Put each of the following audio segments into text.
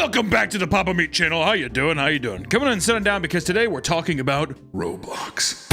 Welcome back to the Papa Meat channel. How you doing? How you doing? Coming in and sitting down because today we're talking about Roblox.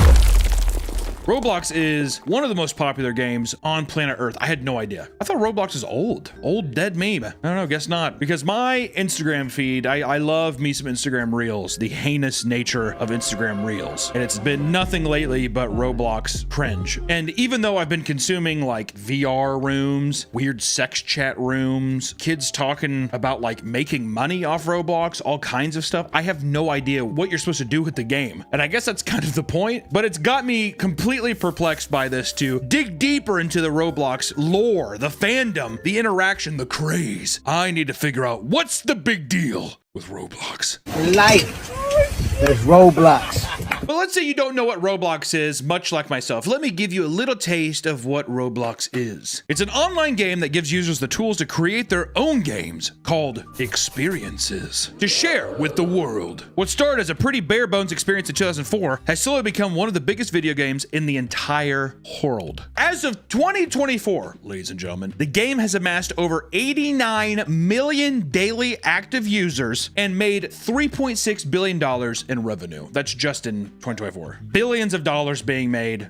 Roblox is one of the most popular games on planet Earth. I had no idea. I thought Roblox is old. Old dead meme. I don't know, guess not. Because my Instagram feed, I love me some Instagram Reels, the heinous nature of Instagram Reels. And it's been nothing lately but Roblox cringe. And even though I've been consuming like VR rooms, weird sex chat rooms, kids talking about like making money off Roblox, all kinds of stuff, I have no idea what you're supposed to do with the game. And I guess that's kind of the point, but it's got me completely perplexed by this to dig deeper into the Roblox lore, the fandom, the interaction, the craze. I need to figure out what's the big deal with Roblox. Life. There's Roblox. But let's say you don't know what Roblox is, much like myself. Let me give you a little taste of what Roblox is. It's an online game that gives users the tools to create their own games called experiences to share with the world. What started as a pretty bare bones experience in 2004 has slowly become one of the biggest video games in the entire world. As of 2024, ladies and gentlemen, the game has amassed over 89 million daily active users and made $3.6 billion in revenue. That's just in 2024. Billions of dollars being made.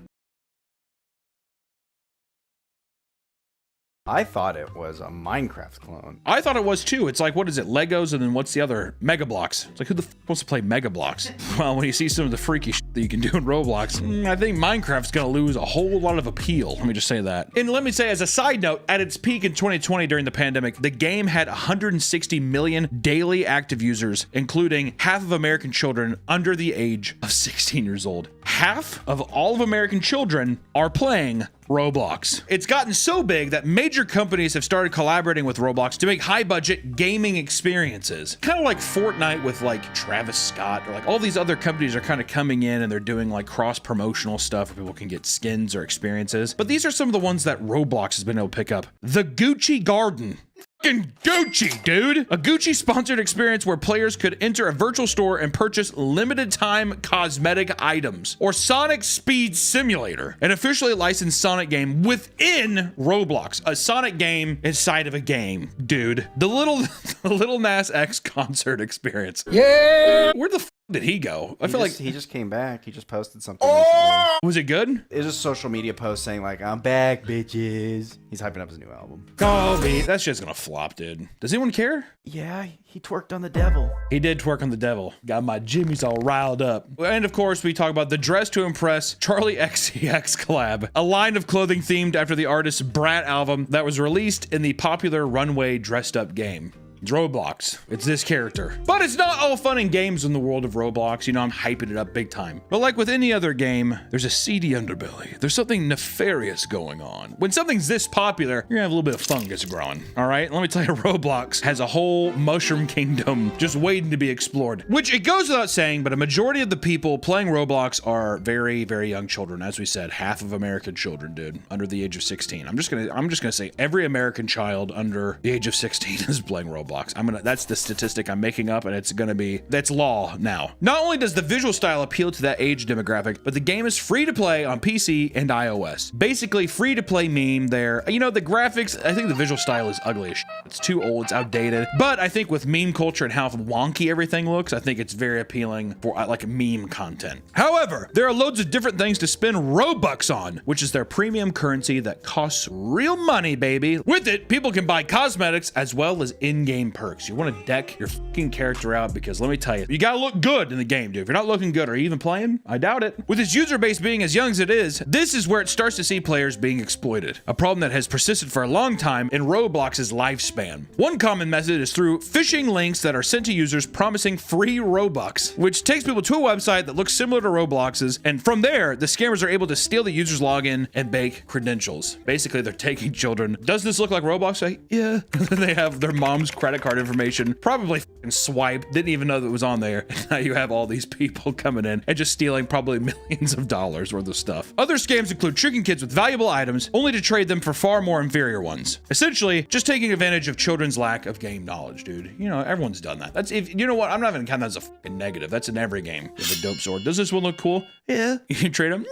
I thought it was a Minecraft clone. I thought it was too. It's like, what is it? Legos, and then what's the other? Mega Bloks. It's like, who the f wants to play Mega Bloks? Well, when you see some of the freaky shit that you can do in Roblox, I think Minecraft's gonna lose a whole lot of appeal. Let me just say that. And let me say, as a side note, at its peak in 2020 during the pandemic, the game had 160 million daily active users, including half of American children under the age of 16 years old. Half of all of American children are playing Roblox. It's gotten so big that major companies have started collaborating with Roblox to make high-budget gaming experiences. Kind of like Fortnite with like Travis Scott, or like all these other companies are kind of coming in and they're doing like cross-promotional stuff where people can get skins or experiences. But these are some of the ones that Roblox has been able to pick up. The Gucci Garden. Gucci, dude. A Gucci sponsored experience where players could enter a virtual store and purchase limited time cosmetic items. Or Sonic Speed Simulator, an officially licensed Sonic game within Roblox. A Sonic game inside of a game, dude. The Little Nas X concert experience. Yeah. Where the f did he go? I feel like he just came back. He just posted something recently. Was it good? It was a social media post saying like, I'm back, bitches. He's hyping up his new album. Oh, that shit's gonna flop, dude. Does anyone care? Yeah, he twerked on the devil. He did twerk on the devil. Got my jimmies all riled up. And of course, we talk about the Dress to Impress Charlie XCX collab, a line of clothing themed after the artist's Brat album that was released in the popular Runway dressed up game. It's Roblox. It's this character. But it's not all fun and games in the world of Roblox. You know, I'm hyping it up big time. But like with any other game, there's a seedy underbelly. There's something nefarious going on. When something's this popular, you're gonna have a little bit of fungus growing. All right, let me tell you, Roblox has a whole mushroom kingdom just waiting to be explored. Which it goes without saying, but a majority of the people playing Roblox are very, very young children. As we said, half of American children, dude, under the age of 16. I'm just gonna say every American child under the age of 16 is playing Roblox. That's the statistic I'm making up, and that's law now. Not only does the visual style appeal to that age demographic, but the game is free to play on PC and iOS. Basically free to play meme there. You know, the graphics, I think the visual style is ugly as shit. It's too old, it's outdated. But I think with meme culture and how wonky everything looks, I think it's very appealing for like meme content. However, there are loads of different things to spend Robux on, which is their premium currency that costs real money, baby. With it, people can buy cosmetics as well as in-game perks. You want to deck your fucking character out because let me tell you gotta look good in the game, dude. If you're not looking good, are you even playing? I doubt it. With its user base being as young as it is, this is where it starts to see players being exploited. A problem that has persisted for a long time in Roblox's lifespan. One common method is through phishing links that are sent to users promising free Robux, which takes people to a website that looks similar to Roblox's, and from there, the scammers are able to steal the user's login and bake credentials. Basically, they're taking children. Does this look like Roblox? Like, yeah. And then they have their mom's credit card information, probably swiped, didn't even know that it was on there. And now you have all these people coming in and just stealing probably millions of dollars worth of stuff. Other scams include tricking kids with valuable items only to trade them for far more inferior ones. Essentially, just taking advantage of children's lack of game knowledge, dude. You know, everyone's done that. That's if you know what, I'm not even counting that as a fucking negative. That's in every game. You have a dope sword. Does this one look cool? Yeah. You can trade them?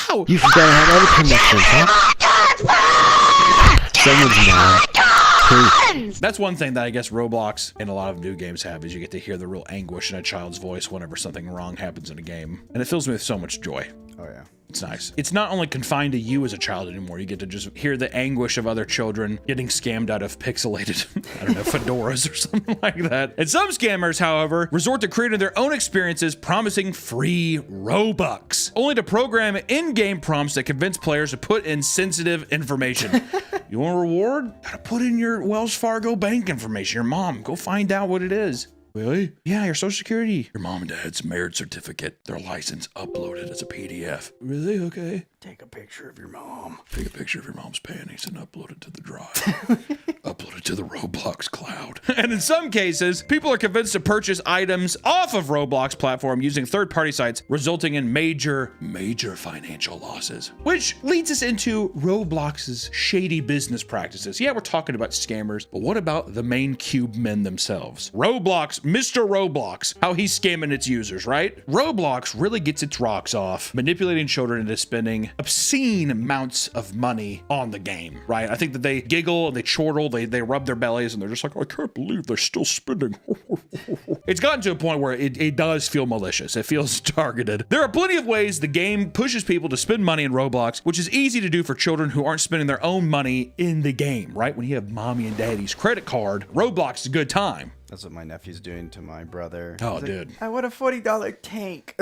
No! You forgot how other connections, huh? Someone's mad. Peace. That's one thing that I guess Roblox and a lot of new games have is you get to hear the real anguish in a child's voice whenever something wrong happens in a game. And it fills me with so much joy. Oh yeah. It's nice. It's not only confined to you as a child anymore. You get to just hear the anguish of other children getting scammed out of pixelated, I don't know, fedoras or something like that. And some scammers, however, resort to creating their own experiences promising free Robux, only to program in-game prompts that convince players to put in sensitive information. You want a reward? Gotta put in your Wells Fargo bank information. Your mom, go find out what it is. Really? Yeah, your social security. Your mom and dad's marriage certificate. Their license uploaded as a PDF. Really? Okay. Take a picture of your mom. Take a picture of your mom's panties and upload it to the drive. Upload it to the Roblox cloud. And in some cases, people are convinced to purchase items off of Roblox platform using third-party sites, resulting in major financial losses. Which leads us into Roblox's shady business practices. Yeah, we're talking about scammers, but what about the main cube men themselves? Roblox, Mr. Roblox, how he's scamming its users, right? Roblox really gets its rocks off, manipulating children into spending obscene amounts of money on the game, right? I think that they giggle and they chortle, they rub their bellies and they're just like, I can't believe they're still spending. It's gotten to a point where it does feel malicious. It feels targeted. There are plenty of ways the game pushes people to spend money in Roblox, which is easy to do for children who aren't spending their own money in the game, right? When you have mommy and daddy's credit card, Roblox is a good time. That's what my nephew's doing to my brother. Oh, He's dude. Like, I want a $40 tank.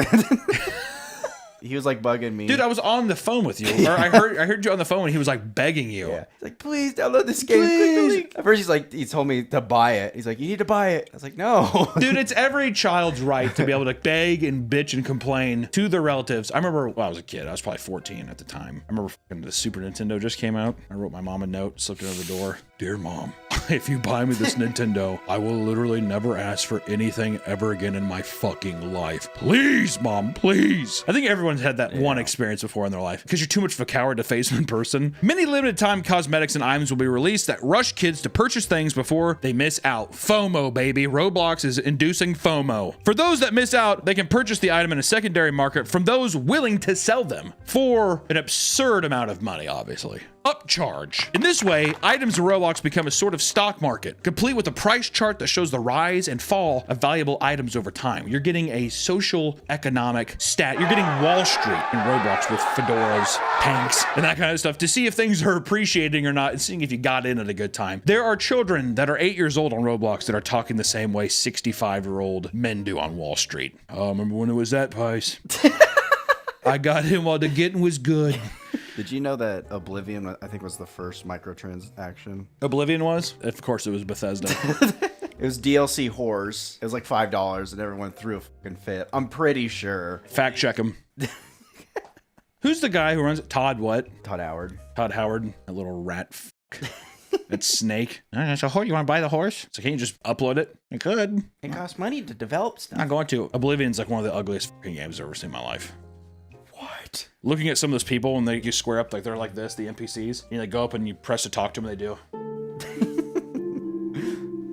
He was like bugging me. Dude, I was on the phone with you. Or I heard you on the phone when he was like begging you. Yeah. He's like, please download this game. Please. At first, he told me to buy it. He's like, you need to buy it. I was like, no. Dude, it's every child's right to be able to beg and bitch and complain to their relatives. I remember when I was a kid, I was probably 14 at the time. I remember the Super Nintendo just came out. I wrote my mom a note, slipped it over the door. Dear Mom, if you buy me this Nintendo, I will literally never ask for anything ever again in my fucking life. Please, Mom, please. I think everyone's had that one experience before in their life because you're too much of a coward to face them in person. Many limited time cosmetics and items will be released that rush kids to purchase things before they miss out. FOMO, baby. Roblox is inducing FOMO. For those that miss out, they can purchase the item in a secondary market from those willing to sell them for an absurd amount of money, obviously. Upcharge. In this way, items in Roblox become a sort of stock market, complete with a price chart that shows the rise and fall of valuable items over time. You're getting a social economic stat. You're getting Wall Street in Roblox with fedoras, tanks, and that kind of stuff to see if things are appreciating or not and seeing if you got in at a good time. There are children that are 8 years old on Roblox that are talking the same way 65-year-old men do on Wall Street. Oh, remember when it was that price? I got in while the getting was good. Did you know that Oblivion, I think, was the first microtransaction? Oblivion was? Of course it was Bethesda. It was DLC whores. It was like $5 and everyone threw a fucking fit. I'm pretty sure. Fact check him. Who's the guy who runs it? Todd what? Todd Howard. Todd Howard, a little rat that snake. So you want to buy the horse? So can't you just upload it? You could. It costs money to develop stuff. Not going to. Oblivion's like one of the ugliest fucking games I've ever seen in my life. What? Looking at some of those people and you square up like they're like this, the NPCs, and they go up and you press to talk to them and they do.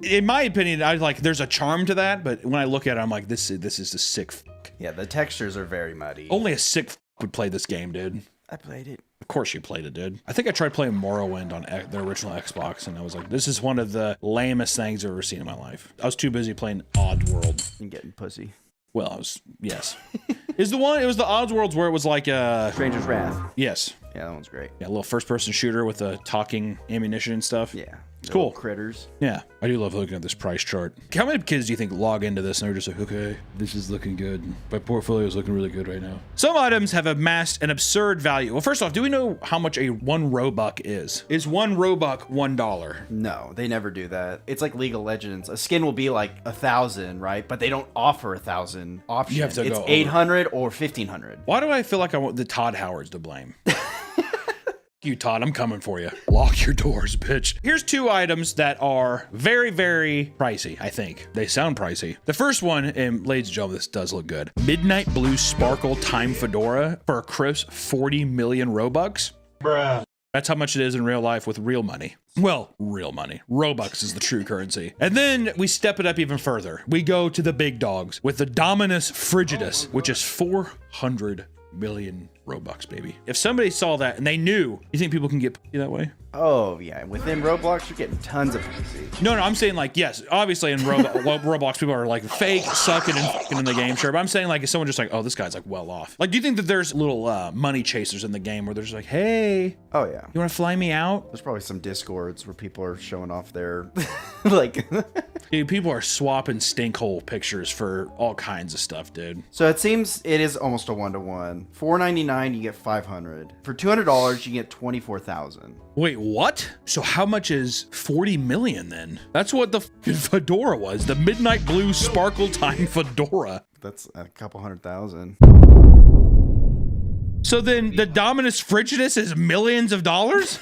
In my opinion, I like there's a charm to that, but when I look at it, I'm like, this is a sick fuck. Yeah, the textures are very muddy. Only a sick fuck would play this game, dude. I played it. Of course you played it, dude. I think I tried playing Morrowind on the original Xbox, and I was like, this is one of the lamest things I've ever seen in my life. I was too busy playing Oddworld. And getting pussy. Well, yes. It was the Oddworlds where it was like Stranger's Wrath. Yes. Yeah, that one's great. Yeah, a little first-person shooter with the talking ammunition and stuff. Yeah. It's cool. Critters. Yeah, I do love looking at this price chart. How many kids do you think log into this and they're just like, okay, this is looking good. My portfolio is looking really good right now. Some items have amassed an absurd value. Well, first off, do we know how much a 1 Robux is? Is 1 Robux $1? No, they never do that. It's like League of Legends. A skin will be like 1,000, right? But they don't offer 1,000 options. You have to it's go 800 or 1,500. Why do I feel like I want the Todd Howards to blame? You, Todd, I'm coming for you. Lock your doors, bitch. Here's 2 items that are very, very pricey, I think. They sound pricey. The first one, and ladies and gentlemen, this does look good. Midnight Blue Sparkle Time Fedora for a crisp 40 million Robux. Bruh. That's how much it is in real life with real money. Well, real money. Robux is the true currency. And then we step it up even further. We go to the big dogs with the Dominus Frigidus, which is 400 million Robux, baby. If somebody saw that and they knew, you think people can get that way? Oh yeah, within Roblox, you're getting tons of PC. No, I'm saying like, yes, obviously in Roblox, people are like fake, sucking and fucking in the game, sure. But I'm saying like, if someone just like, oh, this guy's like well off. Like, do you think that there's little money chasers in the game where there's like, hey, Oh yeah. you want to fly me out? There's probably some Discords where people are showing off their like. Dude, people are swapping stinkhole pictures for all kinds of stuff, dude. So it seems it is almost a 1-to-1. $4.99 you get 500. For $200 you get 24,000. Wait, what? So how much is 40 million then? That's what the fucking fedora was. The midnight blue sparkle time fedora. That's a couple 100,000. So then the Dominus Frigidus is millions of dollars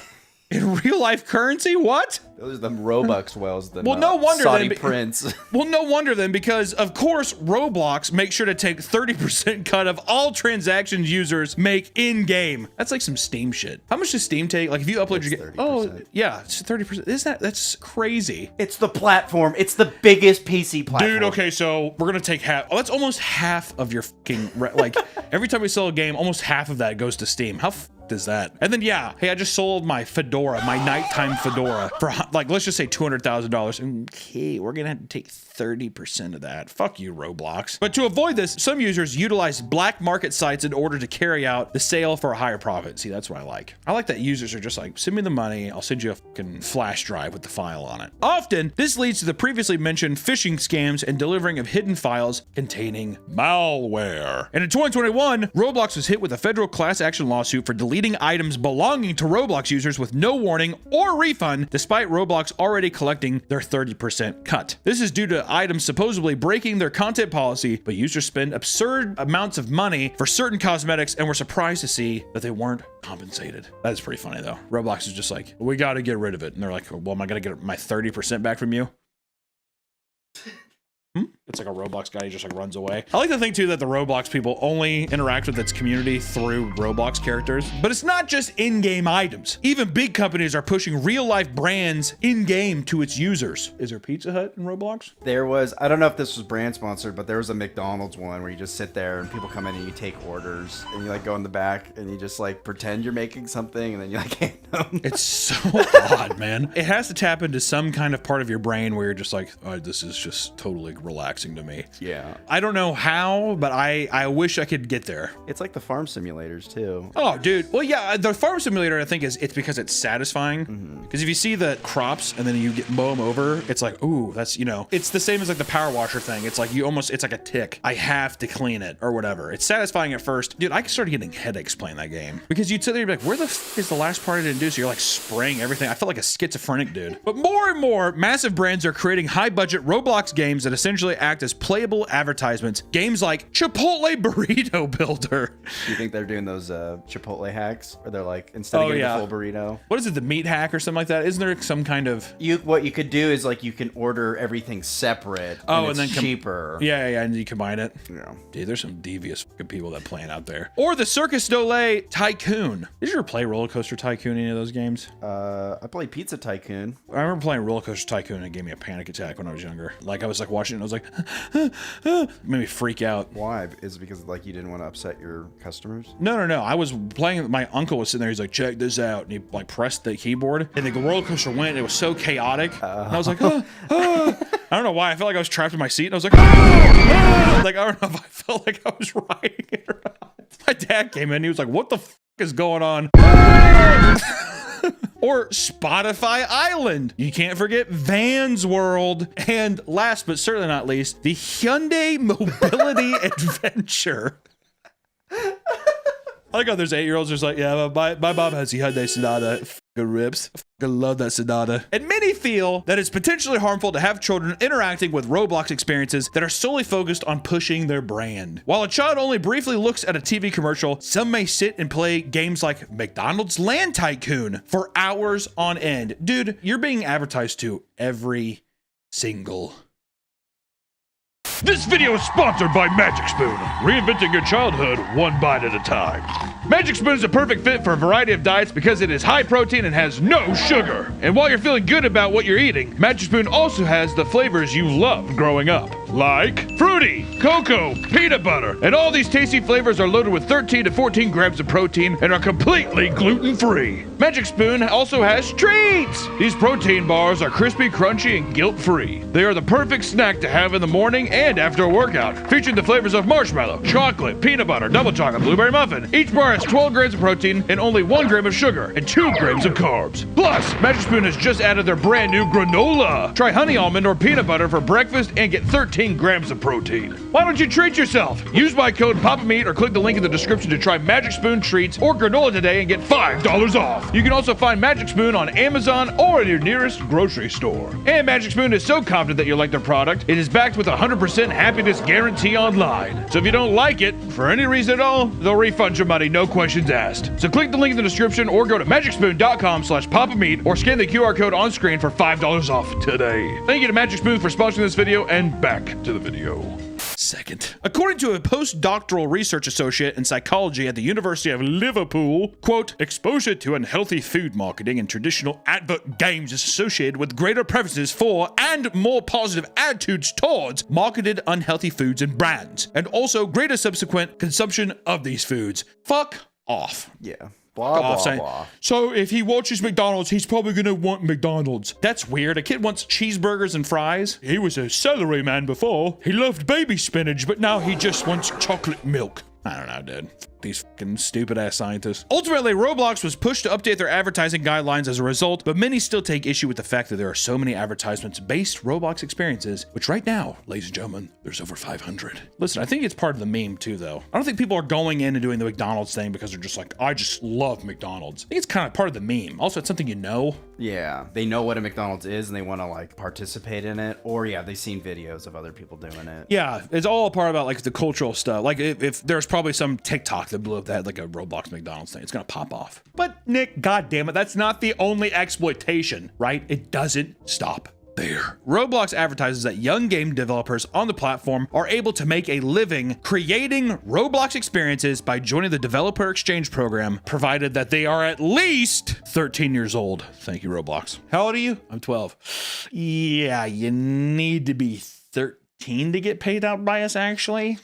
in real life currency? What? Those are them Robux wells. The Well, no wonder Saudi then. prince. Well, no wonder then, because of course Roblox makes sure to take 30% cut of all transactions users make in game. That's like some Steam shit. How much does Steam take? Like if you upload your game, 30%. oh yeah, it's 30%. That's crazy, It's the platform. It's the biggest PC platform. dude. Okay, so we're gonna take half. Oh, that's almost half of your fucking like every time we sell a game, almost half of that goes to Steam. How is that? And then yeah, hey, I just sold my fedora, my nighttime fedora for like, let's just say $200,000. Okay, we're gonna have to take 30% of that. Fuck you, Roblox. But to avoid this, some users utilize black market sites in order to carry out the sale for a higher profit. See, that's what I like. I like that users are just like, send me the money, I'll send you a fucking flash drive with the file on it. Often, this leads to the previously mentioned phishing scams and delivering of hidden files containing malware. And in 2021, Roblox was hit with a federal class action lawsuit for deleting items belonging to Roblox users with no warning or refund, despite Roblox already collecting their 30% cut. This is due to items supposedly breaking their content policy, but users spend absurd amounts of money for certain cosmetics and were surprised to see that they weren't compensated. That's pretty funny though. Roblox is just like, we got to get rid of it. And they're like, well, am I going to get my 30% back from you? It's like a Roblox guy, he just like runs away. I like to think too that the Roblox people only interact with its community through Roblox characters, but it's not just in-game items. Even big companies are pushing real-life brands in-game to its users. Is there Pizza Hut in Roblox? There was, I don't know if this was brand sponsored, but there was a McDonald's one where you just sit there and people come in and you take orders and you like go in the back and you just like pretend you're making something and then you like hand them. It's so odd, man. It has to tap into some kind of part of your brain where you're just like, oh, this is just totally relaxing to me. Yeah. I don't know how, but I wish I could get there. It's like the farm simulators too. Oh, dude. Well, yeah, the farm simulator, I think it's because it's satisfying. Because if you see the crops and then you mow them over, it's like, ooh, that's, you know, it's the same as like the power washer thing. It's like it's like a tick. I have to clean it or whatever. It's satisfying at first. Dude, I started getting headaches playing that game because you'd sit there and be like, where the f is the last part I didn't do? So you're like spraying everything. I felt like a schizophrenic dude. But more and more massive brands are creating high budget Roblox games that essentially act as playable advertisements. Games like Chipotle Burrito Builder. Do you think they're doing those Chipotle hacks where they're like, instead of getting the full burrito? What is it, the meat hack or something like that? Isn't there some kind of... What you could do is like you can order everything separate and it's then cheaper. Yeah, and you combine it. Yeah. Dude, there's some devious fucking people that plan out there. Or the Circus Dole Tycoon. Did you ever play Roller Coaster Tycoon, any of those games? I played Pizza Tycoon. I remember playing Roller Coaster Tycoon and it gave me a panic attack when I was younger. Like I was like watching it and I was like, made me freak out. Why? Is it because like you didn't want to upset your customers? No. I was playing, my uncle was sitting there, he's like, check this out. And he like pressed the keyboard and the roller coaster went, it was so chaotic. And I was like, I don't know why. I felt like I was trapped in my seat and I was like, like, I don't know if I felt like I was riding it or not. My dad came in, he was like, what the f is going on? Or Spotify Island. You can't forget Vans World. And last but certainly not least, the Hyundai Mobility Adventure. I like how there's 8-year-olds just like, yeah, my mom has the Hyundai Sonata. It fucking rips. I fucking love that Sonata. And many feel that it's potentially harmful to have children interacting with Roblox experiences that are solely focused on pushing their brand. While a child only briefly looks at a TV commercial, some may sit and play games like McDonald's Land Tycoon for hours on end. Dude, you're being advertised to every single. This video is sponsored by Magic Spoon, reinventing your childhood one bite at a time. Magic Spoon is a perfect fit for a variety of diets because it is high protein and has no sugar. And while you're feeling good about what you're eating, Magic Spoon also has the flavors you loved growing up. like fruity, cocoa, peanut butter, and all these tasty flavors are loaded with 13 to 14 grams of protein and are completely gluten-free. Magic Spoon also has treats. These protein bars are crispy, crunchy, and guilt-free. They are the perfect snack to have in the morning and after a workout, featuring the flavors of marshmallow, chocolate, peanut butter, double chocolate, blueberry muffin. Each bar has 12 grams of protein and only 1 gram of sugar and 2 grams of carbs. Plus, Magic Spoon has just added their brand new granola. Try honey almond or peanut butter for breakfast and get 13 grams of protein. Why don't you treat yourself? Use my code PAPAMeat or click the link in the description to try Magic Spoon treats or granola today and get $5 off. You can also find Magic Spoon on Amazon or in your nearest grocery store. And Magic Spoon is so confident that you'll like their product, it is backed with a 100% happiness guarantee online. So if you don't like it, for any reason at all, they'll refund your money, no questions asked. So click the link in the description or go to magicspoon.com/papameat or scan the QR code on screen for $5 off today. Thank you to Magic Spoon for sponsoring this video, and back to the video. Second. According to a postdoctoral research associate in psychology at the University of Liverpool, quote, exposure to unhealthy food marketing and traditional advert games is associated with greater preferences for and more positive attitudes towards marketed unhealthy foods and brands, and also greater subsequent consumption of these foods. Fuck off. Yeah. Blah, blah, Saying, blah. so if he watches McDonald's, he's probably gonna want McDonald's. That's weird. A kid wants cheeseburgers and fries. He was a celery man before. He loved baby spinach, but now he just wants chocolate milk. I don't know, dude. These fucking stupid ass scientists. Ultimately, Roblox was pushed to update their advertising guidelines as a result, but many still take issue with the fact that there are so many advertisements-based Roblox experiences, which right now, ladies and gentlemen, there's over 500. Listen, I think it's part of the meme too, though. I don't think people are going in and doing the McDonald's thing because they're just like, I just love McDonald's. I think it's kind of part of the meme. Also, it's something you know. Yeah, they know what a McDonald's is and they want to like participate in it, or yeah, they've seen videos of other people doing it. Yeah, it's all a part about like the cultural stuff. Like if there's probably some TikTok that blew up that had like a Roblox McDonald's thing, it's gonna pop off. But Nick, goddamn it, that's not the only exploitation, right? It doesn't stop there. Roblox advertises that young game developers on the platform are able to make a living creating Roblox experiences by joining the developer exchange program, provided that they are at least 13 years old. Thank you, Roblox. How old are you? I'm 12. Yeah, you need to be 13 to get paid out by us, actually.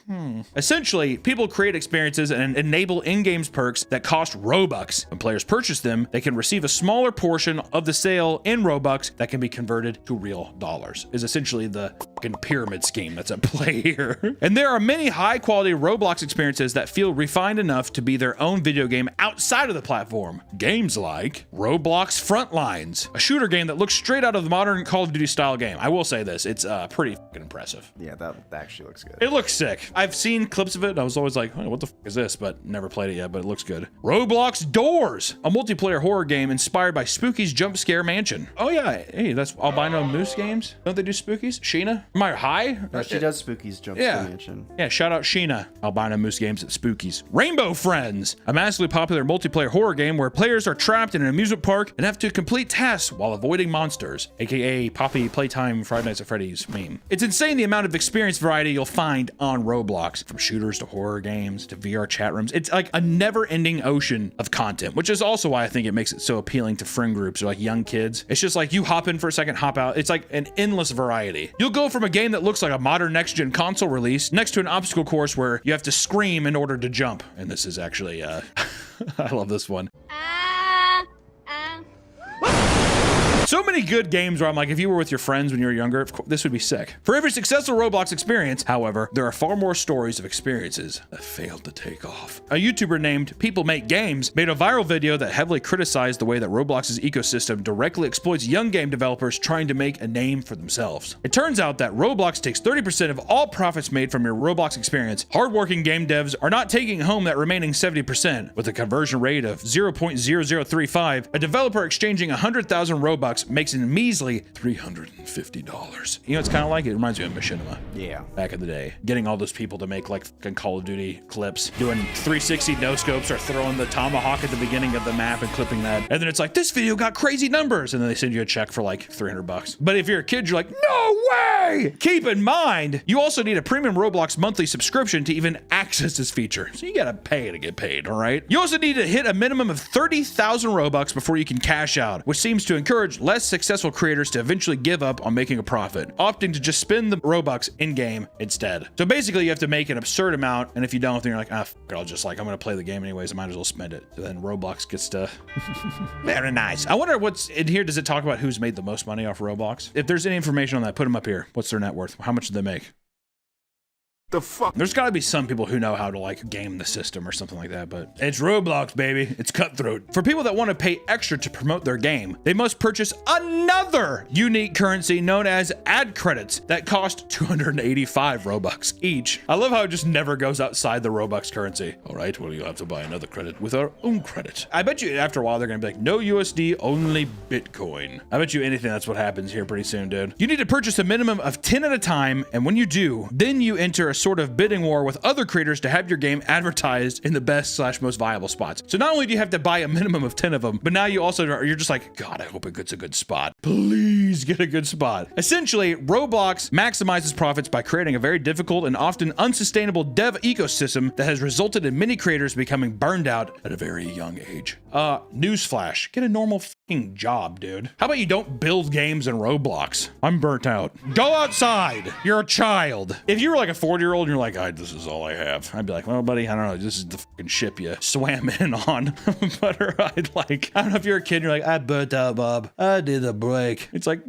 Essentially, people create experiences and enable in-games perks that cost Robux. When players purchase them, they can receive a smaller portion of the sale in Robux that can be converted to real dollars. Is essentially the fucking pyramid scheme that's at play here. And there are many high-quality Roblox experiences that feel refined enough to be their own video game outside of the platform. Games like Roblox Frontlines, a shooter game that looks straight out of the modern Call of Duty style game. I will say this, it's pretty fucking impressive. Yeah, that actually looks good. It looks sick. I've seen clips of it. And I was always like, oh, what the fuck is this? But never played it yet, but it looks good. Roblox Doors, a multiplayer horror game inspired by Spooky's Jump Scare Mansion. Oh yeah, hey, that's Albino Moose Games. Don't they do Spookies? Sheena? Am I high? No, she does Spooky's Jump Scare Mansion. Yeah, shout out Sheena. Albino Moose Games at Spookies. Rainbow Friends, a massively popular multiplayer horror game where players are trapped in an amusement park and have to complete tasks while avoiding monsters, aka Poppy Playtime Friday Nights at Freddy's meme. It's insane the amount of experience variety you'll find on Roblox, from shooters to horror games to VR chat rooms. It's like a never-ending ocean of content, which is also why I think it makes it so appealing to friend groups or like young kids. It's just like you hop in for a second, hop out. It's like an endless variety. You'll go from a game that looks like a modern next-gen console release next to an obstacle course where you have to scream in order to jump. And this is actually, I love this one. So many good games where I'm like, if you were with your friends when you were younger, of course, this would be sick. For every successful Roblox experience, however, there are far more stories of experiences that failed to take off. A YouTuber named People Make Games made a viral video that heavily criticized the way that Roblox's ecosystem directly exploits young game developers trying to make a name for themselves. It turns out that Roblox takes 30% of all profits made from your Roblox experience. Hardworking game devs are not taking home that remaining 70%. With a conversion rate of 0.0035, a developer exchanging 100,000 Robux makes a measly $350. You know, it's kind of like, it reminds me of Machinima. Yeah. Back in the day. Getting all those people to make like fucking Call of Duty clips, doing 360 no-scopes or throwing the tomahawk at the beginning of the map and clipping that. And then it's like, this video got crazy numbers. And then they send you a check for like $300. But if you're a kid, you're like, no way! Keep in mind, you also need a premium Roblox monthly subscription to even access this feature. So you gotta pay to get paid, all right? You also need to hit a minimum of 30,000 Robux before you can cash out, which seems to encourage less successful creators to eventually give up on making a profit, opting to just spend the Robux in-game instead. So basically you have to make an absurd amount, and if you don't, then you're like, ah, I'll just I'm gonna play the game anyways, I might as well spend it. So then Roblox gets to very nice. I wonder what's in here. Does it talk about who's made the most money off Roblox? If there's any information on that, put them up here. What's their net worth? How much did they make? The fuck? There's got to be some people who know how to game the system or something like that, but it's Roblox, baby. It's cutthroat. For people that want to pay extra to promote their game, they must purchase another unique currency known as ad credits that cost 285 Robux each. I love how it just never goes outside the Robux currency. All right, well, you'll have to buy another credit with our own credit. I bet you after a while, they're going to be like, no USD, only Bitcoin. I bet you anything that's what happens here pretty soon, dude. You need to purchase a minimum of 10 at a time, and when you do, then you enter a sort of bidding war with other creators to have your game advertised in the best/most viable spots. So not only do you have to buy a minimum of 10 of them, but now you're just like, God, I hope it gets a good spot. Please get a good spot. Essentially, Roblox maximizes profits by creating a very difficult and often unsustainable dev ecosystem that has resulted in many creators becoming burned out at a very young age. Newsflash, get a normal fucking job, dude. How about you don't build games in Roblox? I'm burnt out. Go outside. You're a child. If you were like a 40-year-old and you're like, this is all I have, I'd be like, well, buddy, I don't know, this is the fucking ship you swam in on. But I don't know if you're a kid and you're like, I burnt out, Bob. I did a break. It's like,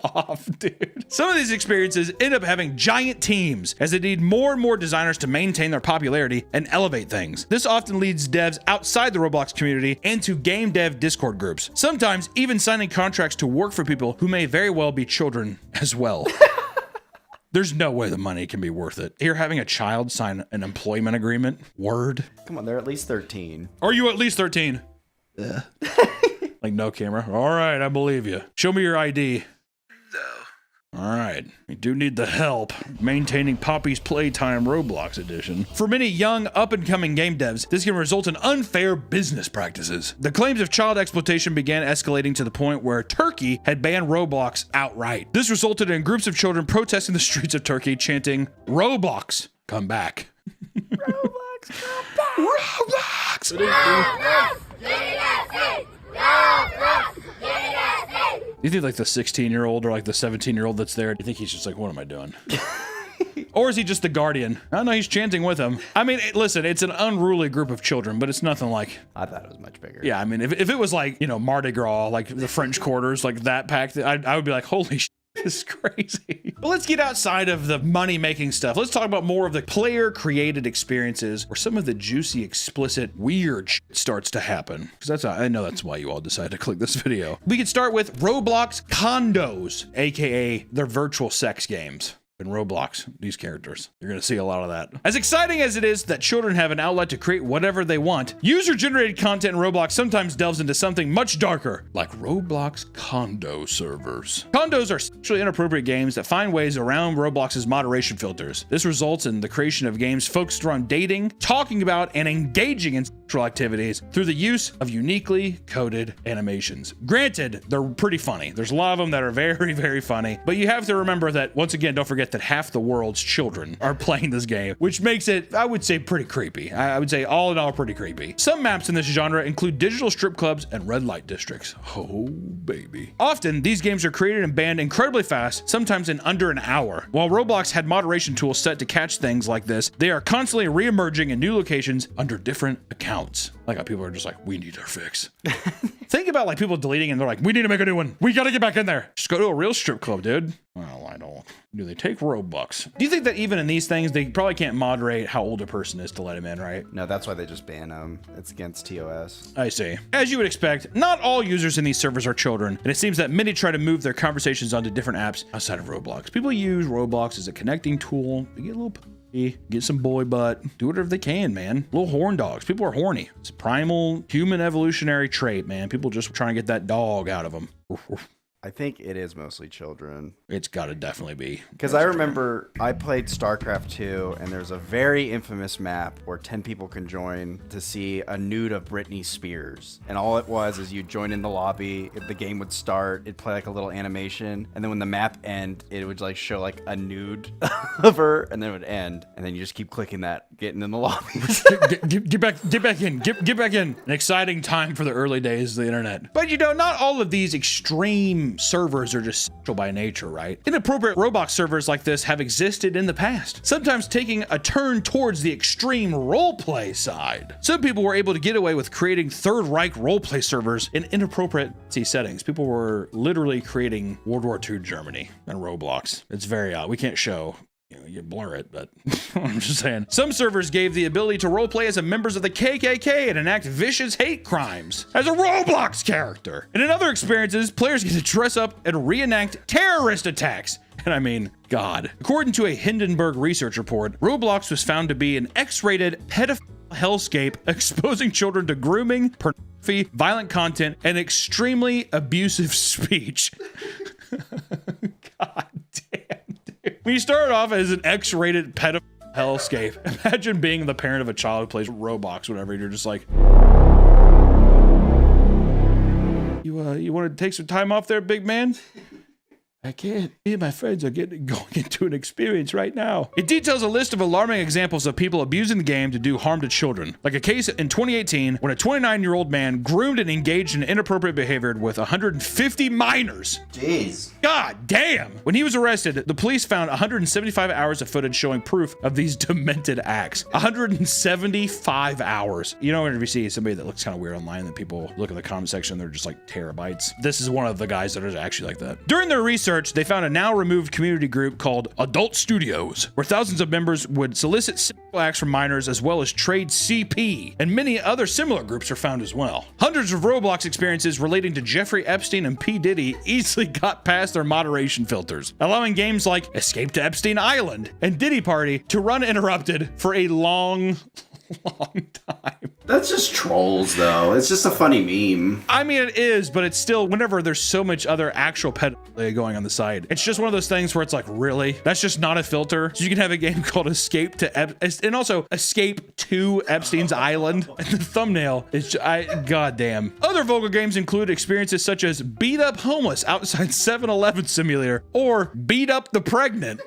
off, dude. Some of these experiences end up having giant teams as they need more and more designers to maintain their popularity and elevate things. This often leads devs outside the Roblox community and to game dev Discord groups, sometimes even signing contracts to work for people who may very well be children as well. There's no way the money can be worth it. You're having a child sign an employment agreement? Word? Come on, they're at least 13. Are you at least 13? Like, no camera. All right, I believe you. Show me your ID. All right, we do need the help maintaining Poppy's Playtime Roblox edition. For many young, up-and-coming game devs, this can result in unfair business practices. The claims of child exploitation began escalating to the point where Turkey had banned Roblox outright. This resulted in groups of children protesting the streets of Turkey, chanting, "Roblox, come back." Roblox, come back. Roblox! You think like the 16-year-old or like the 17-year-old that's there, you think he's just like, what am I doing? Or is he just the guardian? I don't know, he's chanting with him. I mean, listen, it's an unruly group of children, but it's nothing like... I thought it was much bigger. Yeah, I mean, if it was like, Mardi Gras, like the French Quarters, like that packed, I would be like, holy shit. This is crazy. But let's get outside of the money-making stuff. Let's talk about more of the player-created experiences where some of the juicy, explicit, weird shit starts to happen. Because I know that's why you all decided to click this video. We can start with Roblox Condos, aka their virtual sex games. In Roblox, these characters. You're gonna see a lot of that. As exciting as it is that children have an outlet to create whatever they want, user-generated content in Roblox sometimes delves into something much darker, like Roblox condo servers. Condos are sexually inappropriate games that find ways around Roblox's moderation filters. This results in the creation of games focused around dating, talking about, and engaging in sexual activities through the use of uniquely coded animations. Granted, they're pretty funny. There's a lot of them that are very, very funny, but you have to remember that, once again, don't forget that half the world's children are playing this game, which makes it, I would say, pretty creepy. I would say all in all pretty creepy. Some maps in this genre include digital strip clubs and red light districts. Oh, baby. Often, these games are created and banned incredibly fast, sometimes in under an hour. While Roblox had moderation tools set to catch things like this, they are constantly re-emerging in new locations under different accounts. Like how people are just like, we need our fix. Think about like people deleting and they're like, we need to make a new one. We gotta get back in there. Just go to a real strip club, dude. Well, I don't. Do they take Robux? Do you think that even in these things, they probably can't moderate how old a person is to let him in, right? No, that's why they just ban them. It's against TOS. I see. As you would expect, not all users in these servers are children, and it seems that many try to move their conversations onto different apps outside of Roblox. People use Roblox as a connecting tool. They get a little puppy, get some boy butt, do whatever they can, man. Little horn dogs. People are horny. It's a primal human evolutionary trait, man. People just trying to get that dog out of them. I think it is mostly children. It's got to definitely be. Because I remember I played StarCraft 2, and there's a very infamous map where 10 people can join to see a nude of Britney Spears. And all it was is you join in the lobby, the game would start, it'd play like a little animation, and then when the map end, it would like show like a nude of her, and then it would end, and then you just keep clicking that, getting in the lobby. Get back in. Get back in. An exciting time for the early days of the internet. But you know, not all of these extreme servers are just sexual by nature, right? Inappropriate Roblox servers like this have existed in the past, sometimes taking a turn towards the extreme roleplay side. Some people were able to get away with creating Third Reich roleplay servers in inappropriate settings. People were literally creating World War II Germany and Roblox. It's very odd. We can't show. You blur it, but I'm just saying. Some servers gave the ability to roleplay as members of the KKK and enact vicious hate crimes as a Roblox character. And in other experiences, players get to dress up and reenact terrorist attacks. And I mean, God. According to a Hindenburg research report, Roblox was found to be an X-rated pedophile hellscape exposing children to grooming, pornography, violent content, and extremely abusive speech. God damn. When you start off as an X-rated pedophile hellscape, imagine being the parent of a child who plays Roblox, whatever, and you're just like, you want to take some time off there, big man? I can't. Me and my friends are going into an experience right now. It details a list of alarming examples of people abusing the game to do harm to children. Like a case in 2018 when a 29-year-old man groomed and engaged in inappropriate behavior with 150 minors. Jeez. God damn. When he was arrested, the police found 175 hours of footage showing proof of these demented acts. 175 hours. You know, whenever you see somebody that looks kind of weird online, that people look in the comment section, they're just like terabytes. This is one of the guys that is actually like that. During their research, they found a now removed community group called Adult Studios, where thousands of members would solicit sexual acts from minors as well as trade CP, and many other similar groups are found as well. Hundreds of Roblox experiences relating to Jeffrey Epstein and P. Diddy easily got past their moderation filters, allowing games like Escape to Epstein Island and Diddy Party to run uninterrupted for a long time. That's just trolls, though. It's just a funny meme. I mean, it is, but it's still, whenever there's so much other actual pedophilia going on the side, it's just one of those things where it's like, really? That's just not a filter? So you can have a game called Escape to and also Escape to Epstein's Island. And the thumbnail is, goddamn. Other vulgar games include experiences such as Beat Up Homeless outside 7-Eleven Simulator or Beat Up the Pregnant.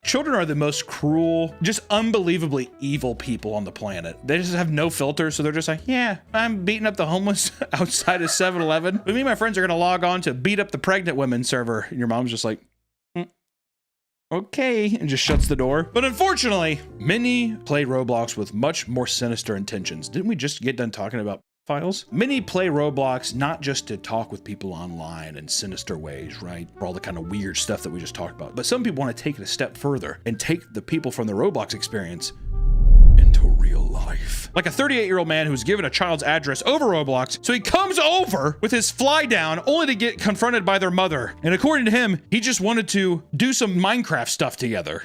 Children are the most cruel, just unbelievably evil people on the planet. They just have no filter, so they're just like, yeah, I'm beating up the homeless outside of 7-Eleven. But me and my friends are gonna log on to Beat Up the Pregnant Women server. And your mom's just like, okay, and just shuts the door. But unfortunately, many play Roblox with much more sinister intentions. Didn't we just get done talking about files? Many play Roblox not just to talk with people online in sinister ways, right? For all the kind of weird stuff that we just talked about. But some people want to take it a step further and take the people from the Roblox experience into real life. Like a 38-year-old man who was given a child's address over Roblox, so he comes over with his fly down only to get confronted by their mother. And according to him, he just wanted to do some Minecraft stuff together.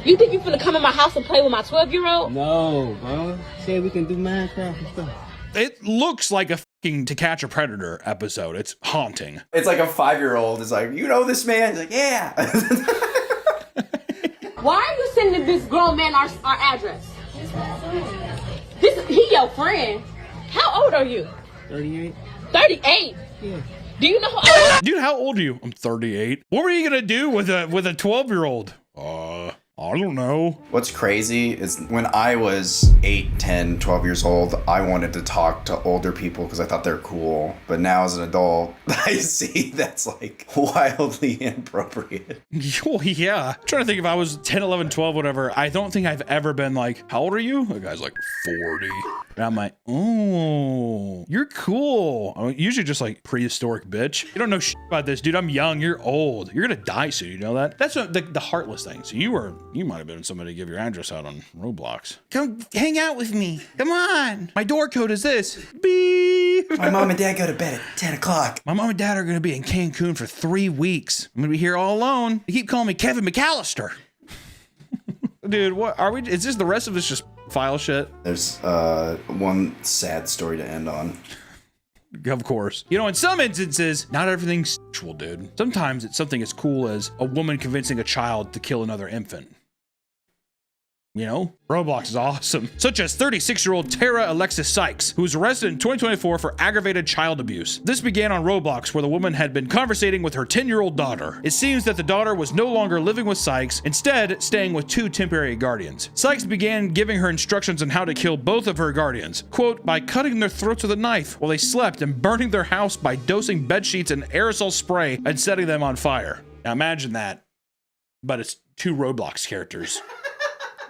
You think you finna come in my house and play with my 12-year-old? No, bro. Said we can do Minecraft and stuff. It looks like a fucking To Catch a Predator episode. It's haunting. It's like a 5-year-old is like, you know this man? He's like, yeah. Why are you sending this grown man our address? He your friend. How old are you? 38. 38? Yeah. Do you know how old? Dude, how old are you? I'm 38. What were you gonna do with a 12-year-old? I don't know. What's crazy is when I was 8, 10, 12 years old, I wanted to talk to older people because I thought they're cool. But now as an adult, I see that's like wildly inappropriate. Oh, yeah. I'm trying to think if I was 10, 11, 12, whatever. I don't think I've ever been like, how old are you? The guy's like 40. And I'm like, oh, you're cool. I'm usually just like prehistoric bitch. You don't know shit about this, dude. I'm young. You're old. You're gonna die soon. You know that? That's the heartless thing. So you might have been somebody to give your address out on Roblox. Come hang out with me. Come on. My door code is this. Beep. My mom and dad go to bed at 10 o'clock. My mom and dad are gonna be in Cancun for 3 weeks. I'm gonna be here all alone. They keep calling me Kevin McAllister. Dude, what are we? Is this the rest of us just file shit. There's one sad story to end on. Of course. You know, in some instances, not everything's sexual, dude. Sometimes it's something as cool as a woman convincing a child to kill another infant. You know, Roblox is awesome. Such as 36-year-old Tara Alexis Sykes, who was arrested in 2024 for aggravated child abuse. This began on Roblox, where the woman had been conversating with her 10-year-old daughter. It seems that the daughter was no longer living with Sykes, instead staying with 2 temporary guardians. Sykes began giving her instructions on how to kill both of her guardians, quote, by cutting their throats with a knife while they slept and burning their house by dosing bed sheets in aerosol spray and setting them on fire. Now imagine that, but it's 2 Roblox characters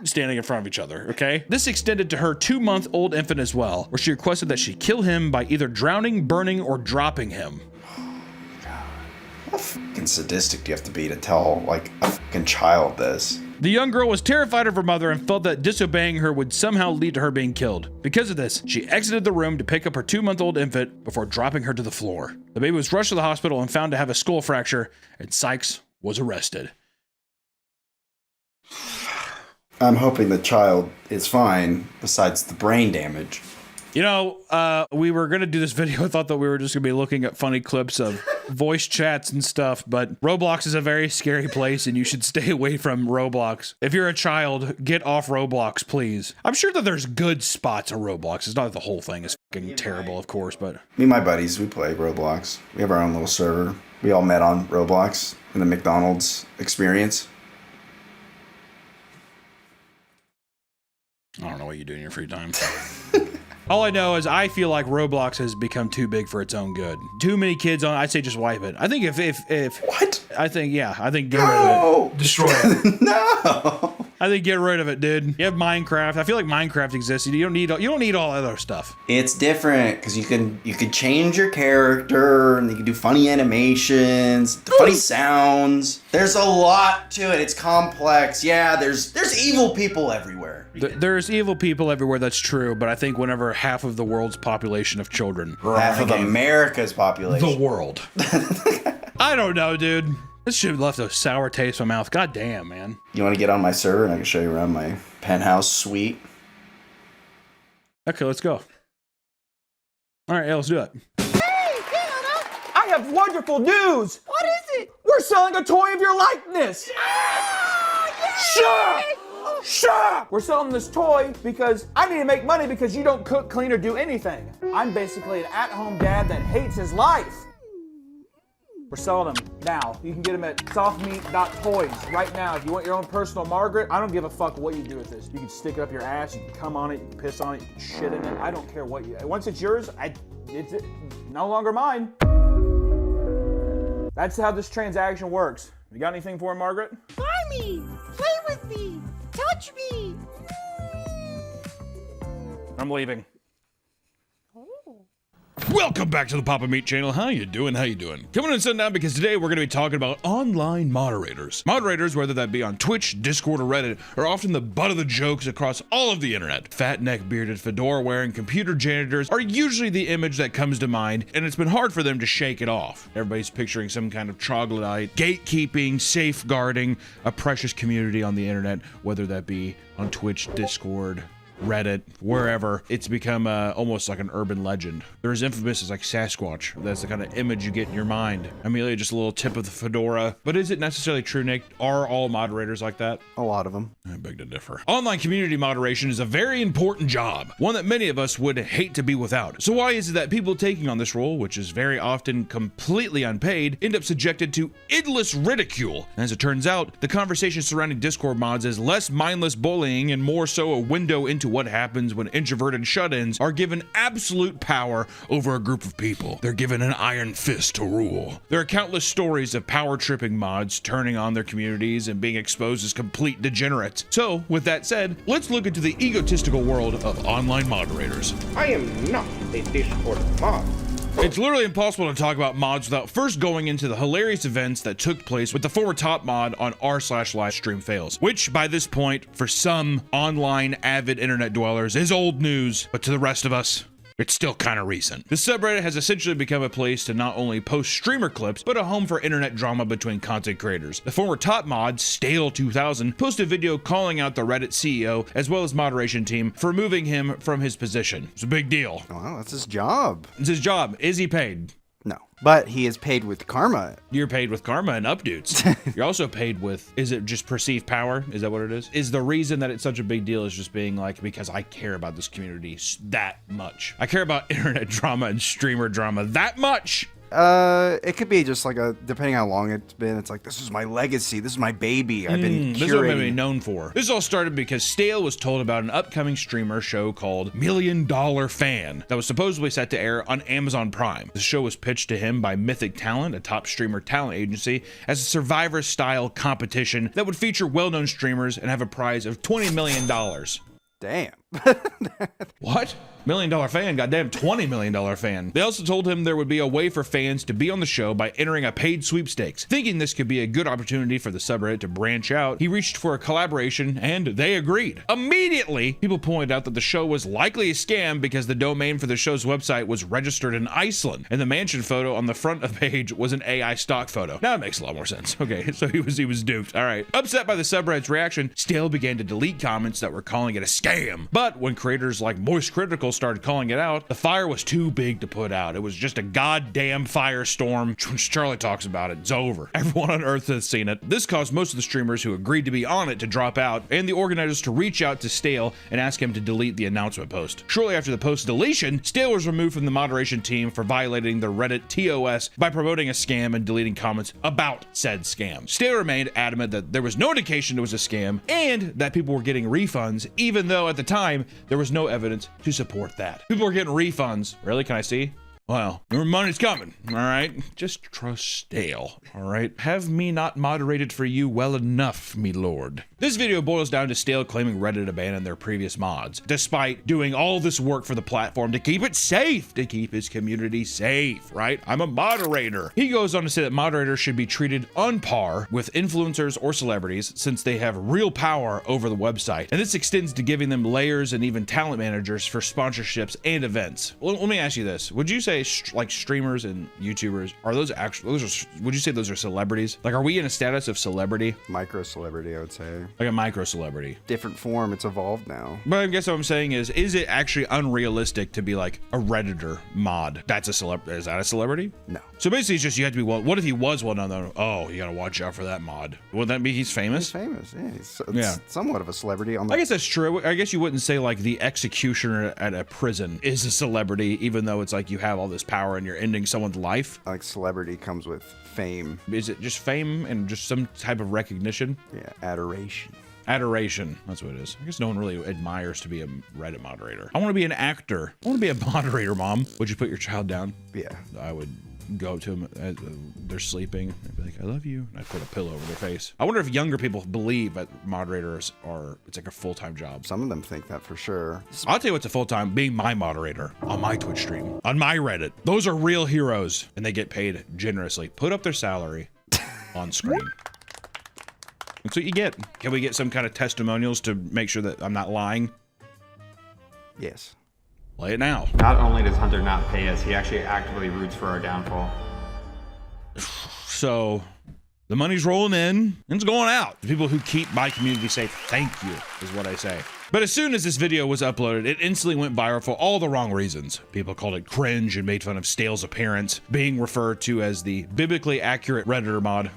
standing in front of each other, okay? This extended to her 2-month-old infant as well, where she requested that she kill him by either drowning, burning, or dropping him. How fucking sadistic do you have to be to tell, like, a fucking child this? The young girl was terrified of her mother and felt that disobeying her would somehow lead to her being killed. Because of this, she exited the room to pick up her 2-month-old infant before dropping her to the floor. The baby was rushed to the hospital and found to have a skull fracture, and Sykes was arrested. I'm hoping the child is fine, besides the brain damage. You know, we were going to do this video. I thought that we were just going to be looking at funny clips of voice chats and stuff, but Roblox is a very scary place and you should stay away from Roblox. If you're a child, get off Roblox, please. I'm sure that there's good spots on Roblox. It's not that the whole thing is fucking terrible, of course, but... Me and my buddies, we play Roblox. We have our own little server. We all met on Roblox in the McDonald's experience. I don't know what you do in your free time. All I know is I feel like Roblox has become too big for its own good. Too many kids on. I'd say just wipe it. I think if What? I think get rid of it. Destroy it. No. I think get rid of it, dude. You have Minecraft. I feel like Minecraft exists. You don't need all other stuff. It's different because you can change your character and you can do funny animations, funny sounds. There's a lot to it. It's complex. Yeah, there's evil people everywhere. There's evil people everywhere. That's true. But I think whenever half of the world's population of children, Half of America's population. the world. I don't know, dude. This shit left a sour taste in my mouth. God damn, man. You want to get on my server and I can show you around my penthouse suite? Okay, let's go. All right, yeah, let's do it. I have wonderful news! What is it? We're selling a toy of your likeness! Shut up! Shut up! We're selling this toy because I need to make money because you don't cook, clean, or do anything. I'm basically an at-home dad that hates his life. We're selling them now. You can get them at softmeat.toys right now. If you want your own personal Margaret, I don't give a fuck what you do with this. You can stick it up your ass, you can come on it, you can piss on it, you can shit in it. I don't care what you... Once it's yours, it's no longer mine. That's how this transaction works. You got anything for him, Margaret? Buy me! Play with me! Touch me! I'm leaving. Welcome back to the Papa Meat channel. How you doing? How you doing? Coming in sundown because today we're going to be talking about online moderators. Moderators, whether that be on Twitch, Discord, or Reddit, are often the butt of the jokes across all of the internet. Fat neck bearded fedora wearing computer janitors are usually the image that comes to mind, and it's been hard for them to shake it off. Everybody's picturing some kind of troglodyte, gatekeeping, safeguarding a precious community on the internet, whether that be on Twitch, Discord, Reddit, wherever. It's become almost like an urban legend. They're as infamous as like Sasquatch. That's the kind of image you get in your mind. Amelia, just a little tip of the fedora. But is it necessarily true, Nick? Are all moderators like that? A lot of them. I beg to differ. Online community moderation is a very important job, one that many of us would hate to be without. So why is it that people taking on this role, which is very often completely unpaid, end up subjected to endless ridicule? As it turns out, the conversation surrounding Discord mods is less mindless bullying and more so a window into what happens when introverted shut-ins are given absolute power over a group of people. They're given an iron fist to rule. There are countless stories of power-tripping mods turning on their communities and being exposed as complete degenerates. So, with that said, let's look into the egotistical world of online moderators. I am not a Discord mod. It's literally impossible to talk about mods without first going into the hilarious events that took place with the former top mod on r/livestream fails, which by this point, for some online avid internet dwellers, is old news, but to the rest of us, It's still kind of recent. The subreddit has essentially become a place to not only post streamer clips, but a home for internet drama between content creators. The former top mod, Stale2000, posted a video calling out the Reddit CEO as well as moderation team for removing him from his position. It's a big deal. Well, that's his job. It's his job. Is he paid? No, but he is paid with karma. You're paid with karma and updates. You're also paid with, is it just perceived power? Is that what it is? Is the reason that it's such a big deal is just being like, because I care about this community that much. I care about internet drama and streamer drama that much. It could be just like depending how long it's been, it's like, this is my legacy, this is my baby, I've been This is what I'm curating. known for. This all started because Stale was told about an upcoming streamer show called $1 Million Fan that was supposedly set to air on Amazon Prime. The show was pitched to him by Mythic Talent, a top streamer talent agency, as a Survivor-style competition that would feature well-known streamers and have a prize of $20 million. Damn. What? $1 Million Fan, goddamn $20 million fan. They also told him there would be a way for fans to be on the show by entering a paid sweepstakes. Thinking this could be a good opportunity for the subreddit to branch out, he reached for a collaboration and they agreed. Immediately, people pointed out that the show was likely a scam because the domain for the show's website was registered in Iceland, and the mansion photo on the front of the page was an AI stock photo. Now it makes a lot more sense. Okay, so he was duped. All right. Upset by the subreddit's reaction, Stale began to delete comments that were calling it a scam. But when creators like Moist Critical started calling it out, the fire was too big to put out. It was just a goddamn firestorm. Charlie talks about it. It's over. Everyone on Earth has seen it. This caused most of the streamers who agreed to be on it to drop out, and the organizers to reach out to Stale and ask him to delete the announcement post. Shortly after the post's deletion, Stale was removed from the moderation team for violating the Reddit TOS by promoting a scam and deleting comments about said scam. Stale remained adamant that there was no indication it was a scam and that people were getting refunds, even though at the time there was no evidence to support that. People are getting refunds. Really? Can I see? Well, your money's coming, all right? Just trust Stale, all right? Have me not moderated for you well enough, me lord. This video boils down to Stale claiming Reddit abandoned their previous mods, despite doing all this work for the platform to keep it safe, to keep his community safe, right? I'm a moderator. He goes on to say that moderators should be treated on par with influencers or celebrities since they have real power over the website. And this extends to giving them layers and even talent managers for sponsorships and events. Well, let me ask you this. Would you say like streamers and YouTubers, are those actually, would you say those are celebrities? Like, are we in a status of celebrity? Micro celebrity, I would say. Like a micro celebrity. Different form, it's evolved now. But I guess what I'm saying is it actually unrealistic to be like a Redditor mod? That's a celebrity. Is that a celebrity? No. So basically it's just you have to be well. What if he was well known? Oh, you gotta watch out for that mod. Wouldn't that be he's famous? He's famous, yeah. He's Yeah. somewhat of a celebrity on the I guess that's true. I guess you wouldn't say like the executioner at a prison is a celebrity, even though it's like you have all this power and you're ending someone's life. like celebrity comes with fame. Is it just fame and just some type of recognition? Yeah, adoration. Adoration. That's what it is. I guess no one really admires to be a Reddit moderator. I want to be an actor. I want to be a moderator, Mom. Would you put your child down? Yeah. I would go up to them as they're sleeping and be like, I love you. And I put a pillow over their face. I wonder if younger people believe that moderators are, it's like a full-time job. Some of them think that for sure. I'll tell you what's a full-time, being my moderator on my Twitch stream, on my Reddit. Those are real heroes and they get paid generously. Put up their salary on screen. That's what you get. Can we get some kind of testimonials to make sure that I'm not lying? Yes. Play it now. Not only does Hunter not pay us, he actually actively roots for our downfall. So the money's rolling in and it's going out. The people who keep my community safe, thank you, is what I say. But as soon as this video was uploaded, it instantly went viral for all the wrong reasons. People called it cringe and made fun of Stale's appearance, being referred to as the biblically accurate Redditor mod.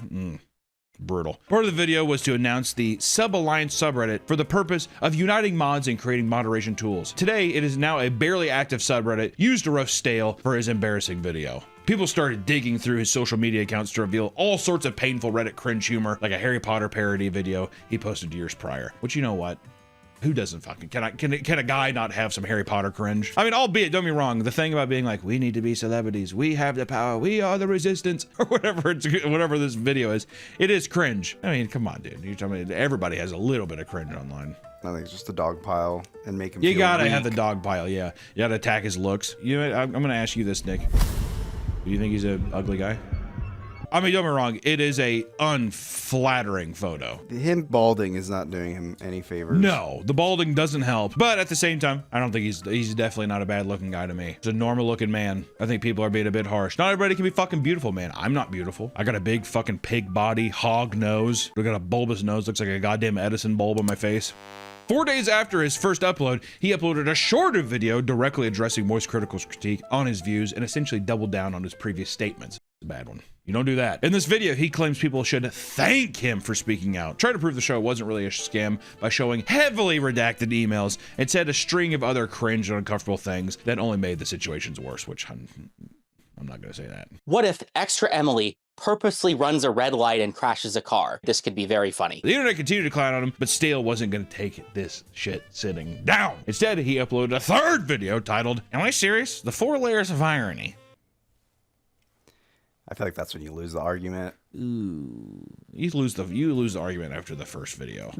Brutal. Part of the video was to announce the Sub-Alliance subreddit for the purpose of uniting mods and creating moderation tools. Today, it is now a barely active subreddit used to roast Stale for his embarrassing video. People started digging through his social media accounts to reveal all sorts of painful Reddit cringe humor, like a Harry Potter parody video he posted years prior. Which, you know what? Who doesn't fucking, can a guy not have some Harry Potter cringe? I mean, albeit, don't be wrong, the thing about being like, we need to be celebrities, we have the power, we are the resistance, or whatever this video is, it is cringe. I mean, come on, dude. You're telling me everybody has a little bit of cringe online. I think it's just a dog pile and make him You feel gotta weak. have the dog pile, yeah. You gotta attack his looks. You know, I'm gonna ask you this, Nick. Do you think he's an ugly guy? I mean, don't get me wrong, it is a unflattering photo. Him balding is not doing him any favors. No, the balding doesn't help. But at the same time, I don't think he's definitely not a bad looking guy to me. He's a normal looking man. I think people are being a bit harsh. Not everybody can be fucking beautiful, man. I'm not beautiful. I got a big fucking pig body, hog nose. I got a bulbous nose, looks like a goddamn Edison bulb on my face. 4 days after his first upload, he uploaded a shorter video directly addressing Moist Critical's critique on his views and essentially doubled down on his previous statements. A bad one. You don't do that. In this video, he claims people should thank him for speaking out. Tried to prove the show wasn't really a scam by showing heavily redacted emails and said a string of other cringe and uncomfortable things that only made the situations worse, which I'm not gonna say that. What if Extra Emily purposely runs a red light and crashes a car? This could be very funny. The internet continued to clown on him, but Stale wasn't going to take this shit sitting down. Instead, he uploaded a third video titled, "Am I serious? The 4 layers of irony." I feel like that's when you lose the argument. Ooh. You lose the argument after the first video.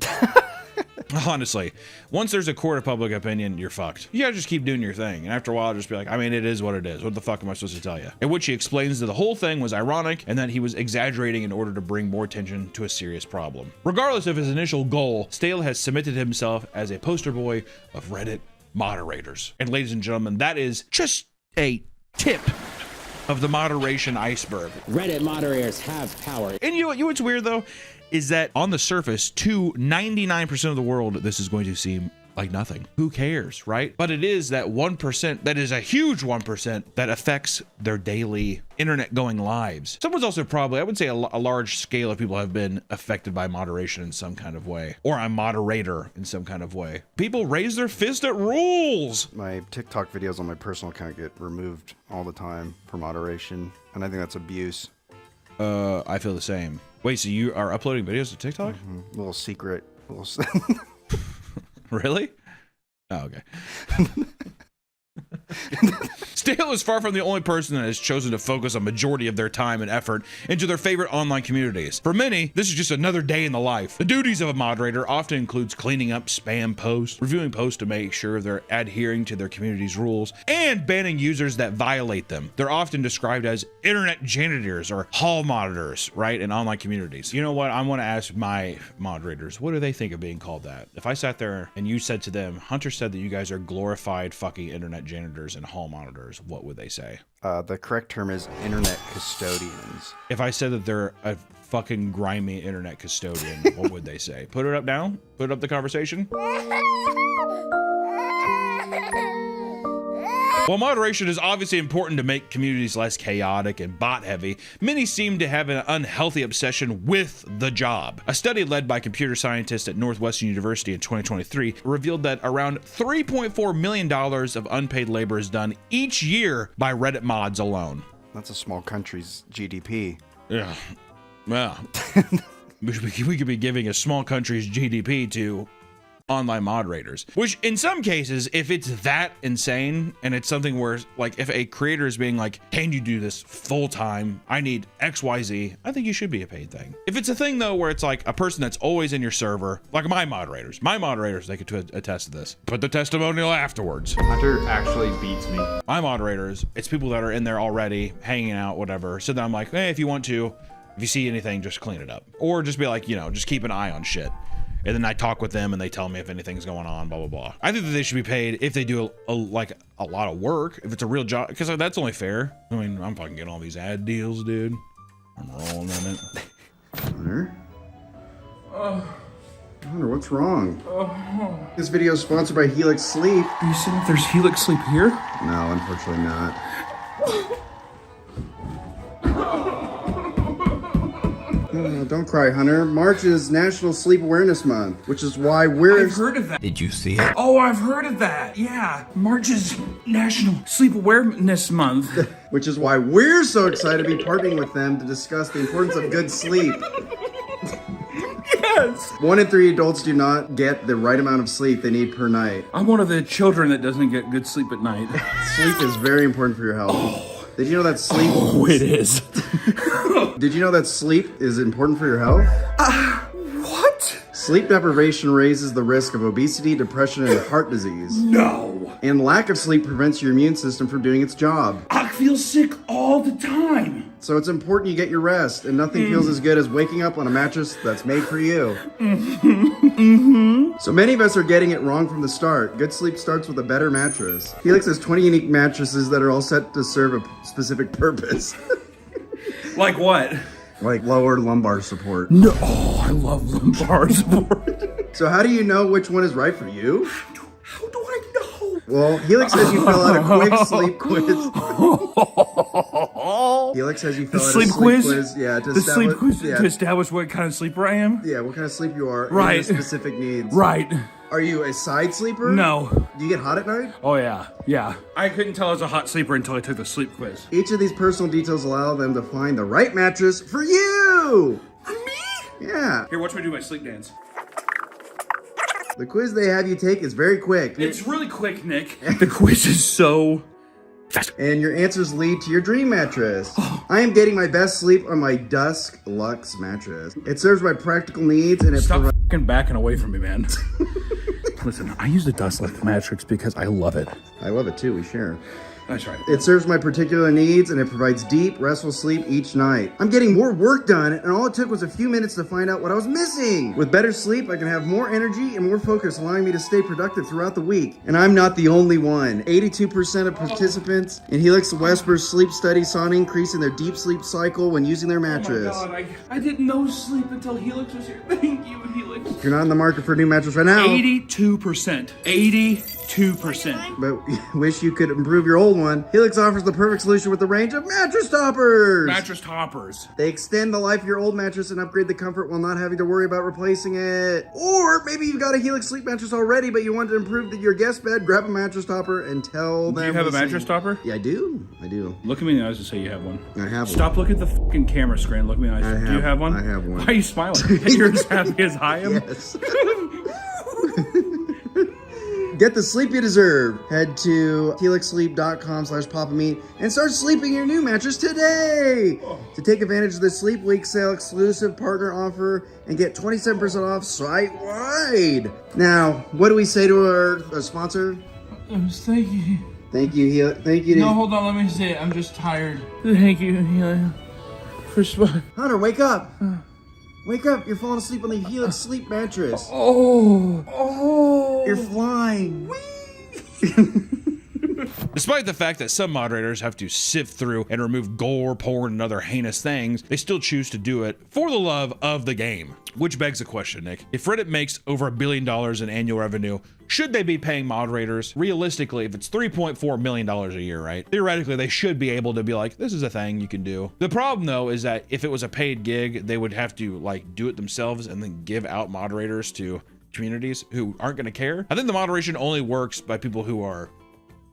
Honestly, once there's a court of public opinion, you're fucked. You gotta just keep doing your thing, and after a while, just be like, I mean, it is what it is. What the fuck am I supposed to tell you? In which he explains that the whole thing was ironic and that he was exaggerating in order to bring more attention to a serious problem. Regardless of his initial goal, Stale has cemented himself as a poster boy of Reddit moderators. And ladies and gentlemen, that is just a tip of the moderation iceberg. Reddit moderators have power. And you know what's weird though? Is that on the surface, to 99% of the world, this is going to seem like nothing. Who cares, right? But it is that 1%, that is a huge 1%, that affects their daily internet going lives. Someone's also probably, I would say a large scale of people have been affected by moderation in some kind of way, or a moderator in some kind of way. People raise their fist at rules. My TikTok videos on my personal account get removed all the time for moderation, and I think that's abuse. I feel the same. Wait, so you are uploading videos to TikTok? Mm-hmm. Little secret. Really? Oh, okay. Stale is far from the only person that has chosen to focus a majority of their time and effort into their favorite online communities. For many, this is just another day in the life. The duties of a moderator often includes cleaning up spam posts, reviewing posts to make sure they're adhering to their community's rules, and banning users that violate them. They're often described as internet janitors or hall monitors, right, in online communities. You know what? I want to ask my moderators, what do they think of being called that? If I sat there and you said to them, Hunter said that you guys are glorified fucking internet janitors and hall monitors, what would they say? The correct term is internet custodians. If I said that they're a fucking grimy internet custodian, what would they say? Put it up now? Put up the conversation? While moderation is obviously important to make communities less chaotic and bot-heavy, many seem to have an unhealthy obsession with the job. A study led by computer scientists at Northwestern University in 2023 revealed that around $3.4 million of unpaid labor is done each year by Reddit mods alone. That's a small country's GDP. Yeah. Well, we could be giving a small country's GDP to online moderators, which in some cases, if it's that insane and it's something where like if a creator is being like, can you do this full time? I need XYZ. I think you should be a paid thing. If it's a thing though, where it's like a person that's always in your server, like my moderators, they could attest to this. Put the testimonial afterwards. Hunter actually beats me. My moderators, it's people that are in there already hanging out, whatever. So then I'm like, hey, if you want to, if you see anything, just clean it up, or just be like, you know, just keep an eye on shit. And then I talk with them and they tell me if anything's going on, blah, blah, blah. I think that they should be paid if they do a lot of work, if it's a real job, because that's only fair. I mean, I'm fucking getting all these ad deals, dude. I'm rolling in it. Hunter? Hunter, what's wrong? This video is sponsored by Helix Sleep. Are you saying if there's Helix Sleep here? No, unfortunately not. No, don't cry, Hunter. March is National Sleep Awareness Month, which is why we're... I've heard of that. Did you see it? Oh, I've heard of that. Yeah. March is National Sleep Awareness Month. Which is why we're so excited to be partnering with them to discuss the importance of good sleep. Yes. 1 in 3 adults do not get the right amount of sleep they need per night. I'm one of the children that doesn't get good sleep at night. Sleep is very important for your health. Did you know that sleep... Oh, it is. Did you know that sleep is important for your health? What? Sleep deprivation raises the risk of obesity, depression, and heart disease. No. And lack of sleep prevents your immune system from doing its job. I feel sick all the time. So it's important you get your rest, and nothing feels as good as waking up on a mattress that's made for you. So many of us are getting it wrong from the start. Good sleep starts with a better mattress. Helix has 20 unique mattresses that are all set to serve a specific purpose. Like what? Like lower lumbar support. No, oh, I love lumbar support. So how do you know which one is right for you? How do I know? Well, Helix says you fill out a quick sleep quiz. Helix says you fill out a sleep quiz. Yeah, to establish what kind of sleeper I am. Yeah, what kind of sleep you are. Right. And your specific needs. Right. Are you a side sleeper? No. Do you get hot at night? Oh yeah, yeah. I couldn't tell I was a hot sleeper until I took the sleep quiz. Each of these personal details allow them to find the right mattress for you. For me? Yeah. Here, watch me do my sleep dance. The quiz they have you take is very quick. It's really quick, Nick. The quiz is so fast. And your answers lead to your dream mattress. I am getting my best sleep on my Dusk Luxe mattress. It serves my practical needs and it Stop fucking backing away from me, man. Listen, I use the Dusk Luxe mattress because I love it. I love it too, we share. That's right. It serves my particular needs and it provides deep, restful sleep each night. I'm getting more work done and all it took was a few minutes to find out what I was missing. With better sleep, I can have more energy and more focus, allowing me to stay productive throughout the week. And I'm not the only one. 82% of participants in Helix Wesper's sleep study saw an increase in their deep sleep cycle when using their mattress. Oh my God, I didn't know sleep until Helix was here. Thank you, Helix. If you're not in the market for a new mattress right now, 82%. 82%. but wish you could improve your old one, Helix offers the perfect solution with a range of mattress toppers. Mattress toppers. They extend the life of your old mattress and upgrade the comfort while not having to worry about replacing it. Or maybe you've got a Helix sleep mattress already, but you want to improve your guest bed, grab a mattress topper and tell them. Do you have a to mattress see. topper? Yeah, I do. Look at me in the eyes and say you have one. I have one. Stop looking at the fucking camera screen. Look at me in the eyes. Do you have one? I have one. Why are you smiling? You're as happy as I am? Yes. Get the sleep you deserve. Head to helixsleep.com/papameat and start sleeping your new mattress today. To take advantage of the Sleep Week sale exclusive partner offer and get 27% off site-wide. Now, what do we say to our sponsor? Thank you. Thank you, Helix. Thank you. No, hold on. Let me say it. I'm just tired. Thank you, Helix. Hunter, wake up. Wake up. You're falling asleep on the Helix sleep mattress. Oh. You're flying. Despite the fact that some moderators have to sift through and remove gore, porn, and other heinous things, they still choose to do it for the love of the game. Which begs the question, Nick. If Reddit makes over $1 billion in annual revenue, should they be paying moderators? Realistically, if it's $3.4 million a year, right? Theoretically, they should be able to be like, this is a thing you can do. The problem though is that if it was a paid gig, they would have to like do it themselves and then give out moderators to communities who aren't gonna care. I think the moderation only works by people who are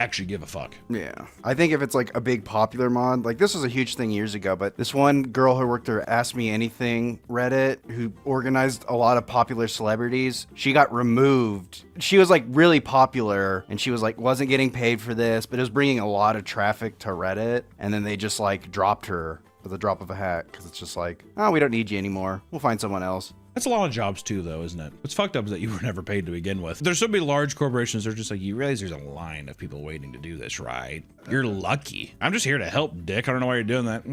actually give a fuck. Yeah. I think if it's like a big popular mod, like this was a huge thing years ago, but this one girl who worked there, Ask Me Anything Reddit, who organized a lot of popular celebrities, she got removed. She was like really popular and she was like, wasn't getting paid for this, but it was bringing a lot of traffic to Reddit. And then they just like dropped her with a drop of a hat because it's just like, oh, we don't need you anymore. We'll find someone else. That's a lot of jobs too, though, isn't it? What's fucked up is that you were never paid to begin with. There's so many large corporations that are just like, you realize there's a line of people waiting to do this, right? You're lucky. I'm just here to help, Dick. I don't know why you're doing that.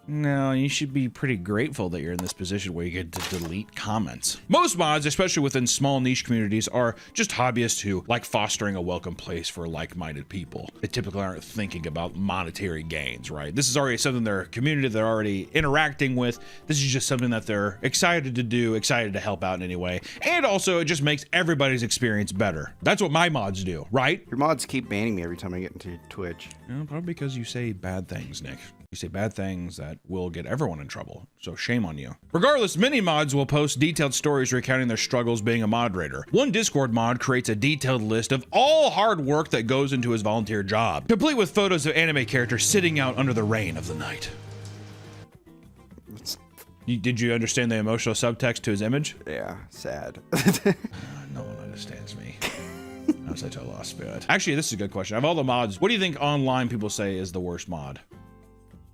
No, you should be pretty grateful that you're in this position where you get to delete comments. Most mods, especially within small niche communities, are just hobbyists who like fostering a welcome place for like-minded people. They typically aren't thinking about monetary gains, right? This is already something their community they're already interacting with. This is just something that they're excited to do, excited to help out in any way. And also, it just makes everybody's experience better. That's what my mods do, right? Your mods keep banning me every time I get into Twitch. Probably because you say bad things, Nick. You say bad things that will get everyone in trouble, so shame on you. Regardless, many mods will post detailed stories recounting their struggles being a moderator. One Discord mod creates a detailed list of all hard work that goes into his volunteer job, complete with photos of anime characters sitting out under the rain of the night. Did you understand the emotional subtext to his image? Yeah, sad. No one understands me. I'm such a lost spirit. Actually, this is a good question. Of all the mods, what do you think online people say is the worst mod?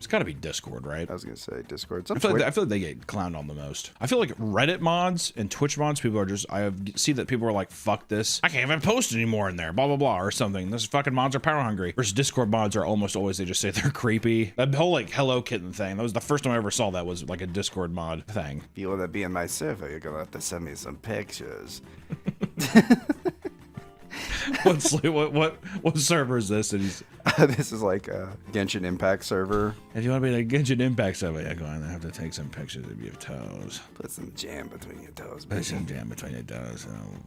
It's got to be Discord, right? I was gonna say Discord. I feel like they get clowned on the most. I feel like Reddit mods and Twitch mods, people are just, see that people are like, fuck this. I can't even post anymore in there, blah, blah, blah, or something. This fucking mods are power hungry. Versus Discord mods are almost always, they just say they're creepy. That whole like Hello Kitten thing, that was the first time I ever saw that was like a Discord mod thing. If you want to be in my server, you're gonna have to send me some pictures. What server is this? And he's, this is like a Genshin Impact server. if you want to be in a Genshin Impact server, you're going to have to take some pictures of your toes. Put some jam between your toes, Put baby. some jam between your toes and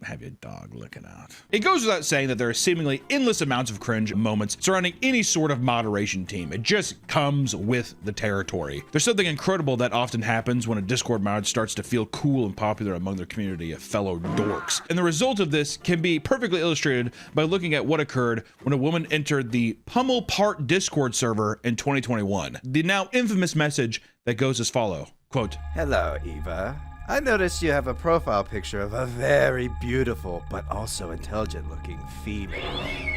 have your dog looking out. It goes without saying that there are seemingly endless amounts of cringe moments surrounding any sort of moderation team. It just comes with the territory. There's something incredible that often happens when a Discord mod starts to feel cool and popular among their community of fellow dorks. And the result of this can be perfectly illustrated by looking at what occurred when a woman entered the Pummel Part Discord server in 2021. The now infamous message that goes as follow, quote, Hello, Eva. I noticed you have a profile picture of a very beautiful but also intelligent looking female.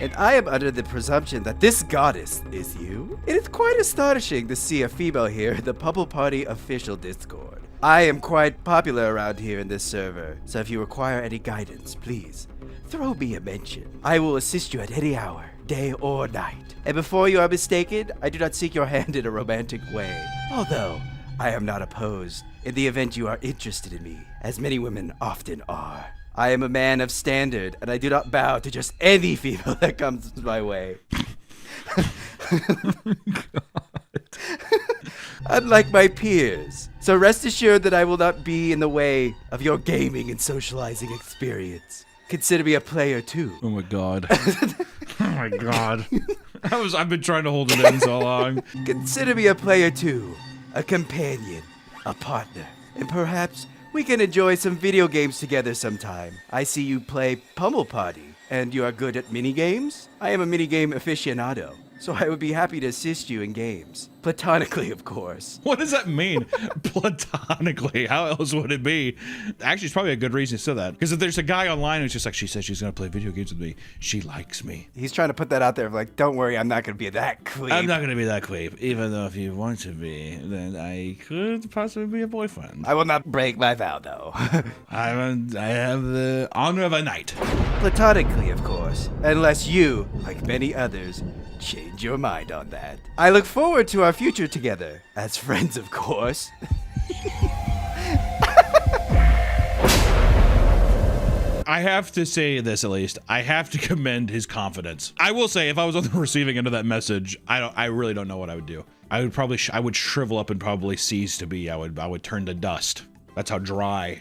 And I am under the presumption that this goddess is you. It is quite astonishing to see a female here in the Pummel Party official Discord. I am quite popular around here in this server, so if you require any guidance, please throw me a mention. I will assist you at any hour, day or night. And before you are mistaken, I do not seek your hand in a romantic way. Although, I am not opposed in the event you are interested in me, as many women often are. I am a man of standard, and I do not bow to just any female that comes my way. Unlike my peers. So rest assured that I will not be in the way of your gaming and socializing experience. Consider me a player too. oh my God. Oh my God. I've been trying to hold it in so long. Consider me a player too, a companion, a partner, and perhaps we can enjoy some video games together sometime. I see you play Pummel Party, and you are good at minigames? I am a minigame aficionado, so I would be happy to assist you in games. Platonically, of course. What does that mean? Platonically? How else would it be? Actually, it's probably a good reason to say that. Because if there's a guy online who's just like, she says she's going to play video games with me, she likes me. He's trying to put that out there of like, don't worry, I'm not going to be that creep. I'm not going to be that creep. Even though if you want to be, then I could possibly be a boyfriend. I will not break my vow, though. I have the honor of a knight. Platonically, of course. Unless you, like many others, change your mind on that. I look forward to our future together. As friends, of course. I have to say this, at least. I have to commend his confidence. I will say, if I was on the receiving end of that message, I really don't know what I would do. I would probably, I would shrivel up and probably cease to be. I would turn to dust. That's how dry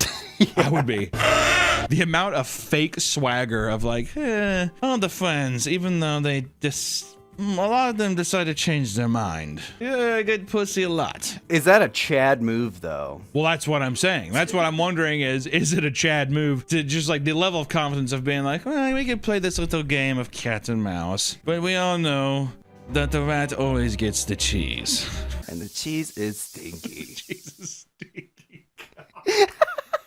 I would be. The amount of fake swagger of like, all the friends, even though they just, a lot of them decide to change their mind. Yeah, I get pussy a lot. Is that a Chad move, though? Well, that's what I'm saying. That's what I'm wondering is it a Chad move to just like the level of confidence of being like, well, we could play this little game of cat and mouse, but we all know that the rat always gets the cheese. And the cheese is stinky. Cheese is stinky.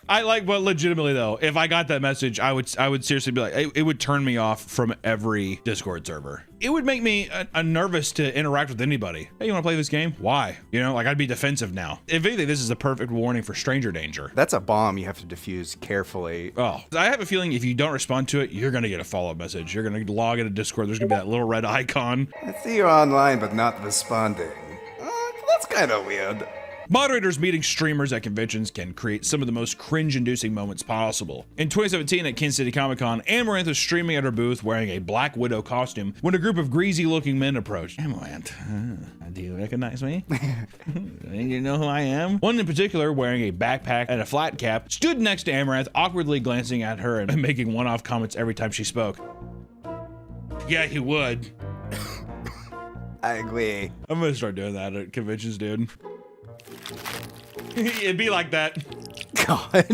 I like, but legitimately though, if I got that message, I would seriously be like, it would turn me off from every Discord server. It would make me nervous to interact with anybody. Hey, you want to play this game? Why? You know, like I'd be defensive now. If anything, this is a perfect warning for stranger danger. That's a bomb you have to defuse carefully. Oh, I have a feeling if you don't respond to it, you're gonna get a follow-up message. You're gonna log into Discord. There's gonna be that little red icon. I see you're online, but not responding. That's kind of weird. Moderators meeting streamers at conventions can create some of the most cringe-inducing moments possible. In 2017 at Kansas City Comic-Con, Amaranth was streaming at her booth wearing a Black Widow costume when a group of greasy-looking men approached. Amaranth, do you recognize me? You know who I am? One in particular, wearing a backpack and a flat cap, stood next to Amaranth, awkwardly glancing at her and making one-off comments every time she spoke. Yeah, he would. I agree. I'm gonna start doing that at conventions, dude. It'd be like that. God.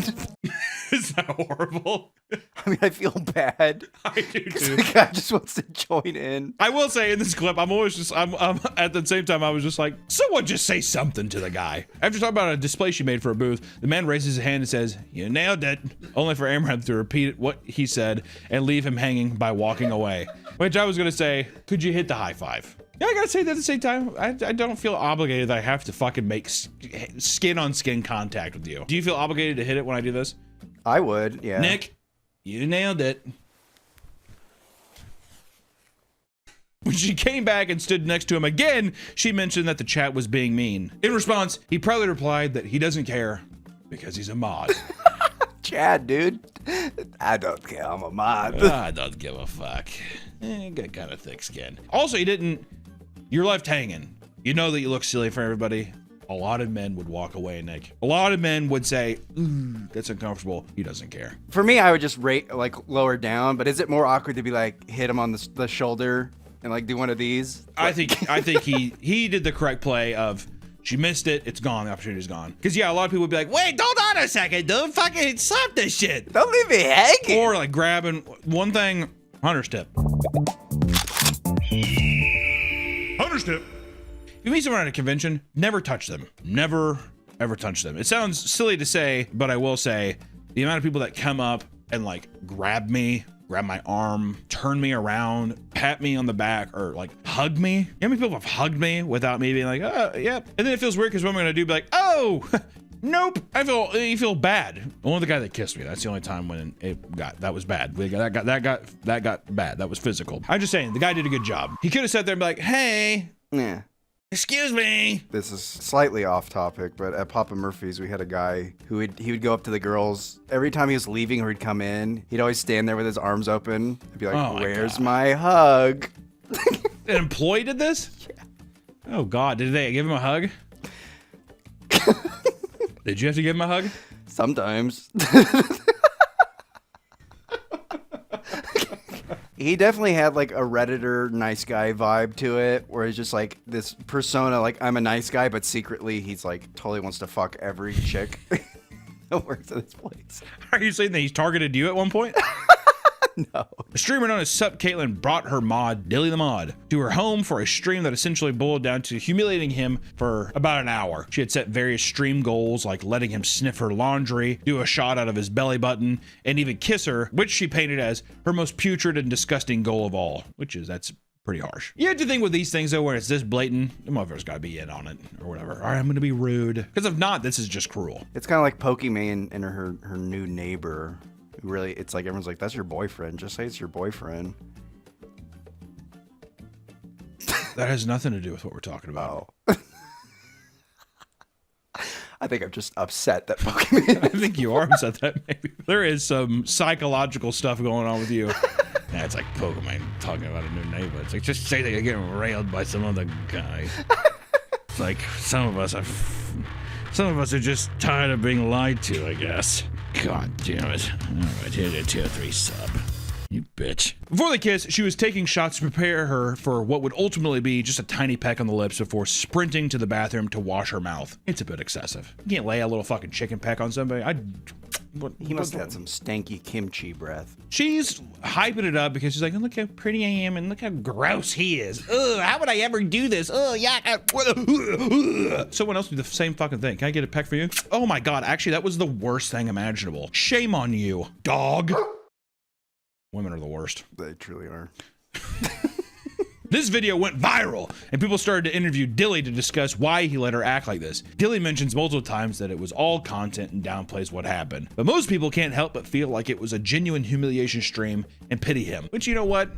Is that horrible? I mean, I feel bad. I do too. The guy just wants to join in. I will say in this clip, I'm at the same time, I was just like, someone just say something to the guy. After talking about a display she made for a booth, the man raises his hand and says, you nailed it. Only for Amaranth to repeat what he said and leave him hanging by walking away. Which I was gonna say, could you hit the high five? Yeah, I gotta say that at the same time, I don't feel obligated that I have to fucking make skin on skin contact with you. Do you feel obligated to hit it when I do this? I would, yeah. Nick, you nailed it. When she came back and stood next to him again, she mentioned that the chat was being mean. In response, he proudly replied that he doesn't care because he's a mod. Chad, dude. I don't care. I'm a mod. I don't give a fuck. Got kind of thick skin. Also, you're left hanging. You know that you look silly for everybody. A lot of men would walk away, Nick. A lot of men would say, ooh, that's uncomfortable. He doesn't care. For me, I would just lower down, but is it more awkward to be like, hit him on the shoulder and like do one of these? I think he did the correct play of, she missed it, it's gone, the opportunity's gone. Because yeah, a lot of people would be like, wait, hold on a second, dude, fucking stop this shit. Don't leave me hanging. Or like grabbing one thing, Hunter's tip. Hunter's tip. If you meet someone at a convention, never touch them. Never, ever touch them. It sounds silly to say, but I will say, the amount of people that come up and like grab my arm, turn me around, pat me on the back, or like hug me. You know how many people have hugged me without me being like, oh, yep. And then it feels weird because what am I gonna do? Be like, oh, nope. You feel bad. Only the guy that kissed me. That's the only time when that was bad. That got bad. That was physical. I'm just saying, the guy did a good job. He could have sat there and be like, hey, Yeah. excuse me. This is slightly off topic, but at Papa Murphy's, we had a guy who he would go up to the girls every time he was leaving or he'd come in. He'd always stand there with his arms open. He'd be like, Oh my "Where's God. my hug?" An employee did this? Yeah. Oh God, did they give him a hug? Did you have to give him a hug? Sometimes. He definitely had like a Redditor nice guy vibe to it, where he's just like this persona, like I'm a nice guy, but secretly he's like totally wants to fuck every chick that works at his place. Are you saying that he's targeted you at one point? No. A streamer known as Sup Caitlin brought her mod, Dilly the Mod, to her home for a stream that essentially boiled down to humiliating him for about an hour. She had set various stream goals like letting him sniff her laundry, do a shot out of his belly button, and even kiss her, which she painted as her most putrid and disgusting goal of all, that's pretty harsh. You have to think with these things though, where it's this blatant, the motherfucker's gotta be in on it or whatever. All right, I'm gonna be rude. Because if not, this is just cruel. It's kind of like Pokimane and her new neighbor. Really, it's like everyone's like, that's your boyfriend. Just say it's your boyfriend. That has nothing to do with what we're talking about. Oh. I think I'm just upset that Pokemon. I think you are upset that maybe there is some psychological stuff going on with you. Yeah, it's like Pokemon talking about a new neighbor. It's like, just say that you're getting railed by some other guy. It's like some of us are just tired of being lied to, I guess. God damn it. All right, here's a tier 3 sub. You bitch. Before the kiss, she was taking shots to prepare her for what would ultimately be just a tiny peck on the lips before sprinting to the bathroom to wash her mouth. It's a bit excessive. You can't lay a little fucking chicken peck on somebody. He must have had some stanky kimchi breath. She's hyping it up because she's like, oh, look how pretty I am and look how gross he is. Ugh, how would I ever do this? Ugh, yeah. Someone else do the same fucking thing. Can I get a peck for you? Oh my God, actually, that was the worst thing imaginable. Shame on you, dog. Women are the worst. They truly are. This video went viral, and people started to interview Dilly to discuss why he let her act like this. Dilly mentions multiple times that it was all content and downplays what happened. But most people can't help but feel like it was a genuine humiliation stream and pity him. Which, you know what?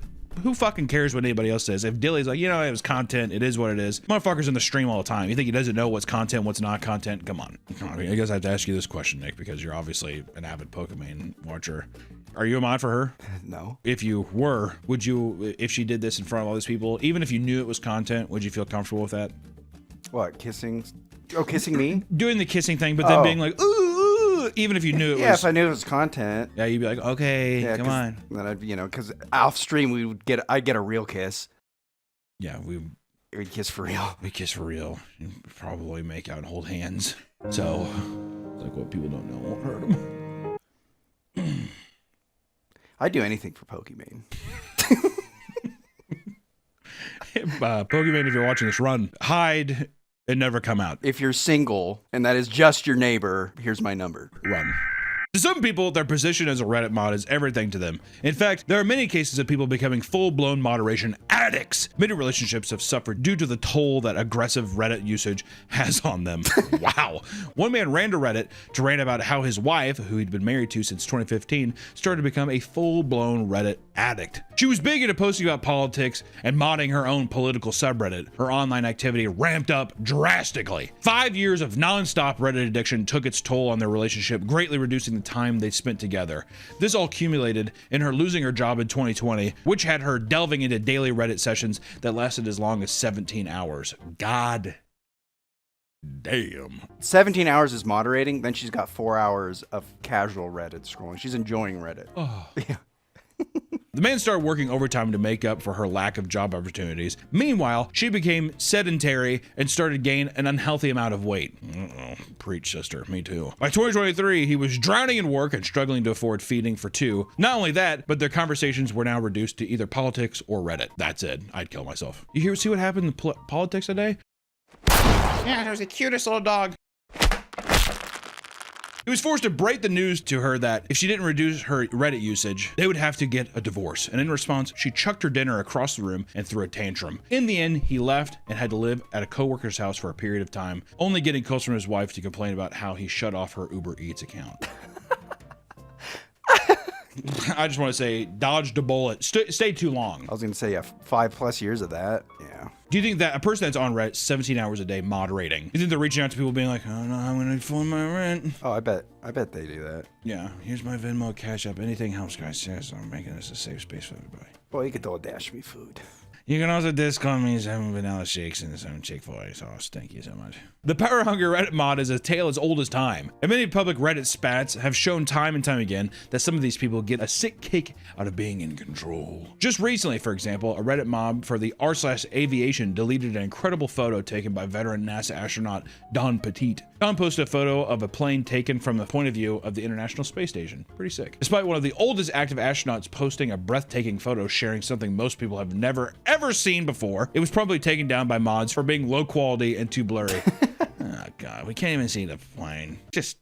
Who fucking cares what anybody else says? If Dilly's like, you know, it was content, it is what it is. Motherfucker's in the stream all the time. You think he doesn't know what's content, what's not content? Come on. I guess I have to ask you this question, Nick, because you're obviously an avid Pokemon watcher. Are you a mod for her? No. If you were, would you, if she did this in front of all these people, even if you knew it was content, would you feel comfortable with that? What, kissing? Oh, kissing me? Doing the kissing thing, but then being like, ooh, even if you knew it was. Yeah, if I knew it was content. Yeah, you'd be like, okay, Yeah, come on. Then I'd, because off stream I'd get a real kiss. Yeah, We'd kiss for real. We kiss for real. And probably make out and hold hands. So, it's like what people don't know won't hurt them. I'd do anything for Pokimane. Pokemon, if you're watching this, run, hide, and never come out. If you're single and that is just your neighbor, here's my number. Run. To some people, their position as a Reddit mod is everything to them. In fact, there are many cases of people becoming full-blown moderation addicts. Many relationships have suffered due to the toll that aggressive Reddit usage has on them. Wow. One man ran to Reddit to rant about how his wife, who he'd been married to since 2015, started to become a full-blown Reddit addict. She was big into posting about politics and modding her own political subreddit. Her online activity ramped up drastically. 5 years of non-stop Reddit addiction took its toll on their relationship, greatly reducing the time they spent together. This all accumulated in her losing her job in 2020, which had her delving into daily Reddit sessions that lasted as long as 17 hours. God damn. 17 hours is moderating, then she's got 4 hours of casual Reddit scrolling. She's enjoying Reddit. Oh. Yeah. The man started working overtime to make up for her lack of job opportunities. Meanwhile, she became sedentary and started gaining an unhealthy amount of weight. Preach, sister. Me too. By 2023, he was drowning in work and struggling to afford feeding for two. Not only that, but their conversations were now reduced to either politics or Reddit. That's it. I'd kill myself. You see what happened in politics today? Yeah, it was the cutest little dog. He was forced to break the news to her that if she didn't reduce her Reddit usage, they would have to get a divorce. And in response, she chucked her dinner across the room and threw a tantrum. In the end, he left and had to live at a coworker's house for a period of time, only getting calls from his wife to complain about how he shut off her Uber Eats account. I just want to say, dodged a bullet. Stayed too long. I was going to say, yeah, 5+ years of that. Yeah. Do you think that a person that's on Reddit 17 hours a day moderating, you think they're reaching out to people being like, oh no, I'm going to phone my rent? Oh, I bet they do that. Yeah, here's my Venmo, Cash App, anything helps, guys. Yes, I'm making this a safe space for everybody. Well, you could throw a dash me food. You can also discount me some vanilla shakes and some Chick-fil-A sauce. Thank you so much. The Power Hungry Reddit mod is a tale as old as time, and many public Reddit spats have shown time and time again that some of these people get a sick kick out of being in control. Just recently, for example, a Reddit mob for the r/aviation deleted an incredible photo taken by veteran NASA astronaut Don Petit. Don posted a photo of a plane taken from the point of view of the International Space Station. Pretty sick. Despite one of the oldest active astronauts posting a breathtaking photo sharing something most people have never ever seen before, it was probably taken down by mods for being low quality and too blurry. Oh god, we can't even see the plane. Just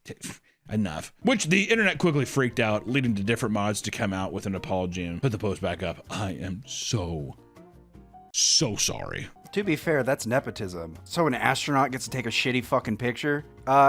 enough. Which the internet quickly freaked out, leading to different mods to come out with an apology and put the post back up. I am so sorry. To be fair, that's nepotism. So an astronaut gets to take a shitty fucking picture?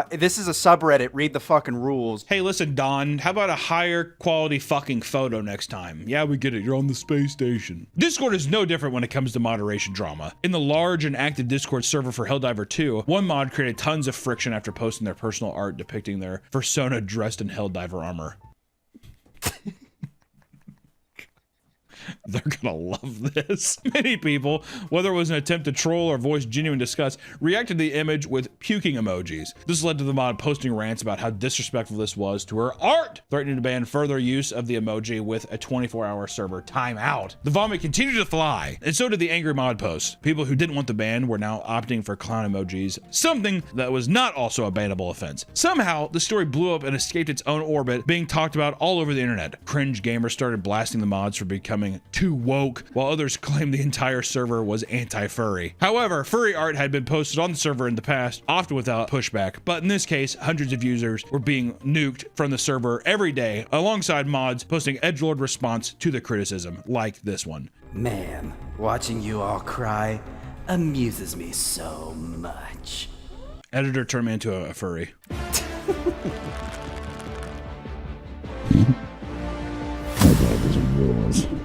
This is a subreddit. Read the fucking rules. Hey, listen, Don, how about a higher quality fucking photo next time? Yeah, we get it. You're on the space station. Discord is no different when it comes to moderation drama. In the large and active Discord server for Helldiver 2, one mod created tons of friction after posting their personal art depicting their persona dressed in Helldiver armor. They're gonna love this. Many people, whether it was an attempt to troll or voice genuine disgust, reacted to the image with puking emojis. This led to the mod posting rants about how disrespectful this was to her art, threatening to ban further use of the emoji with a 24-hour server timeout. The vomit continued to fly, and so did the angry mod posts. People who didn't want the ban were now opting for clown emojis, something that was not also a bannable offense. Somehow, the story blew up and escaped its own orbit, being talked about all over the internet. Cringe gamers started blasting the mods for becoming too woke, while others claimed the entire server was anti-furry. However, furry art had been posted on the server in the past, often without pushback, but in this case, hundreds of users were being nuked from the server every day, alongside mods posting edgelord response to the criticism, like this one. Man, watching you all cry amuses me so much. Editor turned me into a furry.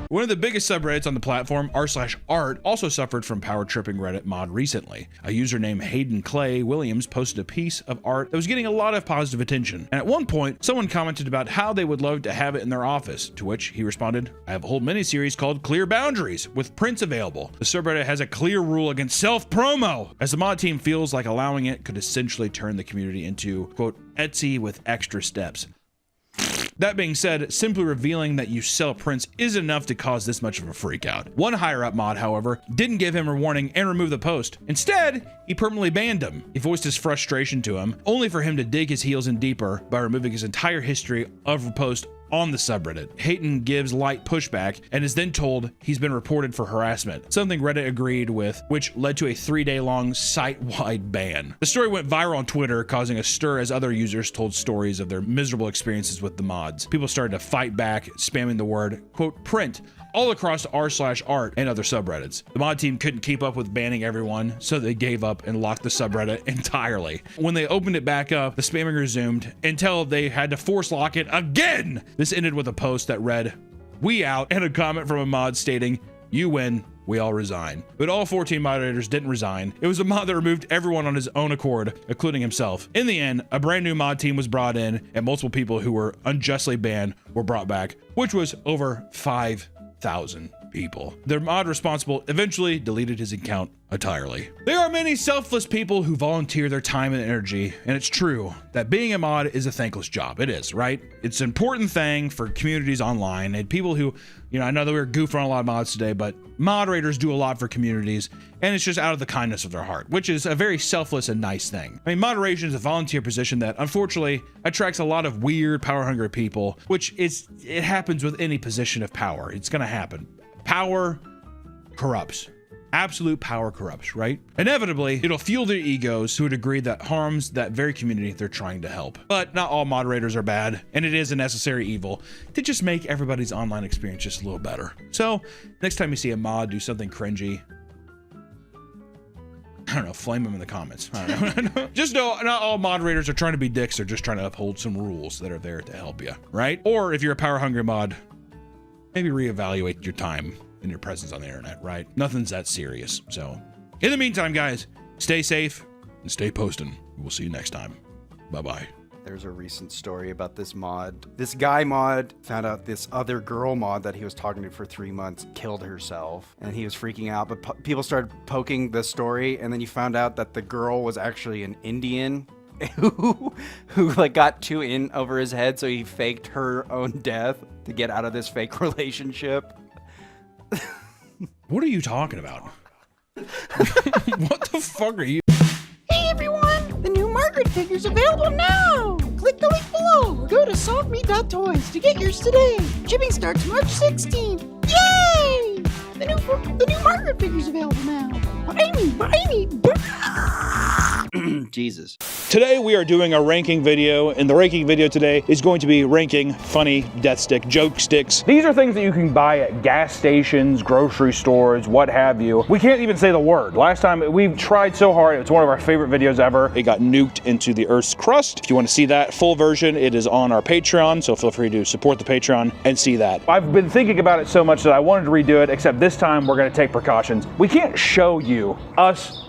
One of the biggest subreddits on the platform, r/art, also suffered from power tripping Reddit mod recently. A user named Hayden Clay Williams posted a piece of art that was getting a lot of positive attention. And at one point, someone commented about how they would love to have it in their office, to which he responded, I have a whole miniseries called Clear Boundaries, with prints available. The subreddit has a clear rule against self-promo, as the mod team feels like allowing it could essentially turn the community into, quote, Etsy with extra steps. That being said, simply revealing that you sell prints isn't enough to cause this much of a freak out. One higher up mod, however, didn't give him a warning and remove the post. Instead, he permanently banned him. He voiced his frustration to him, only for him to dig his heels in deeper by removing his entire history of the post on the subreddit. Hayton gives light pushback and is then told he's been reported for harassment, something Reddit agreed with, which led to a 3-day-long site-wide ban. The story went viral on Twitter, causing a stir as other users told stories of their miserable experiences with the mods. People started to fight back, spamming the word, quote, print, all across r/art and other subreddits. The mod team couldn't keep up with banning everyone, so they gave up and locked the subreddit entirely. When they opened it back up, the spamming resumed until they had to force lock it again. This ended with a post that read, "We out," and a comment from a mod stating, "You win, we all resign." But all 14 moderators didn't resign. It was a mod that removed everyone on his own accord, including himself. In the end, a brand new mod team was brought in, and multiple people who were unjustly banned were brought back, which was over 5,000 people. Their mod responsible eventually deleted his account entirely. There are many selfless people who volunteer their time and energy, and it's true that being a mod is a thankless job. It is, right? It's an important thing for communities online and people who, you know, I know that we're goofing on a lot of mods today, but moderators do a lot for communities, and it's just out of the kindness of their heart, which is a very selfless and nice thing. I mean, moderation is a volunteer position that unfortunately attracts a lot of weird, power-hungry people, which it happens with any position of power. It's gonna happen. Power corrupts. Absolute power corrupts, right? Inevitably, it'll fuel their egos to a degree that harms that very community they're trying to help. But not all moderators are bad, and it is a necessary evil to just make everybody's online experience just a little better. So, next time you see a mod do something cringy, I don't know, flame them in the comments. I don't know. Just know, not all moderators are trying to be dicks, they're just trying to uphold some rules that are there to help you, right? Or if you're a power-hungry mod, maybe reevaluate your time and your presence on the internet, right? Nothing's that serious. So, in the meantime, guys, stay safe and stay posting. We'll see you next time. Bye-bye. There's a recent story about this mod. This guy mod found out this other girl mod that he was talking to for 3 months killed herself, and he was freaking out. But people started poking the story, and then you found out that the girl was actually an Indian who like got too in over his head, so he faked her own death to get out of this fake relationship. What are you talking about? What the fuck are you? Hey everyone! The new Margaret figure's available now! Click the link below or go to softme.toys to get yours today. Shipping starts March 16th. Yay! The new Margaret figure's available now. Buy me! Jesus. Today we are doing a ranking video, and the ranking video today is going to be ranking funny death stick joke sticks. These are things that you can buy at gas stations, grocery stores, what have you. We can't even say the word. Last time we've tried so hard, it's one of our favorite videos ever. It got nuked into the Earth's crust. If you want to see that full version, it is on our Patreon, so feel free to support the Patreon and see that. I've been thinking about it so much that I wanted to redo it, except this time we're going to take precautions. We can't show you us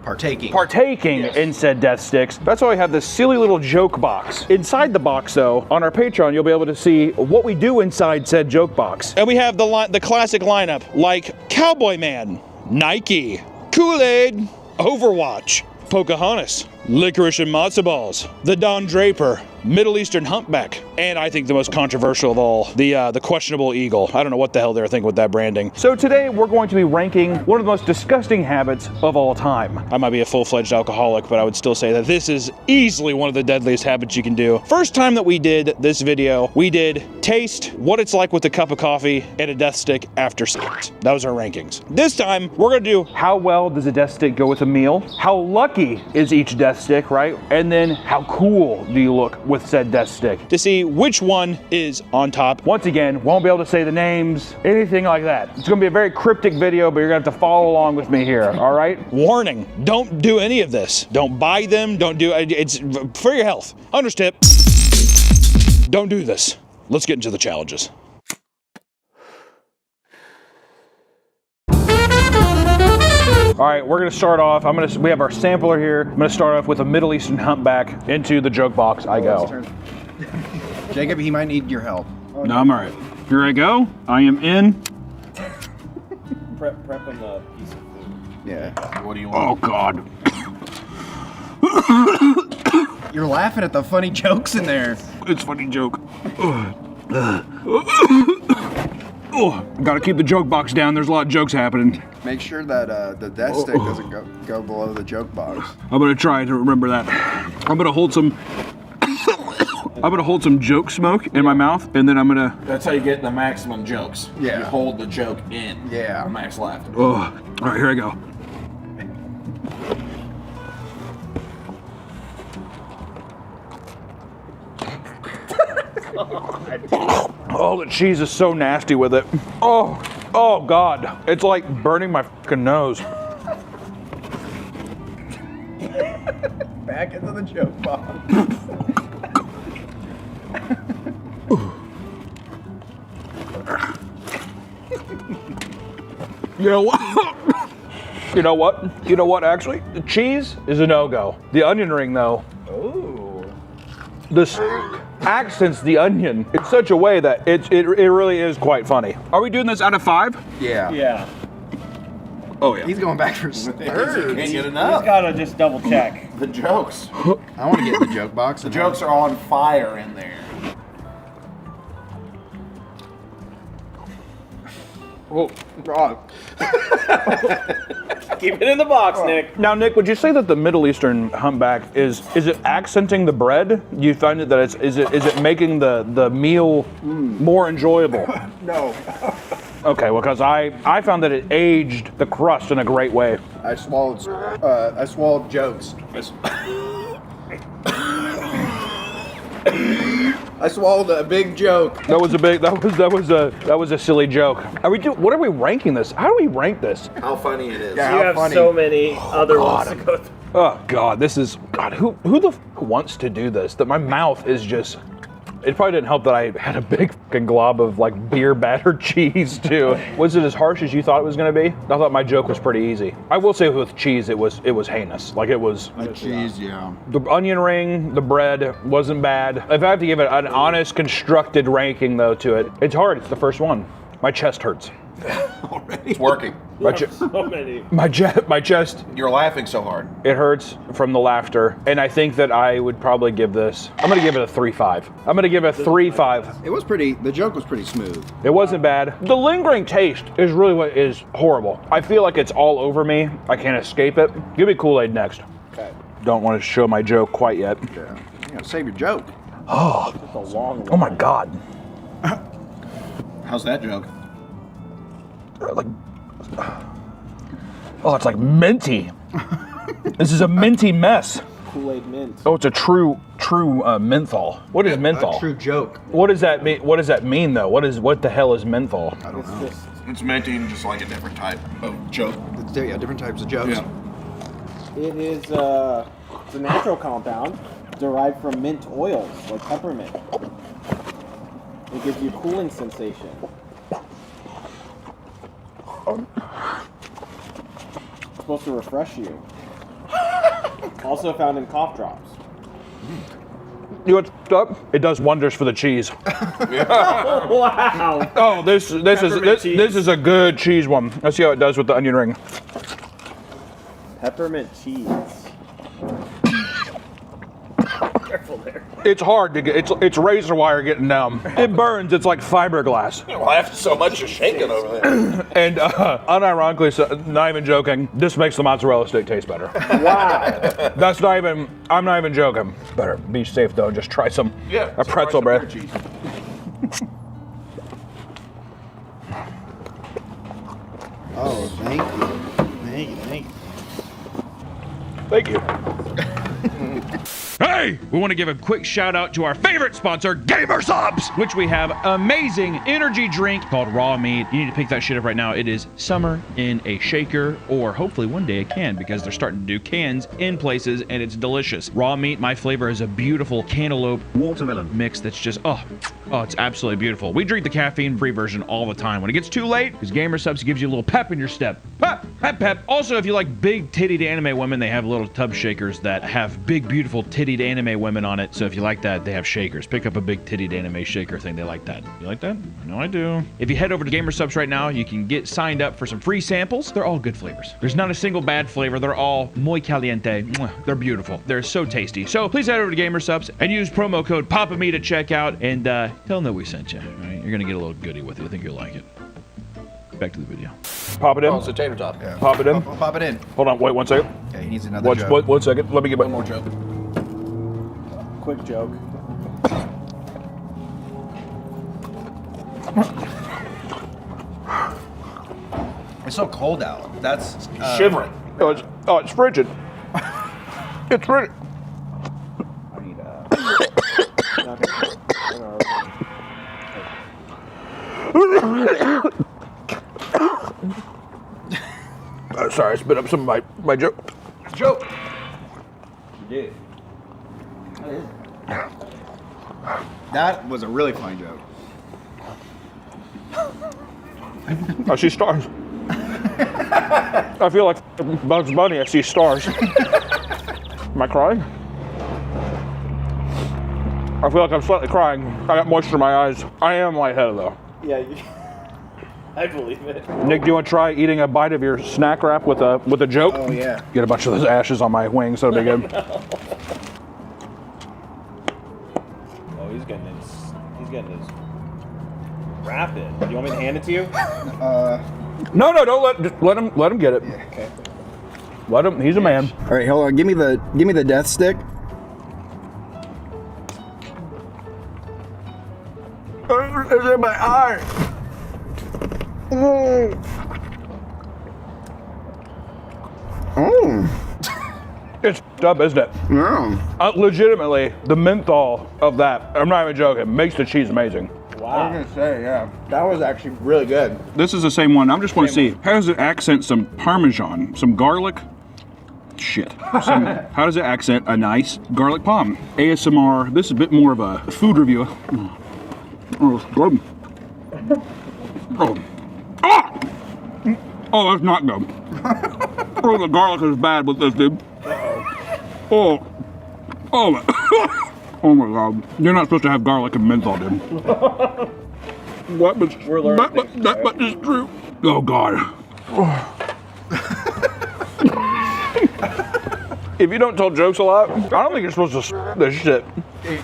partaking in said death sticks. That's why we have this silly little joke box. Inside the box, though, on our Patreon, you'll be able to see what we do inside said joke box. And we have the classic lineup, like Cowboy Man, Nike, Kool-Aid, Overwatch, Pocahontas, Licorice and Matzo Balls, the Don Draper, Middle Eastern Humpback, and I think the most controversial of all, the questionable eagle. I don't know what the hell they're thinking with that branding. So today we're going to be ranking one of the most disgusting habits of all time. I might be a full-fledged alcoholic, but I would still say that this is easily one of the deadliest habits you can do. First time that we did this video, we did taste what it's like with a cup of coffee and a death stick after sex. That was our rankings. This time we're gonna do how well does a death stick go with a meal? How lucky is each death stick, right? And then how cool do you look with said death stick to see which one is on top. Once again, won't be able to say the names, anything like that. It's gonna be a very cryptic video, but you're gonna have to follow along with me here, all right? Warning, don't do any of this. Don't buy them, don't do, it's for your health. Hunter's tip, don't do this. Let's get into the challenges. All right, we're gonna start off. We have our sampler here. I'm gonna start off with a Middle Eastern Humpback. Into the joke box I go. Jacob, he might need your help. No, I'm all right. Here I go. I am in. Prep him a piece of food. Yeah. What do you want? Oh God. You're laughing at the funny jokes in there. It's a funny joke. Oh, gotta keep the joke box down. There's a lot of jokes happening. Make sure that the death stick doesn't go below the joke box. I'm gonna try to remember that. I'm gonna hold some I'm gonna hold some joke smoke in my mouth, and then I'm gonna. That's how you get the maximum jokes. Yeah. You hold the joke in. Yeah. Max laughter. Oh, all right, here I go. Oh, the cheese is so nasty with it. Oh God. It's like burning my fucking nose. Back into the joke box. You know what? You know what? You know what, actually? The cheese is a no-go. The onion ring, though. Ooh. This accents the onion in such a way that it really is quite funny. Are we doing this out of 5? Yeah. Yeah. Oh, yeah. He's going back for third. Can't get enough. Gotta just double check. The jokes. I want to get in the joke box. The jokes are on fire in there. Oh, wrong. Keep it in the box, Nick. Now, Nick, would you say that the Middle Eastern humpback is it accenting the bread? You find it that is it making the meal more enjoyable? No. Okay, well, because I found that it aged the crust in a great way. I swallowed jokes. I swallowed a big joke. That was a silly joke. What are we ranking this? How do we rank this? How funny it is. Yeah, You how have funny. so many other ones to go through. Oh God, this is God. Who the wants to do this? That my mouth is just. It probably didn't help that I had a big fucking glob of like beer battered cheese too. Was it as harsh as you thought it was going to be? I thought my joke was pretty easy. I will say with cheese, it was heinous. Like it was. The cheese, yeah. The onion ring, the bread wasn't bad. If I have to give it an honest, constructed ranking though to it, it's hard. It's the first one. My chest hurts. Already? It's working. So many. My chest. You're laughing so hard. It hurts from the laughter, and I think that I would probably give this. I'm gonna give it a 3.5. I'm gonna give it a 3.5. It was pretty. The joke was pretty smooth. It wasn't bad. The lingering taste is really what is horrible. I feel like it's all over me. I can't escape it. Give me Kool-Aid next. Okay. Don't want to show my joke quite yet. Yeah. You gotta save your joke. Oh my God. How's that joke? Oh, it's like minty. This is a minty mess. Kool-Aid mint. Oh, it's a true menthol. What is menthol? A true joke. What does that mean? What does that mean though? What the hell is menthol? I don't know. It's minting just like a different type of joke. Yeah, different types of jokes. Yeah. It is it's a natural compound derived from mint oils, like peppermint. It gives you a cooling sensation. It's supposed to refresh you. Also found in cough drops. You know what's up? It does wonders for the cheese. Wow! Oh, this is a good cheese one. Let's see how it does with the onion ring. Peppermint cheese. Careful there. It's hard to get. It's razor wire getting down. It burns. It's like fiberglass. You laughed so much you're shaking over there. And unironically, so, not even joking, this makes the mozzarella stick taste better. Wow! That's not even. I'm not even joking. Better be safe though. Just try some. Yeah. A pretzel bread. Cheese. Oh, thank you. Thank you. Thank you. Hey, we want to give a quick shout out to our favorite sponsor, Gamer Subs, which we have amazing energy drink called Raw Meat. You need to pick that shit up right now. It is summer in a shaker, or hopefully one day a can, because they're starting to do cans in places, and it's delicious. Raw Meat, my flavor is a beautiful cantaloupe watermelon mix that's just, oh, it's absolutely beautiful. We drink the caffeine-free version all the time. When it gets too late, because Gamer Subs gives you a little pep in your step. Pep, pep, pep. Also, if you like big tittied anime women, they have little tub shakers that have big, beautiful tittied anime women on it. So if you like that, they have shakers. Pick up a big tittied anime shaker thing. They like that. You like that? I know I do. If you head over to Gamer Subs right now, you can get signed up for some free samples. They're all good flavors. There's not a single bad flavor. They're all muy caliente. Mwah. They're beautiful. They're so tasty. So please head over to Gamer Subs and use promo code PAPAMeat at checkout and tell them that we sent you. All right? You're gonna get a little goodie with it. I think you'll like it. Back to the video. Pop it in. Oh, it's a tater tot. Yeah. Pop it in. Pop it in. Hold on. Wait 1 second. Okay, he needs another joke. One second. Let me get One more joke. Quick joke. It's so cold out. That's Shivering. Oh, it's frigid. It's frigid. I need Sorry, I spit up some of my joke. Joke. You did. That was a really funny joke. I see stars. I feel like Bugs Bunny. I see stars. Am I crying? I feel like I'm slightly crying. I got moisture in my eyes. I am lightheaded though. Yeah, I believe it. Nick, do you want to try eating a bite of your snack wrap with a joke? Oh yeah. Get a bunch of those ashes on my wings. That'll be good. Oh, he's getting his wrap in. Do you want me to hand it to you? No, don't let him get it. Yeah, okay. Let him. He's a man. All right, hold on. Give me the death stick. It's in my eye. It's up, isn't it? Yeah. Legitimately, the menthol of that, I'm not even joking, makes the cheese amazing. Wow. gonna say, yeah. That was actually really good. This is the same one. I just want to see, how does it accent some Parmesan, some garlic? Shit. How does it accent a nice garlic palm? ASMR, this is a bit more of a food review. Oh, it's good. Oh. Ah! Oh, that's not good. Oh, the garlic is bad with this, dude. Oh. Oh my. Oh my god. You're not supposed to have garlic and menthol, dude. What? That is true. Oh god. If you don't tell jokes a lot, I don't think you're supposed to this shit.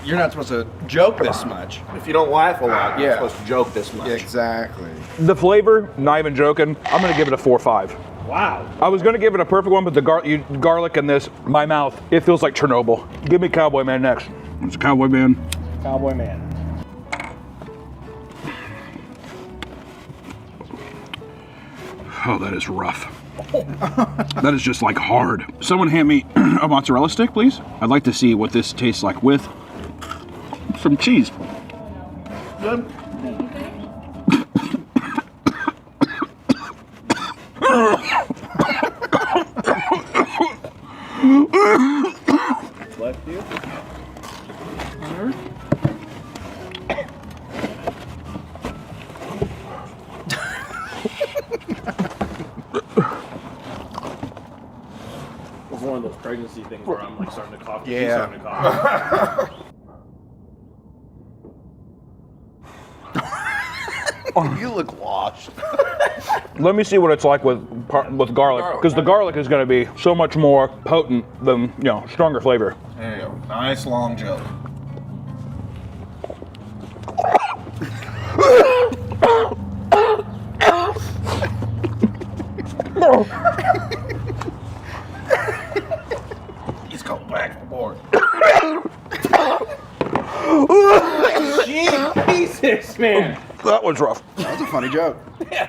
You're not supposed to joke this much. If you don't laugh a lot, you're Yeah. supposed to joke this much. Exactly. The flavor, not even joking, I'm gonna give it a 4 or 5. Wow. I was gonna give it a perfect one, but the garlic in this, my mouth, it feels like Chernobyl. Give me Cowboy Man next. It's Cowboy Man. Cowboy Man. Oh, that is rough. That is just like hard. Someone hand me a mozzarella stick, please. I'd like to see what this tastes like with some cheese. Bless you. It's one of those pregnancy things where I'm like starting to cough. Yeah. Starting to cough. You look washed. Let me see what it's like with garlic, because the garlic is going to be so much more potent than, stronger flavor. There you go. Nice long joke. He's going back for more. Jesus, man. That was rough. That was a funny joke.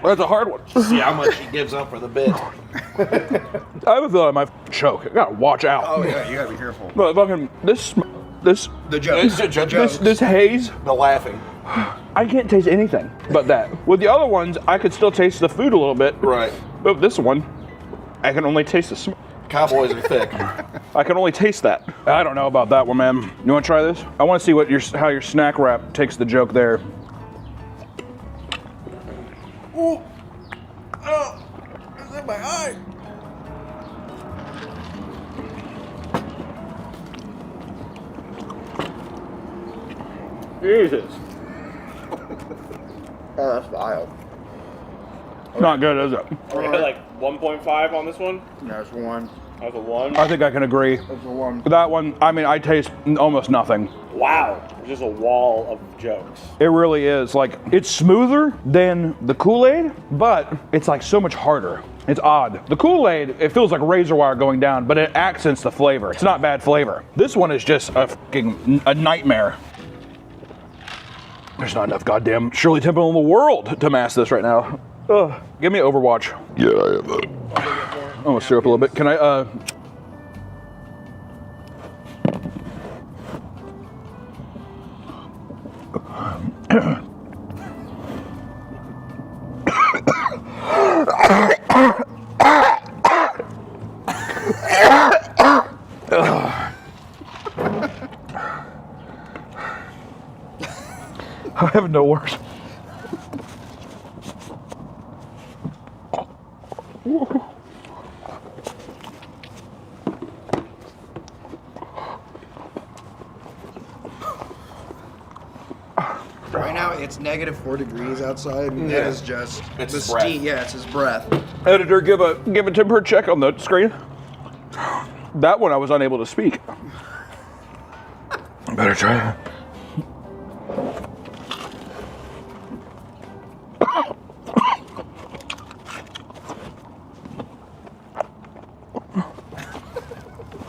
That's a hard one. See how much he gives up for the bit. I have a feeling I might choke. I gotta watch out. Oh yeah, you gotta be careful. But fucking this The jokes. this haze, The laughing. I can't taste anything but that. With the other ones, I could still taste the food a little bit. Right. But this one, I can only taste the smoke. Cowboys are thick. I can only taste that. I don't know about that one, man. You want to try this? I want to see what how your snack wrap takes the joke there. Ooh. Oh, it's in my eye. Jesus. Oh, that's wild. Not good, is it? We're at like 1.5 on this one. That's one. That's a 1. I think I can agree. That's a one. That one, I mean, I taste almost nothing. Wow. There's just a wall of jokes. It really is. Like, it's smoother than the Kool-Aid, but it's like so much harder. It's odd. The Kool-Aid, it feels like razor wire going down, but it accents the flavor. It's not bad flavor. This one is just a nightmare. There's not enough goddamn Shirley Temple in the world to mask this right now. Give me Overwatch. Yeah, I have that. I'm gonna stir up a little bit. Can I, I have no words. Right now it's -4 degrees outside. And it is just It's the his breath. steam. Yeah, it's his breath. Editor, give a temperature check on the screen. That one I was unable to speak. Better try.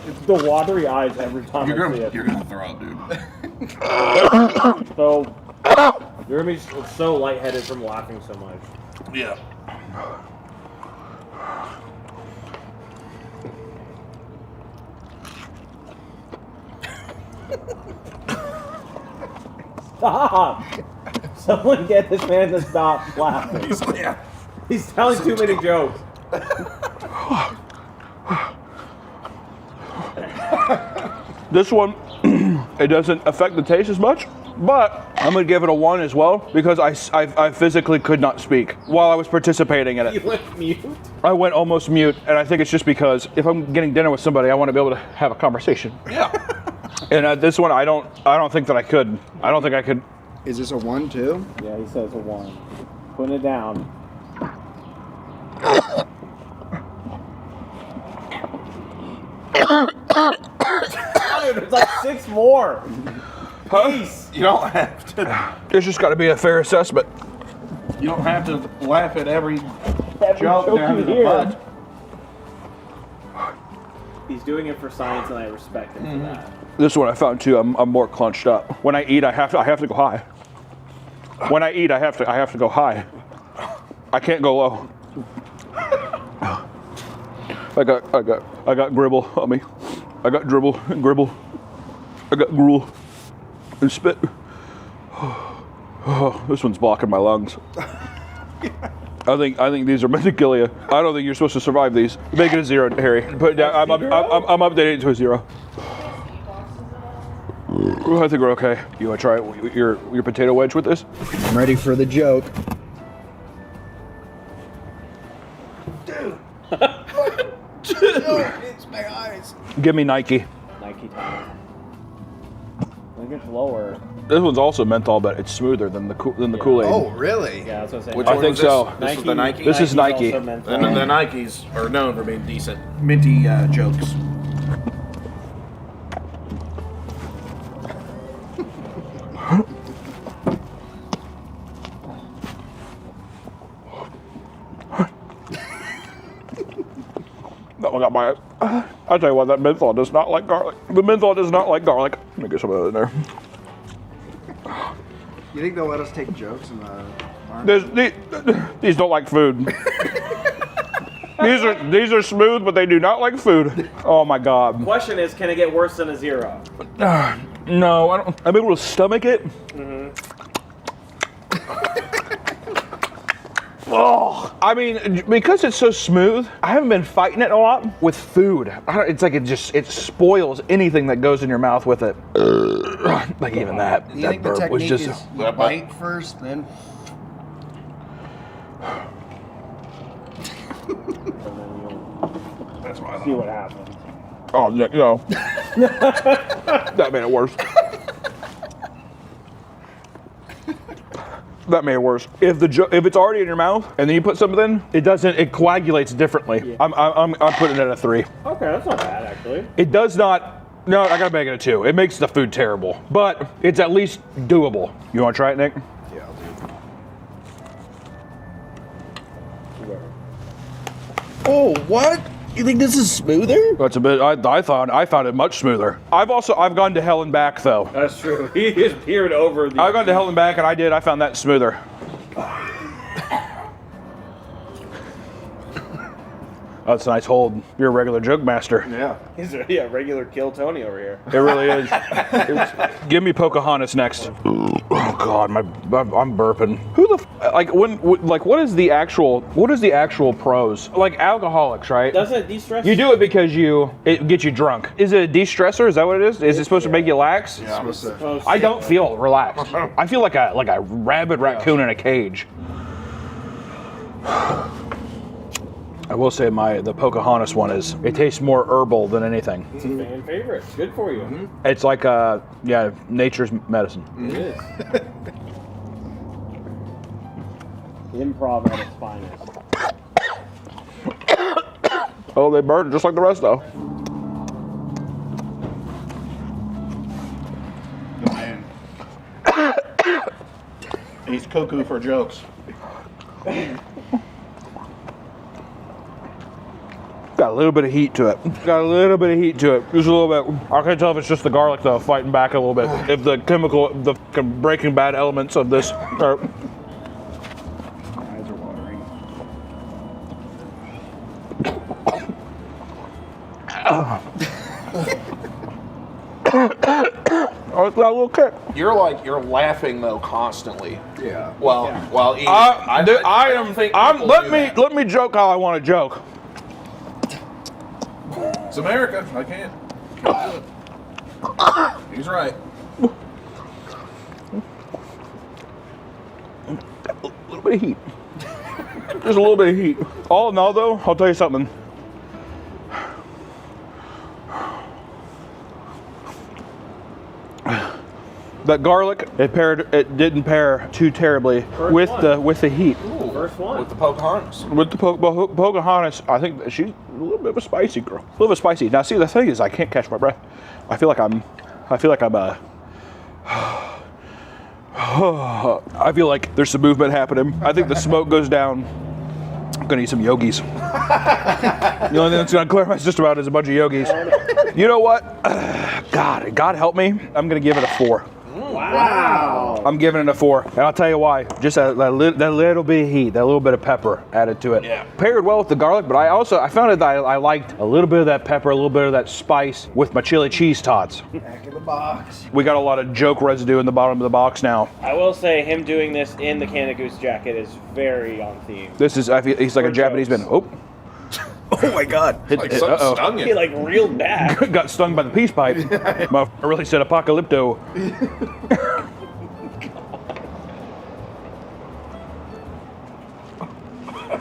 It's the watery eyes every time I see it. You're gonna throw up, dude. So you're gonna be so lightheaded from laughing so much. Yeah. Stop! Someone get this man to stop laughing. He's telling too many jokes. This one, it doesn't affect the taste as much, but I'm gonna give it a 1 as well because I physically could not speak while I was participating in You it. went mute. I went almost mute, and I think it's just because if I'm getting dinner with somebody, I want to be able to have a conversation. Yeah. And this one, I don't think that I could. I don't think I could. Is this a 1 too? Yeah, he says a 1. Putting it down. There's like 6 more. Peace. You don't have to. It's just got to be a fair assessment. You don't have to laugh at every Every joke joke down you to the hear. butt. He's doing it for science, and I respect him for that. This one I found too. I'm more clenched up. When I eat, I have to go high. When I eat, I have to go high. I can't go low. I got gribble on me. I got dribble and gribble. I got gruel and spit. Oh, this one's blocking my lungs. I think these are meant to kill you. I don't think you're supposed to survive these. Make it a 0, Harry. Put it down. I'm updating it to a 0. I think we're okay. You want to try your potato wedge with this? I'm ready for the joke. It's my eyes. Give me Nike. Nike time. I think it's lower. This one's also menthol, but it's smoother than the Kool-Aid. Oh, really? Yeah, that's what I'm saying. Which I one think was so. This was the Nike? This is Nike. Also menthol. And the Nikes are known for being decent, minty jokes. That one got my. I'll tell you what, that menthol does not like garlic. The menthol does not like garlic. Let me get some of that in there. You think they'll let us take jokes in the farm? These don't like food. These are smooth, but they do not like food. Oh my god. Question is, can it get worse than a 0? No, I don't. I'm able to stomach it. Oh, I mean, because it's so smooth, I haven't been fighting it a lot with food. It's like it spoils anything that goes in your mouth with it. Like even that. Do you that think the burp was technique just. is you bite first, then? That's why I See what happens. Oh no! That made it worse. That made it worse. If it's already in your mouth and then you put something in, it doesn't. It coagulates differently. Yeah. I'm putting it at a 3. Okay, that's not bad actually. It does not. No, I gotta make it a 2. It makes the food terrible, but it's at least doable. You want to try it, Nick? Yeah, I'll do it. Oh, what? You think this is smoother? That's a bit. I found it much smoother. I've gone to hell and back though. That's true. He just peered over the. I've gone to hell and back, and I found that smoother. That's a nice hold. You're a regular joke master. Yeah. He's a regular Kill Tony over here. It really is. Give me Pocahontas next. Oh God, I'm burping. Who the what is the actual pros? Like alcoholics, right? Doesn't it de-stress? You do it because it gets you drunk. Is it a de-stressor? Is that what it is? Is it supposed to make you lax? Yeah. I don't feel relaxed. I feel like a rabid raccoon in a cage. I will say the Pocahontas one it tastes more herbal than anything. It's a fan favorite. It's good for you. It's like nature's medicine. It is. Improv at its finest. Oh, they burn just like the rest though. He's cuckoo for jokes. Got a little bit of heat to it. Just a little bit. I can't tell if it's just the garlic though, fighting back a little bit. If the Breaking Bad elements of this are. Eyes are watering. Oh, it's got a little kick. You're laughing though constantly. Yeah. While eating. Let me joke how I want to joke. It's America. I can't do it. He's right. A little bit of heat. Just a little bit of heat. All in all, though, I'll tell you something. That garlic, it didn't pair too terribly with the heat. Ooh, first one. With the Pocahontas. With the Pocahontas, I think that she's a little bit of a spicy girl. A little bit spicy. Now, see, the thing is, I can't catch my breath. I feel like I'm I feel like there's some movement happening. I think the smoke goes down. I'm gonna eat some yogis. The only thing that's gonna clear my system out is a bunch of yogis. You know what? God help me. I'm gonna give it a 4. Wow. I'm giving it a 4, and I'll tell you why. Just that little bit of heat, that little bit of pepper added to it. Yeah. Paired well with the garlic, but I found it that I liked a little bit of that pepper, a little bit of that spice with my chili cheese tots. Back in the box. We got a lot of joke residue in the bottom of the box now. I will say him doing this in the Canada Goose jacket is very on theme. This is, he's like a Japanese man. Oh. Oh my God. Stung you. He like reeled back. Got stung by the peace pipe. I really said apocalypto.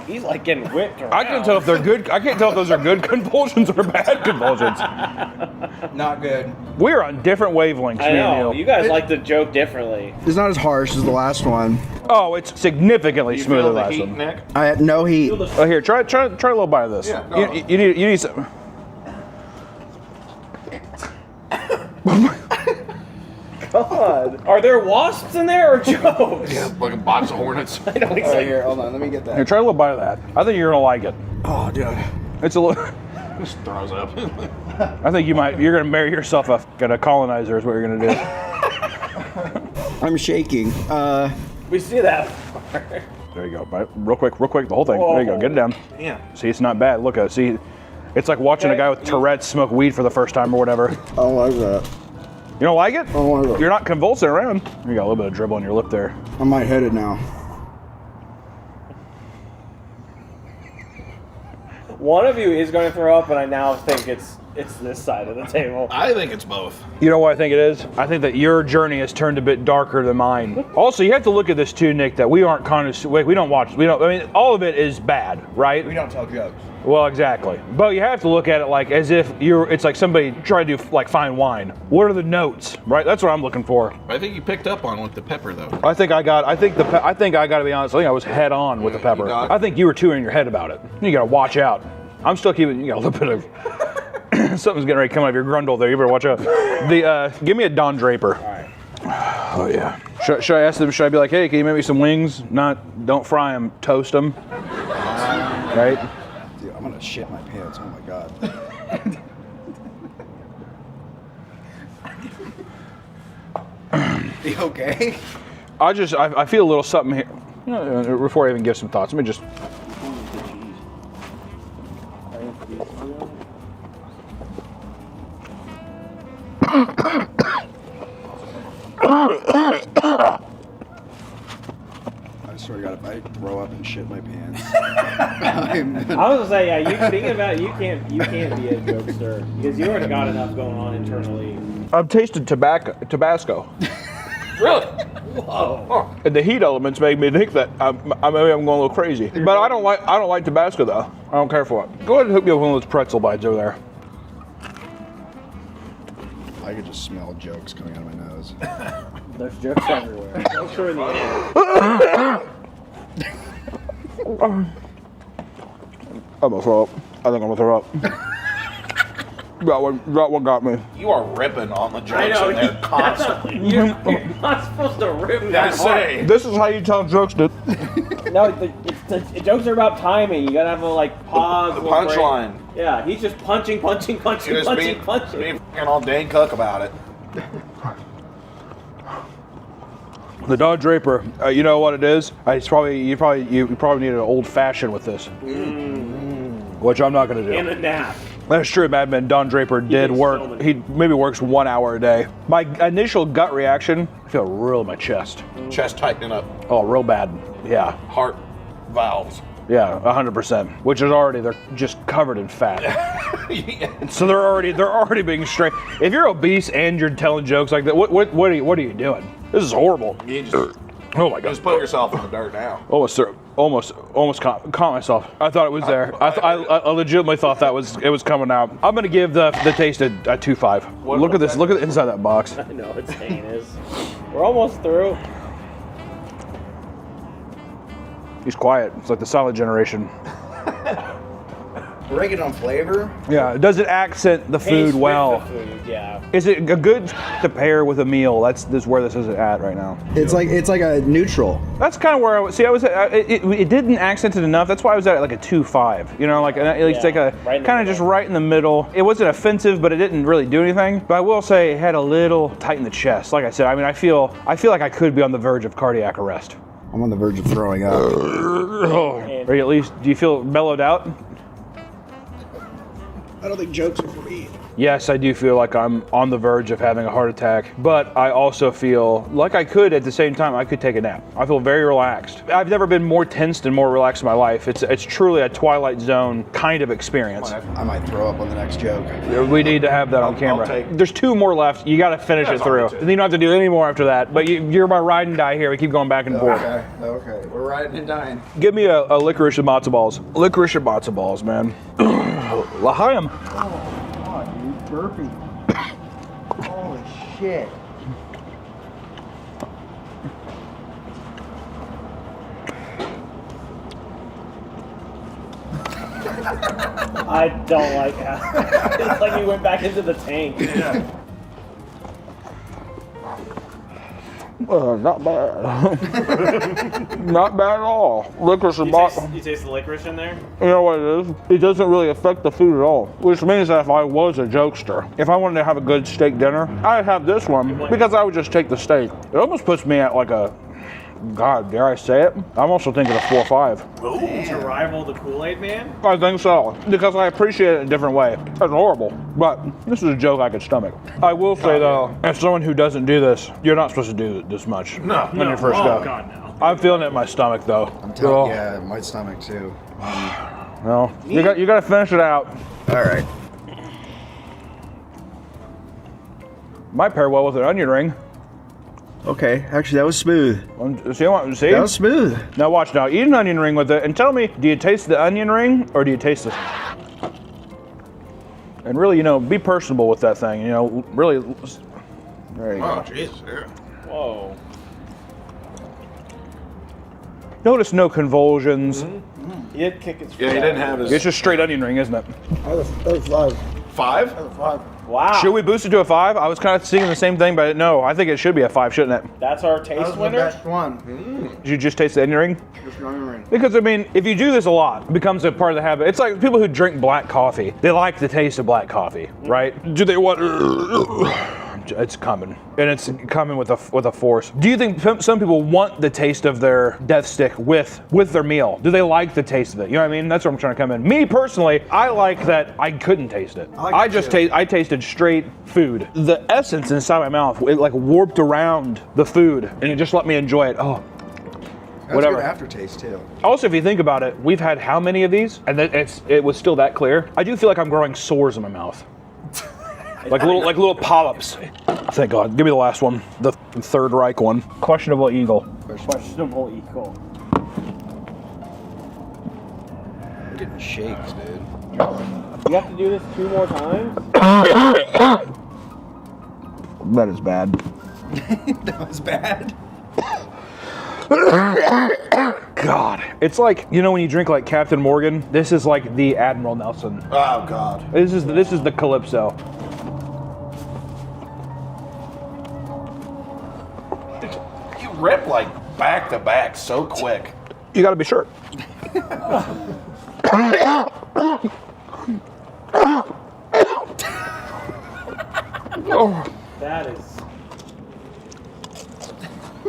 He's like getting whipped around. I can't tell if they're good. I can't tell if those are good convulsions or bad convulsions. Not good. We're on different wavelengths, I me and know. Neil. You guys like to joke differently. It's not as harsh as the last one. Oh, it's significantly You smoother feel than the last heat, one. Nick? I had no heat. Oh, here, try a little bite of this. Yeah, go you need some. God. Are there wasps in there or jokes? Yeah, like a box of hornets. I know he's like, Here, hold on, let me get that. Here, try a little bite of that. I think you're gonna like it. Oh, dude. It's a little. Just throws up. I think you're gonna marry yourself a colonizer is what you're gonna do. I'm shaking. we see that part. There you go. Bite. Real quick, the whole thing. There you go. Get it down. Yeah. See, it's not bad. Look at it. See, it's like watching a guy with Tourette's smoke weed for the first time or whatever. I don't like that. You don't like it? I don't like it. You're not convulsing around. You got a little bit of dribble on your lip there. I'm lightheaded now. One of you is going to throw up, and I now think it's this side of the table. I think it's both. You know what I think it is? I think that your journey has turned a bit darker than mine. Also, you have to look at this too, Nick, that we aren't connoisseurs. We don't watch. I mean, all of it is bad, right? We don't tell jokes. Well, exactly. But you have to look at it like as if it's like somebody trying to do like fine wine. What are the notes, right? That's what I'm looking for. I think you picked up on with the pepper though. I think I got to be honest. I think I was head on with the pepper. I think you were too in your head about it. You got to watch out. I'm still keeping. You got a little bit of something's getting ready to come out of your grundle there. You better watch out. Give me a Don Draper. All right. Oh yeah. Should I ask them? Should I be like, hey, can you make me some wings? Don't fry them, toast them. Right. Dude, I'm gonna shit my pants. Oh my god. You okay? I feel a little something here. Before I even give some thoughts, let me just. I swear to God, if I throw up and shit my pants. I was gonna say, yeah. You thinking about it, you can't be a jokester because you already got enough going on internally. I've tasted Tabasco. Really? Whoa. And the heat elements make me think that maybe I'm going a little crazy. But I don't like Tabasco though. I don't care for it. Go ahead and hook me up with one of those pretzel bites over there. I could just smell jokes coming out of my nose. There's jokes everywhere. Jokes are in the air. I'm gonna throw up. I think I'm gonna throw up. That one got me. You are ripping on the jokes I know, in there constantly. You're not supposed to rip that hard. This is how you tell jokes, dude. No, the jokes are about timing. You gotta have a pause. The punchline. Yeah, he's just punching. You're just being fucking all Dane Cook about it. The Don Draper. You know what it is? You probably need an old fashioned with this, which I'm not gonna do. And a nap. That's true, Mad Men. Don Draper did work. He maybe works 1 hour a day. My initial gut reaction, I feel real in my chest. Chest tightening up. Oh, real bad. Yeah. Heart valves. Yeah, 100%. Which is they're just covered in fat. Yeah. So they're already being strained. If you're obese and you're telling jokes like that, what are you doing? This is horrible. You just, oh my god. Just put yourself in the dirt now. Almost caught myself. I thought it was there. I legitimately thought it was coming out. I'm gonna give the taste a 2.5. Look at this. Look at the inside of that box. I know, it's heinous. We're almost through. He's quiet. It's like the Silent Generation. Break it on flavor. Yeah. Does it accent the food Taste well? with the food, yeah. Is it a good to pair with a meal? That's where this is at right now. It's like a neutral. That's kind of where I was. See, I was. It didn't accent it enough. That's why I was at like a 2.5. You know, like it's like a kind of just right in the middle. It wasn't offensive, but it didn't really do anything. But I will say it had a little tight in the chest. Like I said, I mean, I feel like I could be on the verge of cardiac arrest. I'm on the verge of throwing up. Or at least, do you feel mellowed out? I don't think jokes are for me. Yes, I do feel like I'm on the verge of having a heart attack, but I also feel like I could, at the same time, I could take a nap. I feel very relaxed. I've never been more tensed and more relaxed in my life. It's truly a Twilight Zone kind of experience. I might throw up on the next joke. We need to have that on camera. There's 2 more left. You got to finish it through. You don't have to do any more after that, but you're my ride and die here. We keep going back and forth. Okay. We're riding and dying. Give me a licorice and matzo balls. Licorice and matzo balls, man. L'chaim. Oh, God, dude, burpee. Holy shit. I don't like that. It's like we went back into the tank. Yeah. Not bad. Not bad at all. Licorice and You taste the licorice in there? You know what it is? It doesn't really affect the food at all. Which means that if I was a jokester, if I wanted to have a good steak dinner, I'd have this one because I would just take the steak. It almost puts me at like a, God, dare I say it? I'm also thinking a 4.5. To rival the Kool-Aid Man? I think so, because I appreciate it in a different way. That's horrible, but this is a joke I could stomach. I will say though, as someone who doesn't do this, you're not supposed to do this much on your first go. Oh, God, no. I'm feeling it in my stomach though. I'm telling you, yeah, my stomach too. No, you got to finish it out. All right. Might pair well with an onion ring. Okay, actually that was smooth. See? That was smooth. Now watch. Now eat an onion ring with it, and tell me, do you taste the onion ring or do you taste the? And really, be personable with that thing. Really. There you go. Oh, Jesus. Yeah. Whoa. Notice no convulsions. He did kick his. Yeah, he didn't have his. It's just straight onion ring, isn't it? That was live. 5? Wow. Should we boost it to a 5? I was kind of thinking the same thing, but no, I think it should be a 5, shouldn't it? That's our taste winner? one. Did you just taste the onion ring? Just an onion ring. Because, I mean, if you do this a lot, it becomes a part of the habit. It's like people who drink black coffee. They like the taste of black coffee, right? Do they want... It's coming. And it's coming with a force. Do you think some people want the taste of their death stick with their meal? Do they like the taste of it? You know what I mean? That's where I'm trying to come in. Me, personally, I like that I couldn't taste it. I tasted straight food. The essence inside my mouth, it like warped around the food, and it just let me enjoy it. Oh. That's Whatever. good aftertaste too. Also, if you think about it, we've had how many of these? And it was still that clear. I do feel like I'm growing sores in my mouth. like little polyps. Thank God. Give me the last one. The Third Reich one. Questionable Eagle. Questionable Eagle. I'm getting shakes, dude. You have to do this 2 more times? That is bad. That was bad. God. It's like, you know when you drink like Captain Morgan? This is like the Admiral Nelson. Oh, God. This is the Calypso. You rip like back to back so quick. You gotta be sure. That is...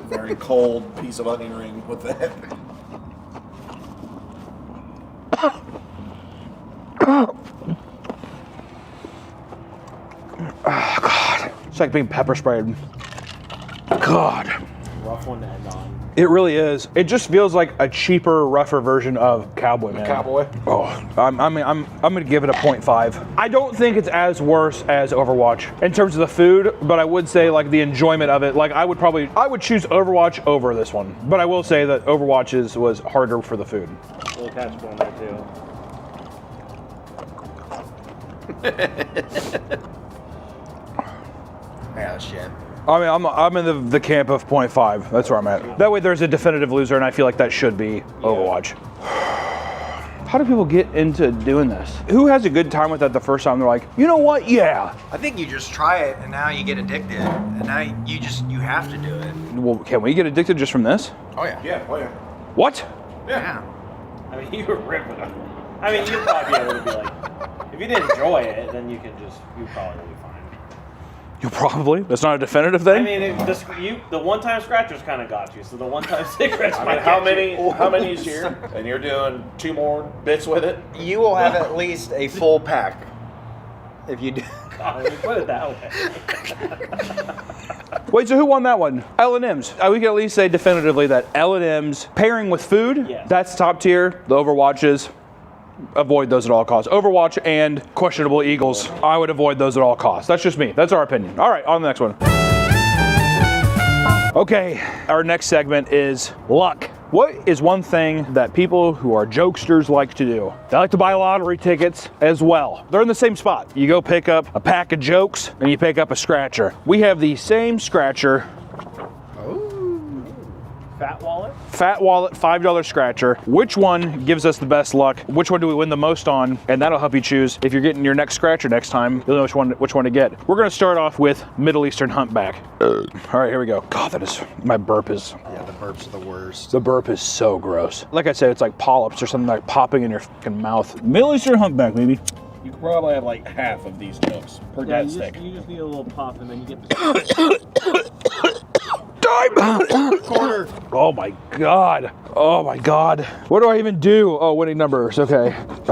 Very cold piece of onion ring with that. Oh, God. It's like being pepper sprayed. God. Rough one to end on. It really is. It just feels like a cheaper, rougher version of Cowboy, man. Cowboy. Oh, I'm gonna give it a 0.5. I don't think it's as worse as Overwatch in terms of the food, but I would say like the enjoyment of it. Like I would choose Overwatch over this one. But I will say that Overwatch was harder for the food. A little catchable in there too. Yeah, shit. I mean, I'm in the camp of 0.5. That's where I'm at. That way there's a definitive loser, and I feel like that should be Overwatch. How do people get into doing this? Who has a good time with that the first time? They're like, you know what? Yeah. I think you just try it, and now you get addicted, and now you have to do it. Well, can we get addicted just from this? Oh yeah. Yeah, oh yeah. What? Yeah. I mean, you were ripping them. I mean, you'd probably be able to be like, if you didn't enjoy it, then you probably will be fine. You probably. That's not a definitive thing. I mean, the one-time scratchers kind of got you, so the one-time cigarettes I might mean, how get many is here? And you're doing 2 more bits with it? You will have at least a full pack if you do. God, put it that way. Wait, so who won that one? L&M's. We can at least say definitively that L&M's pairing with food, that's top tier. The Overwatches, avoid those at all costs. Overwatch and Questionable Eagles, I would avoid those at all costs. That's just me. That's our opinion. All right, on the next one. Okay, our next segment is luck. What is one thing that people who are jokesters like to do? They like to buy lottery tickets as well. They're in the same spot. You go pick up a pack of jokes and you pick up a scratcher. We have the same scratcher. Fat Wallet? Fat Wallet, $5 scratcher. Which one gives us the best luck? Which one do we win the most on? And that'll help you choose. If you're getting your next scratcher next time, you'll know which one to get. We're gonna start off with Middle Eastern Humpback. All right, here we go. God, my burp is. Yeah, the burps are the worst. The burp is so gross. Like I said, it's like polyps or something like popping in your fucking mouth. Middle Eastern Humpback, maybe. You could probably have like half of these jokes per dead stick. You just need a little pop and then you get the... Corner. Oh my God. Oh my God. What do I even do? Oh, winning numbers. Okay. Did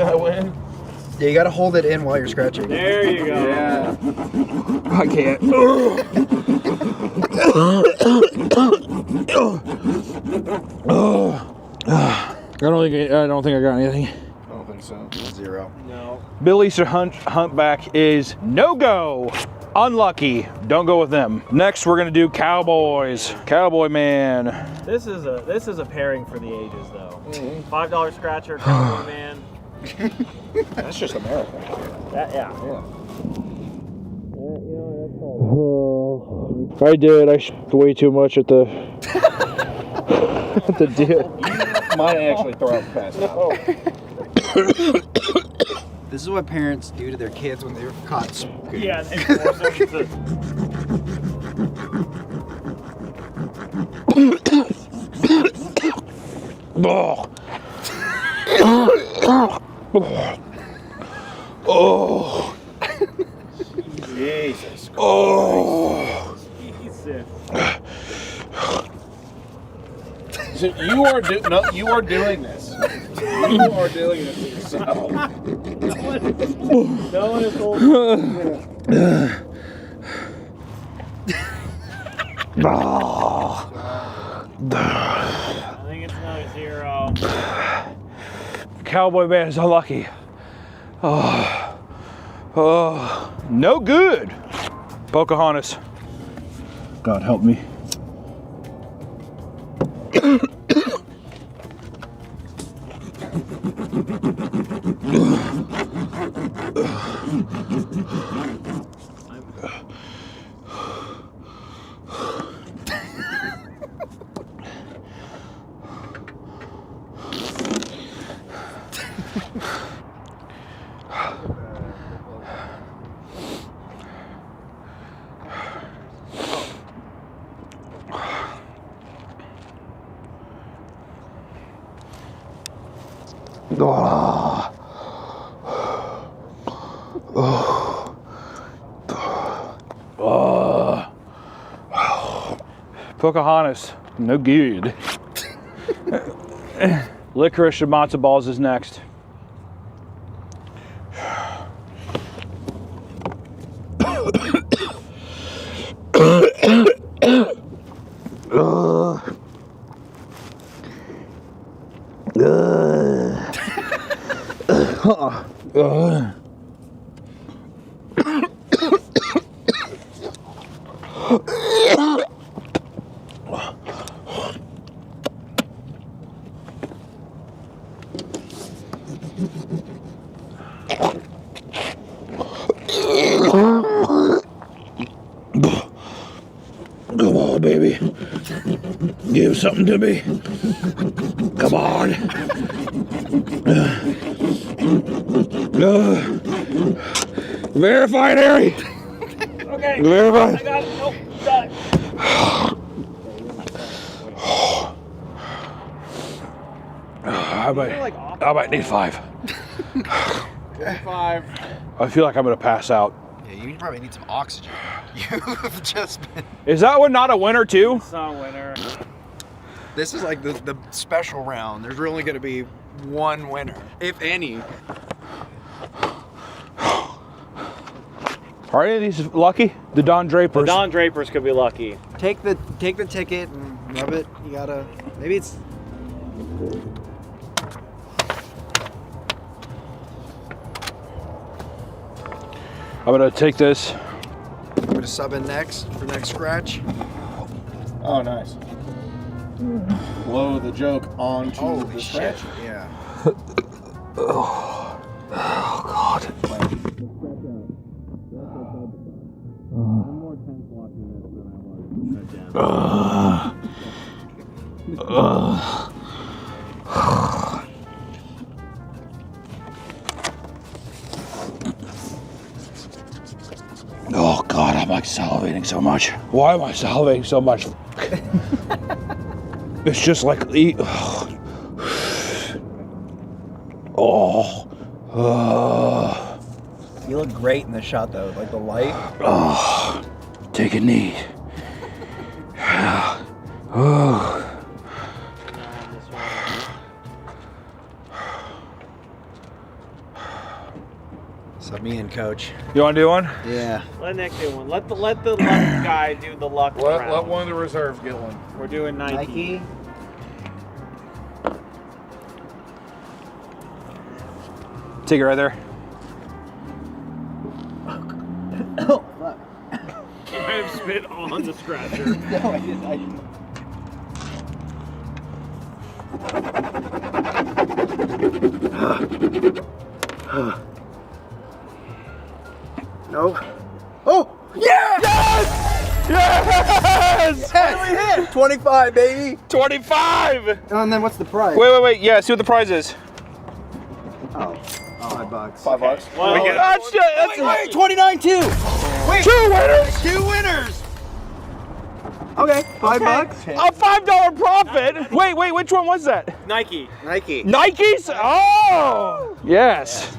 I win? Yeah, you gotta hold it in while you're scratching. There you go. Yeah. I can't. I don't think I got anything. I don't think so. 0. No. Middle Eastern Humpback is no-go. Unlucky. Don't go with them. Next, we're gonna do Cowboys. Cowboy Man. This is a pairing for the ages, though. $5 scratcher, Cowboy Man. That's just America. Yeah. I did. I way too much at the The deal. Might actually throw up fast. This is what parents do to their kids when they're caught smoking. Yeah, they force them to. Oh. Jesus Christ. Oh. Jesus. So you are doing this. You are doing this to yourself. No one has told me. I think it's another 0. Cowboy man is unlucky. Oh. Oh. No good. Pocahontas. God help me. Pocahontas, no good. Licorice and matzo balls is next. Come on, baby. Give something to me. Come on. Verified, Harry. Okay. Verified. I got it. Nope. Got it. I might need 5. 5. I feel like I'm gonna pass out. Yeah, you probably need some oxygen. You've just been. Is that one not a winner too? It's not a winner. This is like the special round. There's really going to be one winner, if any. Are any of these lucky? The Don Drapers. The Don Drapers could be lucky. Take the ticket and rub it. You gotta. Maybe it's. I'm gonna take this. I'm gonna sub in next for next scratch. Oh, nice. Blow the joke onto the shit! scratch. Yeah. Oh God. Oh God, I'm like salivating so much. Why am I salivating so much? It's just like You look great in the shot though, like the light. Oh, take a knee. Oh. Sub me in, coach. You want to do one? Yeah. Let Nick do one. Let the luck guy do the luck round. Let one of the reserves get one. We're doing Nike. Take it right there. Oh fuck. I have spit on the scratcher. No, I didn't. No. Oh! Yeah! Yes! Yes! What did we hit? 25, baby. 25! Oh, and then what's the price? Wait. Yeah, see what the prize is. Oh, $5. $5. Well, Wait, 29 too. Wait, 2 winners! 2 winners. Okay, $5. A $5 profit! Wait, which one was that? Nike. Nikes? Oh! Yes.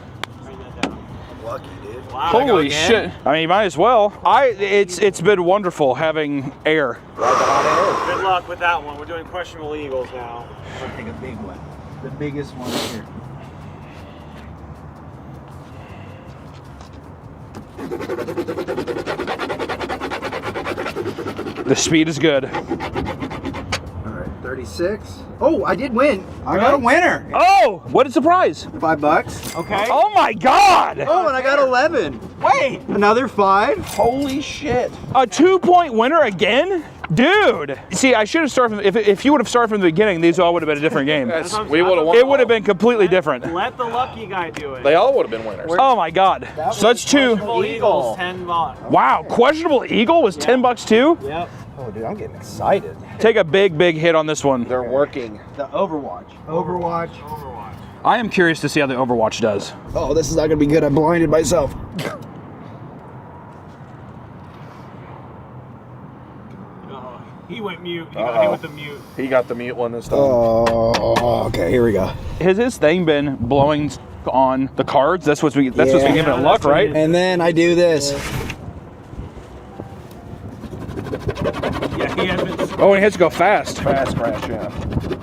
Lucky, dude. Holy shit. I mean, you might as well. It's been wonderful having air. Good luck with that one. We're doing questionable eagles now. I'm gonna take a big one. The biggest one here. The speed is good. All right, 36. Oh, I did win. I got a winner. Oh! What is the prize? $5. Okay. Oh my god! Oh, and I got 11. Wait. Another 5. Holy shit. A 2-point winner again? Dude! See, I should have started from, if you would have started from the beginning, these all would have been a different game. We would have won. It would have been completely different. Let the lucky guy do it. They all would have been winners. Oh my god. So that's 2. Questionable eagles, $10. Wow, questionable eagle was $10 too? Yep. Oh, dude, I'm getting excited. Take a big hit on this one. They're working. The Overwatch. Overwatch. I am curious to see how the Overwatch does. Oh, this is not gonna be good. I blinded myself. He went mute. He got hit with the mute. He got the mute one this time. Oh, okay. Here we go. Has his thing been blowing on the cards? That's what's been giving it luck, right? And then I do this. Yeah, he has been. Oh, and he has to go fast. Fast crash, yeah.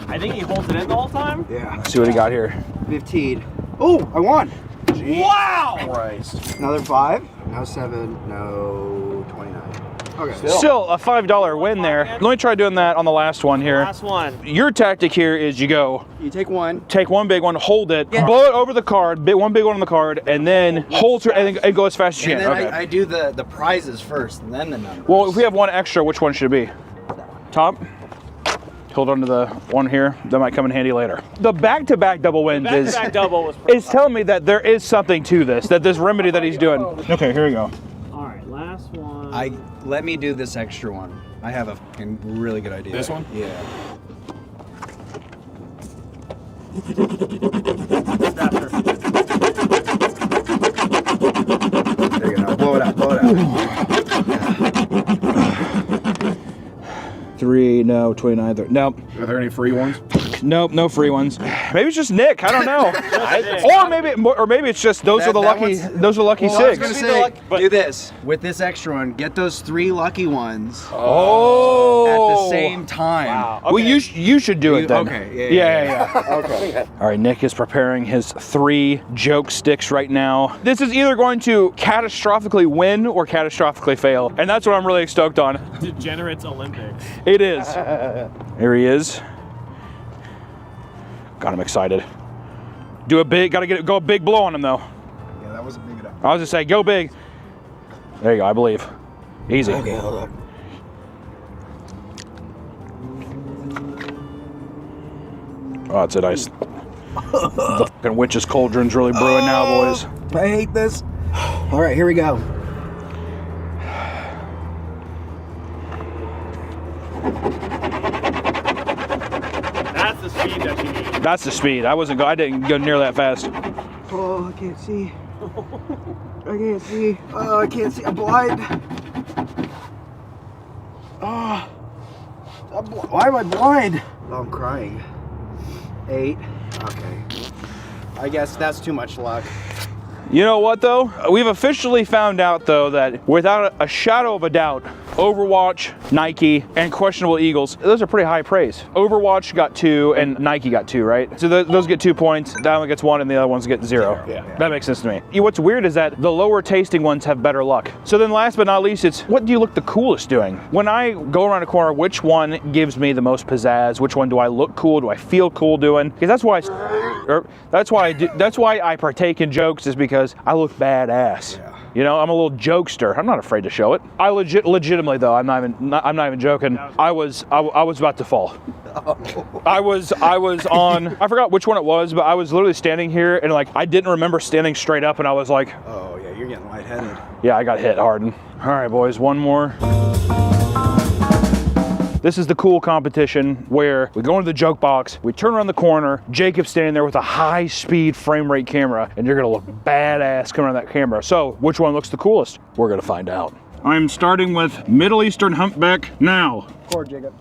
I think he holds it in the whole time. Yeah. Let's see what he got here. 15. Oh, I won. Wow! Christ. Another 5. No 7. No 29. Okay. Still a $5 win there. Let me try doing that on the last one here. Last one. Your tactic here is you go, You take one. take one big one, hold it, blow it over the card, one big one on the card, and then hold it and go as fast as you And can. then Okay. I do the prizes first, and then the numbers. Well, if we have one extra, which one should it be? Top? Hold on to the one here. That might come in handy later. The back-to-back double wins Back-to-back double was pretty is telling me that there is something to this, that this remedy that he's doing. Okay, here we go. All right, last one. Let me do this extra one. I have a fucking really good idea. This one? Yeah. There you go. Blow it out. Blow it out. 3, no, 29, 30. Nope. Are there any free ones? Nope, no free ones. Maybe it's just Nick. I don't know. or maybe it's just those are the lucky. Those are lucky Well, I was 6. gonna say, do this with this extra one. Get those 3 lucky ones. Oh. At the same time. Wow. Well, you should do it then. Okay. Yeah. Okay. All right, Nick is preparing his 3 joke sticks right now. This is either going to catastrophically win or catastrophically fail, and that's what I'm really stoked on. Degenerates Olympics. It is. Here he is. God, I'm excited. Do a big, go big blow on him though. Yeah, that wasn't big enough. I was just saying, go big. There you go, I believe. Easy. Okay, hold on. Oh, it's a nice. The fucking witch's cauldron's really brewing now, boys. I hate this. All right, here we go. That's the speed that you need. That's the speed. I didn't go near that fast. Oh, I can't see. I can't see. Oh, I can't see. I'm blind. Oh, why am I blind? Oh, I'm crying. 8. Okay. I guess that's too much luck. You know what though? We've officially found out though that without a shadow of a doubt, Overwatch, Nike, and Questionable Eagles, those are pretty high praise. Overwatch got 2 and Nike got 2, right? So those get 2 points, that one gets 1 and the other ones get 0. Yeah. That makes sense to me. What's weird is that the lower tasting ones have better luck. So then last but not least, it's what do you look the coolest doing? When I go around a corner, which one gives me the most pizzazz? Which one do I look cool? Do I feel cool doing? Because that's why I partake in jokes, is because I look badass. Yeah. You know, I'm a little jokester. I'm not afraid to show it. I legitimately though, I'm not even joking. I was about to fall. I was on, I forgot which one it was, but I was literally standing here and like I didn't remember standing straight up, and I was like, oh yeah, you're getting lightheaded. Yeah, I got hit hard. All right, boys, one more. This is the cool competition where we go into the joke box, we turn around the corner, Jacob's standing there with a high-speed frame rate camera, and you're gonna look badass coming around that camera. So, which one looks the coolest? We're gonna find out. I'm starting with Middle Eastern humpback now. Record, Jacob.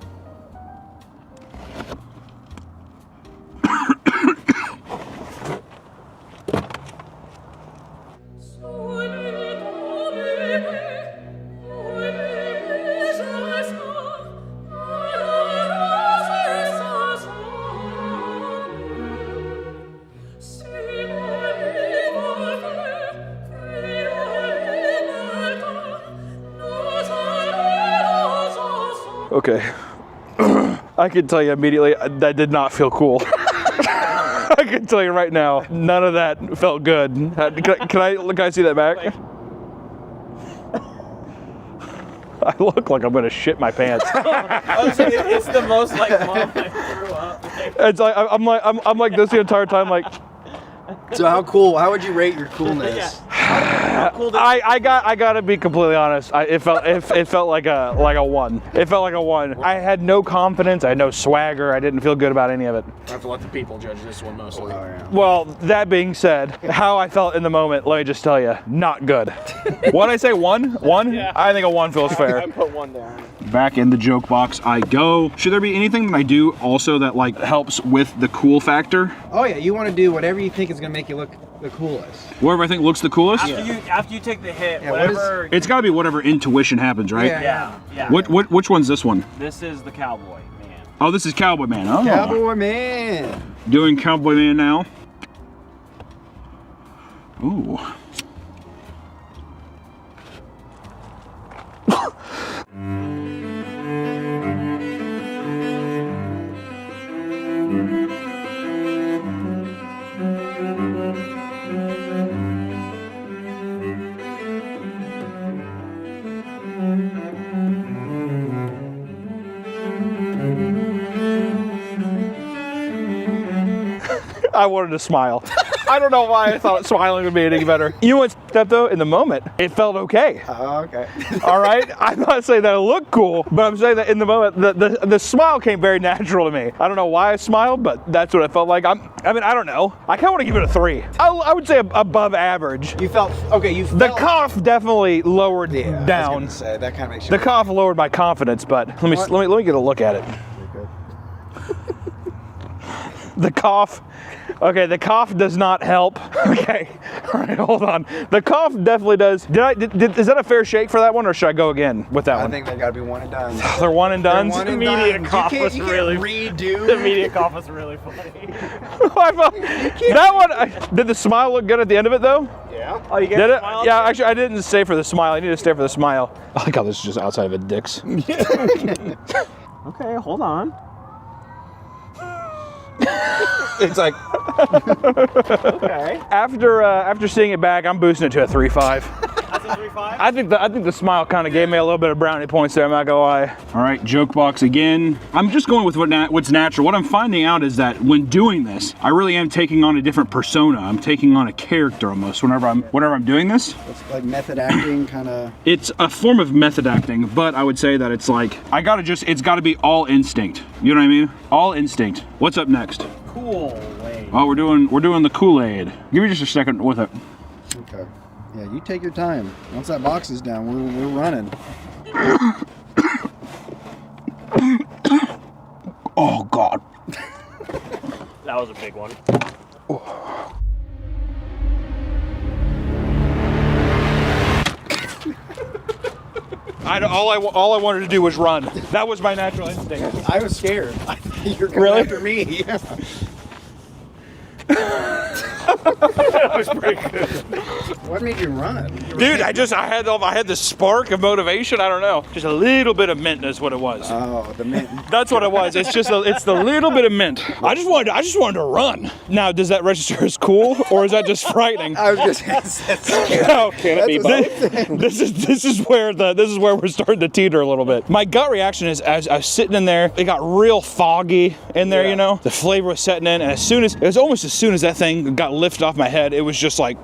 Okay. I can tell you immediately, that did not feel cool. I can tell you right now, none of that felt good. Can I see that back? I look like I'm gonna shit my pants. It's the most like mom I threw up. It's like I'm like this the entire time, like. So how would you rate your coolness? I gotta be completely honest. It felt like a 1. It felt like a 1. I had no confidence. I had no swagger. I didn't feel good about any of it. I have to let the people judge this one mostly. Well, that being said, how I felt in the moment, let me just tell you, not good. What'd I say? 1? 1? Yeah. I think a 1 feels fair. I put 1 down. Back in the joke box I go. Should there be anything that I do also that like helps with the cool factor? Oh yeah, you want to do whatever you think is gonna make you look the coolest. Whatever I think looks the coolest? After you take the hit, Yeah, whatever. It's gotta be whatever intuition happens, right? Yeah. Which one's this one? This is the cowboy man. Oh, this is Cowboy Man. Oh. Cowboy Man. Doing Cowboy Man now. Ooh. I wanted to smile. I don't know why I thought smiling would be any better. You know what's up though? In the moment, it felt okay. Oh, okay. All right? I'm not saying that it looked cool, but I'm saying that in the moment, the smile came very natural to me. I don't know why I smiled, but that's what it felt like. I mean, I don't know. I kind of want to give it a 3. I would say above average. You felt, okay, The cough definitely lowered down. I was gonna say, that kind of makes you The cough lowered my confidence, but let me get a look at it. The cough. Okay, the cough does not help. Okay, all right, hold on. The cough definitely does. Is that a fair shake for that one, or should I go again with that one? I think they gotta be 1 and done. They're 1 and done. The immediate cough was really redo. The immediate cough was really funny. That one. Did the smile look good at the end of it though? Yeah. Oh, you get Did the it? smile? Yeah, actually, I didn't stay for the smile. I need to stay for the smile. I like how this is just outside of a Dick's. Okay, hold on. It's like okay. After seeing it back, I'm boosting it to a 3.5. That's a 3.5? I think the smile kind of gave me a little bit of brownie points there. I'm not gonna lie. All right, joke box again. I'm just going with what's natural. What I'm finding out is that when doing this, I really am taking on a different persona. I'm taking on a character almost whenever I'm doing this. It's like method acting, kind of. It's a form of method acting, but I would say that it's like it's got to be all instinct. You know what I mean? All instinct. What's up next? Kool-Aid. Oh, we're doing the Kool-Aid. Give me just a second with it. Okay. Yeah, you take your time. Once that box is down, we're running. Oh God. That was a big one. All I wanted to do was run. That was my natural instinct. I was scared. You're coming Really? after me. That was pretty good. What made you run? Dude, I had this spark of motivation. I don't know. Just a little bit of mint is what it was. Oh, the mint. That's what it was. It's the little bit of mint. I just wanted to run. Now, does that register as cool or is that just frightening? I was just scary. No, That's this is where we're starting to teeter a little bit. My gut reaction is as I was sitting in there, it got real foggy in there, you know? The flavor was setting in, and almost as soon as that thing got lifted off my head, it was just like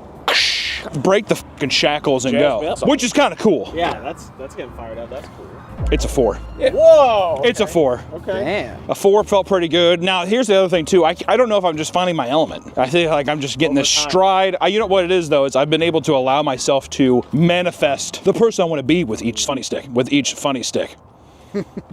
break the fucking shackles and Jazz go, Bell. which is kind of cool. Yeah, that's getting fired up. That's cool. It's a 4. Whoa! It's a 4. Okay. Damn. A 4 felt pretty good. Now, here's the other thing, too. I don't know if I'm just finding my element. I think like I'm just getting this stride. You know what it is, though, is I've been able to allow myself to manifest the person I want to be with each funny stick.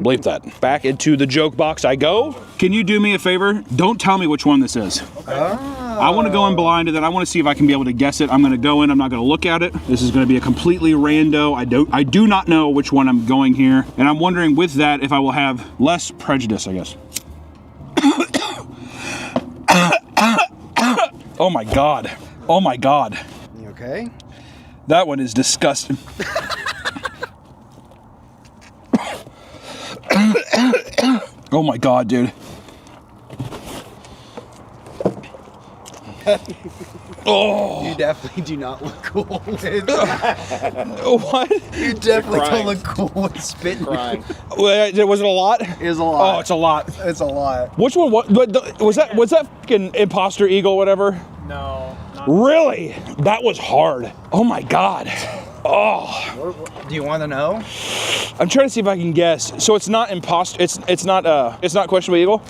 Bleep that. Back into the joke box I go. Can you do me a favor? Don't tell me which one this is. I want to go in blind, and then I want to see if I can be able to guess it. I'm going to go in. I'm not going to look at it. This is going to be a completely rando. I do not know which one I'm going here, and I'm wondering with that if I will have less prejudice, I guess. Oh my God. Oh my God. You okay? That one is disgusting. Oh my God, dude. Oh. You definitely do not look cool with What? You definitely don't look cool with spitting. Crying. Was it a lot? It was a lot. Oh, it's a lot. It's a lot. Which one? Was that fucking imposter eagle, whatever? No. Really? That was hard. Oh my God. Oh. Do you want to know? I'm trying to see if I can guess. So it's not imposter. It's not questionable eagle.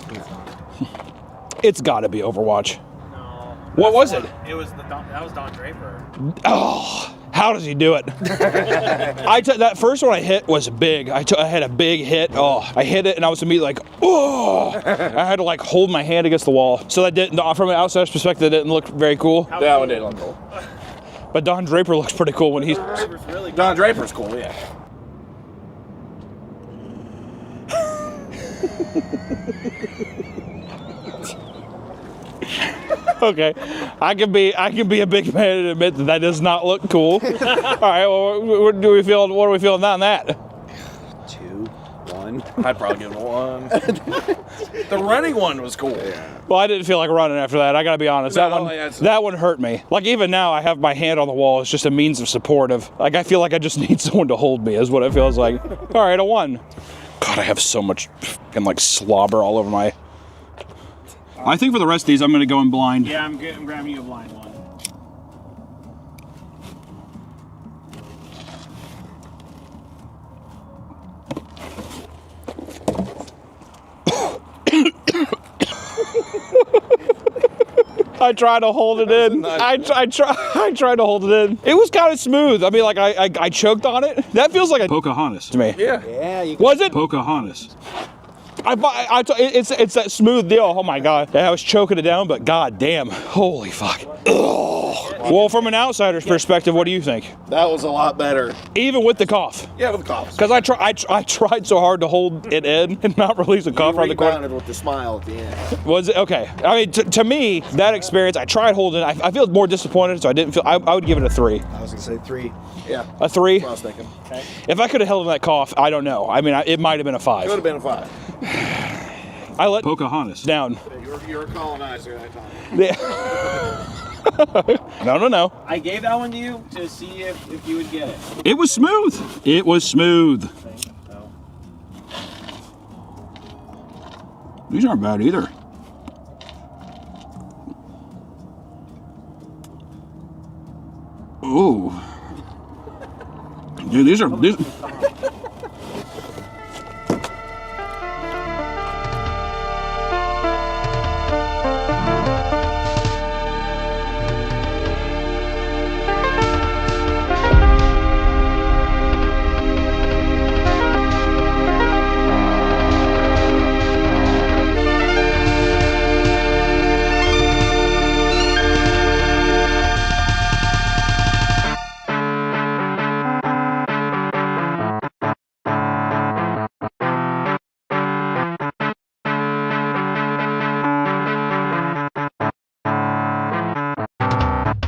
It's got to be Overwatch. No. What was it? It was that was Don Draper. Oh, how does he do it? That first one I hit was big. I had a big hit. Oh, I hit it and I was immediately like, oh! I had to like hold my hand against the wall. So that didn't, from an outsider's perspective, that didn't look very cool. That one didn't look cool. But Don Draper looks pretty cool when he's. Don Draper's cool, yeah. Okay, I can be a big man and admit that does not look cool. All right, well, what are we feeling on that? 2, 1. I'd probably give it a 1. The running one was cool. Well, I didn't feel like running after that. I gotta be honest. No, that one hurt me. Like even now, I have my hand on the wall. It's just a means of support. Like I feel like I just need someone to hold me. Is what it feels like. All right, a 1. God, I have so much fucking like slobber all over my. I think for the rest of these, I'm gonna go in blind. Yeah, I'm grabbing you a blind one. I tried to hold it in. I tried to hold it in. It was kind of smooth. I mean, like I choked on it. That feels like a Pocahontas to me. Yeah. Yeah. Was it Pocahontas? It's that smooth deal. Oh my God. I was choking it down, but God damn. Holy fuck. Ugh. Well, from an outsider's perspective, what do you think? That was a lot better. Even with the cough. Yeah, with the cough. Because I tried so hard to hold it in and not release a cough around the corner. With the smile at the end. Was it? Okay. I mean, to me, that experience, I tried holding it. I feel more disappointed, so I didn't feel, I would give it a 3. I was going to say 3. Yeah. A 3? That's what I was thinking. Okay. If I could have held in that cough, I don't know. I mean, it might have been a 5. It would have been a 5. I let Pocahontas down. You were a colonizer that time. Yeah. No. I gave that one to you to see if you would get it. It was smooth. It was smooth. These aren't bad either. Ooh. Dude, these are...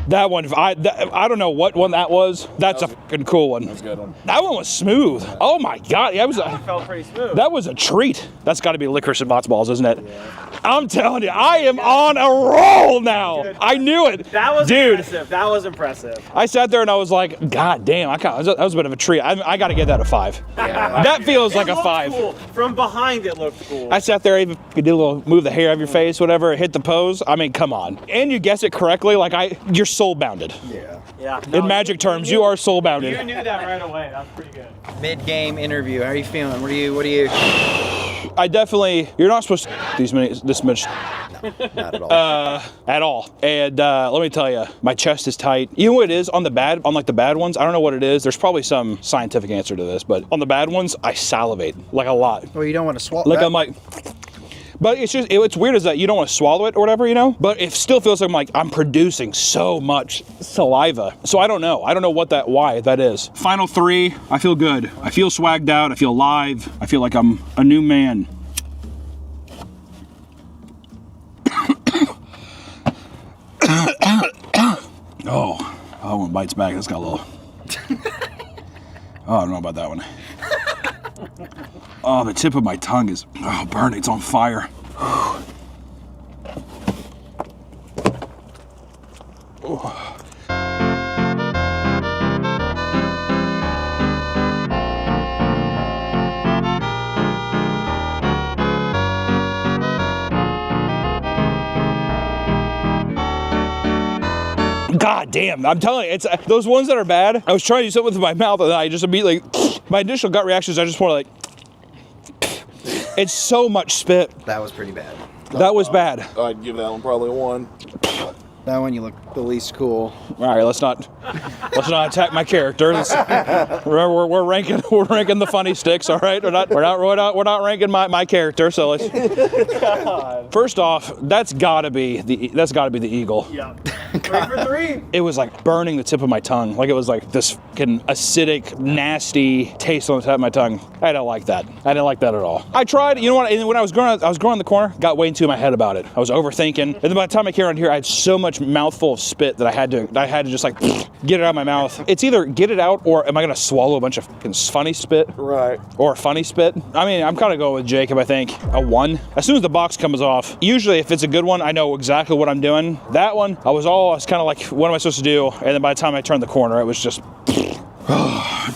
That one, I don't know what one that was. That's a fucking cool one. That's a good one. That one was smooth. Oh my God, that felt pretty smooth. That was a treat. That's got to be licorice and matzo balls, isn't it? Yeah. I'm telling you, I am on a roll now. Dude, I knew it. That was impressive. That was impressive. I sat there and I was like, God damn, that was a bit of a treat. I got to give that a 5. Yeah. That feels like a 5. Cool. From behind, it looked cool. I sat there, even did a little move the hair out of your face, whatever, hit the pose. I mean, come on. And you guess it correctly. Like your soul soul bounded. Yeah. In Magic terms, you are soul bounded. You knew that right away. That's pretty good. Mid-game interview. How are you feeling? What are you? I definitely, you're not supposed to this much Not at all. at all. And let me tell you, my chest is tight. You know what it is on like the bad ones? I don't know what it is. There's probably some scientific answer to this, but on the bad ones, I salivate like a lot. Well, you don't want to swallow. Like I'm like, but it's just, it's weird is that you don't want to swallow it or whatever, you know? But it still feels like I'm producing so much saliva. So I don't know. I don't know why that is. Final 3, I feel good. I feel swagged out. I feel alive. I feel like I'm a new man. Oh, that one bites back. That's got a little. Oh, I don't know about that one. Oh, the tip of my tongue is burning. It's on fire. Oh. God damn, I'm telling you, it's those ones that are bad. I was trying to do something with my mouth and I just immediately, my initial gut reaction is I just want to like, it's so much spit. That was pretty bad. That was bad. I'd give that one probably a 1. That one you look the least cool. All right, let's not attack my character. Remember, we're ranking the funny sticks. All right, we're not ranking my character. So let's. First off, that's gotta be the eagle. Yeah. 3 for 3. It was like burning the tip of my tongue. Like it was like this fucking acidic, nasty taste on the tip of my tongue. I didn't like that. I didn't like that at all. I tried. You know what? And when I was growing the corner, got way into my head about it. I was overthinking, and then by the time I came around here, I had so much mouthful of spit that I had to just like get it out of my mouth. It's either get it out or am I gonna swallow a bunch of fucking funny spit? Right. Or funny spit. I mean, I'm kind of going with Jacob. I think a 1. As soon as the box comes off, usually if it's a good one, I know exactly what I'm doing. That one, I was kind of like, what am I supposed to do? And then by the time I turned the corner, it was just.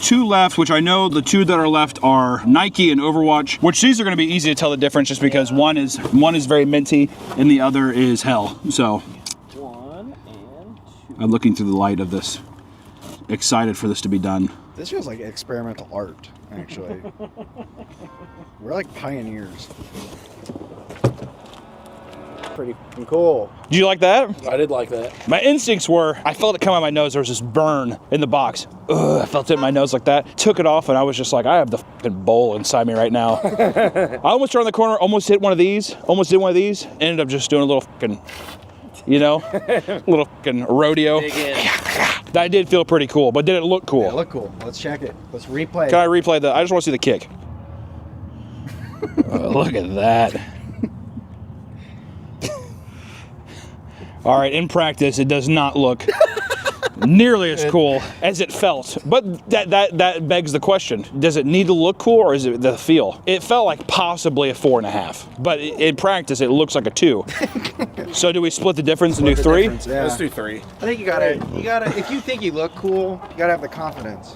2 left, which I know the 2 that are left are Nike and Overwatch, which these are going to be easy to tell the difference just because one is very minty and the other is hell. So 1 and 2. I'm looking through the light of this, excited for this to be done. This feels like experimental art, actually. We're like pioneers. Pretty cool. Did you like that? I did like that. My instincts were, I felt it come out of my nose. There was this burn in the box. Ugh, I felt it in my nose like that. Took it off and I was just like, I have the fucking bowl inside me right now. I almost turned the corner, almost hit one of these, ended up just doing a little fucking, little fucking rodeo. That did feel pretty cool, but did it look cool? Yeah, it looked cool. Let's check it. Let's replay. Can I replay I just want to see the kick. Look at that. All right, in practice, it does not look nearly as cool as it felt. But that begs the question: does it need to look cool, or is it the feel? It felt like possibly a 4.5, but in practice, it looks like a 2. So do we split the difference and do 3? Yeah. Let's do 3. I think you gotta. If you think you look cool, you gotta have the confidence.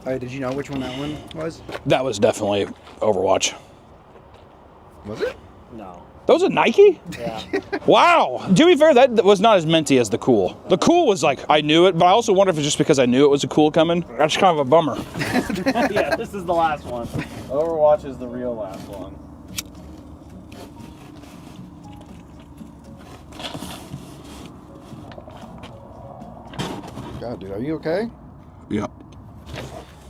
Did you know which one that one was? That was definitely Overwatch. Was it? No. That was a Nike? Yeah. Wow. To be fair, that was not as minty as the cool. The cool was like, I knew it, but I also wonder if it's just because I knew it was a cool coming. That's kind of a bummer. Yeah, this is the last one. Overwatch is the real last one. God, dude, are you okay? Yep.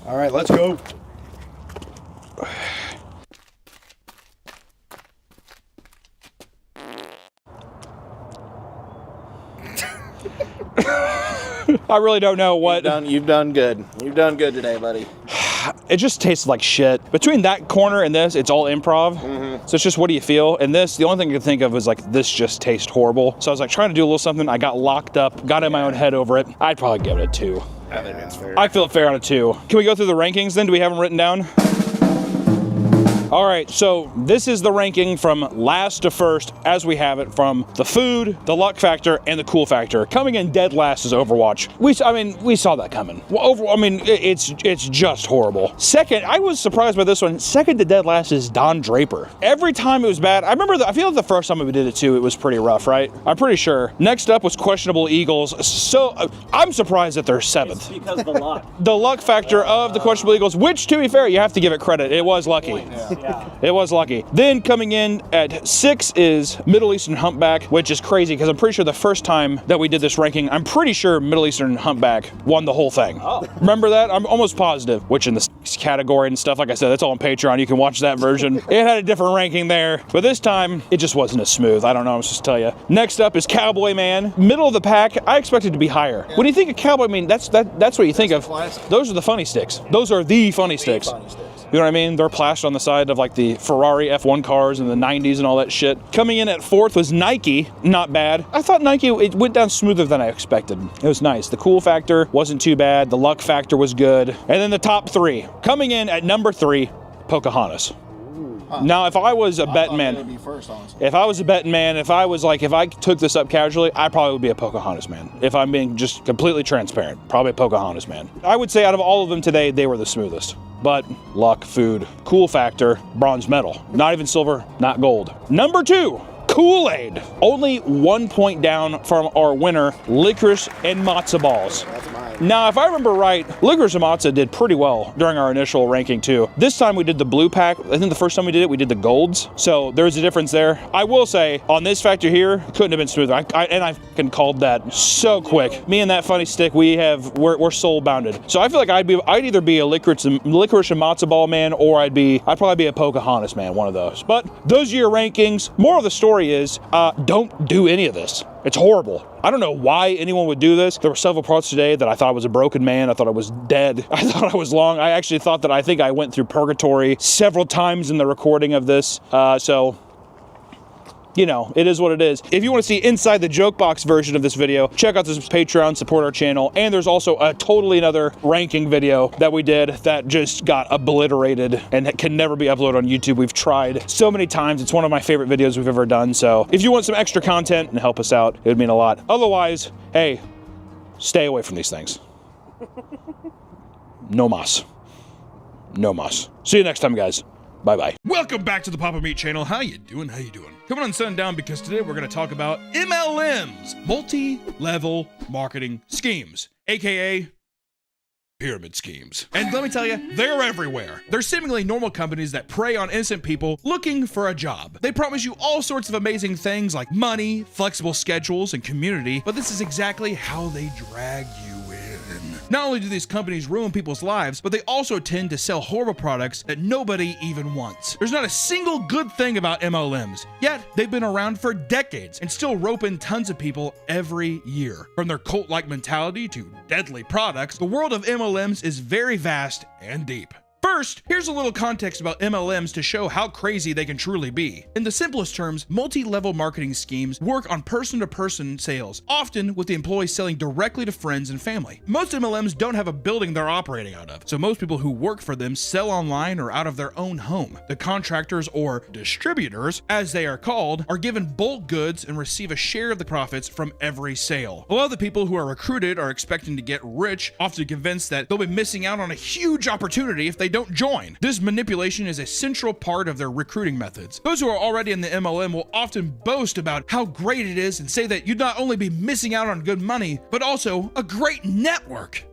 All right, let's go. I really don't know what. You've done good. You've done good today, buddy. It just tastes like shit. Between that corner and this, it's all improv. So it's just, what do you feel? And this, the only thing I could think of was like, this just tastes horrible. So I was like trying to do a little something. I got locked up, got in my own head over it. I'd probably give it a 2. I think that's fair. I feel fair on a 2. Can we go through the rankings then? Do we have them written down? All right, so this is the ranking from last to first as we have it, from the food, the luck factor, and the cool factor. Coming in dead last is Overwatch. We saw that coming. It's just horrible. Second, I was surprised by this one. Second to dead last is Don Draper. Every time it was bad. I feel like the first time we did it too, it was pretty rough, right? I'm pretty sure. Next up was Questionable Eagles. So I'm surprised that they're 7th. It's because of the luck. The luck factor of the Questionable Eagles, which, to be fair, you have to give it credit. It was lucky. Yeah. It was lucky. Then coming in at 6 is Middle Eastern Humpback, which is crazy because I'm pretty sure the first time that we did this ranking, I'm pretty sure Middle Eastern Humpback won the whole thing. Oh. Remember that? I'm almost positive. Which in the category and stuff, like I said, that's all on Patreon. You can watch that version. It had a different ranking there, but this time it just wasn't as smooth. I don't know. I'm supposed to tell you. Next up is Cowboy Man. Middle of the pack. I expected to be higher. Yeah. When you think of Cowboy Man, that's what you think of. Those are the funny sticks. Those are the funny sticks. You know what I mean? They're plastered on the side of like the Ferrari F1 cars in the 90s and all that shit. Coming in at 4th was Nike. Not bad. I thought Nike, it went down smoother than I expected. It was nice. The cool factor wasn't too bad. The luck factor was good. And then the top 3. Coming in at number 3, Pocahontas. Now, if I was a betting man, if I took this up casually, I probably would be a Pocahontas man. If I'm being just completely transparent, probably a Pocahontas man. I would say out of all of them today, they were the smoothest. But luck, food, cool factor, bronze medal. Not even silver, not gold. Number 2, Kool-Aid. Only 1 point down from our winner, Licorice and Matzo Balls. Now, if I remember right, Licorice and Matzo did pretty well during our initial ranking too. This time we did the blue pack. I think the first time we did it, we did the golds. So there's a difference there. I will say, on this factor here, it couldn't have been smoother. I can called that so quick. Me and that funny stick, we're soul bounded. So I feel like I'd either be a licorice and Matzo Ball man, or I'd probably be a Pocahontas man, one of those. But those are your rankings. Moral of the story is, don't do any of this. It's horrible. I don't know why anyone would do this. There were several parts today that I thought I was a broken man. I thought I was dead. I thought I was long. I actually thought that I think I went through purgatory several times in the recording of this. So, you know, it is what it is. If you want to see inside the joke box version of this video, check out this Patreon, support our channel, and there's also a totally another ranking video that we did that just got obliterated and can never be uploaded on YouTube. We've tried so many times. It's one of my favorite videos we've ever done. So if you want some extra content and help us out, it would mean a lot. Otherwise, hey, stay away from these things. No mas. No mas. See you next time, guys. Bye-bye. Welcome back to the Papa Meat channel. How you doing? How you doing? Coming on sundown because today we're going to talk about MLMs, multi-level marketing schemes, aka pyramid schemes. And let me tell you, they're everywhere. They're seemingly normal companies that prey on innocent people looking for a job. They promise you all sorts of amazing things like money, flexible schedules, and community, but this is exactly how they drag you in. Not only do these companies ruin people's lives, but they also tend to sell horrible products that nobody even wants. There's not a single good thing about MLMs, yet they've been around for decades and still rope in tons of people every year. From their cult-like mentality to deadly products, the world of MLMs is very vast and deep. First, here's a little context about MLMs to show how crazy they can truly be. In the simplest terms, multi-level marketing schemes work on person-to-person sales, often with the employees selling directly to friends and family. Most MLMs don't have a building they're operating out of, so most people who work for them sell online or out of their own home. The contractors, or distributors, as they are called, are given bulk goods and receive a share of the profits from every sale. A lot of the people who are recruited are expecting to get rich, often convinced that they'll be missing out on a huge opportunity if they don't join. This manipulation is a central part of their recruiting methods. Those who are already in the MLM will often boast about how great it is and say that you'd not only be missing out on good money, but also a great network.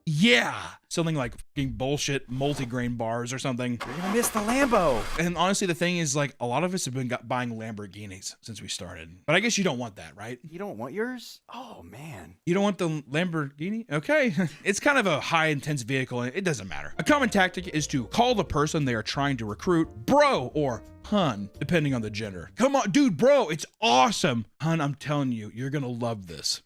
Yeah. Something like fucking bullshit multi-grain bars or something. You're gonna miss the Lambo. And honestly, the thing is, like, a lot of us have been buying Lamborghinis since we started. But I guess you don't want that, right? You don't want yours? Oh, man. You don't want the Lamborghini? Okay. It's kind of a high-intense vehicle, and it doesn't matter. A common tactic is to call the person they are trying to recruit bro or hun, depending on the gender. Come on, dude, bro, it's awesome. Hun, I'm telling you, you're gonna love this.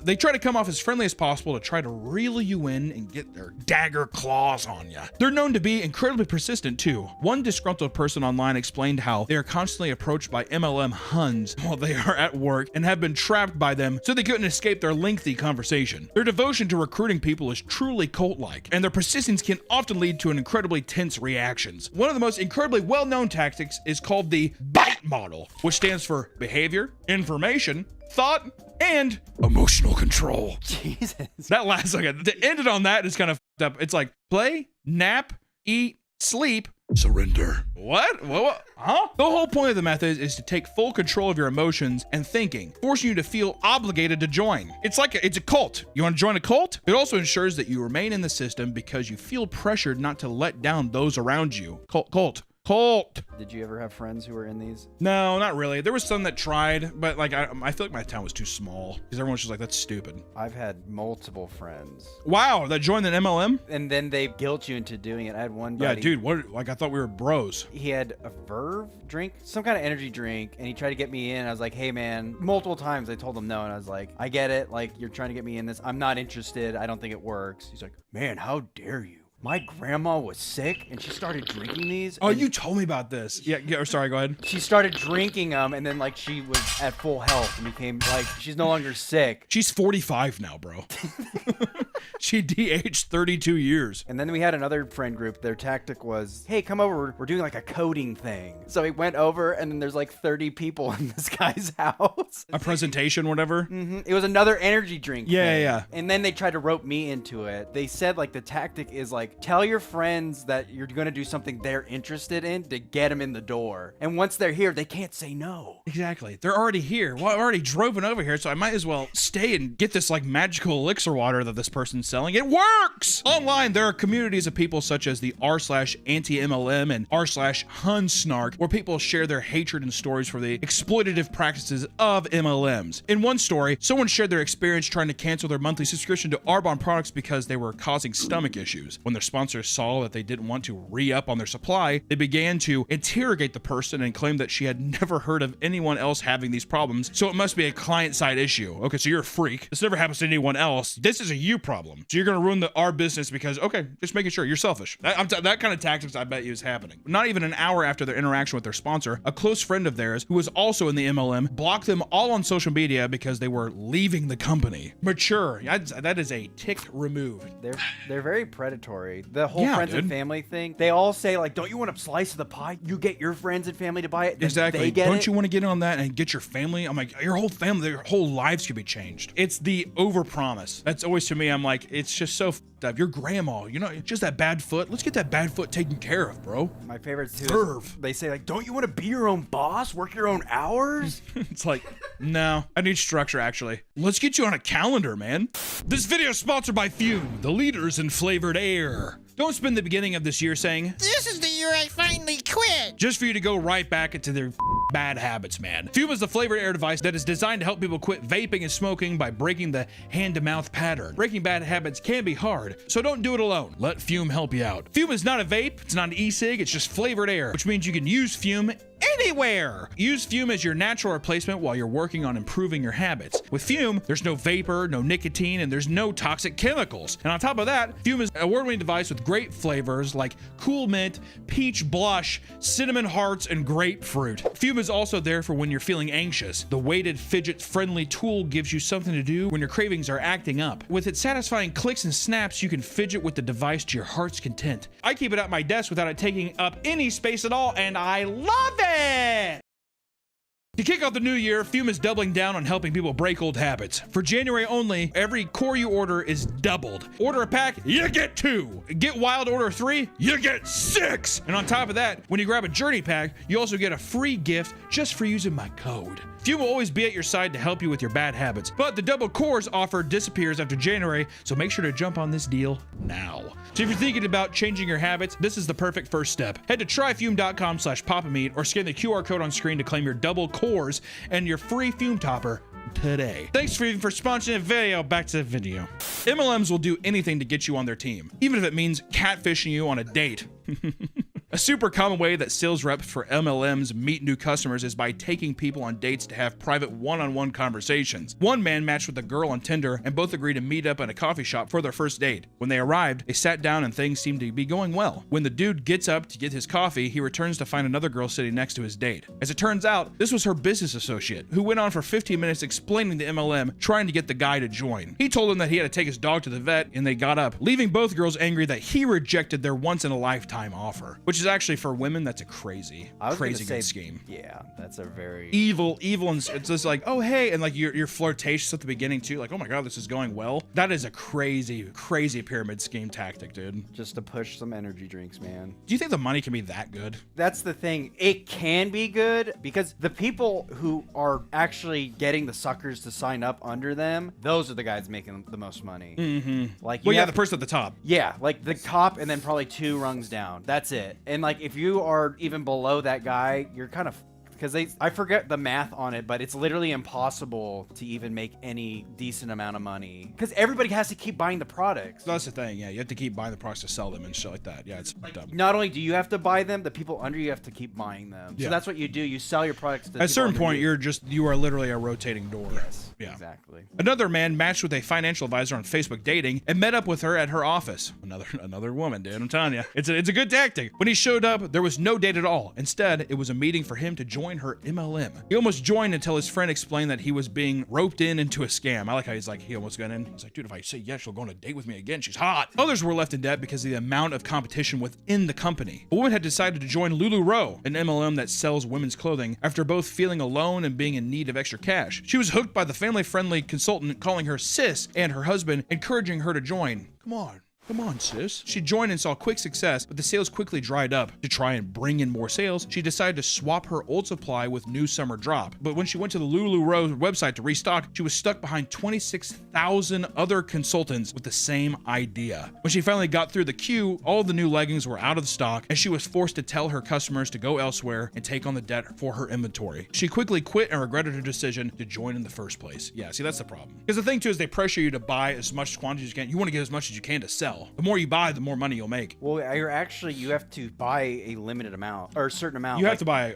They try to come off as friendly as possible to try to reel you in and get their dagger claws on you. They're known to be incredibly persistent too. One disgruntled person online explained how they are constantly approached by MLM Huns while they are at work and have been trapped by them so they couldn't escape their lengthy conversation. Their devotion to recruiting people is truly cult-like, and their persistence can often lead to an incredibly tense reactions. One of the most incredibly well-known tactics is called the BITE model, which stands for behavior, information, thought, and emotional control. Jesus. That last second, to end it on that is kind of f***ed up. It's like play, nap, eat, sleep, surrender. What? Huh? The whole point of the method is to take full control of your emotions and thinking, forcing you to feel obligated to join. It's a cult. You want to join a cult? It also ensures that you remain in the system because you feel pressured not to let down those around you. Cult. Did you ever have friends who were in these? No, not really. There was some that tried, but like I feel like my town was too small because everyone's just like, that's stupid. I've had multiple friends. Wow, that joined an MLM? And then they guilt you into doing it. I had one buddy. Yeah, dude, what? Like I thought we were bros. He had a Verve drink, some kind of energy drink, and he tried to get me in. I was like, hey man, multiple times I told him no, and I was like, I get it. Like you're trying to get me in this. I'm not interested. I don't think it works. He's like, man, how dare you? My grandma was sick and she started drinking these. Oh, you told me about this. Yeah, sorry, go ahead. She started drinking them and then like she was at full health and became like, she's no longer sick. She's 45 now, bro. She de-aged 32 years. And then we had another friend group. Their tactic was, hey, come over. We're doing like a coding thing. So he went over and then there's like 30 people in this guy's house. A presentation, whatever. Mm-hmm. It was another energy drink thing. Yeah. And then they tried to rope me into it. They said like the tactic is like, tell your friends that you're going to do something they're interested in to get them in the door. And once they're here, they can't say no. Exactly. They're already here. Well, I've already driven over here, so I might as well stay and get this like magical elixir water that this person's selling. It works! Online, there are communities of people such as the r/anti-MLM and r/Hunsnark, where people share their hatred and stories for the exploitative practices of MLMs. In one story, someone shared their experience trying to cancel their monthly subscription to Arbonne products because they were causing stomach issues. When their sponsors saw that they didn't want to re-up on their supply, they began to interrogate the person and claim that she had never heard of anyone else having these problems, so it must be a client-side issue. Okay, so you're a freak. This never happens to anyone else. This is a you problem. So you're gonna ruin our business because, okay, just making sure you're selfish. That kind of tactics, I bet you, is happening. Not even an hour after their interaction with their sponsor, a close friend of theirs, who was also in the MLM, blocked them all on social media because they were leaving the company. Mature. That is a tick removed. They're very predatory. The whole friends and family thing, they all say like, don't you want a slice of the pie? You get your friends and family to buy it. Exactly. Don't you want to get on that and get your family? I'm like, your whole family, their whole lives could be changed. It's the overpromise. That's always, to me, I'm like, it's just so f***ed up. Your grandma, you know, just that bad foot. Let's get that bad foot taken care of, bro. My favorite too is they say like, don't you want to be your own boss? Work your own hours? It's like, no, I need structure actually. Let's get you on a calendar, man. This video is sponsored by Fume, the leaders in flavored air. Don't spend the beginning of this year saying, this is the year I finally quit, just for you to go right back into their bad habits, man. Fume is the flavored air device that is designed to help people quit vaping and smoking by breaking the hand-to-mouth pattern. Breaking bad habits can be hard, so don't do it alone. Let Fume help you out. Fume is not a vape, it's not an e-cig, it's just flavored air, which means you can use Fume anywhere. Use Fume as your natural replacement while you're working on improving your habits. With Fume, there's no vapor, no nicotine, and there's no toxic chemicals. And on top of that, Fume is an award-winning device with great flavors like cool mint, peach blush, cinnamon hearts, and grapefruit. Fume is also there for when you're feeling anxious. The weighted, fidget-friendly tool gives you something to do when your cravings are acting up. With its satisfying clicks and snaps, you can fidget with the device to your heart's content. I keep it at my desk without it taking up any space at all, and I love it! To kick off the new year, Fume is doubling down on helping people break old habits. For January only, every core you order is doubled. Order a pack, you get 2. Get Wild, order 3, you get 6. And on top of that, when you grab a Journey pack, you also get a free gift just for using my code. Fume will always be at your side to help you with your bad habits, but the double cores offer disappears after January, so make sure to jump on this deal now. So if you're thinking about changing your habits, this is the perfect first step. Head to tryfume.com/papameat or scan the QR code on screen to claim your double cores and your free Fume topper today. Thanks for sponsoring the video. Back to the video. MLMs will do anything to get you on their team, even if it means catfishing you on a date. A super common way that sales reps for MLMs meet new customers is by taking people on dates to have private one-on-one conversations. One man matched with a girl on Tinder and both agreed to meet up at a coffee shop for their first date. When they arrived, they sat down and things seemed to be going well. When the dude gets up to get his coffee, he returns to find another girl sitting next to his date. As it turns out, this was her business associate, who went on for 15 minutes explaining the MLM, trying to get the guy to join. He told him that he had to take his dog to the vet, and they got up, leaving both girls angry that he rejected their once-in-a-lifetime offer. Which is actually, for women, that's a crazy good scheme. Yeah, that's a very evil, and it's just like, oh hey, and like you're flirtatious at the beginning too, like, oh my god, this is going well. That is a crazy pyramid scheme tactic, dude. just to push some energy drinks, man. Do you think the money can be that good? That's the thing. It can be good because the people who are actually getting the suckers to sign up under them, those are the guys making the most money. Like, Well, yeah, the person at the top. Yeah, like the top and then probably 2 rungs down. That's it. And like if you are even below that guy, you're kind of, because I forget the math on it, but it's literally impossible to even make any decent amount of money because everybody has to keep buying the products. That's the thing. Yeah, you have to keep buying the products to sell them and shit like that. Yeah, it's dumb. Not only do you have to buy them, the people under you have to keep buying them. Yeah. So that's what you do. You sell your products to At a certain people under point, you are literally a rotating door. Yes, yeah, exactly. Another man matched with a financial advisor on Facebook Dating and met up with her at her office. Another woman, dude. I'm telling you, it's a good tactic. When he showed up, there was no date at all. Instead, it was a meeting for him to join her MLM. He almost joined until his friend explained that he was being roped into a scam. I like how he's like, he almost got in. He's like, dude, if I say yes, she'll go on a date with me again. She's hot. Others were left in debt because of the amount of competition within the company. A woman had decided to join LuLaRoe, an MLM that sells women's clothing, after both feeling alone and being in need of extra cash. She was hooked by the family-friendly consultant calling her sis and her husband, encouraging her to join. Come on, sis. She joined and saw quick success, but the sales quickly dried up. To try and bring in more sales, she decided to swap her old supply with new summer drop. But when she went to the LuLaRoe website to restock, she was stuck behind 26,000 other consultants with the same idea. When she finally got through the queue, all the new leggings were out of stock, and she was forced to tell her customers to go elsewhere and take on the debt for her inventory. She quickly quit and regretted her decision to join in the first place. Yeah, see, that's the problem. Because the thing too is they pressure you to buy as much quantity as you can. You want to get as much as you can to sell. The more you buy, the more money you'll make. Well, you have to buy a limited amount or a certain amount. You have to buy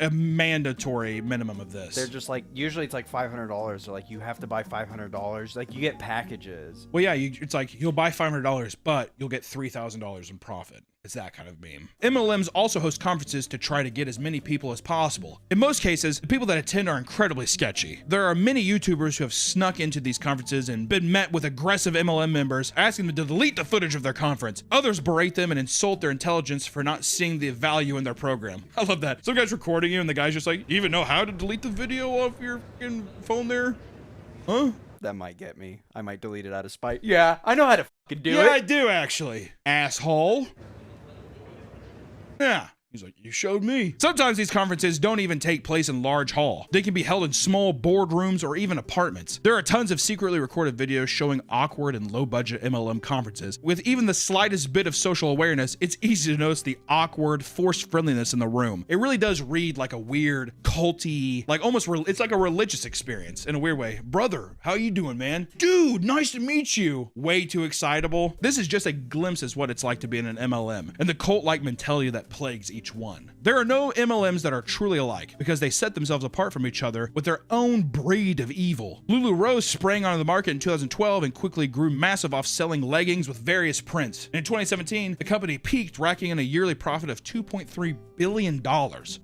a mandatory minimum of this. They're just like, usually it's like $500. So like you have to buy $500. Like you get packages. Well, yeah, it's like you'll buy $500, but you'll get $3,000 in profit. It's that kind of meme. MLMs also host conferences to try to get as many people as possible. In most cases, the people that attend are incredibly sketchy. There are many YouTubers who have snuck into these conferences and been met with aggressive MLM members asking them to delete the footage of their conference. Others berate them and insult their intelligence for not seeing the value in their program. I love that. Some guy's recording you and the guy's just like, you even know how to delete the video off your phone there? Huh? That might get me. I might delete it out of spite. Yeah, I know how to fucking do it. Yeah, I do actually. Asshole. Yeah. He's like, you showed me. Sometimes these conferences don't even take place in large hall. They can be held in small boardrooms or even apartments. There are tons of secretly recorded videos showing awkward and low budget MLM conferences. With even the slightest bit of social awareness, it's easy to notice the awkward, forced friendliness in the room. It really does read like a weird, culty, like almost, it's like a religious experience in a weird way. Brother, how you doing, man? Dude, nice to meet you. Way too excitable. This is just a glimpse as what it's like to be in an MLM and the cult-like mentality that plagues each one. There are no MLMs that are truly alike because they set themselves apart from each other with their own breed of evil. LuLaRoe sprang onto the market in 2012 and quickly grew massive off selling leggings with various prints. And in 2017, the company peaked, racking in a yearly profit of $2.3 billion.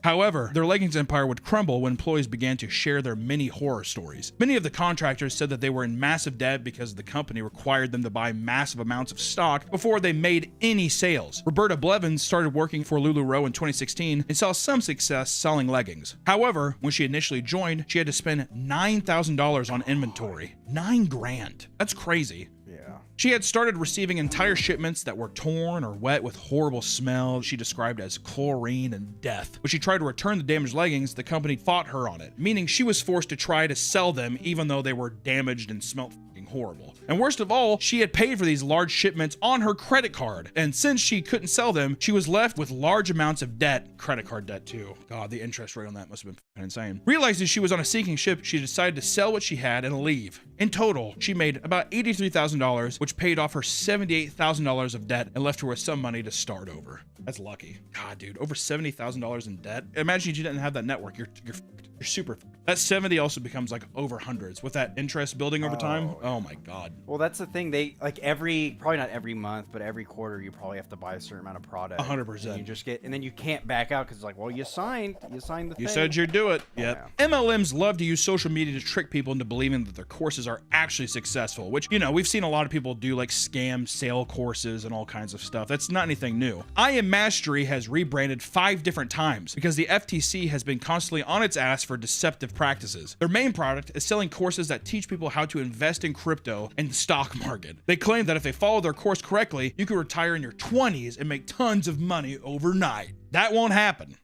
However, their leggings empire would crumble when employees began to share their many horror stories. Many of the contractors said that they were in massive debt because the company required them to buy massive amounts of stock before they made any sales. Roberta Blevins started working for LuLaRoe in 2016 and saw some success selling leggings. However, when she initially joined, she had to spend $9,000 on inventory. $9 grand. That's crazy. Yeah. She had started receiving entire shipments that were torn or wet with horrible smell she described as chlorine and death. When she tried to return the damaged leggings, the company fought her on it, meaning she was forced to try to sell them even though they were damaged and smelled horrible. And worst of all, she had paid for these large shipments on her credit card. And since she couldn't sell them, she was left with large amounts of debt, credit card debt too. God, the interest rate on that must have been insane. Realizing she was on a sinking ship, she decided to sell what she had and leave. In total, she made about $83,000, which paid off her $78,000 of debt and left her with some money to start over. That's lucky. God, dude, over $70,000 in debt. Imagine if you didn't have that network. You're super. That 70 also becomes like over hundreds with that interest building over time. Oh my God. Well, that's the thing. They like probably not every month, but every quarter you probably have to buy a certain amount of product. 100%. And you just get, and then you can't back out because it's like, well, you signed the thing. You said you'd do it. Yep. Yeah. MLMs love to use social media to trick people into believing that their courses are actually successful, which, you know, we've seen a lot of people do, like scam sale courses and all kinds of stuff. That's not anything new. I Am Mastery has rebranded 5 different times because the FTC has been constantly on its ass for deceptive practices. Their main product is selling courses that teach people how to invest in crypto and the stock market. They claim that if they follow their course correctly, you can retire in your 20s and make tons of money overnight. That won't happen.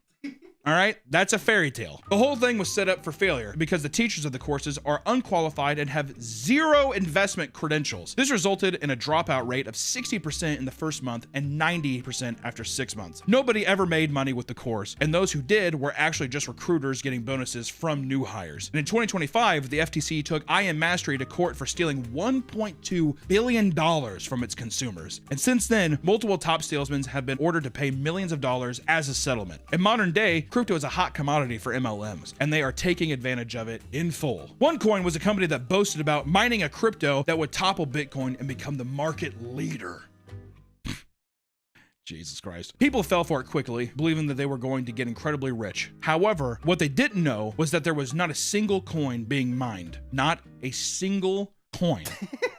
All right, that's a fairy tale. The whole thing was set up for failure because the teachers of the courses are unqualified and have 0 investment credentials. This resulted in a dropout rate of 60% in the first month and 90% after 6 months. Nobody ever made money with the course, and those who did were actually just recruiters getting bonuses from new hires. And in 2025, the FTC took I Am Mastery to court for stealing $1.2 billion from its consumers. And since then, multiple top salesmen have been ordered to pay millions of dollars as a settlement. In modern day, crypto is a hot commodity for MLMs, and they are taking advantage of it in full. OneCoin was a company that boasted about mining a crypto that would topple Bitcoin and become the market leader. Jesus Christ. People fell for it quickly, believing that they were going to get incredibly rich. However, what they didn't know was that there was not a single coin being mined. Not a single coin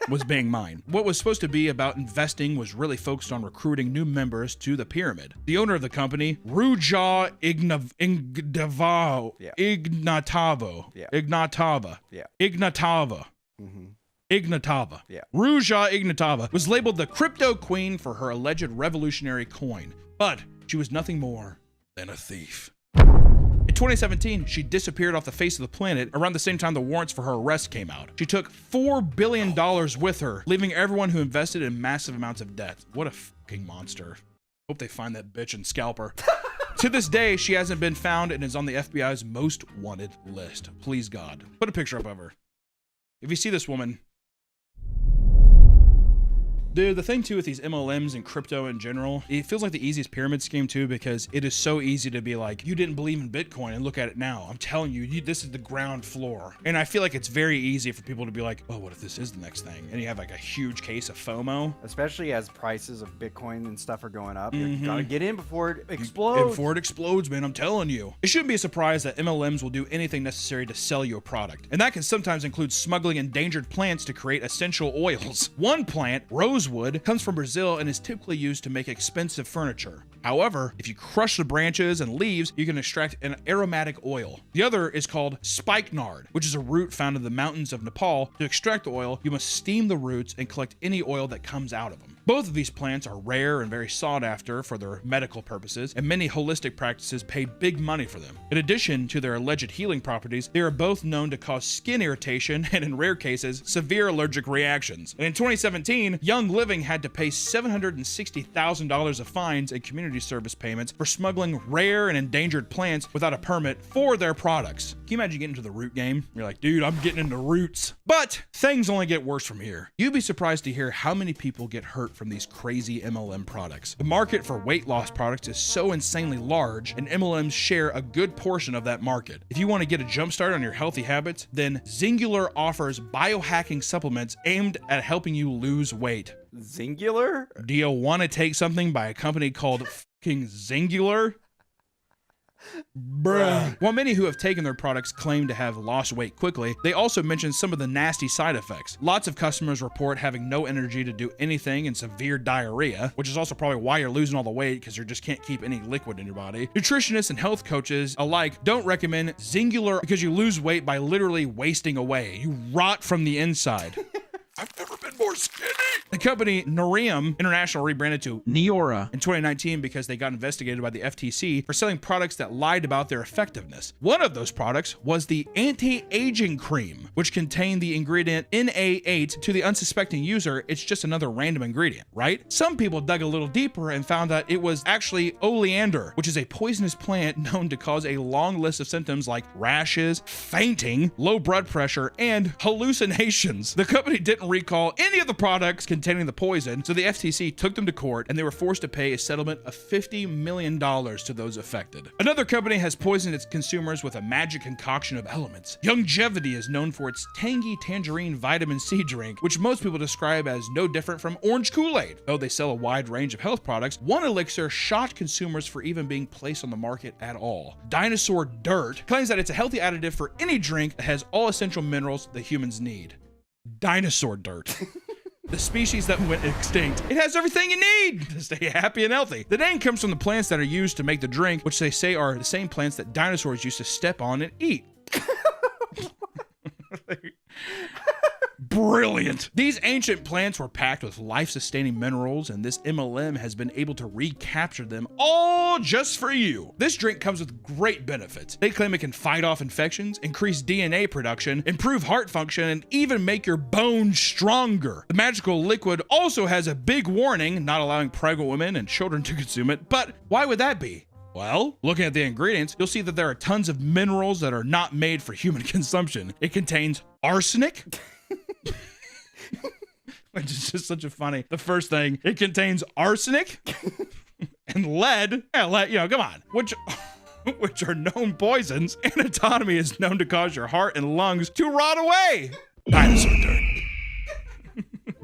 was being mined. What was supposed to be about investing was really focused on recruiting new members to the pyramid. The owner of the company, Ruja Ignatova, Ruja Ignatova was labeled the crypto queen for her alleged revolutionary coin, but she was nothing more than a thief. In 2017, she disappeared off the face of the planet around the same time the warrants for her arrest came out. She took $4 billion with her, leaving everyone who invested in massive amounts of debt. What a fucking monster. Hope they find that bitch and scalp her. To this day, she hasn't been found and is on the FBI's most wanted list. Please God. Put a picture up of her. If you see this woman, dude, the thing too with these MLMs and crypto in general, it feels like the easiest pyramid scheme too, because it is so easy to be like, you didn't believe in Bitcoin and look at it now. I'm telling you, this is the ground floor. And I feel like it's very easy for people to be like, oh, what if this is the next thing? And you have like a huge case of FOMO. Especially as prices of Bitcoin and stuff are going up. You gotta get in before it explodes. Before it explodes, man, I'm telling you. It shouldn't be a surprise that MLMs will do anything necessary to sell you a product. And that can sometimes include smuggling endangered plants to create essential oils. One plant, rosewood, comes from Brazil and is typically used to make expensive furniture. However, if you crush the branches and leaves, you can extract an aromatic oil. The other is called spikenard, which is a root found in the mountains of Nepal. To extract the oil, you must steam the roots and collect any oil that comes out of them. Both of these plants are rare and very sought after for their medical purposes, and many holistic practices pay big money for them. In addition to their alleged healing properties, they are both known to cause skin irritation and, in rare cases, severe allergic reactions. And in 2017, Young Living had to pay $760,000 of fines and community service payments for smuggling rare and endangered plants without a permit for their products. Can you imagine getting into the root game? You're like, dude, I'm getting into roots. But things only get worse from here. You'd be surprised to hear how many people get hurt from these crazy MLM products. The market for weight loss products is so insanely large, and MLMs share a good portion of that market. If you want to get a jumpstart on your healthy habits, then Zingular offers biohacking supplements aimed at helping you lose weight. Zingular? Do you want to take something by a company called fucking Zingular? Bruh. While many who have taken their products claim to have lost weight quickly, they also mention some of the nasty side effects. Lots of customers report having no energy to do anything and severe diarrhea, which is also probably why you're losing all the weight, because you just can't keep any liquid in your body. Nutritionists and health coaches alike don't recommend Zingular because you lose weight by literally wasting away. You rot from the inside. I've never been more skinny. The company Norium International rebranded to Neora in 2019 because they got investigated by the FTC for selling products that lied about their effectiveness. One of those products was the anti-aging cream, which contained the ingredient NA8. To the unsuspecting user, it's just another random ingredient, right? Some people dug a little deeper and found that it was actually oleander, which is a poisonous plant known to cause a long list of symptoms like rashes, fainting, low blood pressure, and hallucinations. The company didn't recall any of the products containing the poison, so the FTC took them to court and they were forced to pay a settlement of $50 million to those affected. Another company has poisoned its consumers with a magic concoction of elements. Youngevity is known for its tangy tangerine vitamin C drink, which most people describe as no different from orange Kool-Aid. Though they sell a wide range of health products, one elixir shocked consumers for even being placed on the market at all. Dinosaur Dirt claims that it's a healthy additive for any drink that has all essential minerals that humans need. Dinosaur Dirt. The species that went extinct. It has everything you need to stay happy and healthy. The name comes from the plants that are used to make the drink, which they say are the same plants that dinosaurs used to step on and eat. Brilliant. These ancient plants were packed with life-sustaining minerals, and this MLM has been able to recapture them all just for you. This drink comes with great benefits. They claim it can fight off infections, increase DNA production, improve heart function, and even make your bones stronger. The magical liquid also has a big warning, not allowing pregnant women and children to consume it, but why would that be? Well, looking at the ingredients, you'll see that there are tons of minerals that are not made for human consumption. It contains arsenic, which is just such a funny. The first thing, it contains arsenic and lead. Yeah, lead, you know, come on. Which are known poisons. Anatomy is known to cause your heart and lungs to rot away. Dinosaur dirt.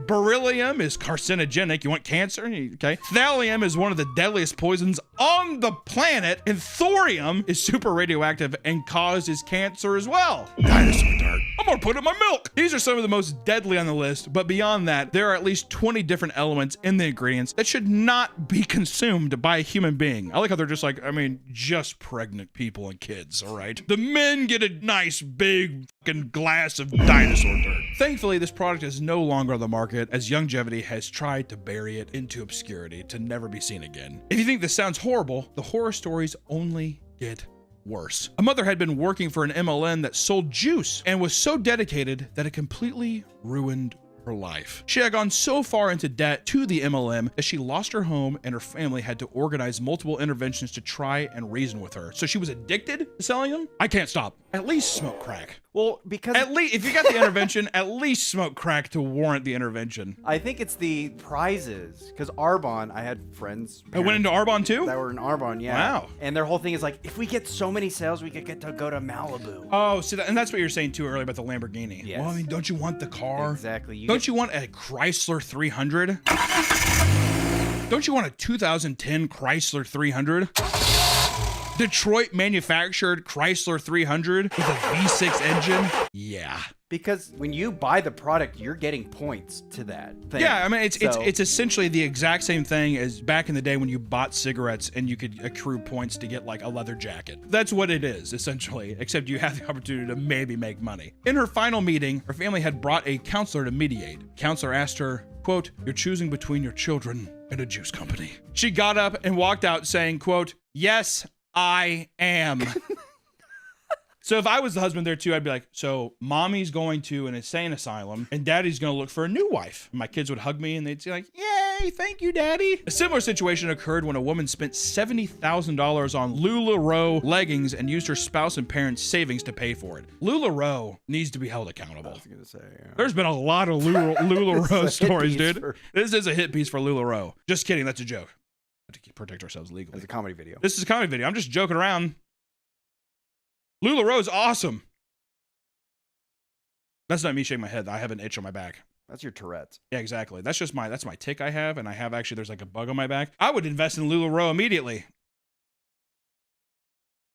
Beryllium is carcinogenic. You want cancer? Okay. Thallium is one of the deadliest poisons on the planet. And thorium is super radioactive and causes cancer as well. Dinosaur dirt. I'm gonna put it in my milk. These are some of the most deadly on the list, but beyond that, there are at least 20 different elements in the ingredients that should not be consumed by a human being. I like how they're just like, I mean, just pregnant people and kids, all right? The men get a nice big fucking glass of dinosaur dirt. Thankfully, this product is no longer on the market, as Youngevity has tried to bury it into obscurity to never be seen again. If you think this sounds horrible, the horror stories only get worse. A mother had been working for an MLM that sold juice and was so dedicated that it completely ruined her life. She had gone so far into debt to the MLM that she lost her home, and her family had to organize multiple interventions to try and reason with her. So she was addicted to selling them? I can't stop. At least smoke crack. Well, because at least if you got the intervention, at least smoke crack to warrant the intervention. I think it's the prizes, because Arbonne, I had friends. I went into Arbonne too? That were in Arbonne, yeah. Wow. And their whole thing is like, if we get so many sales, we could get to go to Malibu. Oh, so and that's what you were saying too earlier about the Lamborghini. Yes. Well, I mean, don't you want the car? Exactly. Don't you want a Chrysler 300? Don't you want a 2010 Chrysler 300? Detroit manufactured Chrysler 300 with a V6 engine? Yeah. Because when you buy the product, you're getting points to that thing. Yeah, I mean, it's essentially the exact same thing as back in the day when you bought cigarettes and you could accrue points to get like a leather jacket. That's what it is, essentially, except you have the opportunity to maybe make money. In her final meeting, her family had brought a counselor to mediate. Counselor asked her, quote, "You're choosing between your children and a juice company." She got up and walked out saying, quote, "Yes, I am." So if I was the husband there too, I'd be like, so mommy's going to an insane asylum and daddy's going to look for a new wife. And my kids would hug me and they'd say like, yay, thank you, daddy. A similar situation occurred when a woman spent $70,000 on LuLaRoe leggings and used her spouse and parents' savings to pay for it. LuLaRoe needs to be held accountable. I was going to say, yeah. There's been a lot of LuLaRoe stories, dude. This is a hit piece for LuLaRoe. Just kidding, that's a joke. We have to protect ourselves legally. It's a comedy video. This is a comedy video. I'm just joking around. LuLaRoe is awesome. That's not me shaking my head. I have an itch on my back. That's your Tourette's. Yeah, exactly. That's my tick I have, and I have actually, there's like a bug on my back. I would invest in LuLaRoe immediately.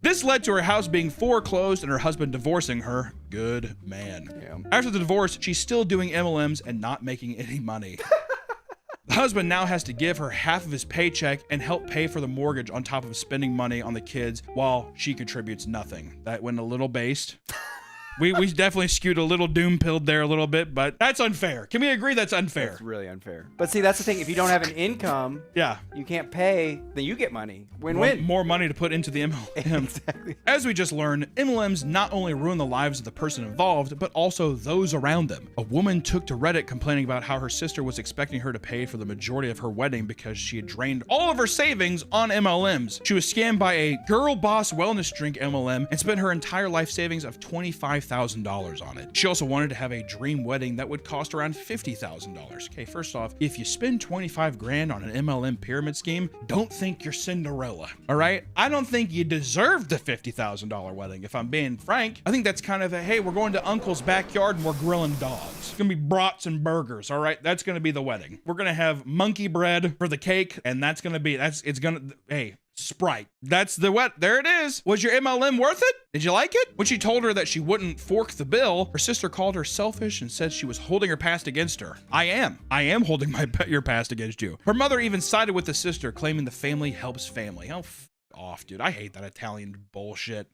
This led to her house being foreclosed and her husband divorcing her. Good man. Yeah. After the divorce, she's still doing MLMs and not making any money. The husband now has to give her half of his paycheck and help pay for the mortgage on top of spending money on the kids while she contributes nothing. That went a little based. We definitely skewed a little doom-pilled there a little bit, but that's unfair. Can we agree that's unfair? It's really unfair. But see, that's the thing. If you don't have an income, yeah, you can't pay, then you get money. Win-win. More money to put into the MLM. Exactly. As we just learned, MLMs not only ruin the lives of the person involved, but also those around them. A woman took to Reddit complaining about how her sister was expecting her to pay for the majority of her wedding because she had drained all of her savings on MLMs. She was scammed by a Girl Boss wellness drink MLM and spent her entire life savings of $25,000 on it. She also wanted to have a dream wedding that would cost around $50,000. Okay, first off, if you spend 25 grand on an MLM pyramid scheme, don't think you're Cinderella, all right? I don't think you deserve the $50,000 wedding, if I'm being frank. I think that's kind of a, hey, we're going to Uncle's backyard and we're grilling dogs. It's gonna be brats and burgers, all right? That's gonna be the wedding. We're gonna have monkey bread for the cake, and that's gonna be, hey, Sprite. That's the what? There it is. Was your MLM worth it? Did you like it? When she told her that she wouldn't fork the bill, her sister called her selfish and said she was holding her past against her. I am holding your past against you. Her mother even sided with the sister, claiming the family helps family. Oh, off, dude. I hate that Italian bullshit.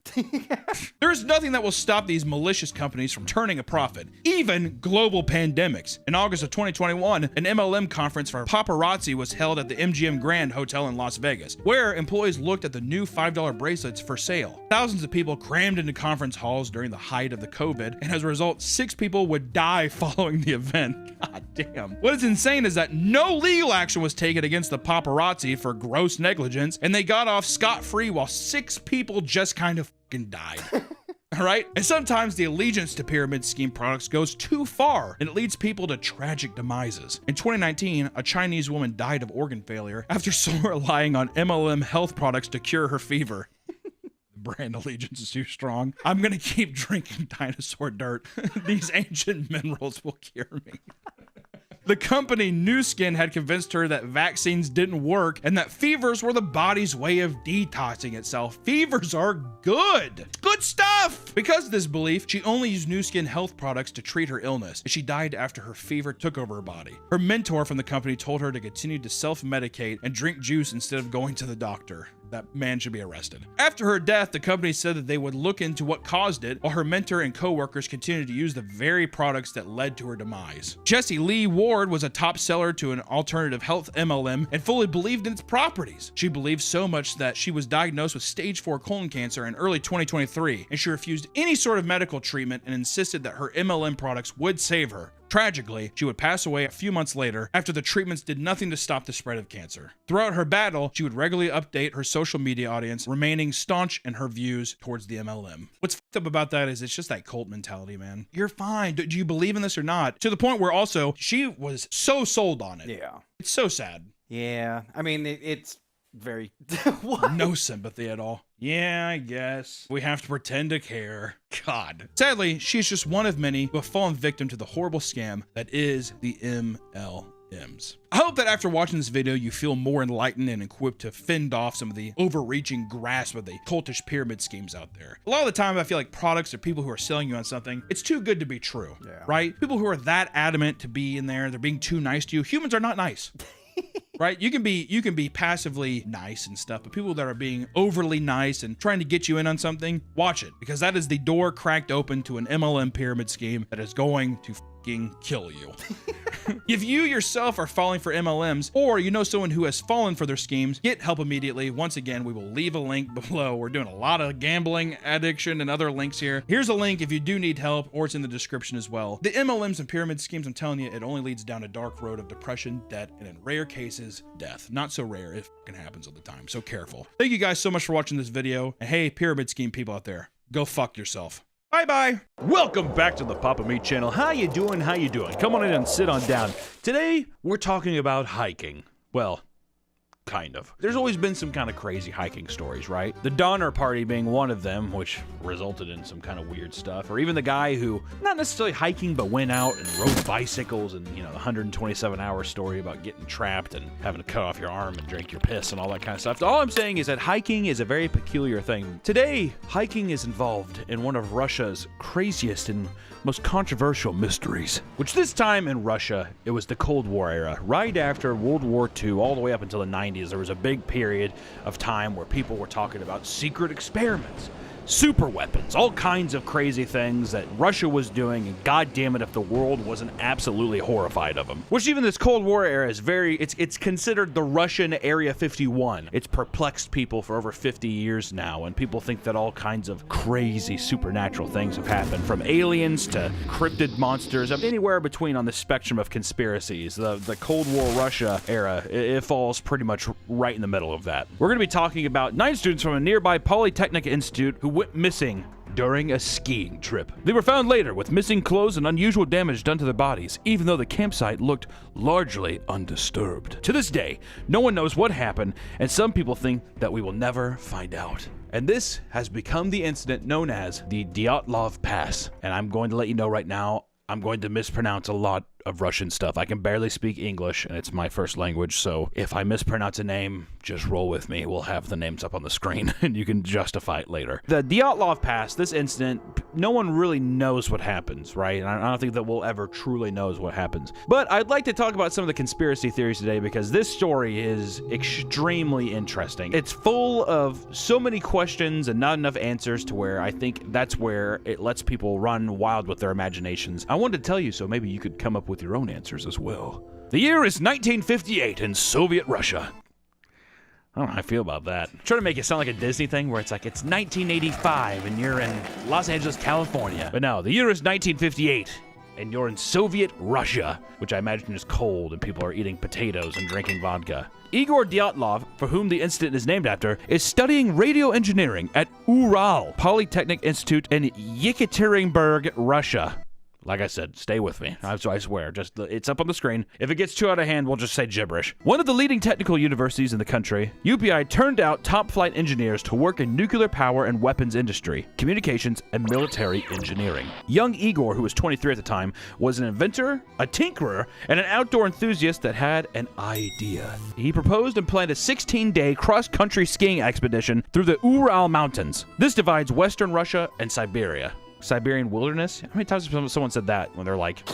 There's nothing that will stop these malicious companies from turning a profit, even global pandemics. In August of 2021, an MLM conference for paparazzi was held at the MGM Grand Hotel in Las Vegas, where employees looked at the new $5 bracelets for sale. Thousands of people crammed into conference halls during the height of the COVID, and as a result, 6 people would die following the event. God damn. What is insane is that no legal action was taken against the paparazzi for gross negligence, and they got off scot-free while 6 people just kind of fucking died. All right? And sometimes the allegiance to pyramid scheme products goes too far, and it leads people to tragic demises. In 2019, a Chinese woman died of organ failure after relying on MLM health products to cure her fever. Brand allegiance is too strong. I'm gonna keep drinking dinosaur dirt. These ancient minerals will cure me. The company Nu Skin had convinced her that vaccines didn't work and that fevers were the body's way of detoxing itself. Fevers are good. Good stuff. Because of this belief, she only used Nu Skin health products to treat her illness, and she died after her fever took over her body. Her mentor from the company told her to continue to self-medicate and drink juice instead of going to the doctor. That man should be arrested. After her death, the company said that they would look into what caused it, while her mentor and co-workers continued to use the very products that led to her demise. Jessie Lee Ward was a top seller to an alternative health MLM and fully believed in its properties. She believed so much that she was diagnosed with stage 4 colon cancer in early 2023, and she refused any sort of medical treatment and insisted that her MLM products would save her. Tragically, she would pass away a few months later after the treatments did nothing to stop the spread of cancer. Throughout her battle, she would regularly update her social media audience, remaining staunch in her views towards the MLM. What's fucked up about that is it's just that cult mentality, man. You're fine. Do you believe in this or not? To the point where also she was so sold on it. Yeah. It's so sad. Yeah. I mean, it's very... What? No sympathy at all. Yeah, I guess. We have to pretend to care. God. Sadly, she's just one of many who have fallen victim to the horrible scam that is the MLMs. I hope that after watching this video, you feel more enlightened and equipped to fend off some of the overreaching grasp of the cultish pyramid schemes out there. A lot of the time, I feel like products or people who are selling you on something, it's too good to be true, right? People who are that adamant to be in there, they're being too nice to you. Humans are not nice. Right? You can be passively nice and stuff, but people that are being overly nice and trying to get you in on something, watch it, because that is the door cracked open to an MLM pyramid scheme that is going to fucking kill you. If you yourself are falling for MLMs, or you know someone who has fallen for their schemes, get help immediately. Once again, we will leave a link below. We're doing a lot of gambling addiction and other links here. Here's a link if you do need help, or it's in the description as well. The MLMs and pyramid schemes, I'm telling you, it only leads down a dark road of depression, debt, and in rare cases, death. Not so rare, it fucking happens all the time, so careful. Thank you guys so much for watching this video, and hey, pyramid scheme people out there, go fuck yourself. Bye-bye. Welcome back to the Papa Meat channel. How you doing? How you doing? Come on in and sit on down. Today, we're talking about hiking. Well, kind of. There's always been some kind of crazy hiking stories, right? The Donner Party being one of them, which resulted in some kind of weird stuff. Or even the guy who, not necessarily hiking, but went out and rode bicycles, and, you know, the 127-hour story about getting trapped and having to cut off your arm and drink your piss and all that kind of stuff. All I'm saying is that hiking is a very peculiar thing. Today, hiking is involved in one of Russia's craziest and most controversial mysteries, which this time in Russia, it was the Cold War era. Right after World War II, all the way up until the 90s, there was a big period of time where people were talking about secret experiments, super weapons, all kinds of crazy things that Russia was doing, and god damn it if the world wasn't absolutely horrified of them. Which even this Cold War era is it's considered the Russian Area 51. It's perplexed people for over 50 years now, and people think that all kinds of crazy supernatural things have happened, from aliens to cryptid monsters, anywhere between on the spectrum of conspiracies. The Cold War Russia era, it falls pretty much right in the middle of that. We're going to be talking about 9 students from a nearby Polytechnic Institute who went missing during a skiing trip. They were found later with missing clothes and unusual damage done to their bodies, even though the campsite looked largely undisturbed. To this day, no one knows what happened, and some people think that we will never find out. And this has become the incident known as the Dyatlov Pass. And I'm going to let you know right now, I'm going to mispronounce a lot of Russian stuff. I can barely speak English, and it's my first language, so if I mispronounce a name, just roll with me. We'll have the names up on the screen, and you can justify it later. The Dyatlov Pass, this incident, no one really knows what happens, right? And I don't think that we'll ever truly knows what happens. But I'd like to talk about some of the conspiracy theories today, because this story is extremely interesting. It's full of so many questions and not enough answers to where I think that's where it lets people run wild with their imaginations. I wanted to tell you so maybe you could come up with your own answers as well. The year is 1958 in Soviet Russia. I don't know how I feel about that. I'm trying to make it sound like a Disney thing where it's like it's 1985 and you're in Los Angeles, California. But no, the year is 1958 and you're in Soviet Russia, which I imagine is cold and people are eating potatoes and drinking vodka. Igor Dyatlov, for whom the incident is named after, is studying radio engineering at Ural Polytechnic Institute in Yekaterinburg, Russia. Like I said, stay with me. I swear. Just it's up on the screen. If it gets too out of hand, we'll just say gibberish. One of the leading technical universities in the country, UPI turned out top flight engineers to work in nuclear power and weapons industry, communications, and military engineering. Young Igor, who was 23 at the time, was an inventor, a tinkerer, and an outdoor enthusiast that had an idea. He proposed and planned a 16-day cross-country skiing expedition through the Ural Mountains. This divides Western Russia and Siberia. Siberian wilderness? How many times has someone said that when they're like,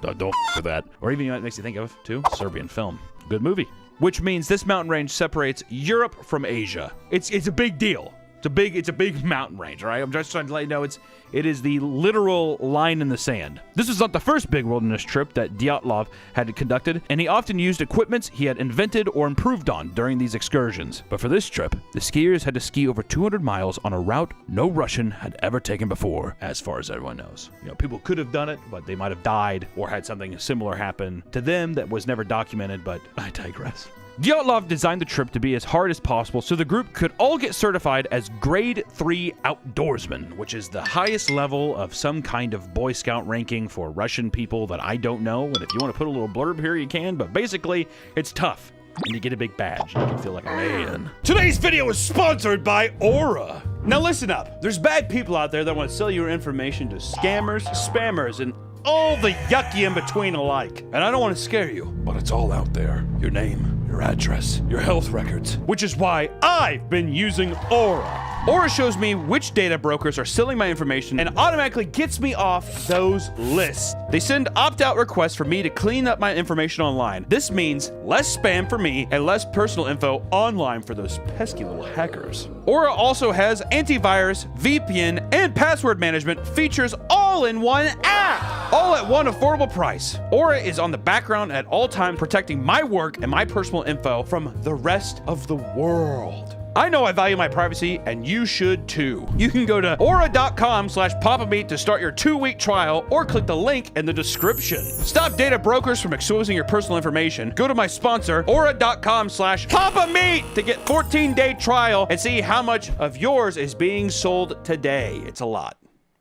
don't f with that? Or even, you know what it makes you think of, too? Serbian film. Good movie. Which means this mountain range separates Europe from Asia. It's a big deal. It's a big mountain range, all right? I'm just trying to let you know it is the literal line in the sand. This was not the first big wilderness trip that Dyatlov had conducted, and he often used equipment he had invented or improved on during these excursions. But for this trip, the skiers had to ski over 200 miles on a route no Russian had ever taken before, as far as everyone knows. You know, people could have done it, but they might have died or had something similar happen to them that was never documented, but I digress. Dyatlov designed the trip to be as hard as possible so the group could all get certified as Grade 3 Outdoorsmen, which is the highest level of some kind of Boy Scout ranking for Russian people that I don't know. And if you want to put a little blurb here, you can, but basically, it's tough. And you get a big badge. You can feel like a man. Today's video is sponsored by Aura. Now listen up. There's bad people out there that want to sell your information to scammers, spammers, and all the yucky in between alike. And I don't want to scare you, but it's all out there. Your name, your address, your health records, which is why I've been using Aura. Aura shows me which data brokers are selling my information and automatically gets me off those lists. They send opt-out requests for me to clean up my information online. This means less spam for me and less personal info online for those pesky little hackers. Aura also has antivirus, VPN, and password management features all in one app, all at one affordable price. Aura is on the background at all times, protecting my work and my personal info from the rest of the world. I know I value my privacy, and you should too. You can go to aura.com/papameat to start your 2-week trial, or click the link in the description. Stop data brokers from exposing your personal information. Go to my sponsor, aura.com/papameat to get 14-day trial and see how much of yours is being sold today. It's a lot.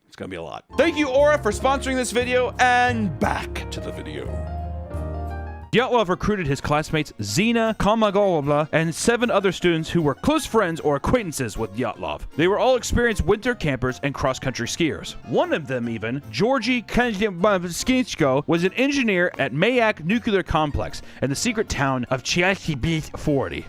It's gonna be a lot. Thank you, Aura, for sponsoring this video, and back to the video. Dyatlov recruited his classmates Zina Komagolova and 7 other students who were close friends or acquaintances with Dyatlov. They were all experienced winter campers and cross-country skiers. One of them even, Georgy Kanjnevskinchko, was an engineer at Mayak Nuclear Complex in the secret town of Chiachibit 40.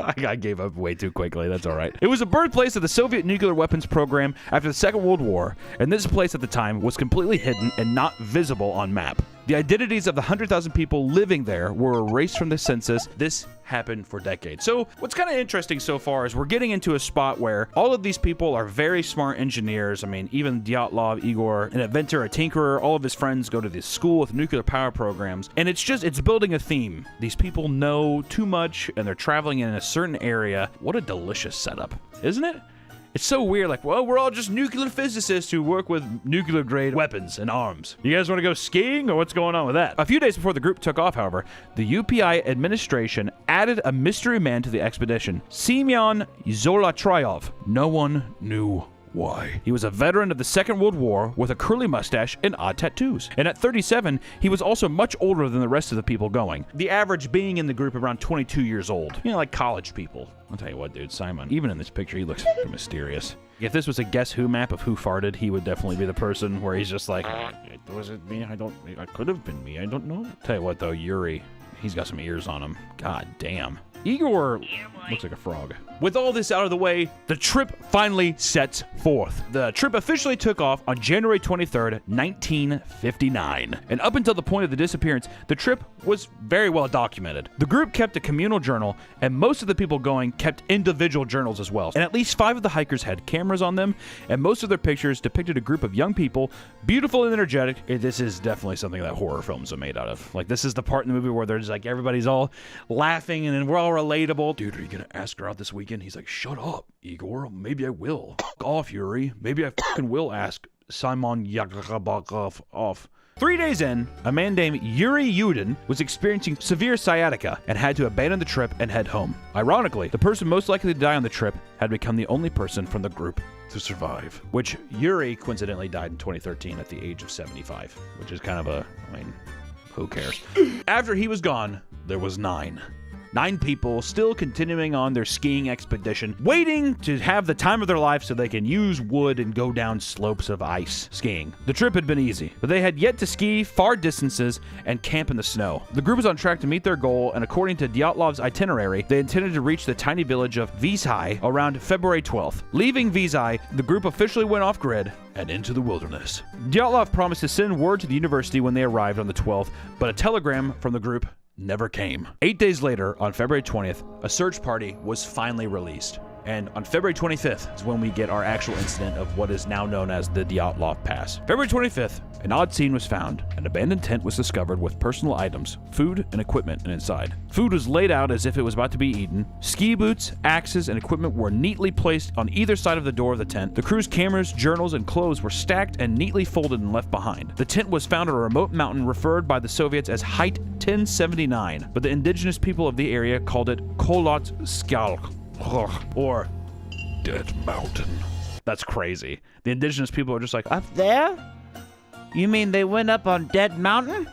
I gave up way too quickly, that's all right. It was a birthplace of the Soviet nuclear weapons program after the Second World War, and this place at the time was completely hidden and not visible on map. The identities of the 100,000 people living there were erased from the census. This happened for decades. So what's kind of interesting so far is we're getting into a spot where all of these people are very smart engineers. I mean, even Dyatlov, Igor, an inventor, a tinkerer, all of his friends go to this school with nuclear power programs. And it's building a theme. These people know too much and they're traveling in a certain area. What a delicious setup, isn't it? It's so weird, like, well, we're all just nuclear physicists who work with nuclear-grade weapons and arms. You guys want to go skiing, or what's going on with that? A few days before the group took off, however, the UPI administration added a mystery man to the expedition, Semyon Zolotaryov. No one knew why. He was a veteran of the Second World War with a curly mustache and odd tattoos. And at 37, he was also much older than the rest of the people going. The average being in the group around 22 years old. You know, like college people. I'll tell you what, dude, Simon, even in this picture, he looks mysterious. If this was a Guess Who map of who farted, he would definitely be the person where he's just like, was it me? I could have been me. I don't know. Tell you what, though, Yuri, he's got some ears on him. God damn. Igor looks like a frog. With all this out of the way, the trip finally sets forth. The trip officially took off on January 23rd, 1959. And up until the point of the disappearance, the trip was very well documented. The group kept a communal journal, and most of the people going kept individual journals as well. And at least 5 of the hikers had cameras on them, and most of their pictures depicted a group of young people, beautiful and energetic. This is definitely something that horror films are made out of. Like, this is the part in the movie where there's like everybody's all laughing and then we're all relatable. Dude, are you gonna ask her out this weekend? He's like, shut up, Igor. Maybe I will. F*** off, Yuri. Maybe I fucking will ask Simon Yakovlevich off. 3 days in, a man named Yuri Yudin was experiencing severe sciatica and had to abandon the trip and head home. Ironically, the person most likely to die on the trip had become the only person from the group to survive, which Yuri coincidentally died in 2013 at the age of 75, which is kind of I mean, who cares? After he was gone, there was 9 people still continuing on their skiing expedition, waiting to have the time of their life so they can use wood and go down slopes of ice skiing. The trip had been easy, but they had yet to ski far distances and camp in the snow. The group was on track to meet their goal, and according to Dyatlov's itinerary, they intended to reach the tiny village of Vizhai around February 12th. Leaving Vizhai, the group officially went off-grid and into the wilderness. Dyatlov promised to send word to the university when they arrived on the 12th, but a telegram from the group never came. 8 days later, on February 20th, a search party was finally released. And on February 25th is when we get our actual incident of what is now known as the Dyatlov Pass. February 25th, an odd scene was found. An abandoned tent was discovered with personal items, food, and equipment inside. Food was laid out as if it was about to be eaten. Ski boots, axes, and equipment were neatly placed on either side of the door of the tent. The crew's cameras, journals, and clothes were stacked and neatly folded and left behind. The tent was found on a remote mountain referred by the Soviets as Height 1079, but the indigenous people of the area called it Kolot Skalk, or Dead Mountain. That's crazy. The indigenous people are just like, up there? You mean they went up on Dead Mountain?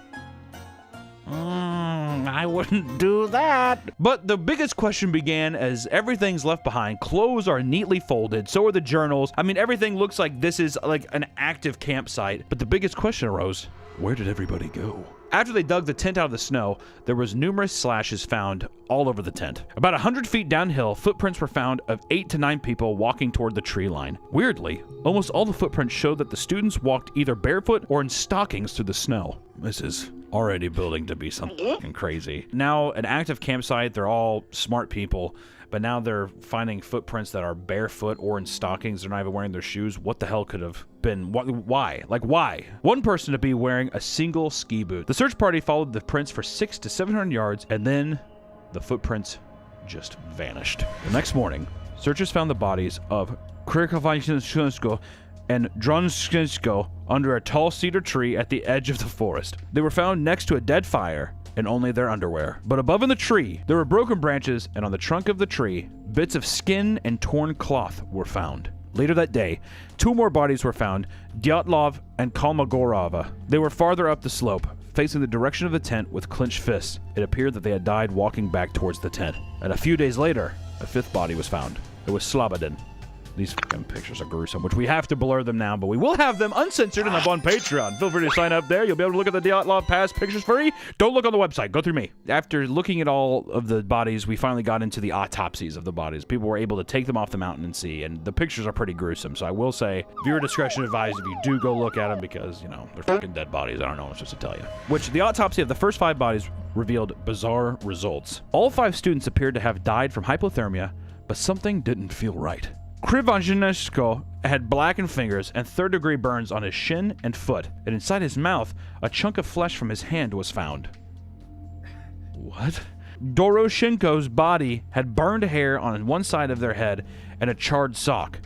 I wouldn't do that. But the biggest question began as everything's left behind. Clothes are neatly folded, so are the journals. I mean, everything looks like this is like an active campsite. But the biggest question arose, where did everybody go? After they dug the tent out of the snow, there was numerous slashes found all over the tent. About 100 feet downhill, footprints were found of 8 to 9 people walking toward the tree line. Weirdly, almost all the footprints showed that the students walked either barefoot or in stockings through the snow. This is already building to be something crazy. Now, an active campsite, they're all smart people, but now they're finding footprints that are barefoot or in stockings. They're not even wearing their shoes. What the hell could have been? Why? Like, why? One person to be wearing a single ski boot. The search party followed the prints for 600 to 700 yards, and then the footprints just vanished. The next morning, searchers found the bodies of Krikovanshinsko and Dronskinsko under a tall cedar tree at the edge of the forest. They were found next to a dead fire and only their underwear. But above in the tree, there were broken branches, and on the trunk of the tree, bits of skin and torn cloth were found. Later that day, 2 more bodies were found, Dyatlov and Kolmogorova. They were farther up the slope, facing the direction of the tent with clenched fists. It appeared that they had died walking back towards the tent. And a few days later, a 5th body was found. It was Slobodin. These fucking pictures are gruesome, which we have to blur them now, but we will have them uncensored and up on Patreon. Feel free to sign up there. You'll be able to look at the Dyatlov Pass pictures free. Don't look on the website. Go through me. After looking at all of the bodies, we finally got into the autopsies of the bodies. People were able to take them off the mountain and see, and the pictures are pretty gruesome. So I will say, viewer discretion advised if you do go look at them because, you know, they're fucking dead bodies. I don't know what else to tell you. Which, the autopsy of the first 5 bodies revealed bizarre results. All 5 students appeared to have died from hypothermia, but something didn't feel right. Krivojaneshko had blackened fingers and third-degree burns on his shin and foot, and inside his mouth, a chunk of flesh from his hand was found. What? Doroshenko's body had burned hair on one side of their head and a charred sock,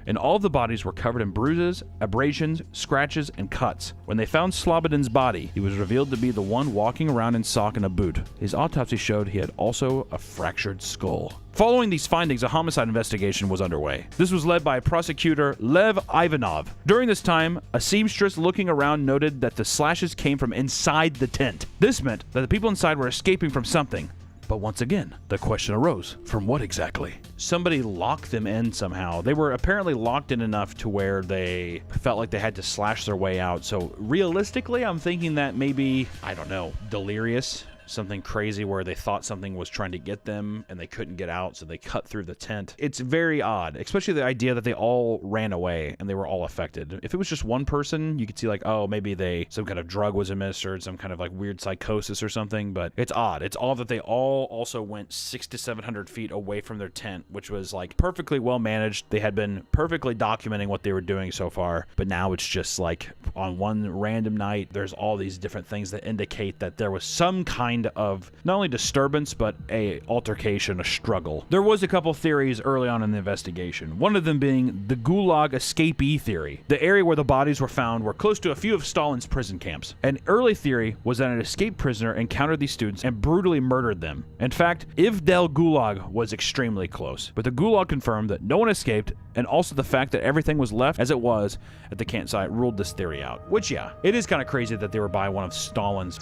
and all of the bodies were covered in bruises, abrasions, scratches, and cuts. When they found Slobodin's body, he was revealed to be the one walking around in sock and a boot. His autopsy showed he had also a fractured skull. Following these findings, a homicide investigation was underway. This was led by prosecutor Lev Ivanov. During this time, a seamstress looking around noted that the slashes came from inside the tent. This meant that the people inside were escaping from something. But once again, the question arose, from what exactly? Somebody locked them in somehow. They were apparently locked in enough to where they felt like they had to slash their way out. So realistically, I'm thinking that maybe, I don't know, delirious, something crazy where they thought something was trying to get them and they couldn't get out, so they cut through the tent. It's very odd, especially the idea that they all ran away and they were all affected. If it was just one person, you could see like, oh, maybe some kind of drug was administered, some kind of like weird psychosis or something, but it's odd. It's odd that they all also went 600 to 700 feet away from their tent, which was like perfectly well managed. They had been perfectly documenting what they were doing so far, but now it's just like on one random night, there's all these different things that indicate that there was some kind of not only disturbance but a altercation, a struggle. There was a couple theories early on in the investigation, one of them being the Gulag escapee theory. The area where the bodies were found were close to a few of Stalin's prison camps. An early theory was that an escaped prisoner encountered these students and brutally murdered them. In fact, Ivdel Gulag was extremely close, but the Gulag confirmed that no one escaped, and also the fact that everything was left as it was at the campsite ruled this theory out. Which, yeah, it is kind of crazy that they were by one of Stalin's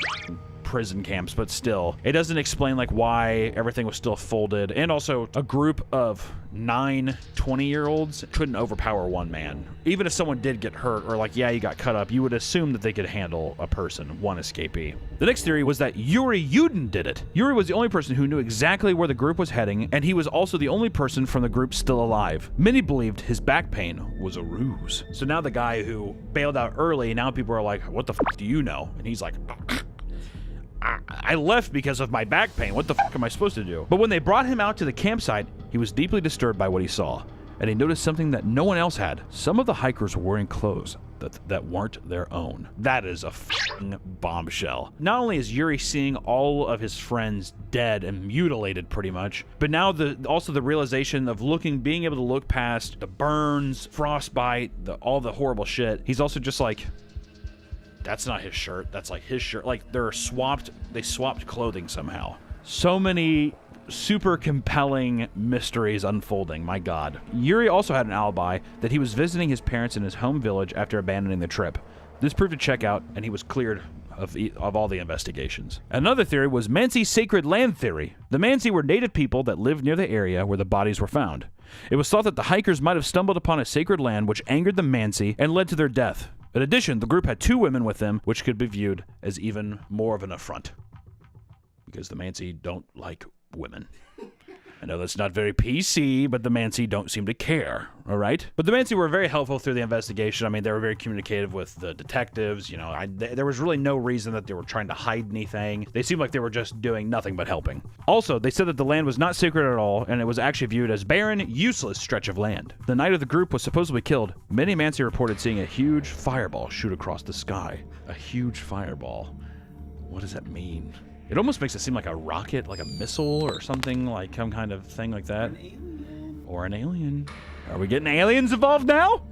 prison camps, but still, it doesn't explain like why everything was still folded. And also, a group of 9 20-year-olds couldn't overpower one man. Even if someone did get hurt or like, yeah, you got cut up, you would assume that they could handle a person, one escapee. The next theory was that Yuri Yudin did it. Yuri was the only person who knew exactly where the group was heading, and he was also the only person from the group still alive. Many believed his back pain was a ruse. So now the guy who bailed out early, now people are like, what the fuck do you know? And he's like, I left because of my back pain. What the fuck am I supposed to do? But when they brought him out to the campsite, he was deeply disturbed by what he saw, and he noticed something that no one else had. Some of the hikers were wearing clothes that weren't their own. That is a fucking bombshell. Not only is Yuri seeing all of his friends dead and mutilated pretty much, but now also the realization of being able to look past the burns, frostbite, all the horrible shit. He's also just like, that's not his shirt. That's like his shirt. Like they swapped clothing somehow. So many super compelling mysteries unfolding. My God. Yuri also had an alibi that he was visiting his parents in his home village after abandoning the trip. This proved to check out, and he was cleared of all the investigations. Another theory was Mansi sacred land theory. The Mansi were native people that lived near the area where the bodies were found. It was thought that the hikers might have stumbled upon a sacred land which angered the Mansi and led to their death. In addition, the group had 2 women with them, which could be viewed as even more of an affront, because the Mansi don't like women. I know that's not very PC, but the Mansi don't seem to care, all right? But the Mansi were very helpful through the investigation. I mean, they were very communicative with the detectives. You know, there was really no reason that they were trying to hide anything. They seemed like they were just doing nothing but helping. Also, they said that the land was not sacred at all, and it was actually viewed as barren, useless stretch of land. The night of the group was supposedly killed. Many Mansi reported seeing a huge fireball shoot across the sky. A huge fireball. What does that mean? It almost makes it seem like a rocket, like a missile or something, like some kind of thing like that. Or an alien. Are we getting aliens involved now?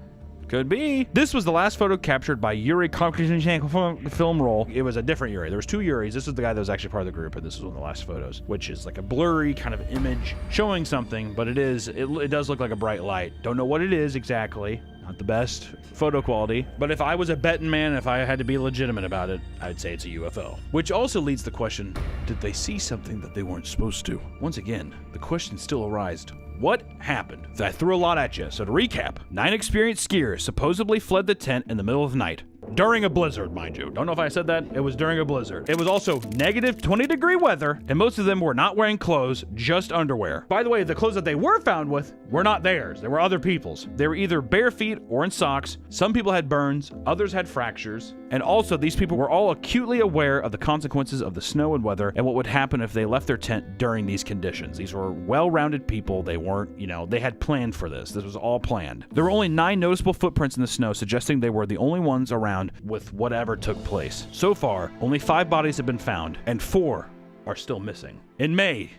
Could be. This was the last photo captured by Yuri Kokoschenko film roll. It was a different Yuri. There was 2 Yuris. This is the guy that was actually part of the group, and this is one of the last photos, which is like a blurry kind of image showing something, but it does look like a bright light. Don't know what it is exactly. Not the best photo quality, but if I was a betting man, if I had to be legitimate about it, I'd say it's a UFO. Which also leads to the question, did they see something that they weren't supposed to? Once again, the question still arises. What happened? I threw a lot at you, so to recap, 9 experienced skiers supposedly fled the tent in the middle of the night. During a blizzard, mind you. Don't know if I said that. It was during a blizzard. It was also negative 20-degree weather, and most of them were not wearing clothes, just underwear. By the way, the clothes that they were found with were not theirs. They were other people's. They were either bare feet or in socks. Some people had burns, others had fractures. And also, these people were all acutely aware of the consequences of the snow and weather and what would happen if they left their tent during these conditions. These were well-rounded people. They weren't, they had planned for this. This was all planned. There were only 9 noticeable footprints in the snow, suggesting they were the only ones around with whatever took place. So far, only 5 bodies have been found, and 4 are still missing. In May,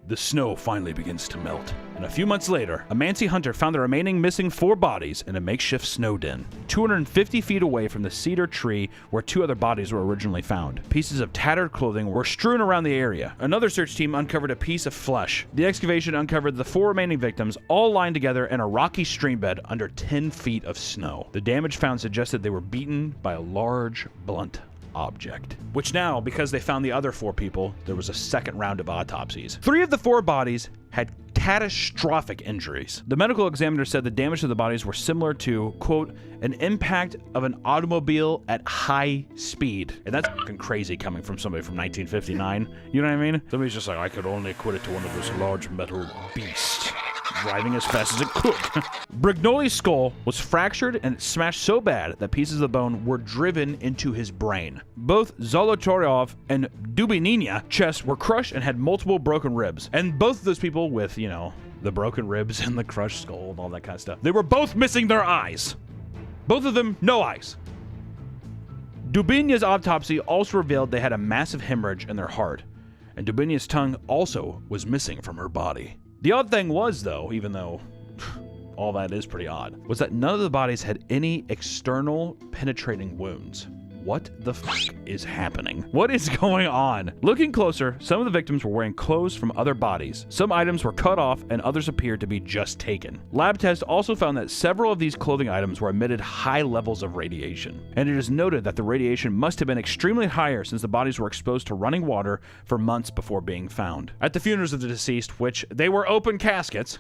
the snow finally begins to melt, and a few months later, a Mansi hunter found the remaining missing 4 bodies in a makeshift snow den, 250 feet away from the cedar tree where 2 other bodies were originally found. Pieces of tattered clothing were strewn around the area. Another search team uncovered a piece of flesh. The excavation uncovered the 4 remaining victims, all lying together in a rocky stream bed under 10 feet of snow. The damage found suggested they were beaten by a large, blunt object. Which now, because they found the other 4 people, there was a second round of autopsies. 3 of the 4 bodies had catastrophic injuries. The medical examiner said the damage to the bodies were similar to, quote, an impact of an automobile at high speed. And that's fucking crazy coming from somebody from 1959. You know what I mean? Somebody's just like, I could only equate it to one of those large metal beasts driving as fast as it could. Brignoli's skull was fractured and smashed so bad that pieces of the bone were driven into his brain. Both Zolotaryov and Dubinina chests were crushed and had multiple broken ribs. And both of those people with, the broken ribs and the crushed skull and all that kind of stuff, they were both missing their eyes. Both of them, no eyes. Dubinina's autopsy also revealed they had a massive hemorrhage in their heart, and Dubinina's tongue also was missing from her body. The odd thing was, though, even though all that is pretty odd, was that none of the bodies had any external penetrating wounds. What the fuck is happening? What is going on? Looking closer, some of the victims were wearing clothes from other bodies. Some items were cut off and others appeared to be just taken. Lab tests also found that several of these clothing items were emitted high levels of radiation. And it is noted that the radiation must have been extremely higher since the bodies were exposed to running water for months before being found. At the funerals of the deceased, which they were open caskets,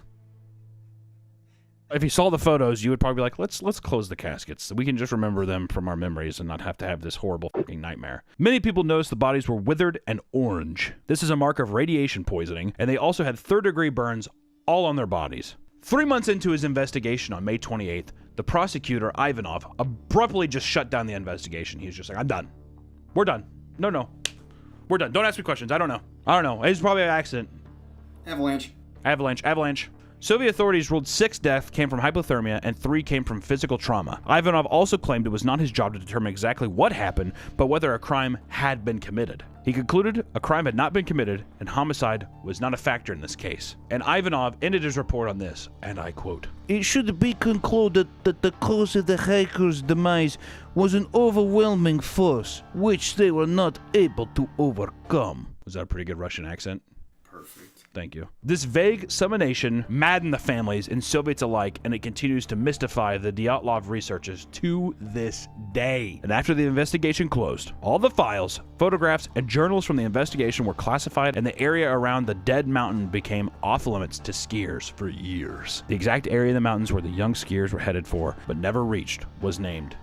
if you saw the photos, you would probably be like, let's close the caskets so we can just remember them from our memories and not have to have this horrible fucking nightmare. Many people noticed the bodies were withered and orange. This is a mark of radiation poisoning, and they also had 3rd-degree burns all on their bodies. 3 months into his investigation on May 28th, the prosecutor, Ivanov, abruptly just shut down the investigation. He was just like, I'm done. We're done. No. We're done. Don't ask me questions. I don't know. It was probably an accident. Avalanche. Soviet authorities ruled 6 deaths came from hypothermia and 3 came from physical trauma. Ivanov also claimed it was not his job to determine exactly what happened, but whether a crime had been committed. He concluded a crime had not been committed and homicide was not a factor in this case. And Ivanov ended his report on this, and I quote, "It should be concluded that the cause of the hikers' demise was an overwhelming force, which they were not able to overcome." Was that a pretty good Russian accent? Perfect. Thank you. This vague summonation maddened the families and Soviets alike, and it continues to mystify the Dyatlov researchers to this day. And after the investigation closed, all the files, photographs, and journals from the investigation were classified, and the area around the dead mountain became off limits to skiers for years. The exact area of the mountains where the young skiers were headed for, but never reached, was named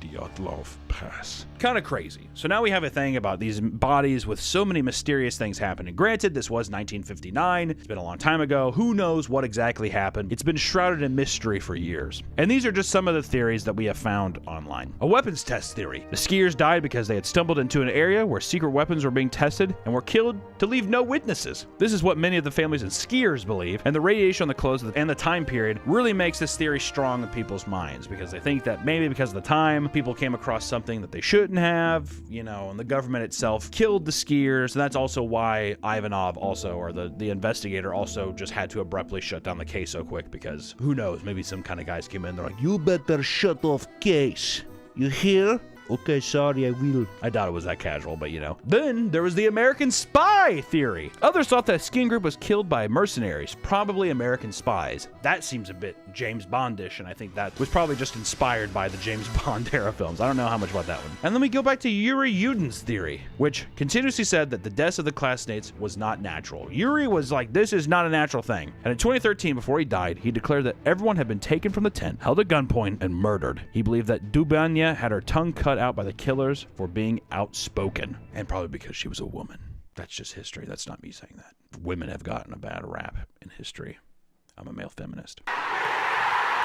Dyatlov Pass. Kind of crazy. So now we have a thing about these bodies with so many mysterious things happening. Granted, this was 1959. It's been a long time ago. Who knows what exactly happened? It's been shrouded in mystery for years. And these are just some of the theories that we have found online. A weapons test theory. The skiers died because they had stumbled into an area where secret weapons were being tested and were killed to leave no witnesses. This is what many of the families and skiers believe, and the radiation on the clothes and the time period really makes this theory strong in people's minds because they think that maybe because of the time, people came across something that they shouldn't have, and the government itself killed the skiers, and that's also why Ivanov or the investigator also just had to abruptly shut down the case so quick because who knows, maybe some kind of guys came in, they're like, "You better shut off case. You hear? Okay, sorry, I will. I doubt it was that casual, but you know. Then there was the American spy theory. Others thought that skiing group was killed by mercenaries, probably American spies. That seems a bit James Bondish, and I think that was probably just inspired by the James Bond era films. I don't know how much about that one. And then we go back to Yuri Yudin's theory, which continuously said that the deaths of the classmates was not natural. Yuri was like, this is not a natural thing. And in 2013, before he died, he declared that everyone had been taken from the tent, held at gunpoint, and murdered. He believed that Dubanya had her tongue cut out by the killers for being outspoken, and probably because she was a woman. That's just history. That's not me saying that. Women have gotten a bad rap in history. I'm a male feminist.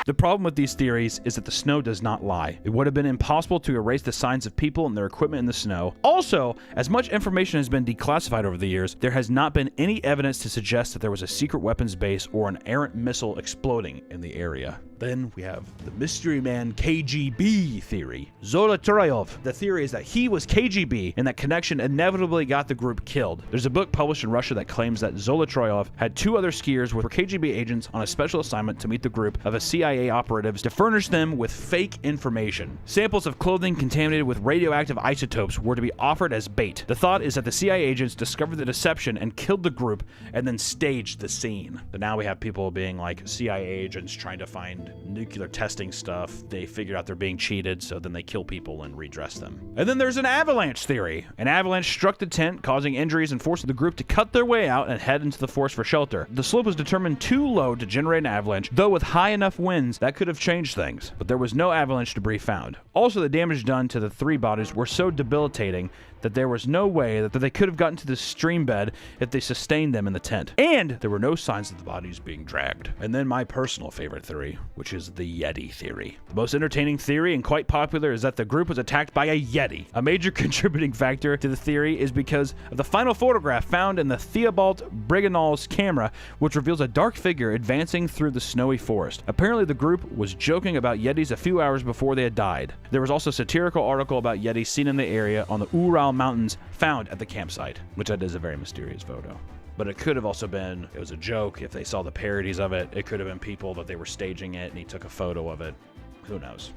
The problem with these theories is that the snow does not lie. It would have been impossible to erase the signs of people and their equipment in the snow. Also, as much information has been declassified over the years, there has not been any evidence to suggest that there was a secret weapons base or an errant missile exploding in the area. Then we have the Mystery Man KGB theory. Zolotaryov. The theory is that he was KGB and that connection inevitably got the group killed. There's a book published in Russia that claims that Zolotaryov had 2 other skiers who were KGB agents on a special assignment to meet the group of a CIA operatives to furnish them with fake information. Samples of clothing contaminated with radioactive isotopes were to be offered as bait. The thought is that the CIA agents discovered the deception and killed the group and then staged the scene. So now we have people being like CIA agents trying to find nuclear testing stuff. They figured out they're being cheated, so then they kill people and redress them. And then there's an avalanche theory. An avalanche struck the tent, causing injuries and forcing the group to cut their way out and head into the forest for shelter. The slope was determined too low to generate an avalanche, though with high enough winds that could have changed things. But there was no avalanche debris found. Also, the damage done to the 3 bodies were so debilitating that there was no way that they could have gotten to the stream bed if they sustained them in the tent. And there were no signs of the bodies being dragged. And then my personal favorite theory, which is the Yeti theory. The most entertaining theory and quite popular is that the group was attacked by a Yeti. A major contributing factor to the theory is because of the final photograph found in the Theobald Briganol's camera, which reveals a dark figure advancing through the snowy forest. Apparently the group was joking about Yetis a few hours before they had died. There was also a satirical article about Yetis seen in the area on the Ural Mountains found at the campsite, which that is a very mysterious photo. But it could have also been, it was a joke if they saw the parodies of it. It could have been people that they were staging it and he took a photo of it. Who knows?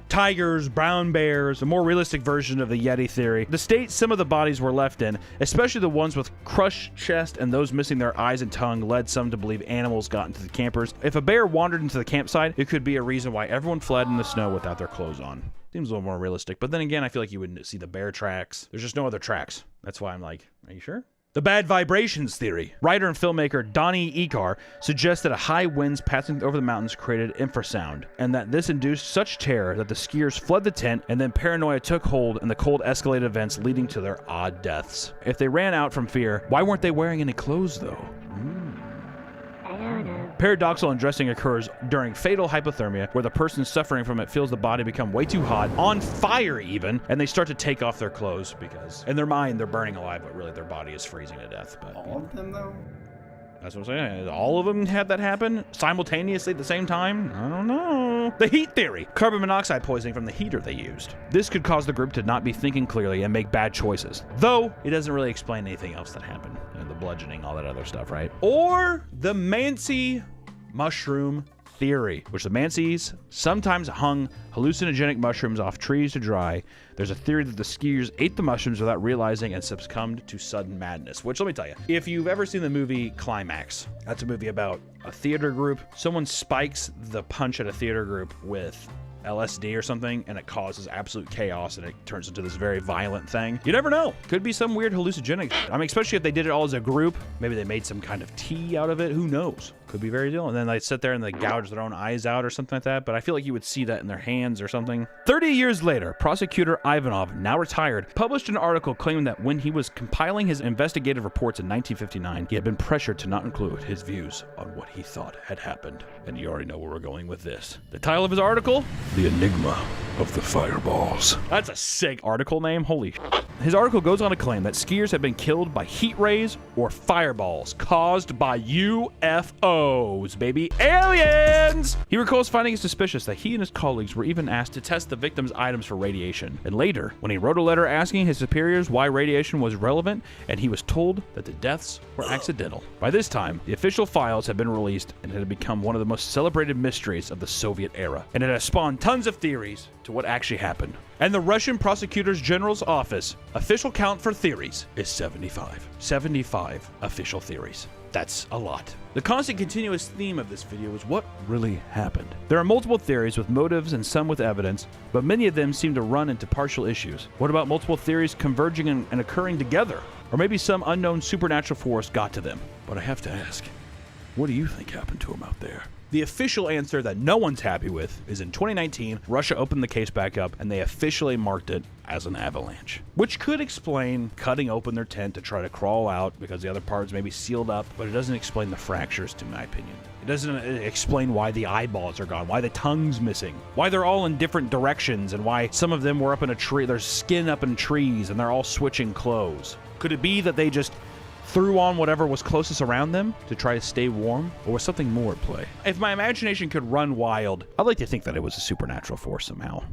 Tigers, brown bears, a more realistic version of the Yeti theory. The state some of the bodies were left in, especially the ones with crushed chest and those missing their eyes and tongue, led some to believe animals got into the campers. If a bear wandered into the campsite, it could be a reason why everyone fled in the snow without their clothes on. Seems a little more realistic, but then again, I feel like you wouldn't see the bear tracks. There's just no other tracks. That's why I'm like, are you sure? The bad vibrations theory. Writer and filmmaker Donnie Ekar suggests that high winds passing over the mountains created infrasound, and that this induced such terror that the skiers fled the tent, and then paranoia took hold and the cold escalated events leading to their odd deaths. If they ran out from fear, why weren't they wearing any clothes though? Paradoxal undressing occurs during fatal hypothermia, where the person suffering from it feels the body become way too hot, on fire even, and they start to take off their clothes because, in their mind, they're burning alive, but really their body is freezing to death. But all of them, though? That's what I'm saying. All of them had that happen simultaneously at the same time? I don't know. The heat theory. Carbon monoxide poisoning from the heater they used. This could cause the group to not be thinking clearly and make bad choices. Though, it doesn't really explain anything else that happened. You know, the bludgeoning, all that other stuff, right? Or the Mansi mushroom theory, which the Mansis sometimes hung hallucinogenic mushrooms off trees to dry. There's a theory that the skiers ate the mushrooms without realizing and succumbed to sudden madness, which, let me tell you, if you've ever seen the movie Climax, that's a movie about a theater group. Someone spikes the punch at a theater group with LSD or something, and it causes absolute chaos, and it turns into this very violent thing. You never know. Could be some weird hallucinogenic. I mean, especially if they did it all as a group. Maybe they made some kind of tea out of it. Who knows? Could be very deal. And then they sit there and they gouge their own eyes out or something like that. But I feel like you would see that in their hands or something. 30 years later, prosecutor Ivanov, now retired, published an article claiming that when he was compiling his investigative reports in 1959, he had been pressured to not include his views on what he thought had happened. And you already know where we're going with this. The title of his article? The Enigma of the Fireballs. That's a sick article name. Holy shit. His article goes on to claim that skiers have been killed by heat rays or fireballs caused by UFOs, baby. Aliens! He recalls finding it suspicious that he and his colleagues were even asked to test the victims' items for radiation. And later, when he wrote a letter asking his superiors why radiation was relevant, and he was told that the deaths were accidental. By this time, the official files had been released and it had become one of the most celebrated mysteries of the Soviet era. And it has spawned tons of theories to to what actually happened. And the Russian Prosecutor General's office official count for theories is 75. 75 official theories. That's a lot. The constant continuous theme of this video is what really happened. There are multiple theories with motives and some with evidence, but many of them seem to run into partial issues. What about multiple theories converging and occurring together? Or maybe some unknown supernatural force got to them. But I have to ask, what do you think happened to them out there? The official answer that no one's happy with is in 2019, Russia opened the case back up and they officially marked it as an avalanche, which could explain cutting open their tent to try to crawl out because the other parts may be sealed up, but it doesn't explain the fractures, to my opinion. It doesn't explain why the eyeballs are gone, why the tongue's missing, why they're all in different directions, and why some of them were up in a tree, there's skin up in trees, and they're all switching clothes. Could it be that they just threw on whatever was closest around them to try to stay warm, or was something more at play? If my imagination could run wild, I'd like to think that it was a supernatural force somehow.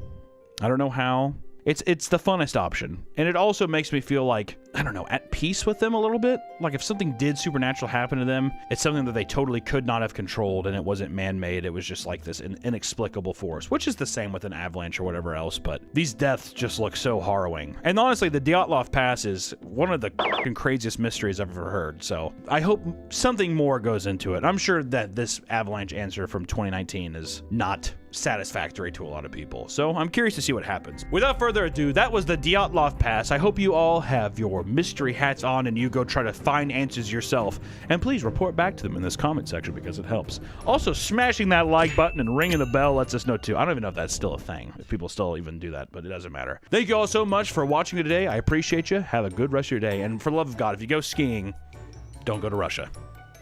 I don't know how. It's the funnest option, and it also makes me feel like, I don't know, at peace with them a little bit. Like if something did supernatural happen to them, it's something that they totally could not have controlled, and it wasn't man-made. It was just like this inexplicable force, which is the same with an avalanche or whatever else, but these deaths just look so harrowing. And honestly, the Dyatlov Pass is one of the craziest mysteries I've ever heard, so I hope something more goes into it. I'm sure that this avalanche answer from 2019 is not satisfactory to a lot of people, so I'm curious to see what happens. Without further ado, that was the Dyatlov Pass. I hope you all have your mystery hats on and you go try to find answers yourself, and please report back to them in this comment section because it helps. Also, smashing that like button and ringing the bell lets us know too. I don't even know if that's still a thing, if people still even do that, but it doesn't matter. Thank you all so much for watching today. I appreciate you. Have a good rest of your day, and for the love of God, if you go skiing, don't go to Russia.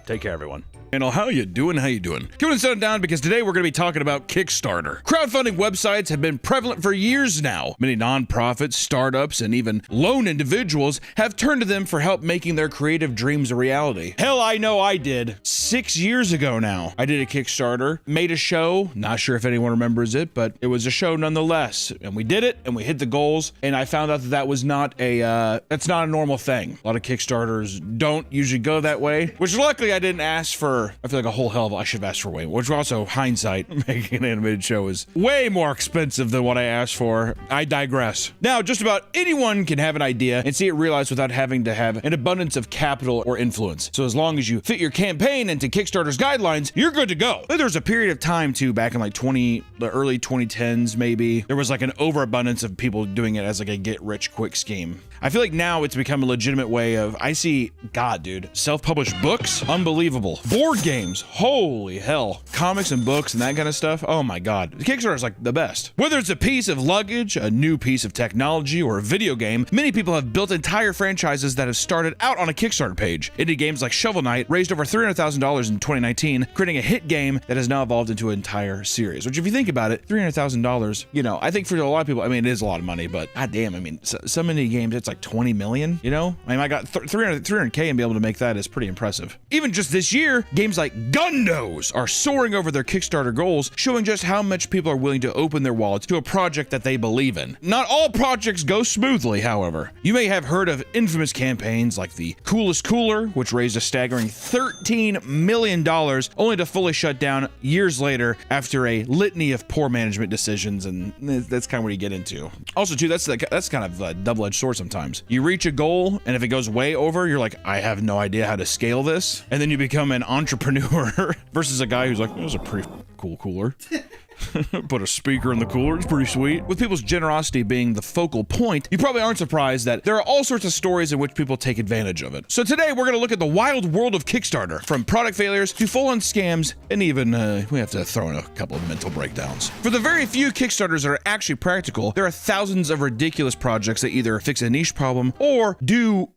Take care, everyone. How you doing? How you doing? Come and sit down because today we're going to be talking about Kickstarter. Crowdfunding websites have been prevalent for years now. Many nonprofits, startups, and even lone individuals have turned to them for help making their creative dreams a reality. Hell, I know I did. 6 years ago now, I did a Kickstarter, made a show. Not sure if anyone remembers it, but it was a show nonetheless. And we did it, and we hit the goals, and I found out that that was not that's not a normal thing. A lot of Kickstarters don't usually go that way, which luckily I didn't ask for. I feel like a whole hell of I should have asked for way more, which also, hindsight, making an animated show is way more expensive than what I asked for. I digress. Now, just about anyone can have an idea and see it realized without having to have an abundance of capital or influence. So as long as you fit your campaign into Kickstarter's guidelines, you're good to go. But there was a period of time too, back in like the early 2010s maybe, there was like an overabundance of people doing it as like a get-rich-quick scheme. I feel like now it's become a legitimate way of, I see, God, dude, self-published books? Unbelievable. Board games, holy hell. Comics and books and that kind of stuff, oh my God. Kickstarter is like the best. Whether it's a piece of luggage, a new piece of technology, or a video game, many people have built entire franchises that have started out on a Kickstarter page. Indie games like Shovel Knight raised over $300,000 in 2019, creating a hit game that has now evolved into an entire series, which if you think about it, $300,000, you know, I think for a lot of people, I mean, it is a lot of money, but goddamn, I mean, so many games, it's like 20 million, you know? I mean, I got 300K and be able to make that is pretty impressive. Even just this year, games like Gundos are soaring over their Kickstarter goals, showing just how much people are willing to open their wallets to a project that they believe in. Not all projects go smoothly, however. You may have heard of infamous campaigns like the Coolest Cooler, which raised a staggering $13 million, only to fully shut down years later after a litany of poor management decisions, and that's kind of what you get into. Also, too, that's kind of a double-edged sword sometimes. You reach a goal, and if it goes way over, you're like, I have no idea how to scale this, and then you become an entrepreneur versus a guy who's like, it was a pretty cool cooler. Put a speaker in the cooler, it's pretty sweet. With people's generosity being the focal point, you probably aren't surprised that there are all sorts of stories in which people take advantage of it. So today we're going to look at the wild world of Kickstarter, from product failures to full-on scams, and even we have to throw in a couple of mental breakdowns. For the very few Kickstarters that are actually practical, there are thousands of ridiculous projects that either fix a niche problem or do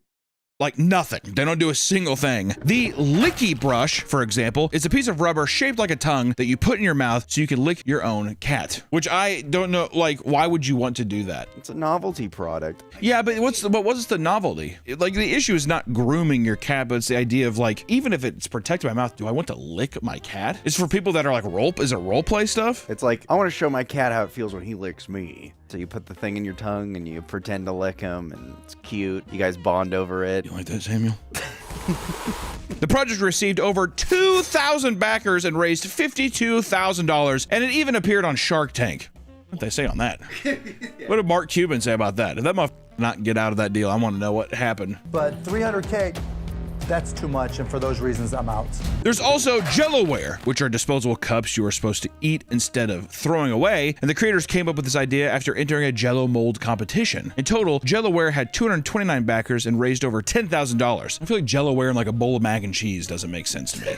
like nothing. They don't do a single thing. The Licky Brush, for example, is a piece of rubber shaped like a tongue that you put in your mouth so you can lick your own cat. Which I don't know, like, why would you want to do that? It's a novelty product. Yeah, but what's the novelty? Like, the issue is not grooming your cat, but it's the idea of like, even if it's protected by mouth, do I want to lick my cat? It's for people that are like is it role play stuff? It's like, I want to show my cat how it feels when he licks me. So you put the thing in your tongue and you pretend to lick him, and it's cute. You guys bond over it. You like that, Samuel? The project received over 2,000 backers and raised $52,000, and it even appeared on Shark Tank. What did they say on that? What did Mark Cuban say about that? Did that motherfucker not get out of that deal? I want to know what happened. But $300K, that's too much, and for those reasons, I'm out. There's also Jellowware, which are disposable cups you are supposed to eat instead of throwing away, and the creators came up with this idea after entering a Jello mold competition. In total, Jellowware had 229 backers and raised over $10,000. I feel like Jellowware in like a bowl of mac and cheese doesn't make sense to me.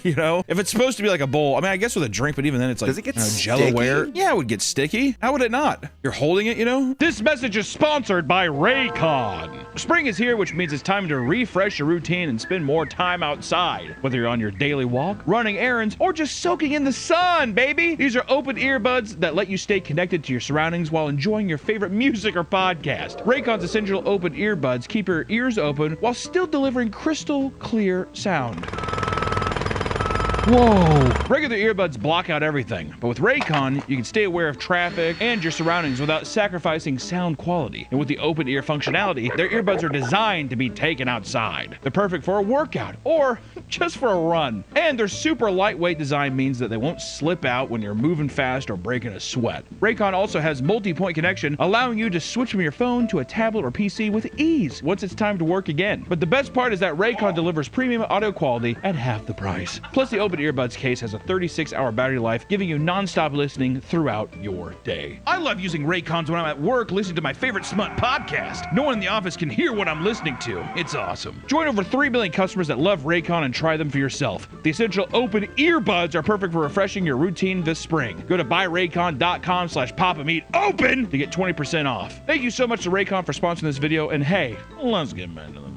You know, if it's supposed to be like a bowl, I mean, I guess with a drink, but even then it's like, does it get Jellowware? Yeah, it would get sticky. How would it not? You're holding it, you know? This message is sponsored by Raycon. Spring is here, which means it's time to refresh your routine and spend more time outside. Whether you're on your daily walk, running errands, or just soaking in the sun, baby. These are open earbuds that let you stay connected to your surroundings while enjoying your favorite music or podcast. Raycon's essential open earbuds keep your ears open while still delivering crystal clear sound. Whoa! Regular earbuds block out everything, but with Raycon, you can stay aware of traffic and your surroundings without sacrificing sound quality. And with the open ear functionality, their earbuds are designed to be taken outside. They're perfect for a workout or just for a run. And their super lightweight design means that they won't slip out when you're moving fast or breaking a sweat. Raycon also has multi-point connection, allowing you to switch from your phone to a tablet or PC with ease once it's time to work again. But the best part is that Raycon delivers premium audio quality at half the price. Plus, the open earbuds case has a 36-hour battery life, giving you non-stop listening throughout your day. I love using Raycons when I'm at work listening to my favorite smut podcast. No one in the office can hear what I'm listening to. It's awesome. Join over 3 million customers that love Raycon and try them for yourself. The essential open earbuds are perfect for refreshing your routine this spring. Go to buyraycon.com/papameatopen to get 20% off. Thank you so much to Raycon for sponsoring this video, and hey, let's get back to the video.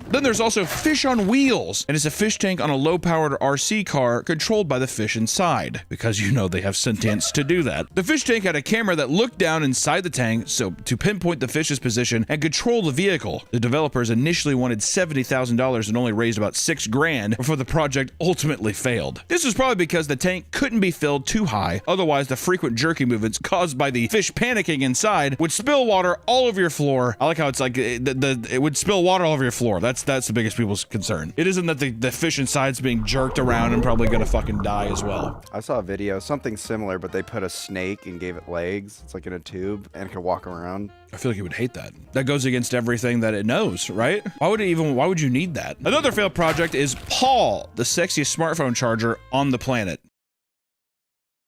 Then there's also Fish on Wheels, and it's a fish tank on a low-powered RC car controlled by the fish inside, because you know they have sentience to do that. The fish tank had a camera that looked down inside the tank so to pinpoint the fish's position and control the vehicle. The developers initially wanted $70,000 and only raised about $6 grand before the project ultimately failed. This was probably because the tank couldn't be filled too high, otherwise the frequent jerky movements caused by the fish panicking inside would spill water all over your floor. I like how it's like it would spill water all over your floor. That's the biggest people's concern. It isn't that the fish inside's being jerked around and probably gonna fucking die as well. I saw a video, something similar, but they put a snake and gave it legs. It's like in a tube and it could walk around. I feel like it would hate that. That goes against everything that it knows, right? Why would you need that? Another failed project is Paul, the sexiest smartphone charger on the planet,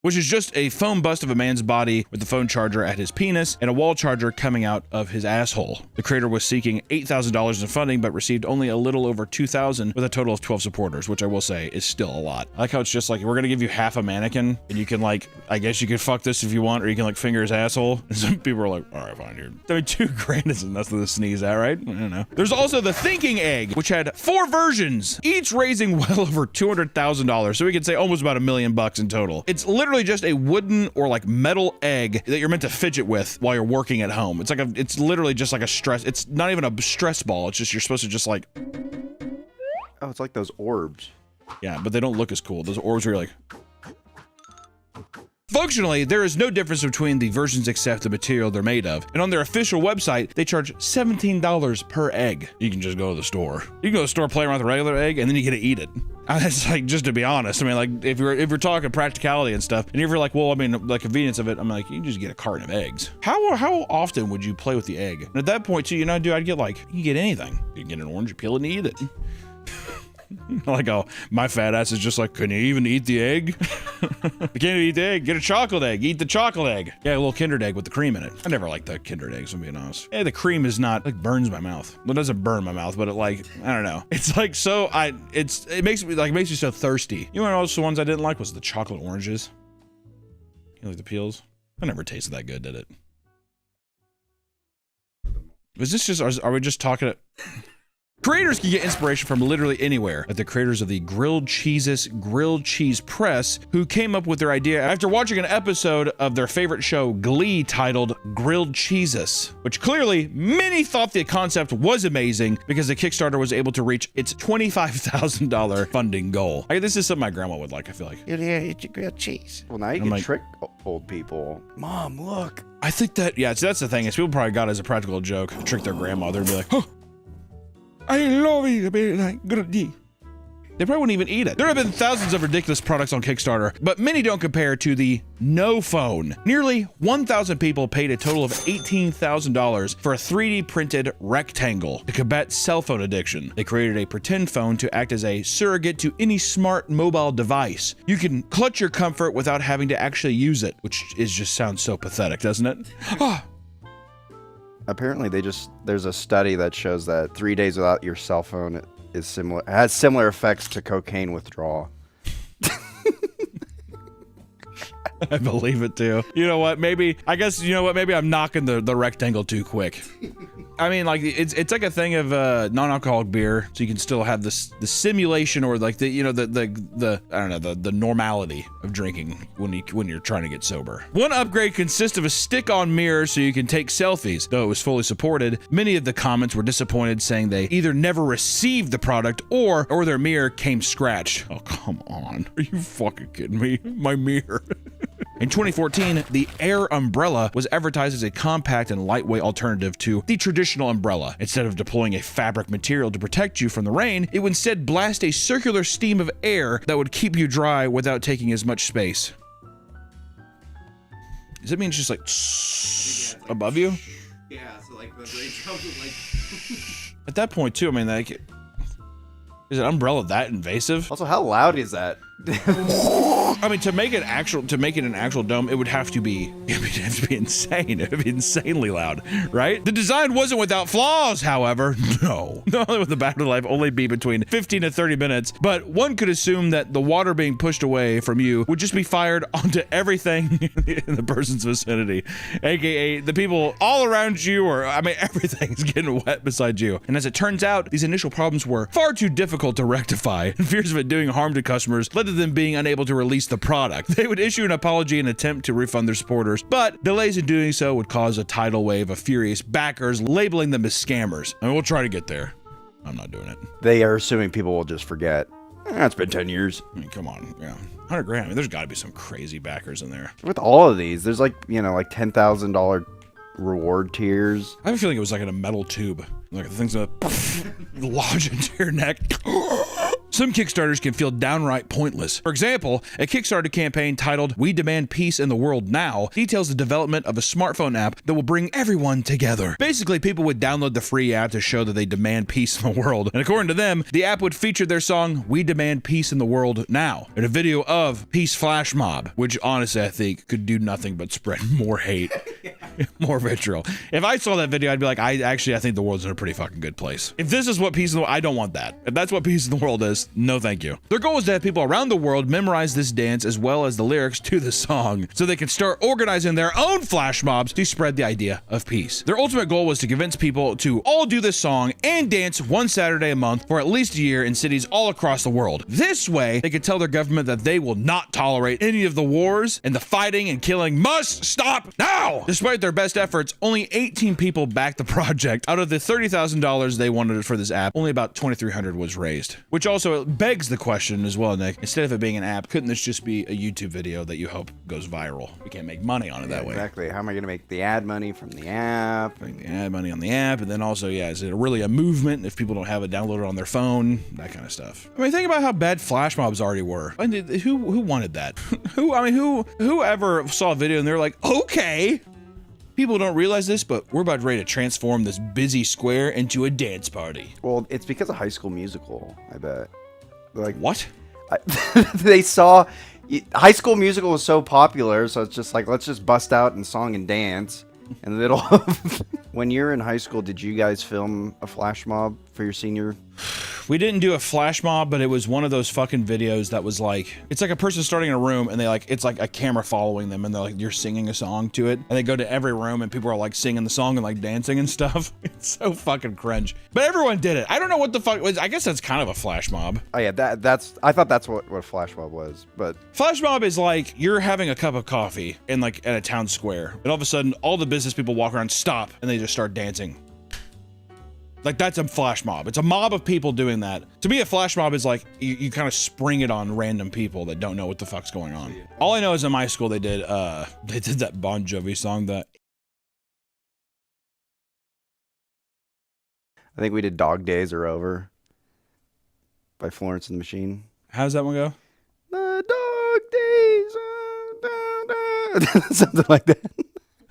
which is just a foam bust of a man's body with the phone charger at his penis and a wall charger coming out of his asshole. The creator was seeking $8,000 in funding, but received only a little over $2,000 with a total of 12 supporters, which I will say is still a lot. I like how it's just like, we're gonna give you half a mannequin and you can like, I guess you could fuck this if you want, or you can like finger his asshole. And some people are like, all right, fine, dude. I mean, $2 grand isn't nothing to sneeze at, right? I don't know. There's also the Thinking Egg, which had 4 versions, each raising well over $200,000. So we could say almost about $1 million in total. It's literally just a wooden or like metal egg that you're meant to fidget with while you're working at home. It's literally just like a stress. It's not even a stress ball. It's just, you're supposed to just like. Oh, it's like those orbs. Yeah, but they don't look as cool. Those orbs are like. Functionally, there is no difference between the versions except the material they're made of. And on their official website, they charge $17 per egg. You can just go to the store. You can go to the store, play around with the regular egg, and then you get to eat it. It's like, just to be honest, I mean, like, if you're talking practicality and stuff, and if you're like, well, I mean, the convenience of it, I'm like, you can just get a carton of eggs. How often would you play with the egg? And at that point, too, you know, dude, I'd get like, you can get anything. You can get an orange, you peel it and eat it. Like, oh, my fat ass is just like, can you even eat the egg? You can't eat the egg, get a chocolate egg, eat the chocolate egg. Yeah, a little Kinder egg with the cream in it. I never liked the Kinder eggs, I'm being honest. Yeah, the cream is not, like, burns my mouth. Well, it doesn't burn my mouth, but it like, I don't know. It's like, so, it makes me so thirsty. You know what else the ones I didn't like was the chocolate oranges. You like the peels? I never tasted that good, did it? Was this just, are we just talking Creators can get inspiration from literally anywhere, like the creators of the Grilled Cheeses Grilled Cheese Press, who came up with their idea after watching an episode of their favorite show, Glee, titled Grilled Cheeses, which clearly many thought the concept was amazing because the Kickstarter was able to reach its $25,000 funding goal. This is something my grandma would like, I feel like. Yeah, eat your grilled cheese. Well, now you can trick old people. Mom, look. I think that, yeah, so that's the thing, is people probably got it as a practical joke, trick their grandmother and be like, oh, I love it, like grilled cheese. They probably wouldn't even eat it. There have been thousands of ridiculous products on Kickstarter, but many don't compare to the No Phone. Nearly 1,000 people paid a total of $18,000 for a 3D printed rectangle to combat cell phone addiction. They created a pretend phone to act as a surrogate to any smart mobile device. You can clutch your comfort without having to actually use it, which just sounds so pathetic, doesn't it? Apparently there's a study that shows that 3 days without your cell phone has similar effects to cocaine withdrawal. I believe it too. You know what? Maybe I'm knocking the rectangle too quick. I mean, like it's like a thing of non-alcoholic beer, so you can still have the simulation or like the I don't know, the normality of drinking when you're trying to get sober. One upgrade consists of a stick-on mirror so you can take selfies. Though it was fully supported, many of the comments were disappointed, saying they either never received the product or their mirror came scratched. Oh, come on. Are you fucking kidding me? My mirror. In 2014, the Air umbrella was advertised as a compact and lightweight alternative to the traditional umbrella. Instead of deploying a fabric material to protect you from the rain, it would instead blast a circular stream of air that would keep you dry without taking as much space. Does that mean it's just like above you? Yeah, so like the rain drops would like... At that point too, I mean, like, is an umbrella that invasive? Also, how loud is that? I mean, to make it an actual dome, it would have to be insane. It would be insanely loud, right? The design wasn't without flaws, however. No. Not only would the battery life only be between 15 to 30 minutes, but one could assume that the water being pushed away from you would just be fired onto everything in the person's vicinity, aka the people all around you, or I mean, everything's getting wet beside you. And as it turns out, these initial problems were far too difficult to rectify, and fears of it doing harm to customers led to them being unable to release the product. They would issue an apology and attempt to refund their supporters, but delays in doing so would cause a tidal wave of furious backers, labeling them as scammers. And we'll try to get there. I'm not doing it. They are assuming people will just forget. It's been 10 years. I mean, come on. Yeah. 100 grand. I mean, there's got to be some crazy backers in there. With all of these, there's like, like $10,000 reward tiers. I have a feeling it was like in a metal tube. Like the thing's gonna lodge into your neck. Some Kickstarters can feel downright pointless. For example, a Kickstarter campaign titled We Demand Peace in the World Now details the development of a smartphone app that will bring everyone together. Basically, people would download the free app to show that they demand peace in the world. And according to them, the app would feature their song We Demand Peace in the World Now and a video of Peace Flash Mob, which honestly I think could do nothing but spread more hate, more vitriol. If I saw that video, I'd be like, I think the world's in a pretty fucking good place. If this is what peace in the world, I don't want that. If that's what peace in the world is, no thank you. Their goal is to have people around the world memorize this dance as well as the lyrics to the song so they can start organizing their own flash mobs to spread the idea of peace. Their ultimate goal was to convince people to all do this song and dance one Saturday a month for at least a year in cities all across the world. This way, they could tell their government that they will not tolerate any of the wars, and the fighting and killing must stop now! Despite their best efforts, only 18 people backed the project. Out of the $30,000 they wanted for this app, only about $2,300 was raised. Which also begs the question as well, Nick. Instead of it being an app, couldn't this just be a YouTube video that you hope goes viral? We can't make money on it that way. Exactly. How am I going to make the ad money from the app? Make the ad money on the app, and then also, yeah, is it really a movement if people don't have it downloaded on their phone? That kind of stuff. I mean, think about how bad flash mobs already were. I mean, who wanted that? Whoever saw a video and they're like, okay. People don't realize this, but we're about ready to transform this busy square into a dance party. Well, it's because of High School Musical, I bet. Like, what? They saw High School Musical was so popular, so it's just like, let's just bust out in song and dance in the middle of... When you're in high school, did you guys film a flash mob for your senior? We didn't do a flash mob, but it was one of those fucking videos that was like, it's like a person starting in a room and it's like a camera following them and they're like, you're singing a song to it. And they go to every room and people are like singing the song and like dancing and stuff. It's so fucking cringe. But everyone did it. I don't know what the fuck it was. I guess that's kind of a flash mob. Oh yeah, I thought that's what a flash mob was, but. Flash mob is like, you're having a cup of coffee in like at a town square. And all of a sudden, all the business people walk around, stop, and they just start dancing. Like, that's a flash mob. It's a mob of people doing that. To me, a flash mob is like, you kind of spring it on random people that don't know what the fuck's going on. All I know is in my school, they did that Bon Jovi song that... I think we did Dog Days Are Over. by Florence and the Machine. How does that one go? The dog days. Something like that.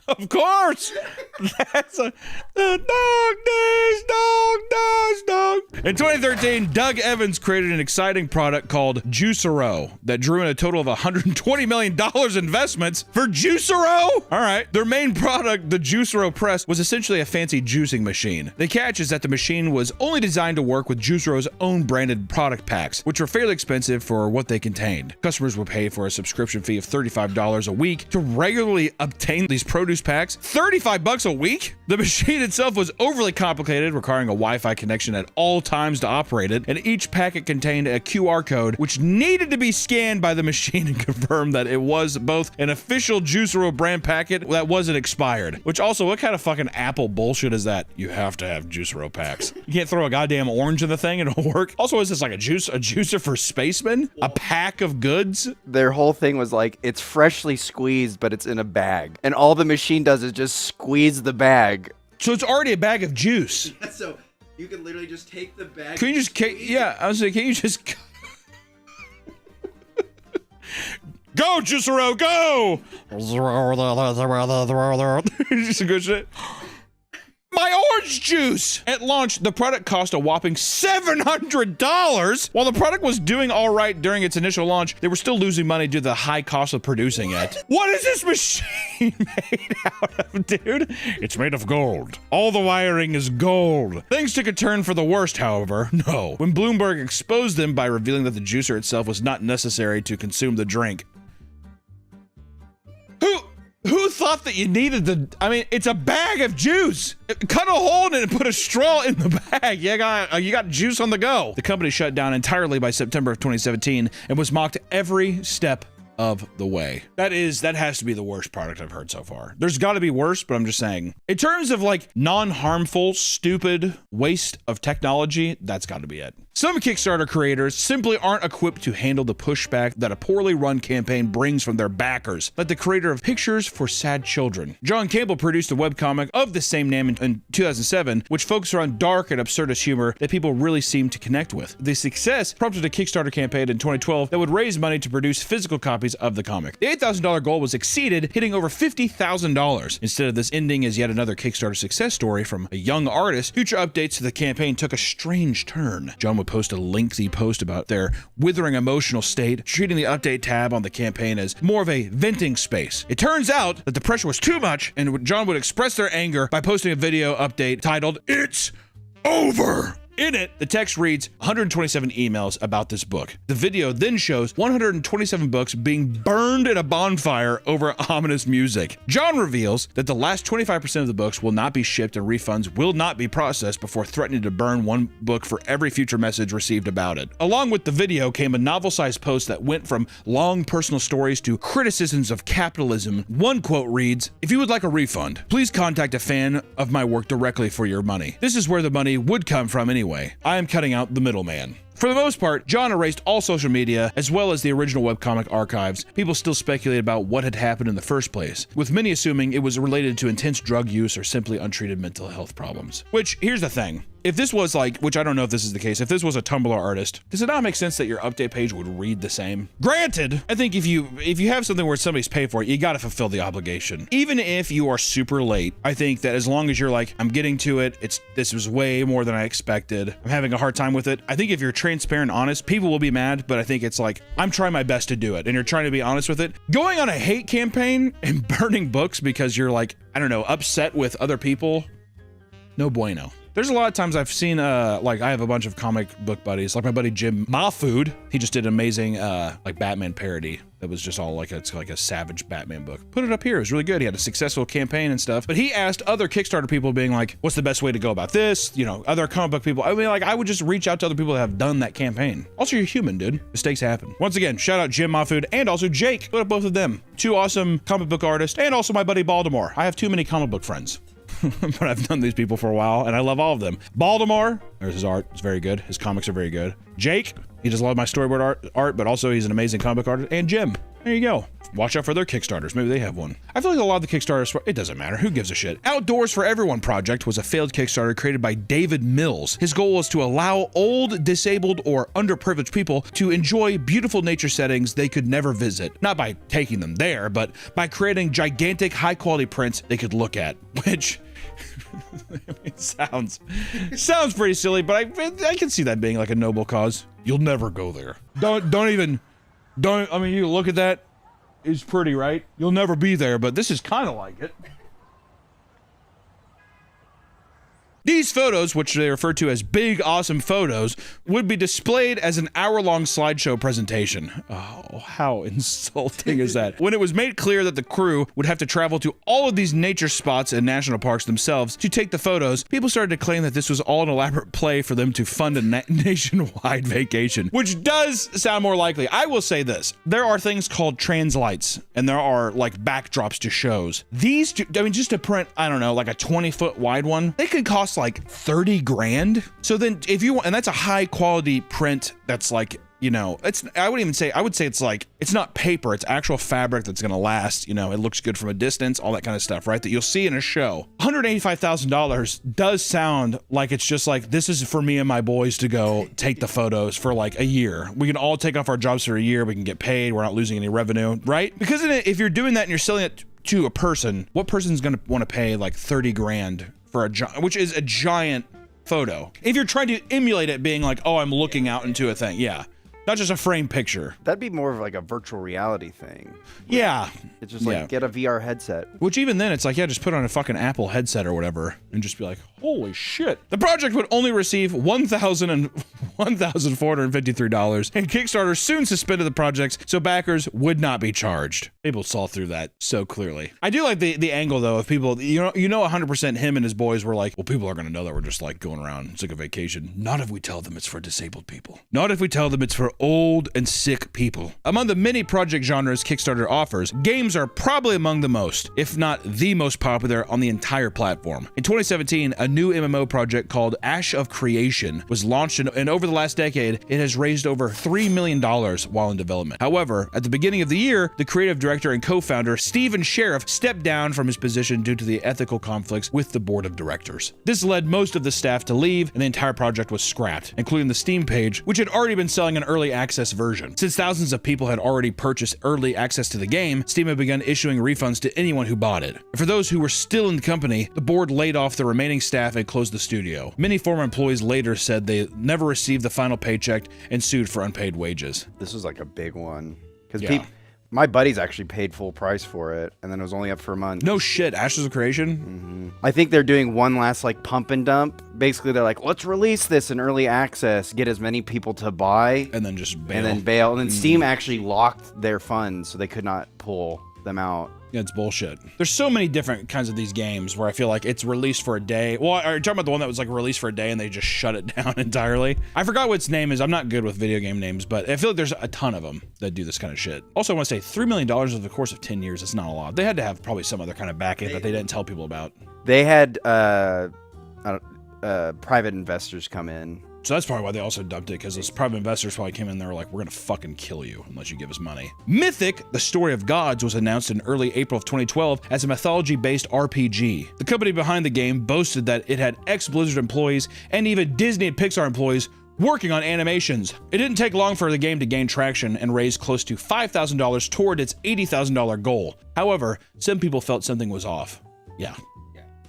Of course. That's the dog days, dog. In 2013, Doug Evans created an exciting product called Juicero that drew in a total of $120 million investments for Juicero. All right. Their main product, the Juicero Press, was essentially a fancy juicing machine. The catch is that the machine was only designed to work with Juicero's own branded product packs, which were fairly expensive for what they contained. Customers would pay for a subscription fee of $35 a week to regularly obtain these produce packs. $35 a week? The machine itself was overly complicated, requiring a Wi-Fi connection at all times to operate it, and each packet contained a QR code which needed to be scanned by the machine and confirm that it was both an official Juicero brand packet that wasn't expired. Which also, what kind of fucking Apple bullshit is that? You have to have Juicero packs. You can't throw a goddamn orange in the thing and it'll work. Also, is this like a juicer for spacemen? A pack of goods? Their whole thing was like, it's freshly squeezed, but it's in a bag. And all the machine does is just squeeze the bag. So it's already a bag of juice. Yeah, so you can literally just take the bag. Can you just, yeah, I was like, can you just go, Juicero, go! Just good shit. My orange juice! At launch, the product cost a whopping $700. While the product was doing all right during its initial launch, they were still losing money due to the high cost of producing it. What is this machine made out of, dude? It's made of gold. All the wiring is gold. Things took a turn for the worst, however. No. When Bloomberg exposed them by revealing that the juicer itself was not necessary to consume the drink. Who thought that you needed I mean, it's a bag of juice. Cut a hole in it and put a straw in the bag. You got juice on the go. The company shut down entirely by September of 2017 and was mocked every step of the way. That has to be the worst product I've heard so far. There's got to be worse, but I'm just saying. In terms of like non-harmful, stupid waste of technology, that's got to be it. Some Kickstarter creators simply aren't equipped to handle the pushback that a poorly run campaign brings from their backers, like the creator of Pictures for Sad Children. John Campbell produced a webcomic of the same name in 2007, which focused on dark and absurdist humor that people really seem to connect with. The success prompted a Kickstarter campaign in 2012 that would raise money to produce physical copies of the comic. The $8,000 goal was exceeded, hitting over $50,000. Instead of this ending as yet another Kickstarter success story from a young artist, future updates to the campaign took a strange turn. John would post a lengthy post about their withering emotional state, treating the update tab on the campaign as more of a venting space. It turns out that the pressure was too much, and John would express their anger by posting a video update titled, "It's Over." In it, the text reads 127 emails about this book. The video then shows 127 books being burned in a bonfire over ominous music. John reveals that the last 25% of the books will not be shipped and refunds will not be processed before threatening to burn one book for every future message received about it. Along with the video came a novel-sized post that went from long personal stories to criticisms of capitalism. One quote reads, "If you would like a refund, please contact a fan of my work directly for your money. This is where the money would come from anyway. I am cutting out the middleman." For the most part, John erased all social media as well as the original webcomic archives. People still speculate about what had happened in the first place, with many assuming it was related to intense drug use or simply untreated mental health problems. Which, here's the thing. If this was like, which I don't know if this is the case, if this was a Tumblr artist, does it not make sense that your update page would read the same? Granted, I think if you have something where somebody's paid for it, you gotta fulfill the obligation. Even if you are super late, I think that as long as you're like, I'm getting to it, this was way more than I expected, I'm having a hard time with it. I think if you're transparent and honest, people will be mad, but I think it's like, I'm trying my best to do it, and you're trying to be honest with it. Going on a hate campaign and burning books because you're like, I don't know, upset with other people, no bueno. There's a lot of times I've seen, like I have a bunch of comic book buddies, like my buddy Jim Mahfood. He just did an amazing, like Batman parody that was just all like, it's like a savage Batman book. Put it up here, it was really good. He had a successful campaign and stuff, but he asked other Kickstarter people being like, what's the best way to go about this? You know, other comic book people. I mean, like I would just reach out to other people that have done that campaign. Also, you're human, dude. Mistakes happen. Once again, shout out Jim Mahfood and also Jake. Put up both of them. Two awesome comic book artists and also my buddy Baltimore. I have too many comic book friends. But I've known these people for a while and I love all of them. Baltimore, there's his art, it's very good. His comics are very good. Jake, he does a lot of my storyboard art, but also he's an amazing comic artist. And Jim, there you go. Watch out for their Kickstarters. Maybe they have one. I feel like a lot of the Kickstarters, it doesn't matter. Who gives a shit? Outdoors for Everyone project was a failed Kickstarter created by David Mills. His goal was to allow old, disabled, or underprivileged people to enjoy beautiful nature settings they could never visit. Not by taking them there, but by creating gigantic, high-quality prints they could look at, which it sounds pretty silly, but I can see that being like a noble cause. You'll never go there. Don't, I mean, you look at that, it's pretty, right? You'll never be there, but this is kind of like it. These photos, which they refer to as big, awesome photos, would be displayed as an hour-long slideshow presentation. Oh, how insulting is that? When it was made clear that the crew would have to travel to all of these nature spots and national parks themselves to take the photos, people started to claim that this was all an elaborate play for them to fund a nationwide vacation, which does sound more likely. I will say this. There are things called translights, and there are, like, backdrops to shows. These, I mean, just to print, I don't know, like a 20-foot wide one, they could cost like 30 grand. So then if you want, and that's a high quality print that's like, you know, I would say it's like, it's not paper, it's actual fabric that's gonna last, you know, it looks good from a distance, all that kind of stuff, right? That you'll see in a show. $185,000 does sound like it's just like, this is for me and my boys to go take the photos for like a year. We can all take off our jobs for a year, we can get paid, we're not losing any revenue, right? Because if you're doing that and you're selling it to a person, what person's gonna wanna pay like 30 grand for which is a giant photo? If you're trying to emulate it being like, oh, I'm looking out into a thing, yeah. Not just a frame picture. That'd be more of like a virtual reality thing. Yeah. It's just like, get a VR headset. Which even then, it's like, yeah, just put on a fucking Apple headset or whatever and just be like, holy shit. The project would only receive $1,453, and Kickstarter soon suspended the projects so backers would not be charged. People saw through that so clearly. I do like the angle though of people, you know 100% him and his boys were like, well, people are gonna know that we're just like going around. It's like a vacation. Not if we tell them it's for disabled people. Not if we tell them it's for old and sick people. Among the many project genres Kickstarter offers, games are probably among the most, if not the most popular on the entire platform. In 2017, a new MMO project called Ash of Creation was launched, and over the last decade, it has raised over $3 million while in development. However, at the beginning of the year, the creative director and co-founder Stephen Sheriff stepped down from his position due to the ethical conflicts with the board of directors. This led most of the staff to leave, and the entire project was scrapped, including the Steam page, which had already been selling an early access version. Since thousands of people had already purchased early access to the game, Steam had begun issuing refunds to anyone who bought it. For those who were still in the company, the board laid off the remaining staff and closed the studio. Many former employees later said they never received the final paycheck and sued for unpaid wages. This was like a big one. Because my buddies actually paid full price for it, and then it was only up for a month. No shit, Ashes of Creation? Mm-hmm. I think they're doing one last like pump and dump. Basically, they're like, let's release this in early access, get as many people to buy. And then just bail. And then Steam actually locked their funds, so they could not pull them out. Yeah, it's bullshit. There's so many different kinds of these games where I feel like it's released for a day. Well, are you talking about the one that was like released for a day and they just shut it down entirely? I forgot what its name is. I'm not good with video game names, but I feel like there's a ton of them that do this kind of shit. Also, I want to say $3 million over the course of 10 years is not a lot. They had to have probably some other kind of backing that they didn't tell people about. They had private investors come in. So that's probably why they also dumped it, because those private investors probably came in there like, we're gonna fucking kill you unless you give us money. Mythic, the Story of Gods, was announced in early April of 2012 as a mythology-based RPG. The company behind the game boasted that it had ex-Blizzard employees and even Disney and Pixar employees working on animations. It didn't take long for the game to gain traction and raise close to $5,000 toward its $80,000 goal. However, some people felt something was off. Yeah.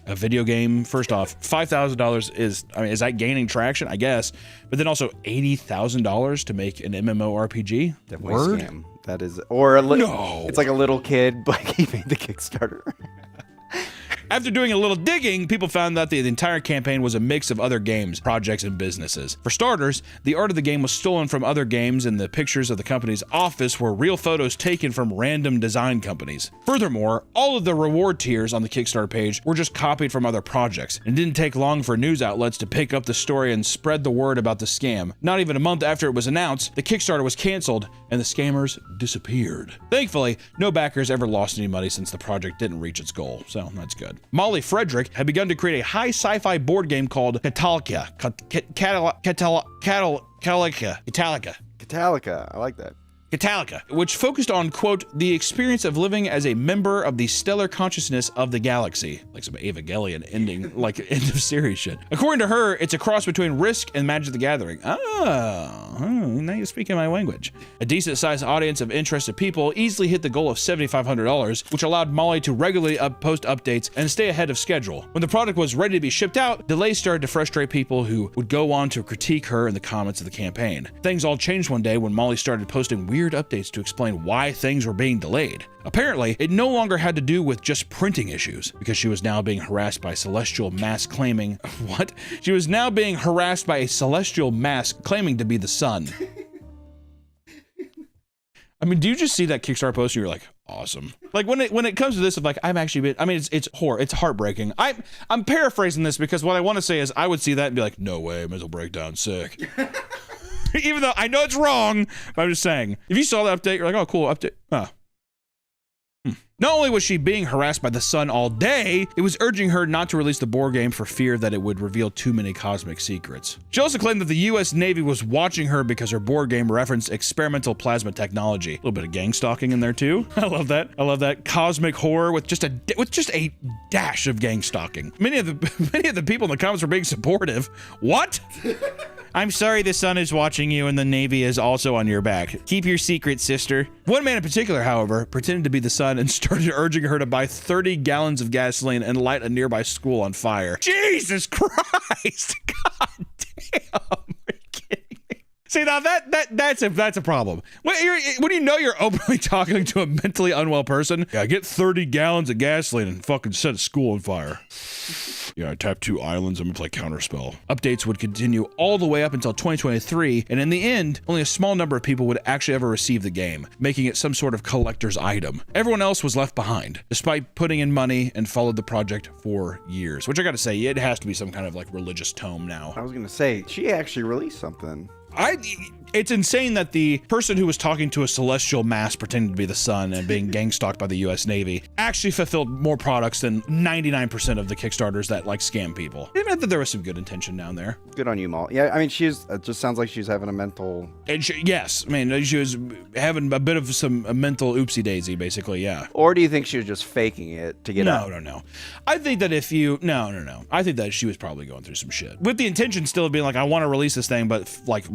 A video game, first off, $5,000 is, I mean, is that gaining traction? I guess. But then also $80,000 to make an MMORPG? Definitely Word? Scam. That is, or a No. It's like a little kid, but he made the Kickstarter. After doing a little digging, people found that the entire campaign was a mix of other games, projects, and businesses. For starters, the art of the game was stolen from other games, and the pictures of the company's office were real photos taken from random design companies. Furthermore, all of the reward tiers on the Kickstarter page were just copied from other projects. It didn't take long for news outlets to pick up the story and spread the word about the scam. Not even a month after it was announced, the Kickstarter was canceled, and the scammers disappeared. Thankfully, no backers ever lost any money since the project didn't reach its goal, so that's good. Molly Frederick had begun to create a high sci-fi board game called Catalica. Catalica. I like that. Catalika, which focused on, quote, the experience of living as a member of the stellar consciousness of the galaxy. Like some Evangelion ending, like end of series shit. According to her, it's a cross between Risk and Magic the Gathering. Oh, now you're speaking my language. A decent sized audience of interested people easily hit the goal of $7,500, which allowed Molly to regularly post updates and stay ahead of schedule. When the product was ready to be shipped out, delays started to frustrate people who would go on to critique her in the comments of the campaign. Things all changed one day when Molly started posting weird updates to explain why things were being delayed. Apparently, it no longer had to do with just printing issues, because she was now being harassed by celestial mass claiming... What? She was now being harassed by a celestial mass claiming to be the sun. I mean, do you just see that Kickstarter post and you're like, awesome? Like when it comes to this, of like, I've actually been, I mean, it's heartbreaking. I'm paraphrasing this because what I want to say is I would see that and be like, no way, mental breakdown, sick. Even though I know it's wrong, but I'm just saying, if you saw that update, you're like, oh, cool, update. Not only was she being harassed by the sun all day, it was urging her not to release the board game for fear that it would reveal too many cosmic secrets. She also claimed that the US Navy was watching her because her board game referenced experimental plasma technology. A little bit of gang stalking in there too. I love that. I love that cosmic horror with just a dash of gang stalking. Many of the people in the comments were being supportive. What? I'm sorry the sun is watching you and the Navy is also on your back. Keep your secret, sister. One man in particular, however, pretended to be the sun and started urging her to buy 30 gallons of gasoline and light a nearby school on fire. Jesus Christ! God damn! Are you kidding me? See, now that's a problem. When you know you're openly talking to a mentally unwell person, yeah, get 30 gallons of gasoline and fucking set a school on fire. Yeah, I tapped 2 islands, I'm gonna play Counterspell. Updates would continue all the way up until 2023, and in the end, only a small number of people would actually ever receive the game, making it some sort of collector's item. Everyone else was left behind, despite putting in money and followed the project for years, which I gotta say, it has to be some kind of like religious tome now. I was gonna say, she actually released something. It's insane that the person who was talking to a celestial mass pretending to be the sun and being gang stalked by the US Navy actually fulfilled more products than 99% of the Kickstarters that like scam people. It meant that there was some good intention down there. Good on you, Molly. Yeah, I mean, it just sounds like she's having a mental... Yes, I mean, she was having a bit of a mental oopsie daisy, basically, yeah. Or do you think she was just faking it to get out? No. I think that if you... No. I think that she was probably going through some shit. With the intention still of being like, I want to release this thing, but like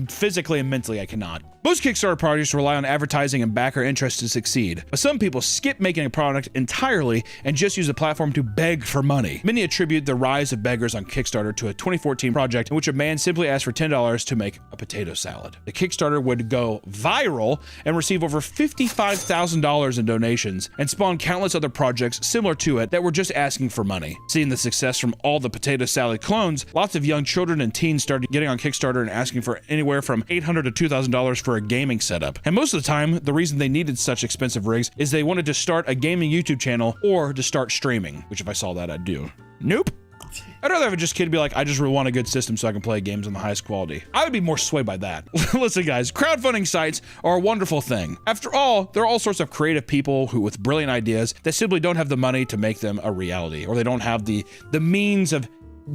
physically and mentally I cannot. Most Kickstarter projects rely on advertising and backer interest to succeed, but some people skip making a product entirely and just use a platform to beg for money. Many attribute the rise of beggars on Kickstarter to a 2014 project in which a man simply asked for $10 to make a potato salad. The Kickstarter would go viral and receive over $55,000 in donations and spawn countless other projects similar to it that were just asking for money. Seeing the success from all the potato salad clones, lots of young children and teens started getting on Kickstarter and asking for anywhere from $800 to $2,000 for a gaming setup. And most of the time, the reason they needed such expensive rigs is they wanted to start a gaming YouTube channel or to start streaming, which if I saw that, I'd do. Nope. I'd rather have a kid be like, I just really want a good system so I can play games on the highest quality. I would be more swayed by that. Listen, guys, crowdfunding sites are a wonderful thing. After all, there are all sorts of creative people with brilliant ideas that simply don't have the money to make them a reality, or they don't have the means of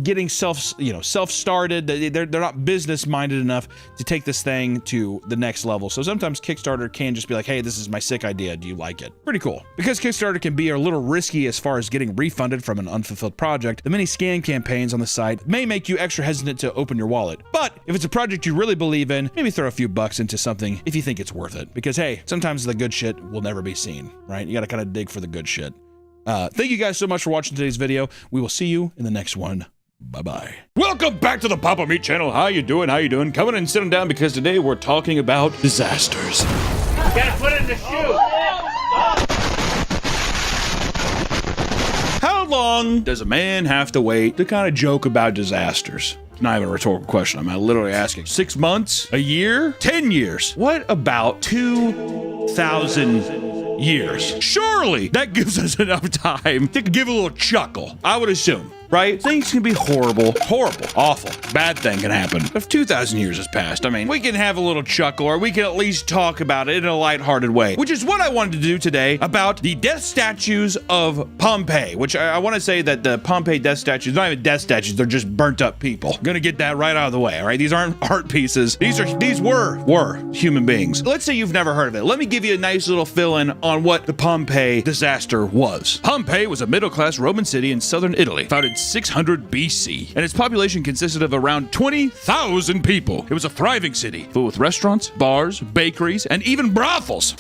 getting self-started. They're not business-minded enough to take this thing to the next level. So sometimes Kickstarter can just be like, hey, this is my sick idea. Do you like it? Pretty cool. Because Kickstarter can be a little risky as far as getting refunded from an unfulfilled project, the many scam campaigns on the site may make you extra hesitant to open your wallet. But if it's a project you really believe in, maybe throw a few bucks into something if you think it's worth it. Because hey, sometimes the good shit will never be seen, right? You gotta kind of dig for the good shit. Thank you guys so much for watching today's video. We will see you in the next one. Bye-bye. Welcome back to the Papa Meat channel. How you doing? Come on and sit down because today we're talking about disasters. Gotta put it in the shoe. How long does a man have to wait to kind of joke about disasters? It's not even a rhetorical question. I'm literally asking. 6 months? A year? 10 years? What about 2,000 years? Surely that gives us enough time to give a little chuckle. I would assume. right? Things can be horrible, awful, bad thing can happen. But if 2,000 years has passed, I mean, we can have a little chuckle, or we can at least talk about it in a lighthearted way, which is what I wanted to do today about the death statues of Pompeii, which I want to say that the Pompeii death statues, not even death statues, they're just burnt up people. I'm gonna get that right out of the way, all right? These aren't art pieces. These were human beings. Let's say you've never heard of it. Let me give you a nice little fill-in on what the Pompeii disaster was. Pompeii was a middle-class Roman city in southern Italy, founded 600 BC, and its population consisted of around 20,000 people. It was a thriving city, filled with restaurants, bars, bakeries, and even brothels.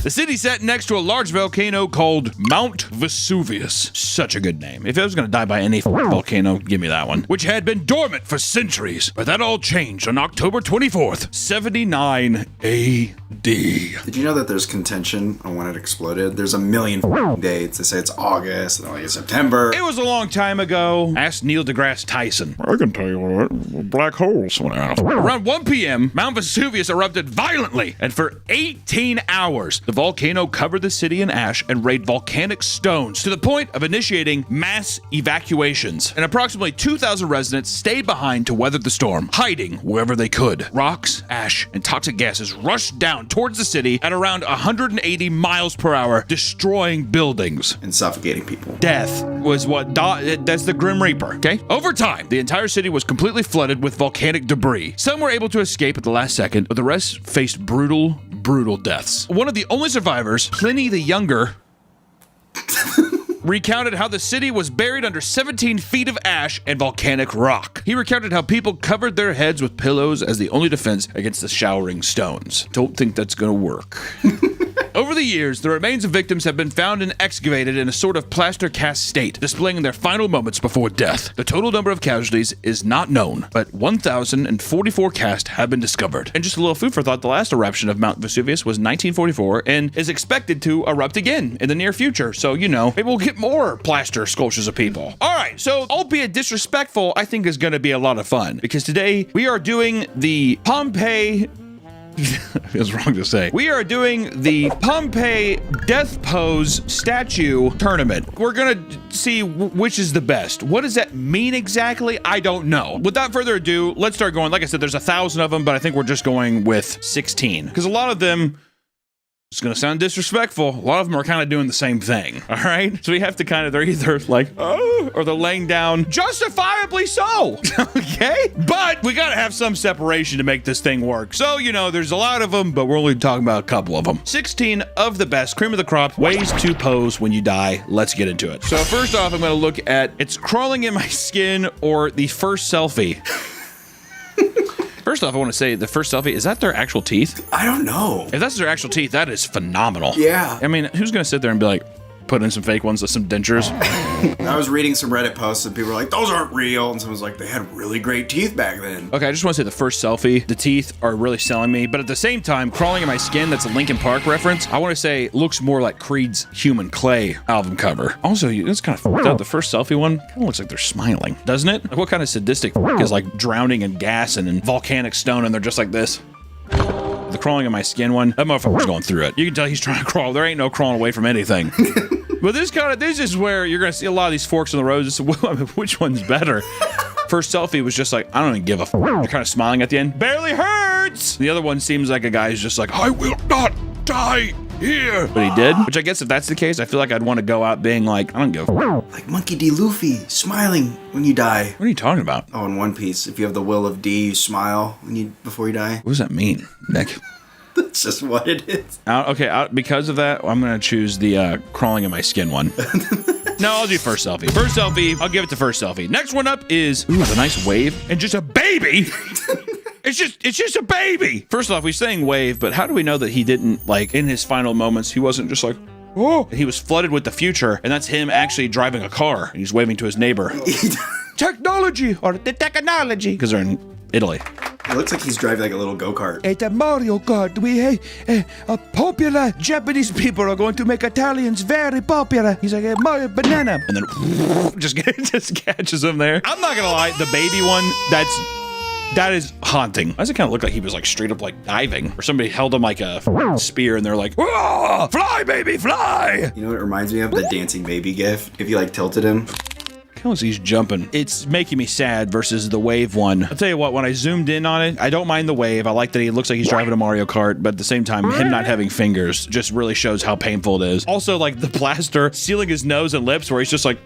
The city sat next to a large volcano called Mount Vesuvius. Such a good name. If I was going to die by any volcano, give me that one. Which had been dormant for centuries. But that all changed on October 24th, 79 AD. Did you know that there's contention on when it exploded? There's a million dates. They say it's August, and like it's September. It was a long time ago. Ask Neil deGrasse Tyson. I can tell you what, black holes went out. Around 1 p.m., Mount Vesuvius erupted violently, and for 18 hours, the volcano covered the city in ash and rained volcanic stones to the point of initiating mass evacuations. And approximately 2,000 residents stayed behind to weather the storm, hiding wherever they could. Rocks, ash, and toxic gases rushed down towards the city at around 180 miles per hour, destroying buildings and suffocating people. Death was that's the Grim Reaper, okay? Over time, the entire city was completely flooded with volcanic debris. Some were able to escape at the last second, but the rest faced brutal deaths. One of the only survivors, Pliny the Younger, recounted how the city was buried under 17 feet of ash and volcanic rock. He recounted how people covered their heads with pillows as the only defense against the showering stones. Don't think that's gonna work. Over the years, the remains of victims have been found and excavated in a sort of plaster cast state, displaying their final moments before death. The total number of casualties is not known, but 1,044 casts have been discovered. And just a little food for thought, the last eruption of Mount Vesuvius was 1944 and is expected to erupt again in the near future. So, you know, maybe we'll get more plaster sculptures of people. All right, so albeit disrespectful, I think is going to be a lot of fun because today we are doing the Pompeii feels wrong to say. We are doing the Pompeii Death Pose Statue Tournament. We're gonna see which is the best. What does that mean exactly? I don't know. Without further ado, let's start going. Like I said, there's 1,000 of them, but I think we're just going with 16 because a lot of them, it's gonna sound disrespectful, a lot of them are kind of doing the same thing, all right? So we have to kind of, they're either like, oh, or they're laying down, justifiably so, okay? But we gotta have some separation to make this thing work. So, you know, there's a lot of them, but we're only talking about a couple of them. 16 of the best, cream of the crop, ways to pose when you die. Let's get into it. So first off, I'm gonna look at, it's crawling in my skin or the first selfie. First off, I want to say the first selfie, is that their actual teeth? I don't know. If that's their actual teeth, that is phenomenal. Yeah. I mean, who's going to sit there and be like, put in some fake ones with some dentures? I was reading some Reddit posts and people were like, those aren't real. And someone's like, they had really great teeth back then. Okay, I just want to say the first selfie, the teeth are really selling me. But at the same time, crawling in my skin, that's a Linkin Park reference. I want to say looks more like Creed's Human Clay album cover. Also, it's kind of fucked up. The first selfie one kind of looks like they're smiling, doesn't it? Like, what kind of sadistic is like drowning in gas and in volcanic stone and they're just like this? The crawling in my skin one, that motherfucker's going through it. You can tell he's trying to crawl. There ain't no crawling away from anything. But this is where you're going to see a lot of these forks in the road. Which one's better? First selfie was just like, I don't even give a f. You're kind of smiling at the end. Barely hurts! The other one seems like a guy who's just like, I will not die here. But he did. Which I guess if that's the case, I feel like I'd want to go out being like, I don't give a f. Like Monkey D. Luffy, smiling when you die. What are you talking about? Oh, in One Piece, if you have the will of D, you smile before you die. What does that mean, Nick? That's just what it is. Because of that, I'm going to choose the crawling in my skin one. No, I'll do first selfie. First selfie, I'll give it to first selfie. Next one up is, ooh, the nice wave and just a baby. It's just a baby. First off, we're saying wave, but how do we know that he didn't, like, in his final moments, he wasn't just like, oh. He was flooded with the future, and that's him actually driving a car, and he's waving to his neighbor. Technology, or the technology, because they're in Italy. It looks like he's driving like a little go-kart. It's a Mario Kart. We a popular Japanese people are going to make Italians very popular. He's like a Mario banana. And then just catches him there. I'm not gonna lie, the baby one, That is haunting. Why does it kind of look like he was like straight up like diving, or somebody held him like a spear and they're like, "Whoa, fly, baby, fly!" You know what it reminds me of? The dancing baby gif. If you like tilted him. He's jumping. It's making me sad versus the wave one. I'll tell you what, when I zoomed in on it, I don't mind the wave. I like that he looks like he's driving a Mario Kart, but at the same time, him not having fingers just really shows how painful it is. Also, like the blaster sealing his nose and lips where he's just like...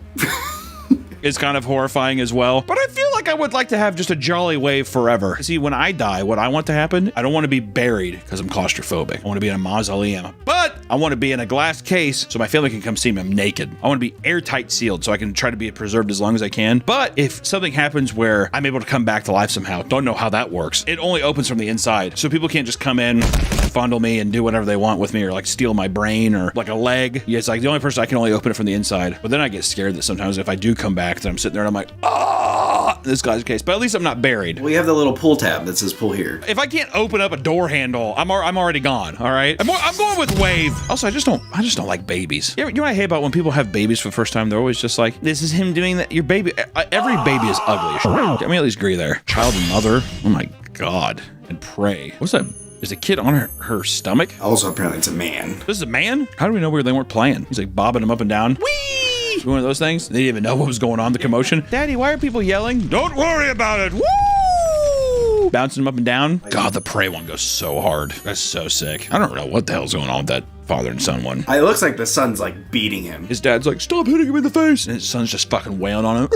is kind of horrifying as well. But I feel like I would like to have just a jolly wave forever. See, when I die, what I want to happen, I don't want to be buried because I'm claustrophobic. I want to be in a mausoleum. But I want to be in a glass case so my family can come see me. I'm naked. I want to be airtight sealed so I can try to be preserved as long as I can. But if something happens where I'm able to come back to life somehow, don't know how that works. It only opens from the inside. So people can't just come in, fondle me and do whatever they want with me or like steal my brain or like a leg. Yeah, it's like the only person I can only open it from the inside. But then I get scared that sometimes if I do come back, then I'm sitting there and I'm like, ah, this guy's case. But at least I'm not buried. We have the little pull tab that says pull here. If I can't open up a door handle, I'm already gone. All right. I'm going with wave. Also, I just don't like babies. You know what I hate about when people have babies for the first time? They're always just like, this is him doing that. Your baby. Every baby is ugly. Let me at least agree there. Child and mother. Oh my God. And pray. What's that? Is the kid on her stomach? Also, apparently it's a man. This is a man? How do we know where they weren't playing? He's like bobbing him up and down. Whee! One of those things. They didn't even know what was going on, the commotion. Daddy, why are people yelling? Don't worry about it. Woo! Bouncing him up and down. God, the prey one goes so hard. That's so sick. I don't know what the hell's going on with that father and son one. It looks like the son's like beating him. His dad's like, stop hitting him in the face. And his son's just fucking wailing on him.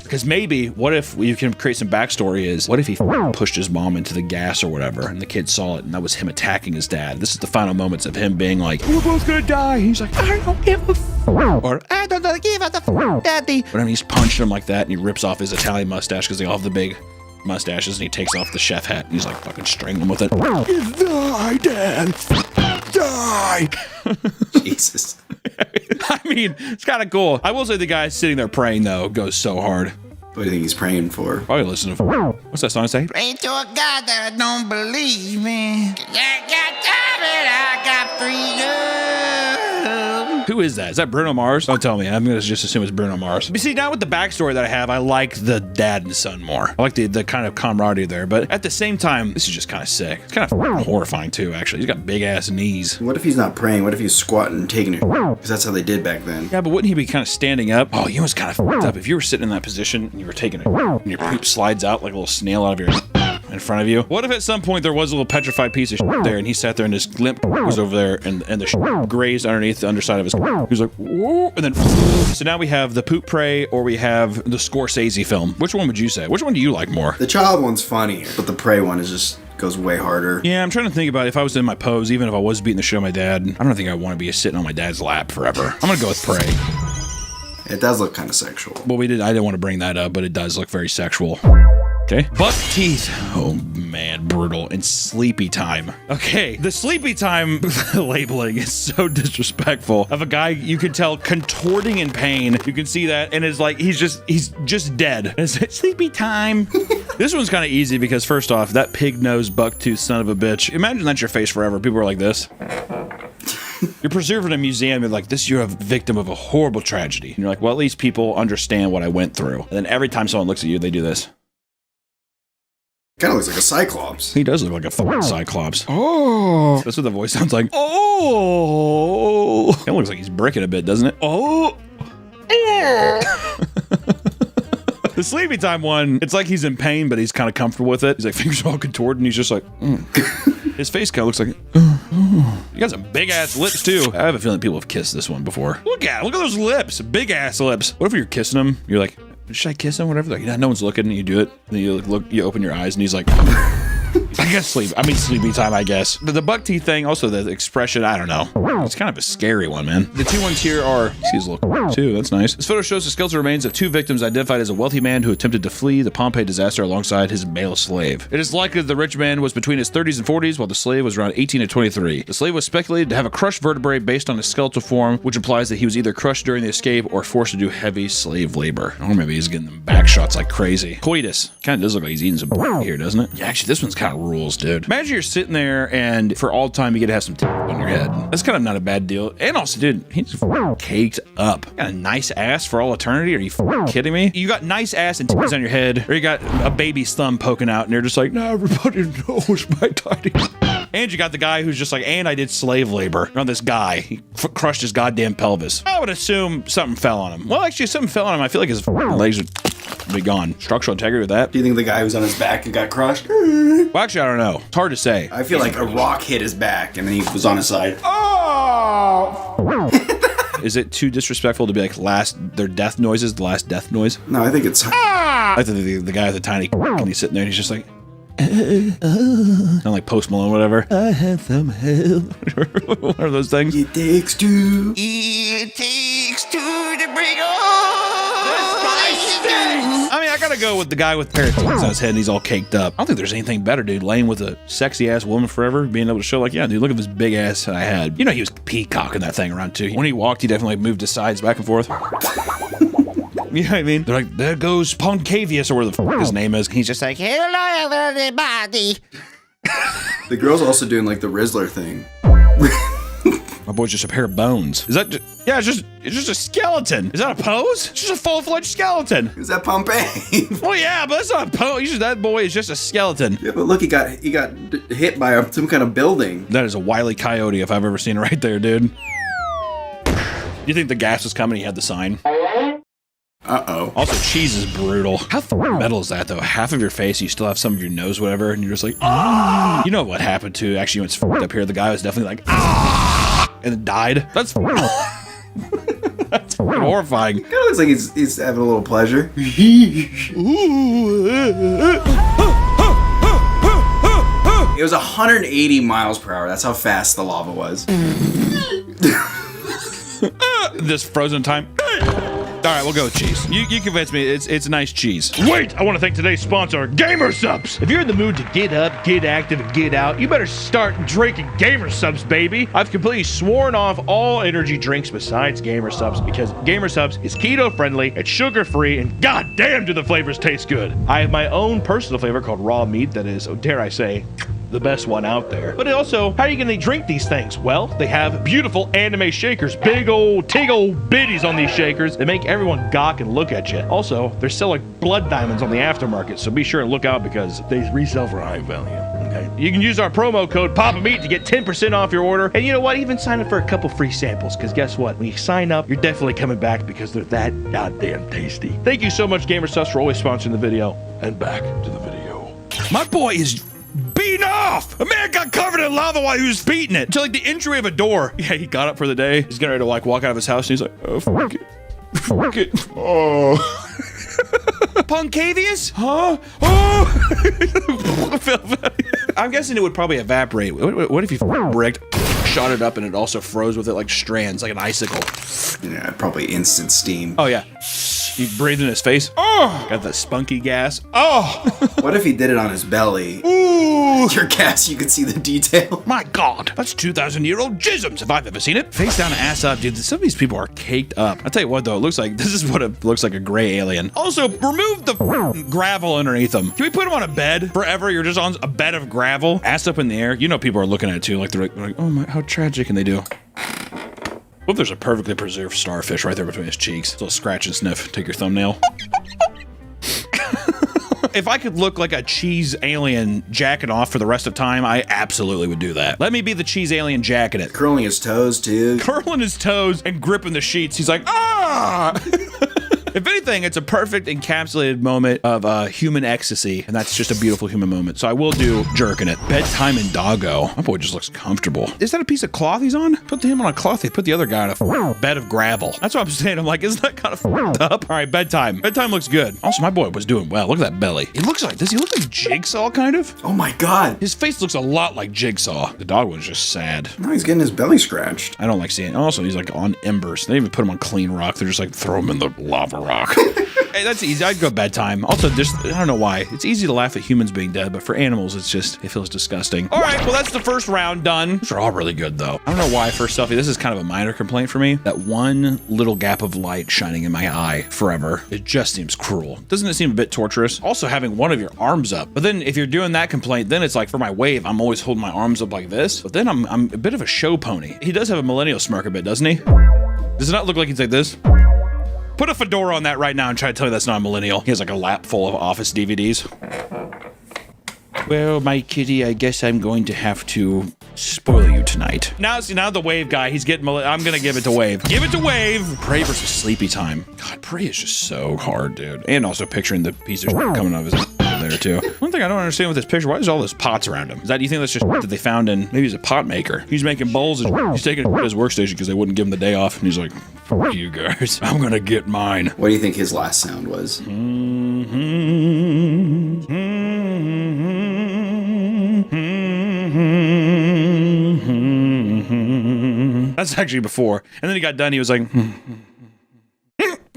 Because maybe, what if you can create some backstory is, what if he pushed his mom into the gas or whatever, and the kid saw it, and that was him attacking his dad. This is the final moments of him being like, we're both gonna die. He's like, I don't give a or I don't give a daddy. But I mean, he's punching him like that, and he rips off his Italian mustache because they all have the big mustaches, and he takes off the chef hat, and he's like fucking strangling him with it. Die, Dad. Die. Jesus. I mean, it's kind of cool. I will say the guy sitting there praying, though, goes so hard. What do you think he's praying for? Probably listen to... What's that song say? Pray to a God that I don't believe in. I got freedom. Who is that? Is that Bruno Mars? Don't tell me. I'm going to just assume it's Bruno Mars. But see, now with the backstory that I have, I like the dad and son more. I like the kind of camaraderie there. But at the same time, this is just kind of sick. It's kind of horrifying, too, actually. He's got big-ass knees. What if he's not praying? What if he's squatting and taking it? Because that's how they did back then. Yeah, but wouldn't he be kind of standing up? Oh, you know what's kind of fucked up? If you were sitting in that position and you were taking it and your poop slides out like a little snail out of your... in front of you. What if at some point there was a little petrified piece of shit there and he sat there and his limp was over there and the shit grazed underneath the underside of his... He was like, whoa, and then... So now we have the poop prey or we have the Scorsese film. Which one would you say? Which one do you like more? The child one's funny, but the prey one is just... goes way harder. Yeah, I'm trying to think about if I was in my pose, even if I was beating the shit out of my dad, I don't think I want to be sitting on my dad's lap forever. I'm gonna go with prey. It does look kind of sexual. Well, I didn't want to bring that up, but it does look very sexual. Okay. Buck teeth. Oh man, brutal. And sleepy time. Okay. The sleepy time labeling is so disrespectful of a guy you can tell contorting in pain. You can see that. And it's like, he's just dead. It's sleepy time. This one's kind of easy because first off, that pig-nosed bucktooth son of a bitch. Imagine that's your face forever. People are like this. You're preserved in a museum. You're like, you're a victim of a horrible tragedy. And you're like, well, at least people understand what I went through. And then every time someone looks at you, they do this. Kind of looks like a cyclops. He does look like a fucking cyclops. Oh. That's what the voice sounds like. Oh. It looks like he's bricking a bit, doesn't it? Oh. The sleepy time one, it's like he's in pain, but he's kind of comfortable with it. He's like, fingers all contorted, and he's just like, His face kind of looks like, You got some big ass lips too. I have a feeling people have kissed this one before. Look at those lips, big ass lips. What if you're kissing him? You're like, should I kiss him? Whatever. Like, no one's looking, and you do it. And then you look, you open your eyes, and he's like, I guess sleepy time, I guess. The buck teeth thing, also the expression, I don't know. It's kind of a scary one, man. The two ones here are, excuse a little too, that's nice. This photo shows the skeletal remains of two victims identified as a wealthy man who attempted to flee the Pompeii disaster alongside his male slave. It is likely that the rich man was between his 30s and 40s, while the slave was around 18 to 23. The slave was speculated to have a crushed vertebrae based on his skeletal form, which implies that he was either crushed during the escape or forced to do heavy slave labor. Or maybe he's getting them back shots like crazy. Coitus. Kind of does look like he's eating some here, doesn't it? Yeah, actually, this one's kind of rules, dude. Imagine you're sitting there and for all time you get to have some on your head. That's kind of not a bad deal. And also, dude, he's caked up. Got a nice ass for all eternity? Are you kidding me? You got nice ass and titties on your head, or you got a baby's thumb poking out and you're just like, no, everybody knows my tiny. And you got the guy who's just like, and I did slave labor on this guy. He crushed his goddamn pelvis. I would assume something fell on him. Well, actually, if something fell on him, I feel like his legs would be gone. Structural integrity with that. Do you think the guy who's on his back and got crushed? Well, actually, I don't know. It's hard to say. I feel like a rock hit his back and then he was on his side. Oh! Is it too disrespectful to be like their death noises, the last death noise? No, I think it's... I think the guy with the tiny and he's sitting there and he's just like... Sound like Post Malone, whatever. I have some help. One of those things. It takes two. It takes two to bring on. I mean, I gotta go with the guy with parrot on his head and he's all caked up. I don't think there's anything better, dude. Laying with a sexy ass woman forever, being able to show like, yeah, dude, look at this big ass I had. You know, he was peacocking that thing around too. When he walked, he definitely moved his sides back and forth. You know what I mean? They're like, there goes Poncavius, or where the fuck his name is. He's just like, hello, everybody. The girl's also doing like the Rizzler thing. My boy's just a pair of bones. Is that just, yeah, it's just a skeleton. Is that a pose? It's just a full-fledged skeleton. Is that Pompeii? Well, yeah, but that's not a pose. That boy is just a skeleton. Yeah, but look, he got hit by some kind of building. That is a Wile E. Coyote if I've ever seen it right there, dude. You think the gas was coming? He had the sign. Uh-oh. Also, cheese is brutal. How metal is that, though? Half of your face, you still have some of your nose, whatever, and you're just like, ah! You know what happened to, actually, when it's fucked up here, the guy was definitely like, ah! And then died. That's that's fucking horrifying. Kind of looks like he's having a little pleasure. It was 180 miles per hour. That's how fast the lava was. This frozen time. All right, we'll go with cheese. You convinced me. It's nice cheese. Wait, I want to thank today's sponsor, Gamer Subs. If you're in the mood to get up, get active, and get out, you better start drinking Gamer Subs, baby. I've completely sworn off all energy drinks besides Gamer Subs because Gamer Subs is keto friendly, it's sugar free, and goddamn do the flavors taste good. I have my own personal flavor called raw meat that is, oh, dare I say, the best one out there. But also, how are you gonna drink these things? Well, they have beautiful anime shakers, big old bitties on these shakers that make everyone gawk and look at you. Also, they're selling blood diamonds on the aftermarket, so be sure to look out because they resell for high value. Okay. You can use our promo code PAPAMEAT to get 10% off your order, and you know what? Even sign up for a couple free samples, because guess what? When you sign up, you're definitely coming back because they're that goddamn tasty. Thank you so much, Gamer Subs, for always sponsoring the video. And back to the video. My boy is beaten off. A man got covered in lava while he was beating it to like the entry of a door. Yeah, he got up for the day. He's getting ready to like walk out of his house and he's like, oh, fuck it. Fuck it. Oh. Poncavius? Huh? Oh. I'm guessing it would probably evaporate. What if you bricked, shot it up, and it also froze with it like strands, like an icicle? Yeah, probably instant steam. Oh, yeah. You breathed in his face. Oh! Got that spunky gas. Oh! What if he did it on his belly? Ooh! Your gas, you could see the detail. My God, that's 2,000-year-old jisms if I've ever seen it. Face down, ass up, dude. Some of these people are caked up. I'll tell you what, though. It looks like this is what it looks like, a gray alien. Also, remove the gravel underneath them. Can we put them on a bed forever? You're just on a bed of gravel, ass up in the air. You know people are looking at it too. Like they're like, oh my, how tragic, and they do. What if there's a perfectly preserved starfish right there between his cheeks? A little scratch and sniff. Take your thumbnail. If I could look like a cheese alien jacking off for the rest of time, I absolutely would do that. Let me be the cheese alien jacking it. Curling his toes, too. Curling his toes and gripping the sheets. He's like, ah! If anything, it's a perfect encapsulated moment of human ecstasy, and that's just a beautiful human moment. So I will do jerking it. Bedtime in doggo. My boy just looks comfortable. Is that a piece of cloth he's on? Put him on a cloth. They put the other guy on a bed of gravel. That's what I'm saying. I'm like, isn't that kind of fucked up? All right, bedtime. Bedtime looks good. Also, my boy was doing well. Look at that belly. He looks like, does he look like Jigsaw, kind of? Oh my God. His face looks a lot like Jigsaw. The dog one's just sad. No, he's getting his belly scratched. I don't like seeing it. Also, he's like on embers. They didn't even put him on clean rock. They're just like, throw him in the lava rock. Hey, that's easy. I'd go bedtime. Also, just, I don't know why. It's easy to laugh at humans being dead, but for animals, it's just, it feels disgusting. All right, well, that's the first round done. These are all really good, though. I don't know why, first selfie, this is kind of a minor complaint for me. That one little gap of light shining in my eye forever. It just seems cruel. Doesn't it seem a bit torturous? Also, having one of your arms up. But then if you're doing that complaint, then it's like for my wave, I'm always holding my arms up like this. But then I'm a bit of a show pony. He does have a millennial smirk a bit, doesn't he? Does it not look like he's like this? Put a fedora on that right now and try to tell me that's not a millennial. He has like a lap full of Office DVDs. Well, my kitty, I guess I'm going to have to spoil you tonight. Now, see, now the Wave guy, he's getting, I'm gonna give it to Wave. Give it to Wave! Prey versus Sleepy Time. God, Prey is just so hard, dude. And also picturing the piece of shit coming out of his there, too. One thing I don't understand with this picture, why is all those pots around him? Is that, do you think that's just that they found in, maybe he's a pot maker? He's making bowls and he's taking it to his workstation because they wouldn't give him the day off. And he's like, fuck you guys, I'm gonna get mine. What do you think his last sound was? That's actually before. And then he got done, he was like,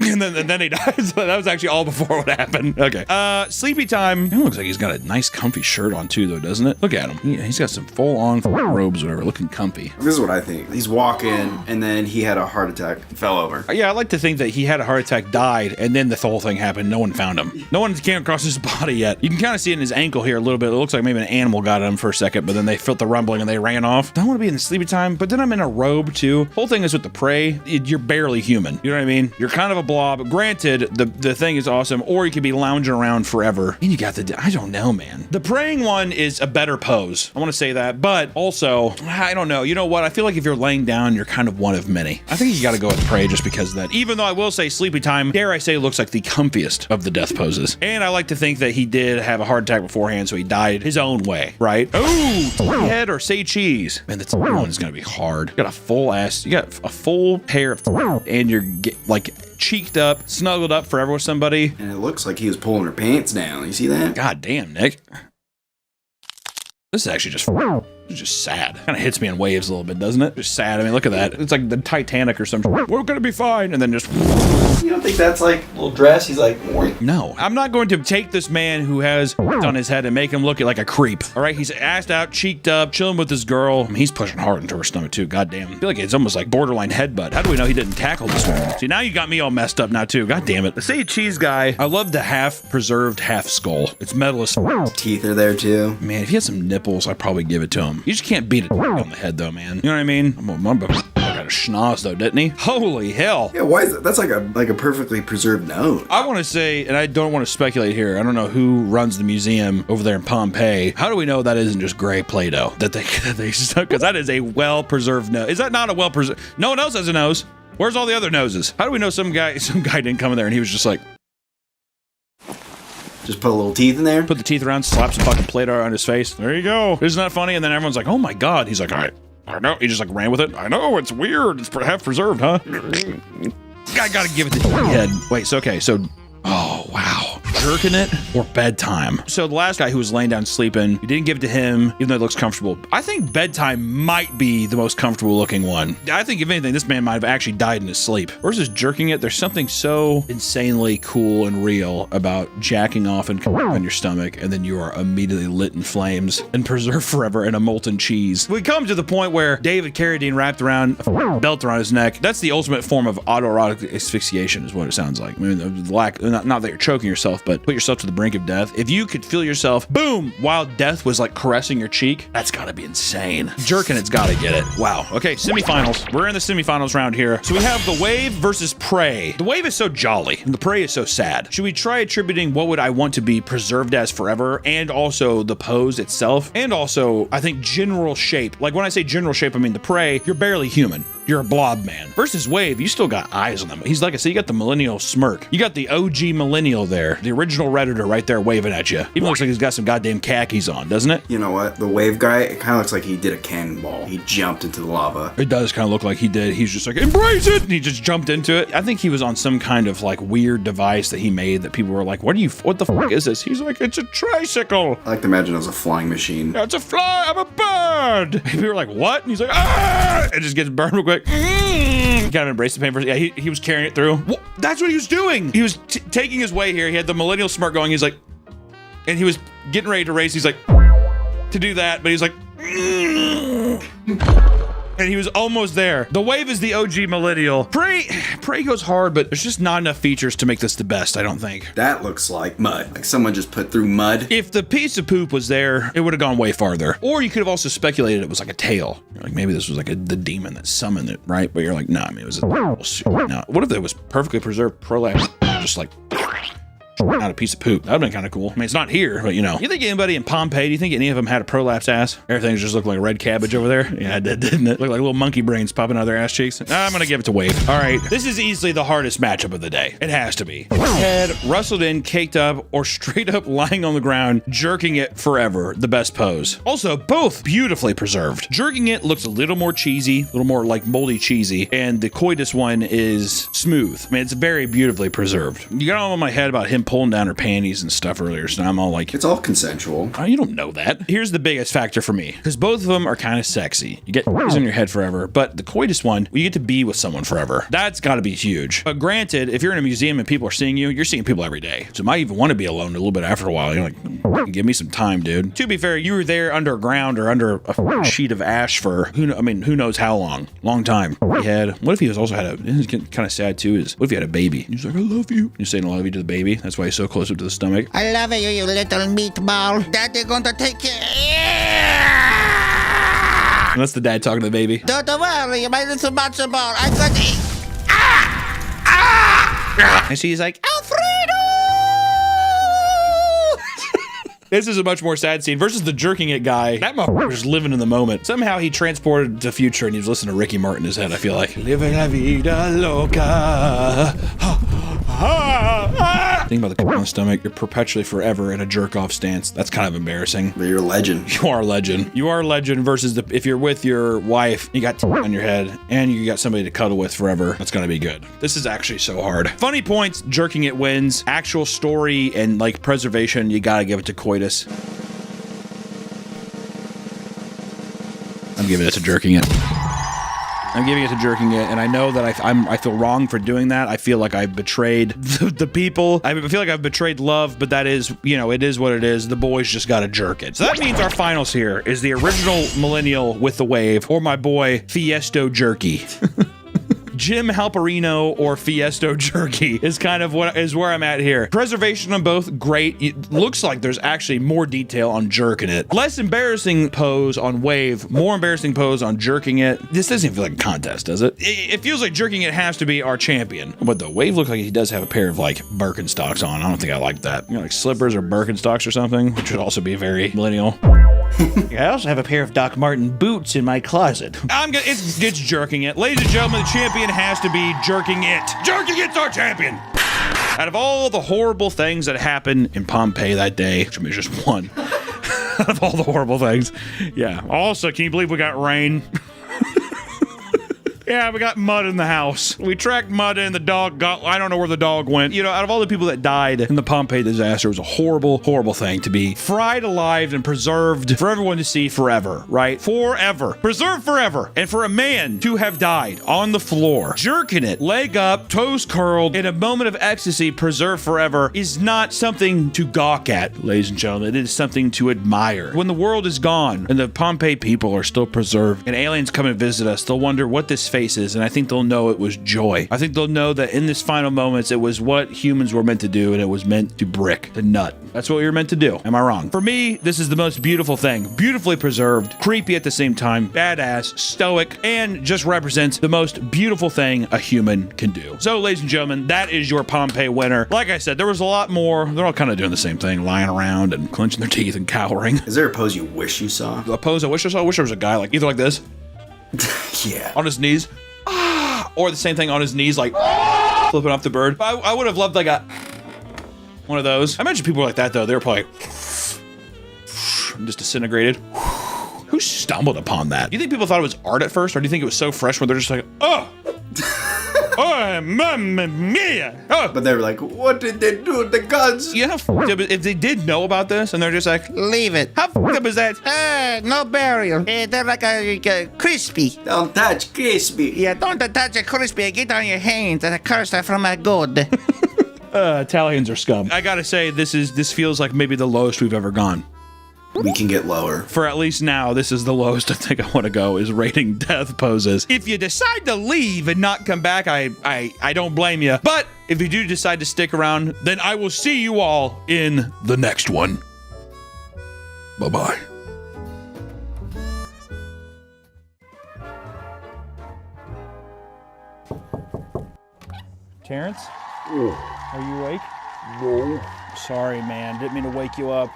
and then he died. So that was actually all before what happened. Okay. Sleepy Time. It looks like he's got a nice comfy shirt on too, though, doesn't it? Look at him. He's got some full-on robes or whatever, looking comfy. This is what I think. He's walking, and then he had a heart attack, fell over. Yeah, I like to think that he had a heart attack, died, and then the whole thing happened. No one found him. No one came across his body yet. You can kind of see it in his ankle here a little bit. It looks like maybe an animal got him for a second, but then they felt the rumbling and they ran off. I don't want to be in the Sleepy Time, but then I'm in a robe too. Whole thing is with the Prey, you're barely human. You know what I mean? You're kind of a blob. Granted, the thing is awesome, or you could be lounging around forever. And you got I don't know, man. The praying one is a better pose. I want to say that, but also, I don't know. You know what? I feel like if you're laying down, you're kind of one of many. I think you got to go with Prey just because of that. Even though I will say Sleepy Time, dare I say, looks like the comfiest of the death poses. And I like to think that he did have a heart attack beforehand, so he died his own way, right? Ooh, head or say cheese. Man, that's one is going to be hard. You got a full ass, you got a full pair of, and you're like cheeked up, snuggled up forever with somebody. And it looks like he was pulling her pants down. You see that? God damn, Nick. This is actually just sad. Kind of hits me in waves a little bit, doesn't it? Just sad. I mean, look at that. It's like the Titanic or something. We're gonna be fine. And then just... You don't think that's like a little dress? He's like... No. I'm not going to take this man who has on his head and make him look like a creep. All right? He's assed out, cheeked up, chilling with his girl. I mean, he's pushing hard into her stomach, too. God damn. I feel like it's almost like borderline headbutt. How do we know he didn't tackle this woman? See, now you got me all messed up now, too. God damn it. The say cheese guy, I love the half preserved half skull. It's metal as teeth are there, too. Man, if he had some nipples, I'd probably give it to him. You just can't beat it on the head, though, man. You know what I mean? I got a schnoz, though, didn't he? Holy hell. Yeah, why is that? That's like a perfectly preserved nose. I want to say, and I don't want to speculate here, I don't know who runs the museum over there in Pompeii. How do we know that isn't just gray Play-Doh? That they because that is a well-preserved nose. Is that not a well-preserved? No one else has a nose. Where's all the other noses? How do we know some guy didn't come in there and he was just like... Just put a little teeth in there? Put the teeth around, slap some fucking Play-Doh on his face. There you go. Isn't that funny? And then everyone's like, oh my God. He's like, all right. I know. He just like ran with it. I know. It's weird. It's half preserved, huh? I gotta give it to the head. Wait, so okay. So, oh, wow. Jerking it or bedtime? So the last guy who was laying down sleeping, you didn't give it to him, even though it looks comfortable. I think bedtime might be the most comfortable looking one. I think if anything, this man might have actually died in his sleep. Versus jerking it, there's something so insanely cool and real about jacking off and on your stomach, and then you are immediately lit in flames and preserved forever in a molten cheese. We come to the point where David Carradine wrapped around a belt around his neck. That's the ultimate form of autoerotic asphyxiation, is what it sounds like. I mean, not that you're choking yourself, but put yourself to the brink of death. If you could feel yourself, boom, while death was like caressing your cheek, that's gotta be insane. Jerking it's gotta get it. Wow. Okay, semifinals. We're in the semifinals round here. So we have the Wave versus Prey. The Wave is so jolly, and the Prey is so sad. Should we try attributing what would I want to be preserved as forever, and also the pose itself, and also, I think, general shape. Like when I say general shape, I mean the Prey, you're barely human. You're a blob man. Versus Wave, you still got eyes on them. He's like I said, you got the millennial smirk. You got the OG millennial there. The original Redditor right there waving at you. Even looks like he's got some goddamn khakis on, doesn't it? You know what? The Wave guy, it kind of looks like he did a cannonball. He jumped into the lava. It does kind of look like he did. He's just like, embrace it! And he just jumped into it. I think he was on some kind of like weird device that he made that people were like, what the fuck is this? He's like, it's a tricycle. I like to imagine it was a flying machine. Yeah, it's a fly, I'm a bird! mud. People were like, what? And he's like, ah! It just gets burned real quick. He kind of embraced the pain. Yeah, he was carrying it through. Well, that's what he was doing. He was taking his way here. He had the millennial smirk going. He's like, and he was getting ready to race. He's like, to do that, but he's like, and he was almost there. The Wave is the OG millennial. Prey goes hard, but there's just not enough features to make this the best, I don't think. That looks like mud. Like someone just put through mud. If the piece of poop was there, it would have gone way farther. Or you could have also speculated it was like a tail. Like maybe this was like the demon that summoned it, right? But you're like, nah, I mean, it was no. What if it was perfectly preserved prolapse? Just like not a piece of poop. That would have been kind of cool. I mean, it's not here, but you know. You think anybody in Pompeii, do you think any of them had a prolapse ass? Everything's just looked like red cabbage over there. Yeah, it did, didn't it? Look like little monkey brains popping out of their ass cheeks. I'm gonna give it to Wave. All right, this is easily the hardest matchup of the day. It has to be. Head rustled in, caked up, or straight up lying on the ground, jerking it forever. The best pose. Also, both beautifully preserved. Jerking it looks a little more cheesy, a little more like moldy cheesy, and the coitus one is smooth. I mean, it's very beautifully preserved. You got all on my head about him pulling down her panties and stuff earlier, so I'm all like, it's all consensual. Oh, you don't know that. Here's the biggest factor for me, because both of them are kind of sexy. You get these on your head forever, but the coitus one, you get to be with someone forever. That's got to be huge. But granted, if you're in a museum and people are seeing you, you're seeing people every day. So you might even want to be alone a little bit after a while. You're like, give me some time, dude. To be fair, you were there underground or under a sheet of ash for who knows how long. Long time. He had, what if he was also had it's kind of sad too, is what if he had a baby? He's like, I love you. You're saying I love you to the baby. That's why he's so close up to the stomach. I love you, you little meatball. Daddy gonna take care. And that's the dad talking to the baby. Don't worry, my little matzo ball. I got it. And she's like, Alfredo! This is a much more sad scene versus the jerking it guy. That motherfucker was living in the moment. Somehow he transported to the future and he was listening to Ricky Martin in his head, I feel like. Living la vida loca. Think about the on the stomach. You're perpetually forever in a jerk-off stance. That's kind of embarrassing. But you're a legend. You are a legend. You are a legend versus if you're with your wife, you got on your head, and you got somebody to cuddle with forever. That's gonna be good. This is actually so hard. Funny points, jerking it wins. Actual story and like preservation, you gotta give it to coitus. I'm giving it to jerking it. I'm giving it to jerking it, and I know that I feel wrong for doing that. I feel like I betrayed the people. I feel like I've betrayed love, but that is, you know, it is what it is. The boys just gotta jerk it. So that means our finals here is the original millennial with the wave, or my boy Fiesto Jerky. Jim Halperino or Fiesto Jerky is kind of what is where I'm at here. Preservation on both, great. It looks like there's actually more detail on jerking it. Less embarrassing pose on Wave, more embarrassing pose on jerking it. This doesn't feel like a contest, does it? It feels like jerking it has to be our champion. But the Wave looks like he does have a pair of like Birkenstocks on. I don't think I like that. You know, like slippers or Birkenstocks or something, which would also be very millennial. I also have a pair of Doc Marten boots in my closet. It's jerking it. Ladies and gentlemen, the champion has to be jerking it. Jerking it's our champion. Out of all the horrible things that happened in Pompeii that day, which is just one. Out of all the horrible things. Yeah. Also, can you believe we got rain? Yeah, we got mud in the house. We tracked mud in, the dog got, I don't know where the dog went. You know, out of all the people that died in the Pompeii disaster, it was a horrible, horrible thing to be fried alive and preserved for everyone to see forever, right? Forever. Preserved forever. And for a man to have died on the floor, jerking it, leg up, toes curled, in a moment of ecstasy, preserved forever, is not something to gawk at, ladies and gentlemen. It is something to admire. When the world is gone and the Pompeii people are still preserved and aliens come and visit us, they'll wonder what this faces, and I think they'll know it was joy. I think they'll know that in this final moments, it was what humans were meant to do, and it was meant to brick, to nut. That's what we were meant to do. Am I wrong? For me, this is the most beautiful thing. Beautifully preserved, creepy at the same time, badass, stoic, and just represents the most beautiful thing a human can do. So, ladies and gentlemen, that is your Pompeii winner. Like I said, there was a lot more. They're all kind of doing the same thing, lying around and clenching their teeth and cowering. Is there a pose you wish you saw? A pose I wish I saw? I wish there was a guy like either like this. Yeah. On his knees. Or the same thing on his knees, like flipping off the bird. I would have loved like one of those. I imagine people were like that though. They were probably just disintegrated. Who stumbled upon that? Do you think people thought it was art at first, or do you think it was so fresh where they're just like, oh? Oh, mamma mia! Oh. But they were like, what did they do with the guns? Yeah, if they did know about this and they're just like, leave it. How fucked up is that? No barrier. They're like a crispy. Don't touch crispy. Yeah, don't touch a crispy. Get on your hands. That's a curse from my God. Italians are scum. I gotta say, this feels like maybe the lowest we've ever gone. We can get lower. For at least now, this is the lowest I think I want to go, is rating death poses. If you decide to leave and not come back, I don't blame you. But if you do decide to stick around, then I will see you all in the next one. Bye-bye. Terrence? Are you awake? No. Sorry, man. Didn't mean to wake you up.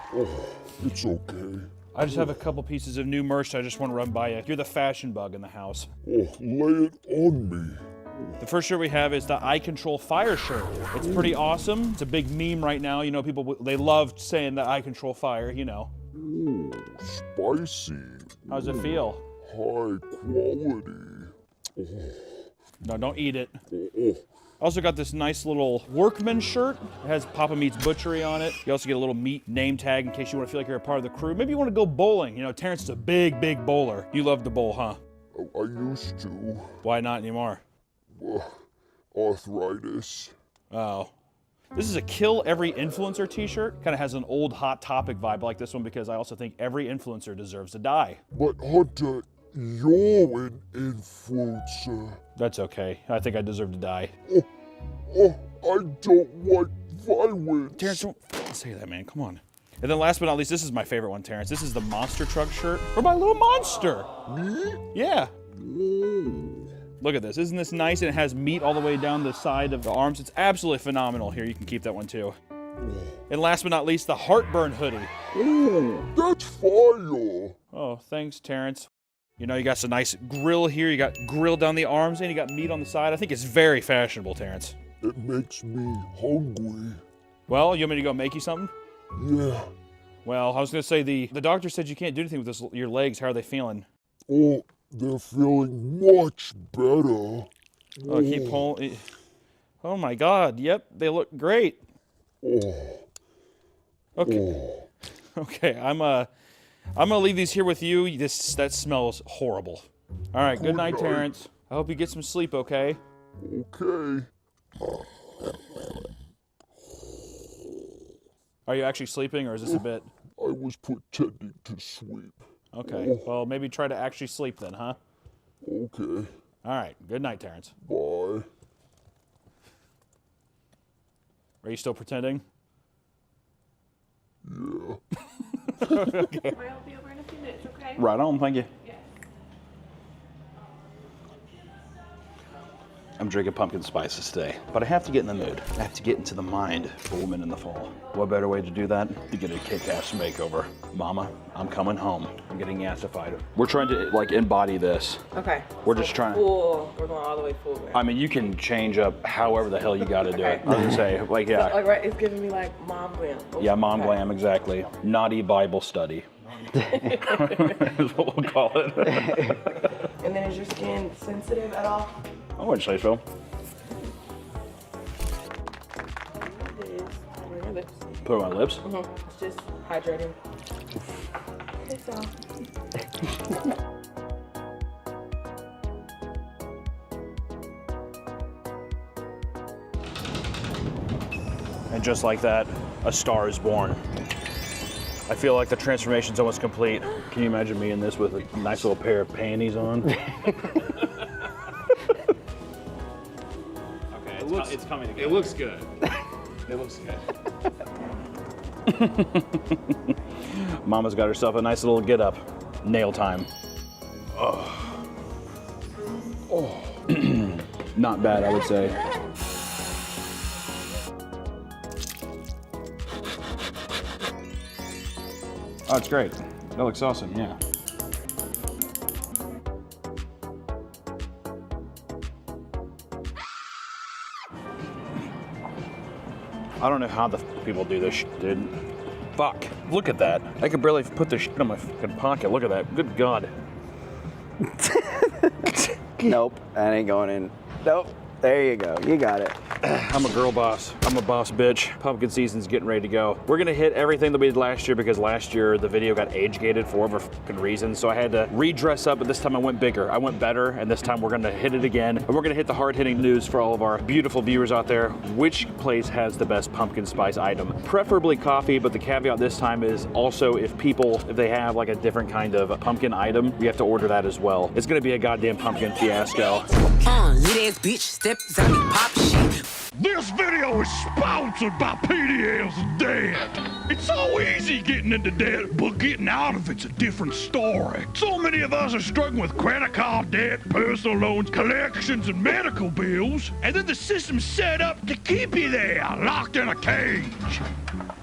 It's okay. I just have a couple pieces of new merch I just want to run by you. You're the fashion bug in the house. Oh, lay it on me. The first shirt we have is the I Control Fire shirt. It's pretty awesome. It's a big meme right now. You know, people, they love saying that I control fire, you know. Ooh, spicy. How's it feel? High quality. No, don't eat it. I also got this nice little workman shirt. It has Papa Meat's Butchery on it. You also get a little meat name tag in case you want to feel like you're a part of the crew. Maybe you want to go bowling. You know, Terrence is a big, big bowler. You love to bowl, huh? I used to. Why not anymore? Arthritis. Oh. This is a Kill Every Influencer t-shirt. Kind of has an old Hot Topic vibe like this one because I also think every influencer deserves to die. But Hunter, you're an influencer. That's okay. I think I deserve to die. I don't like violence. Terrence, don't say that, man. Come on. And then last but not least, this is my favorite one, Terrence. This is the Monster Truck shirt for my little monster. Me? Yeah. Look at this. Isn't this nice? And it has meat all the way down the side of the arms. It's absolutely phenomenal. Here, you can keep that one too. And last but not least, the Heartburn hoodie. Oh, that's fire. Oh, thanks, Terrence. You know, you got some nice grill here. You got grill down the arms and you got meat on the side. I think it's very fashionable, Terrence. It makes me hungry. Well, you want me to go make you something? Yeah. Well, I was going to say the doctor said you can't do anything with this, your legs. How are they feeling? Oh, they're feeling much better. Oh, keep pulling. Oh my God. Yep, they look great. Oh. Okay. Okay, I'm gonna leave these here with you. That smells horrible. All right, good night, Terrence. I hope you get some sleep, okay? Okay. Are you actually sleeping, or is this a bit? I was pretending to sleep. Okay, well, maybe try to actually sleep then, huh? Okay. All right, good night, Terrence. Bye. Are you still pretending? Yeah. Okay. I'll be over in a few minutes, okay? Right on, thank you. I'm drinking pumpkin spices today, but I have to get in the mood. I have to get into the mind of a woman in the fall. What better way to do that? To get a kick-ass makeover. Mama, I'm coming home. I'm getting yassified. We're trying to like embody this. Okay. We're just trying to. Full. We're going all the way full. I mean, you can change up however the hell you got to do it. I was gonna say, like, yeah. So, like, right, it's giving me like mom glam. Yeah, mom glam, exactly. Naughty Bible study. Is what we'll call it. And then is your skin sensitive at all? I wouldn't say so. Put it on my lips? Mm-hmm. It's just hydrating. That's all. And just like that, a star is born. I feel like the transformation's almost complete. Can you imagine me in this with a nice little pair of panties on? It's coming together. It looks good. It looks good. Mama's got herself a nice little get up. Nail time. Oh. Oh. Not bad, I would say. Oh, it's great. That looks awesome, yeah. I don't know how the people do this shit, dude. Fuck. Look at that. I could barely put this shit in my fucking pocket. Look at that. Good God. Nope, that ain't going in. Nope. There you go. You got it. I'm a girl boss. I'm a boss bitch. Pumpkin season's getting ready to go. We're gonna hit everything that we did last year because last year the video got age gated for whatever fucking reason. So I had to redress up, but this time I went bigger. I went better, and this time we're gonna hit it again. And we're gonna hit the hard-hitting news for all of our beautiful viewers out there. Which place has the best pumpkin spice item? Preferably coffee, but the caveat this time is also if they have like a different kind of pumpkin item, we have to order that as well. It's gonna be a goddamn pumpkin fiasco. This video is sponsored by PDL's debt. It's so easy getting into debt, but getting out of it's a different story. So many of us are struggling with credit card debt, personal loans, collections, and medical bills. And then the system's set up to keep you there, locked in a cage.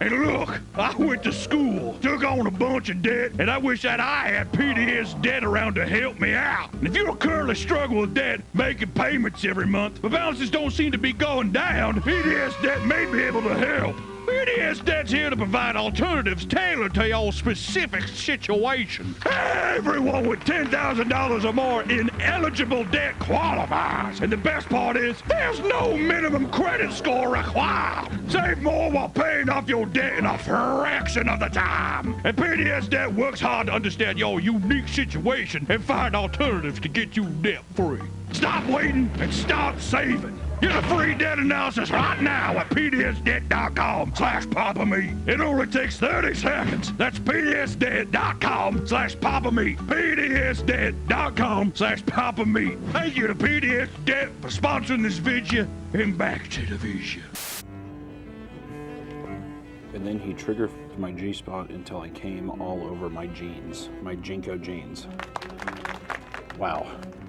And look, I went to school, took on a bunch of debt, and I wish that I had PDS debt around to help me out. And if you're currently struggling with debt, making payments every month, but balances don't seem to be going down, PDS debt may be able to help. PDS Debt's here to provide alternatives tailored to your specific situation. Everyone with $10,000 or more in eligible debt qualifies. And the best part is, there's no minimum credit score required. Save more while paying off your debt in a fraction of the time. And PDS Debt works hard to understand your unique situation and find alternatives to get you debt-free. Stop waiting and start saving. Get a free debt analysis right now at pdsdebt.com/PapaMeat. It only takes 30 seconds. That's pdsdebt.com/PapaMeat. pdsdebt.com/PapaMeat. Thank you to PDS Debt for sponsoring this video, and back to the video. And then he triggered my G-spot until I came all over my jeans, my Jinko jeans. Wow,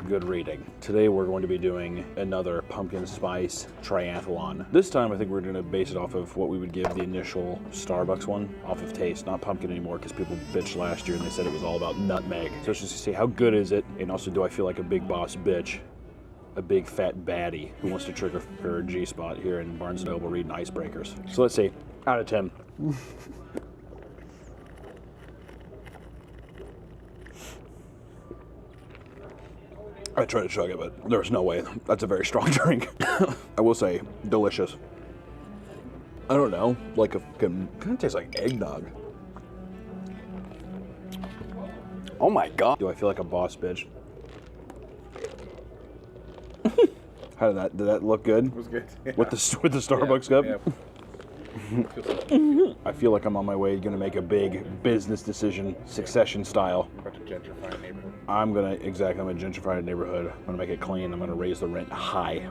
good reading. Today we're going to be doing another pumpkin spice triathlon. This time I think we're gonna base it off of what we would give the initial Starbucks one, off of taste, not pumpkin anymore, because people bitched last year and they said it was all about nutmeg. So it's just to see how good is it, and also do I feel like a big boss bitch, a big fat baddie who wants to trigger her G-spot here in Barnes & Noble reading icebreakers. So let's see, out of 10. I tried to chug it, but there was no way. That's a very strong drink. I will say, delicious. I don't know, like kind of tastes like eggnog. Oh my god. Do I feel like a boss bitch? How did that look good? It was good. Yeah. With the Starbucks cup? Yeah. I feel like I'm on my way gonna make a big business decision, Succession style. I'm about to gentrify a neighborhood. I'm gonna gentrify a neighborhood. I'm gonna make it clean. I'm gonna raise the rent high.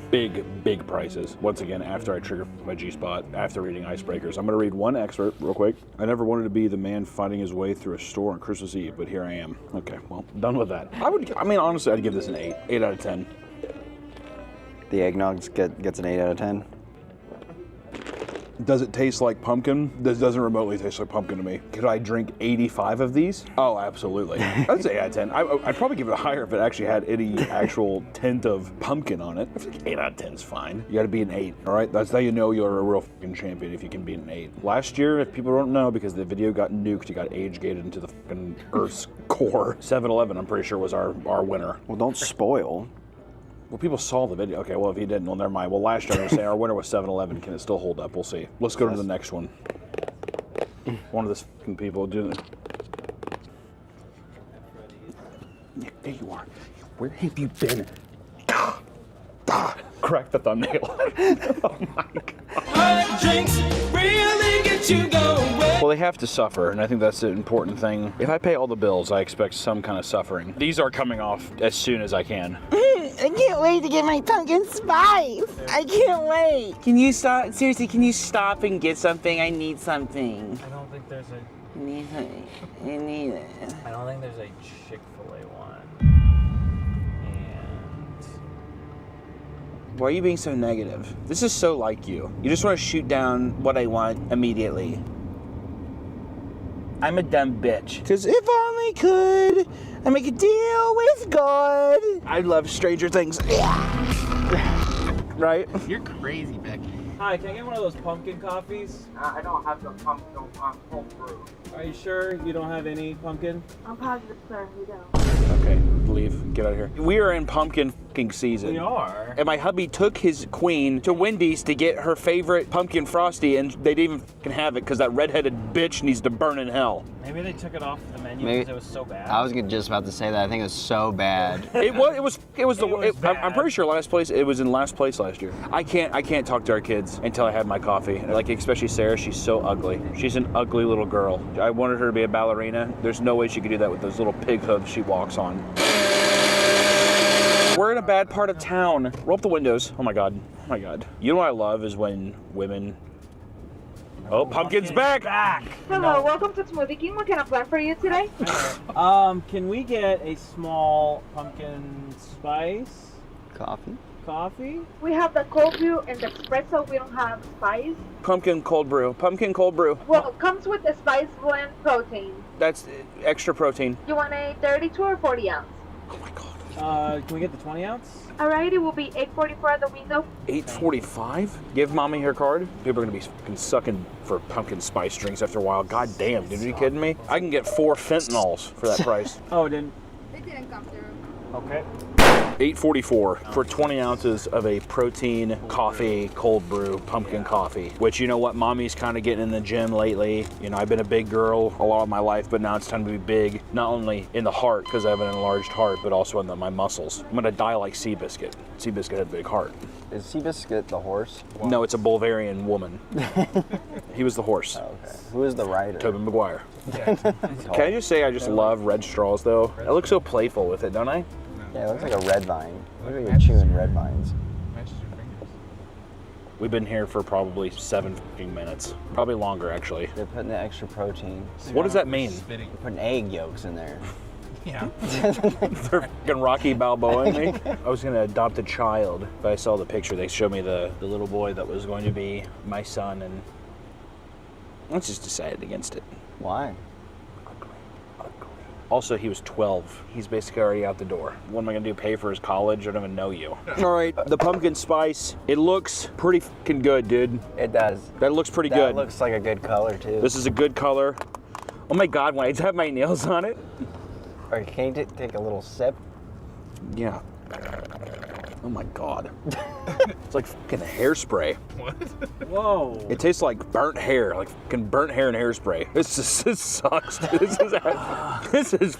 Big prices. Once again, after I trigger my G-spot, after reading icebreakers. I'm gonna read one excerpt real quick. I never wanted to be the man fighting his way through a store on Christmas Eve, but here I am. Okay, well, done with that. I mean, honestly, I'd give this an 8. 8 out of 10. The eggnog gets an 8 out of 10. Does it taste like pumpkin? This doesn't remotely taste like pumpkin to me. Could I drink 85 of these? Oh, absolutely. I'd say 8 out of 10. I'd probably give it higher if it actually had any actual tint of pumpkin on it. I think 8 out of 10 is fine. You gotta be an 8, all right? That's how you know you're a real fucking champion, if you can be an 8. Last year, if people don't know, because the video got nuked, it got age-gated into the fucking Earth's core. 7-Eleven, I'm pretty sure, was our winner. Well, don't spoil. Well, people saw the video. Okay, well, if he didn't, well, never mind. Well, last year I was saying our winner was 7-Eleven. Can it still hold up? We'll see. Let's go to the next one. One of the fucking people doing it. Nick, there you are. Where have you been? Crack the thumbnail. Oh my god. Drinks really get you going. Well, they have to suffer, and I think that's the important thing. If I pay all the bills, I expect some kind of suffering. These are coming off as soon as I can. I can't wait to get my pumpkin spice. I can't wait. Can you stop? Seriously, can you stop and get something? I need something. I don't think there's a... I need something. I need it. I don't think there's a Chick-fil-A one. Why are you being so negative? This is so like you. You just want to shoot down what I want immediately. I'm a dumb bitch. Because if only could I make a deal with God. I love Stranger Things. Right? You're crazy, Becky. Hi, can I get one of those pumpkin coffees? I don't have the pumpkin cold brew. Are you sure you don't have any pumpkin? I'm positive, sir. We don't. Okay, leave. Get out of here. We are in pumpkin fucking season. We are. And my hubby took his queen to Wendy's to get her favorite pumpkin frosty, and they didn't even fucking have it because that redheaded bitch needs to burn in hell. Maybe they took it off the menu Maybe- because it was so bad. I was just about to say that. I think it was so bad. I'm pretty sure last place. It was in last place last year. I can't talk to our kids until I have my coffee. Like especially Sarah, she's so ugly. She's an ugly little girl. I wanted her to be a ballerina. There's no way she could do that with those little pig hooves she walks on. We're in a bad part of town. Roll up the windows. Oh my god. Oh my god. You know what I love is when women. Oh, Pumpkin's back! Hello, welcome to Smoothie King. What can I plan for you today? Can we get a small pumpkin spice Coffee? We have the cold brew and the espresso. We don't have spice. Pumpkin cold brew. Pumpkin cold brew. Well, it comes with the spice blend protein. That's extra protein. You want a 32 or 40 ounce? Can we get the 20 ounce? Alright, it will be $8.44 at the window. $8.45? Give mommy her card? People are gonna be fucking sucking for pumpkin spice drinks after a while. God damn, dude, are you kidding me? I can get 4 fentanyls for that price. Oh, it didn't. It didn't come through. Okay. $8.44 for 20 ounces of a protein coffee, cold brew, pumpkin coffee. Which, you know what, mommy's kind of getting in the gym lately. You know, I've been a big girl a lot of my life, but now it's time to be big. Not only in the heart, because I have an enlarged heart, but also in my muscles. I'm gonna die like Seabiscuit. Seabiscuit had a big heart. Is Seabiscuit the horse? No, it's a Bulgarian woman. He was the horse. Oh, okay. Who is the rider? Tobey Maguire. Can I just say I just love red straws, though? I look so playful with it, don't I? Yeah, it looks like a red vine. Look like you're chewing red vines. We've been here for probably 7 minutes. Probably longer, actually. They're putting the extra protein. What does that mean? They're putting egg yolks in there. Yeah. They're fucking Rocky Balboa me. I was gonna adopt a child, but I saw the picture. They showed me the little boy that was going to be my son, and I just decided against it. Why? Also, he was 12. He's basically already out the door. What am I gonna do, pay for his college? I don't even know you. All right, the pumpkin spice, it looks pretty fucking good, dude. It does. That looks pretty That good. looks like a good color, too. This is a good color. Oh my God, when I have my nails on it. All right, can you take a little sip? Yeah. Oh my God. It's like fucking hairspray. What? Whoa. It tastes like burnt hair, like fucking burnt hair and hairspray. This sucks. This is.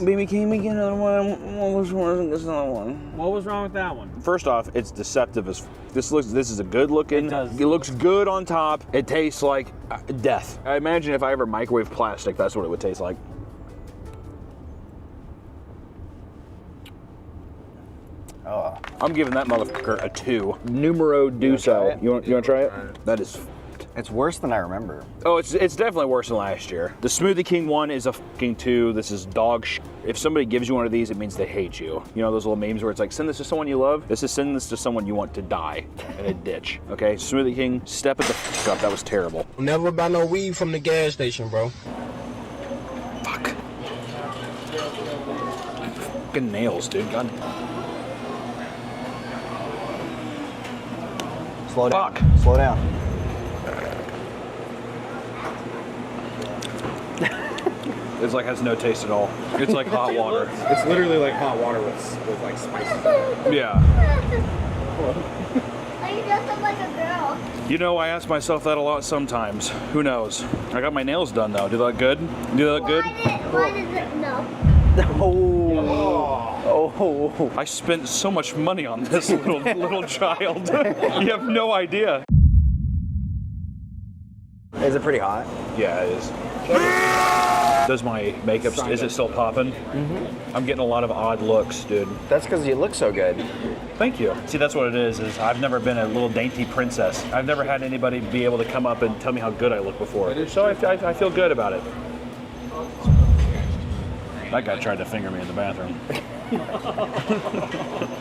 Baby, can we get another one? What was wrong with another one? What was wrong with that one? First off, it's deceptive as. This is a good looking. It does. It looks good on top. It tastes like death. I imagine if I ever microwave plastic, that's what it would taste like. Oh. I'm giving that motherfucker a 2. Numero Duso. You want to try it? That is. It's worse than I remember. Oh, it's definitely worse than last year. The Smoothie King one is a fucking 2. This is dog shit. If somebody gives you one of these, it means they hate you. You know those little memes where it's like, send this to someone you love? This is send this to someone you want to die in a ditch. Okay, Smoothie King, step it the fuck up. That was terrible. Never buy no weed from the gas station, bro. Fuck. Fucking nails, dude. God. Slow down. Slow down. It's like has no taste at all. It's like hot water. It's literally like hot water with like spices. Yeah. You just look like a girl. You know, I ask myself that a lot sometimes. Who knows? I got my nails done though. Do they look good? Do they look good? Why does it no? Oh. I spent so much money on this little child. You have no idea. Is it pretty hot? Yeah, it is. Does my makeup, is it still popping? Mm-hmm. I'm getting a lot of odd looks, dude. That's because you look so good. Thank you. See, that's what it is I've never been a little dainty princess. I've never had anybody be able to come up and tell me how good I look before. So I feel good about it. That guy tried to finger me in the bathroom.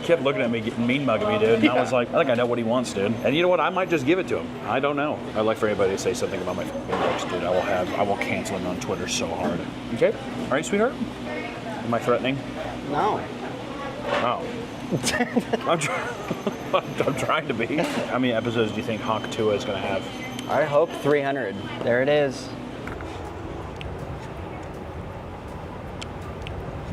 Kept looking at me, getting mean mugging me, dude. And I was like, I think I know what he wants, dude. And you know what? I might just give it to him. I don't know. I'd like for anybody to say something about my looks, dude. I will cancel him on Twitter so hard. Okay? All right, sweetheart? Am I threatening? No. Oh. I'm trying to be. How many episodes do you think Hawk 2 is going to have? I hope 300. There it is.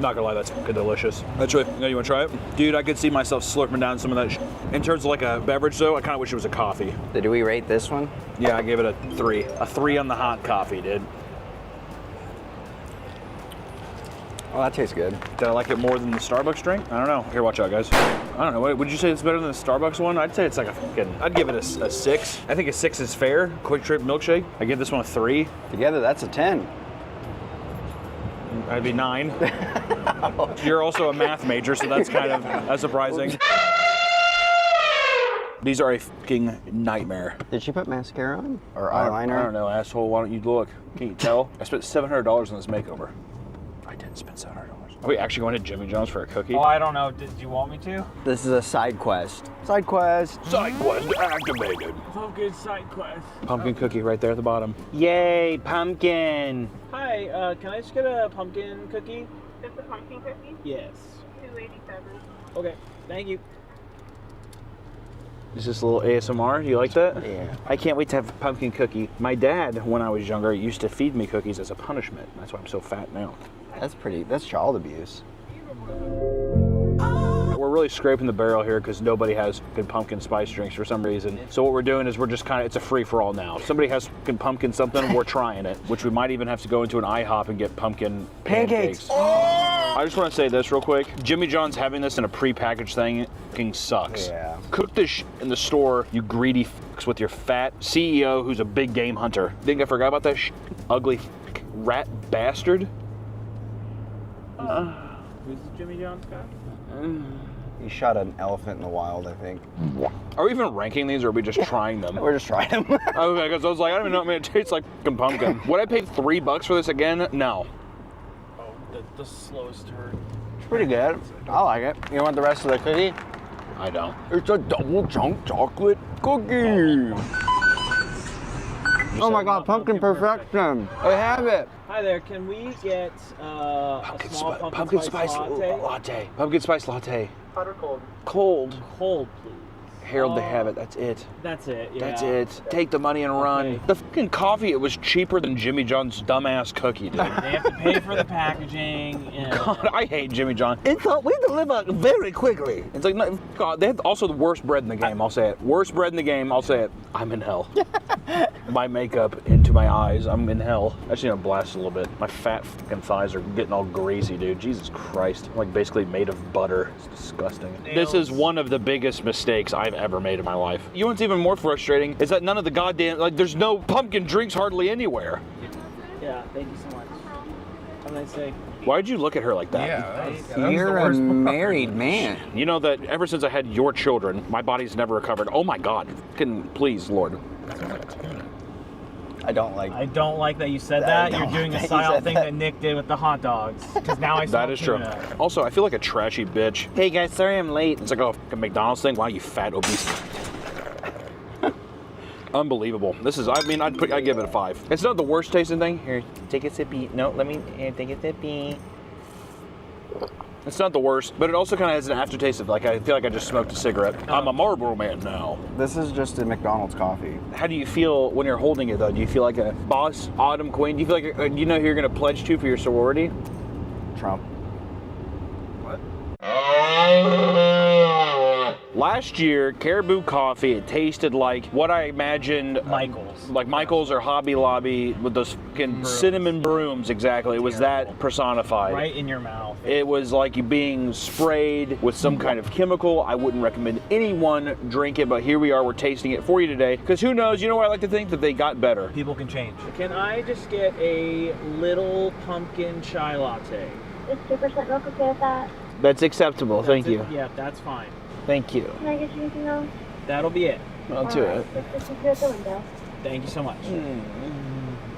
Not gonna lie, that's fucking delicious. That's right. You want to try it? Dude, I could see myself slurping down some of that In terms of like a beverage though, I kind of wish it was a coffee. Did we rate this one? Yeah, I gave it a 3. A 3 on the hot coffee, dude. Oh, that tastes good. Did I like it more than the Starbucks drink? I don't know. Here, watch out, guys. I don't know. Would you say it's better than the Starbucks one? I'd say it's like a fucking... I'd give it a 6. I think a 6 is fair. Quick Trip milkshake. I give this one a 3. Together, that's a 10. I'd be 9. You're also a math major, so that's kind of surprising. These are a fucking nightmare. Did she put mascara on? Or eyeliner? I don't know, asshole. Why don't you look? Can you tell? I spent $700 on this makeover. I didn't spend $700. Are we actually going to Jimmy John's for a cookie? Oh, I don't know. Did you want me to? This is a side quest. Side quest. Side quest activated. Focus side quest. Pumpkin cookie right there at the bottom. Yay, pumpkin. Hi, can I just get a pumpkin cookie? Just a pumpkin cookie? Yes. $2.87. Okay, thank you. Is this a little ASMR? Do you like that? Yeah. I can't wait to have a pumpkin cookie. My dad, when I was younger, used to feed me cookies as a punishment. That's why I'm so fat now. That's child abuse. We're really scraping the barrel here because nobody has good pumpkin spice drinks for some reason. So what we're doing is we're just kind of, it's a free-for-all now. If somebody has pumpkin something, we're trying it, which we might even have to go into an IHOP and get pumpkin pancakes. I just want to say this real quick. Jimmy John's having this in a pre-packaged thing fucking sucks. Yeah. Cook this in the store, you greedy fucks, with your fat CEO who's a big game hunter. Think I forgot about that ugly rat bastard? Who's Jimmy John's guy? He shot an elephant in the wild, I think. Are we even ranking these, or are we just trying them? We're just trying them. Okay, because I was like, I don't even know. I mean, it tastes like fucking pumpkin. Would I pay $3 for this again? No. Oh, the slowest turn. It's pretty good. I like it. You want the rest of the cookie? I don't. It's a double chunk chocolate cookie. Oh my god, pumpkin perfection. I have it. Hi there, can we get a small pumpkin spice latte? Pumpkin spice latte. Hot or cold? Cold. Cold, please. Harold, they have it. That's it. That's it, yeah. That's it. Take the money and run. Okay. The fucking coffee, it was cheaper than Jimmy John's dumbass cookie, dude. They have to pay for the packaging. And God, I hate Jimmy John. We deliver very quickly. It's like, no, God, they have also the worst bread in the game, I'll say it. Worst bread in the game, I'll say it. I'm in hell. My makeup into my eyes, I'm in hell. I just need to blast a little bit. My fat fucking thighs are getting all greasy, dude. Jesus Christ. I'm like basically made of butter. It's disgusting. This is one of the biggest mistakes I've ever made in my life. You know what's even more frustrating is that none of the goddamn, like, there's no pumpkin drinks hardly anywhere. yeah, thank you so much. Have a nice day. Why'd you look at her like that? Yeah, you're a married man. You know that ever since I had your children, my body's never recovered. Oh my God. Please, Lord. I don't like that you said that. You're doing a style thing that Nick did with the hot dogs. Because now I That is true. Also, I feel like a trashy bitch. Hey guys, sorry I'm late. It's like a fucking McDonald's thing. Wow, you fat, obese. Unbelievable. This is, I mean, I'd give it a 5. It's not the worst tasting thing. Here, Take a sippy. No, here, take a sippy. it's not the worst, but it also kind of has an aftertaste of, like, I feel like I just smoked a cigarette. I'm a Marlboro man now. This is just a McDonald's coffee. How do you feel when you're holding it, though? Do you feel like a boss, Autumn Queen? Do you feel like, you know who you're going to pledge to for your sorority? Trump. Last year, Caribou Coffee, it tasted like what I imagined Michael's. Like Michael's or Hobby Lobby with those fucking cinnamon brooms, exactly. It was that personified. Right in your mouth. It was like you being sprayed with some kind of chemical. I wouldn't recommend anyone drink it, but here we are, we're tasting it for you today. Because who knows, you know what I like to think? That they got better. People can change. Can I just get a little pumpkin chai latte? Is 2% milk okay with that? That's acceptable, thank you. Yeah, that's fine. Thank you. Can I get you anything else? That'll be it. I'll do it. This is at the window. Thank you so much.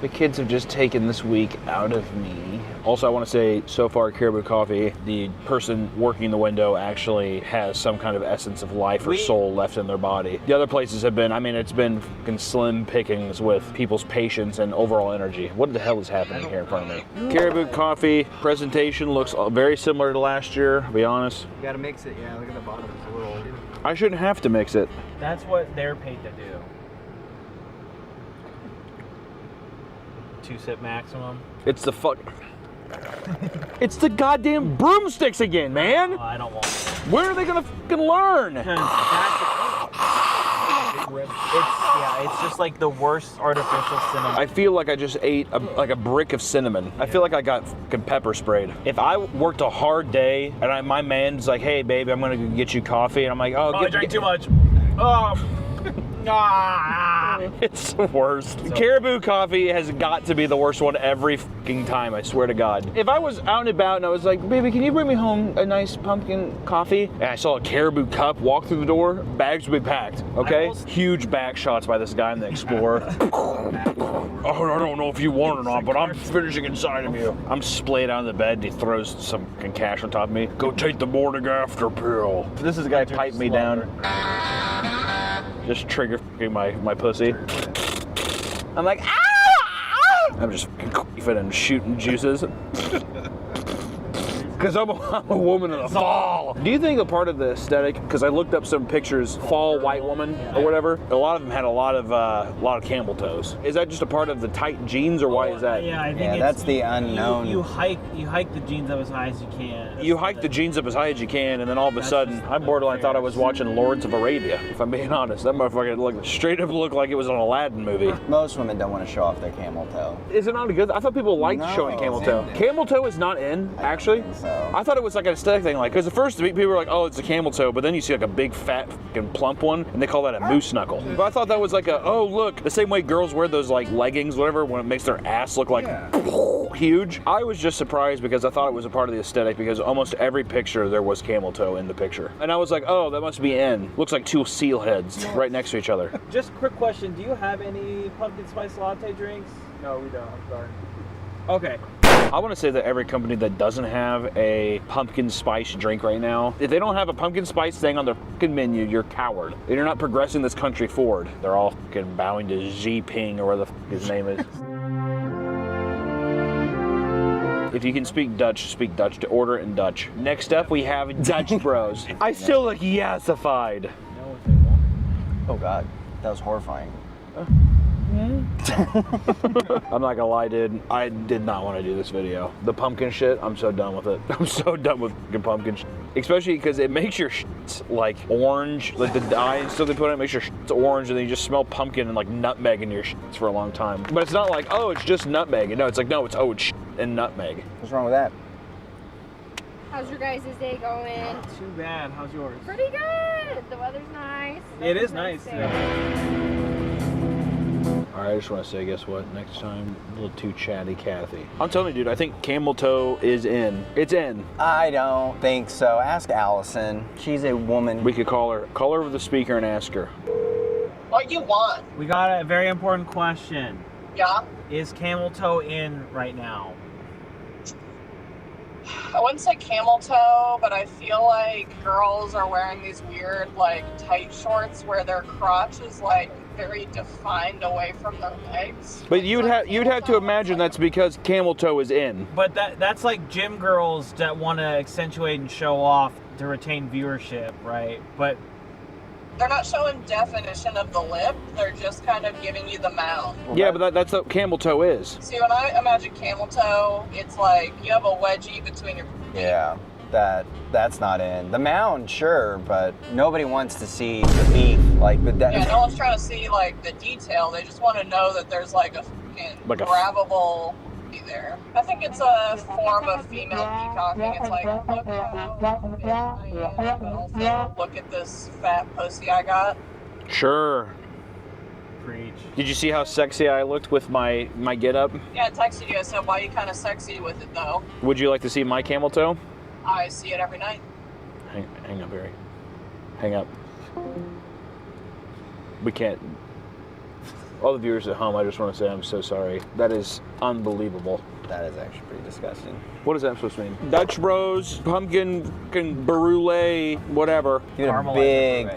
The kids have just taken this week out of me. Also, I want to say, so far at Caribou Coffee, the person working the window actually has some kind of essence of life or soul left in their body. The other places have been, I mean, it's been fucking slim pickings with people's patience and overall energy. What the hell is happening here in front of me? Caribou Coffee presentation looks very similar to last year, I'll be honest. You gotta mix it, yeah. Look at the bottom, it's a little... I shouldn't have to mix it. That's what they're paid to do. 2-sip maximum. It's the fuck. It's the goddamn broomsticks again, man. I don't want it. When are they gonna fucking learn? It's just like the worst artificial cinnamon. I feel like I just ate a brick of cinnamon. I feel like I got fucking pepper sprayed. If I worked a hard day and my man's like, hey baby, I'm gonna go get you coffee, and I'm like, I drank too much. Oh. It's the worst. Caribou coffee has got to be the worst one every fucking time, I swear to God. If I was out and about and I was like, baby, can you bring me home a nice pumpkin coffee? And I saw a Caribou cup walk through the door, bags would be packed, okay? Huge back shots by this guy in the Explorer. Oh, I don't know if you want it or not, but I'm finishing inside of you. I'm splayed out on the bed, and he throws some fucking cash on top of me. Go take the morning after pill. This is a guy piped me down. Just trigger fucking my pussy. I'm like, ah! I'm just fucking queefing and shooting juices. Because I'm a woman in the fall. Do you think a part of the aesthetic, because I looked up some pictures, fall white woman or whatever, a lot of them had a lot of camel toes. Is that just a part of the tight jeans, or why is that? Yeah, I think that's the unknown. You hike the jeans up as high as you can. You hike the jeans up as high as you can, and then all of a sudden, I borderline thought I was watching Lawrence of Arabia, if I'm being honest. That motherfucker straight up looked like it was an Aladdin movie. Most women don't want to show off their camel toe. Is it not a good? I thought people liked showing camel toe. Camel toe is not in, actually. I thought it was like an aesthetic thing, like, because at first people were like, oh, it's a camel toe, but then you see like a big fat fucking plump one, and they call that a moose knuckle. But I thought that was like oh look, the same way girls wear those like leggings, whatever, when it makes their ass look like huge. I was just surprised because I thought it was a part of the aesthetic, because almost every picture there was camel toe in the picture. And I was like, oh, that must be in. Looks like two seal heads right next to each other. Just quick question, do you have any pumpkin spice latte drinks? No, we don't. I'm sorry. Okay. I want to say that every company that doesn't have a pumpkin spice drink right now, if they don't have a pumpkin spice thing on their fucking menu, you're a coward. You're not progressing this country forward. They're all fucking bowing to Xi Ping, or whatever the fuck his name is. If you can speak Dutch to order it in Dutch. Next up, we have Dutch Bros. I still look yassified. Oh God, that was horrifying. I'm not gonna lie, dude. I did not want to do this video. The pumpkin shit, I'm so done with it. I'm so done with fucking pumpkin shit. Especially because it makes your shits like orange, like the dye and stuff they put in it makes your shits orange, and then you just smell pumpkin and like nutmeg in your shits for a long time. But it's not like, oh, it's just nutmeg. No, it's like, no, it's shit and nutmeg. What's wrong with that? How's your guys' day going? Not too bad. How's yours? Pretty good. The weather's nice. It is nice. All right, I just want to say, guess what? Next time, a little too chatty Kathy. I'm telling you, dude, I think camel toe is in. It's in. I don't think so. Ask Allison. She's a woman. We could call her over the speaker and ask her. What you want? We got a very important question. Yeah? Is camel toe in right now? I wouldn't say camel toe, but I feel like girls are wearing these weird, like, tight shorts where their crotch is, like, very defined away from their legs. But you'd have to imagine that's because camel toe is in. But that's like gym girls that want to accentuate and show off to retain viewership, right? But they're not showing definition of the lip, they're just kind of giving you the mound. Yeah, but that's what camel toe is. See, when I imagine camel toe, it's like you have a wedgie between your... Yeah, that's not in. The mound, sure, but nobody wants to see the beef, like the... Yeah, no one's trying to see, like, the detail. They just want to know that there's, like, a fucking grabbable... there. I think it's a form of female peacocking. It's like, look how big I am, but also look at this fat pussy I got. Sure. Preach. Did you see how sexy I looked with my get-up? Yeah, I texted you. I said, why are you kind of sexy with it, though? Would you like to see my camel toe? I see it every night. Hang up, Barry. Hang up. We can't... All the viewers at home, I just want to say I'm so sorry. That is unbelievable. That is actually pretty disgusting. What is that supposed to mean? Dutch Bros, pumpkin, brulee, whatever. Dude, a big...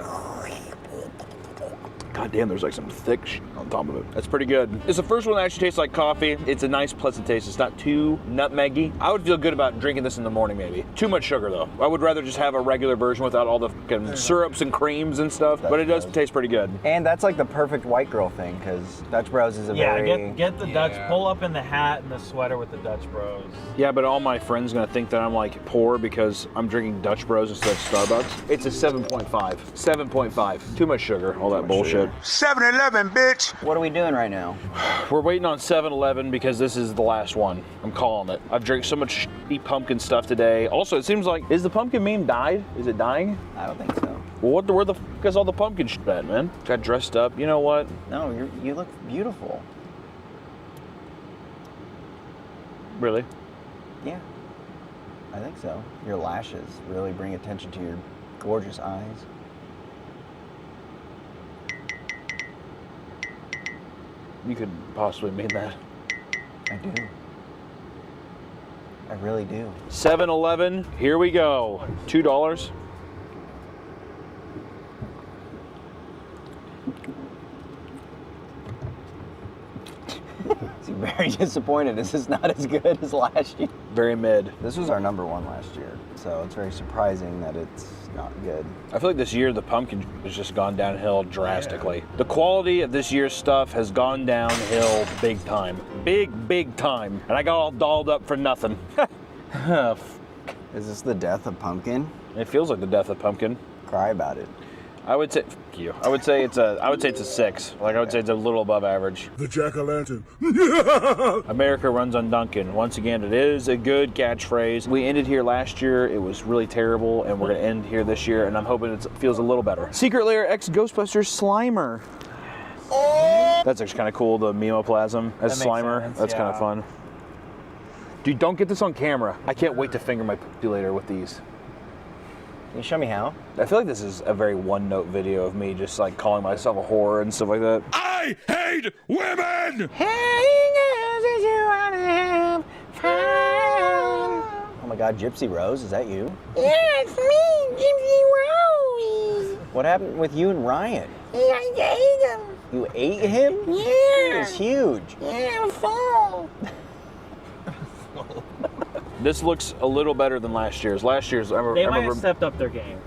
God God damn, there's like some thick shit on top of it. That's pretty good. It's the first one that actually tastes like coffee. It's a nice, pleasant taste. It's not too nutmeggy. I would feel good about drinking this in the morning, maybe. Too much sugar, though. I would rather just have a regular version without all the fucking syrups and creams and stuff, but it does taste pretty good. And that's like the perfect white girl thing, because Dutch Bros is a very... get the Dutch, pull up in the hat and the sweater with the Dutch Bros. Yeah, but all my friends gonna think that I'm like poor because I'm drinking Dutch Bros instead of Starbucks. It's a 7.5. 7.5. Too much sugar, all that bullshit. 7-Eleven, bitch! What are we doing right now? We're waiting on 7-Eleven because this is the last one. I'm calling it. I've drank so much shitty pumpkin stuff today. Also, it seems like, is the pumpkin meme died? Is it dying? I don't think so. Well, where the fuck is all the pumpkin shit at, man? Got dressed up. You know what? No, you look beautiful. Really? Yeah, I think so. Your lashes really bring attention to your gorgeous eyes. You could possibly mean that. I do. I really do. 7-Eleven, here we go. $2. Very disappointed. This is not as good as last year. Very mid. This was our #1 last year, so it's very surprising that it's not good. I feel like this year the pumpkin has just gone downhill drastically. The quality of this year's stuff has gone downhill big time. Big time. And I got all dolled up for nothing. Is this the death of pumpkin? It feels like the death of pumpkin. Cry about it. I would say, fuck you. I would say it's a 6. Like I would say it's a little above average. The jack-o'-lantern. America runs on Dunkin'. Once again, it is a good catchphrase. We ended here last year. It was really terrible, and we're gonna end here this year, and I'm hoping it feels a little better. Secret Lair X Ghostbusters Slimer. That's actually kind of cool, the Memoplasm as Slimer. That's kind of fun. Dude, don't get this on camera. I can't wait to finger my pussy later with these. Can you show me how? I feel like this is a very one-note video of me just like calling myself a whore and stuff like that. I hate women! Oh my God, Gypsy Rose, is that you? Yeah, it's me, Gypsy Rose. What happened with you and Ryan? Yeah, I ate him. You ate him? Yeah. He was huge. Yeah, full. This looks a little better than last year's. Last year's, I They might remember, have stepped up their game.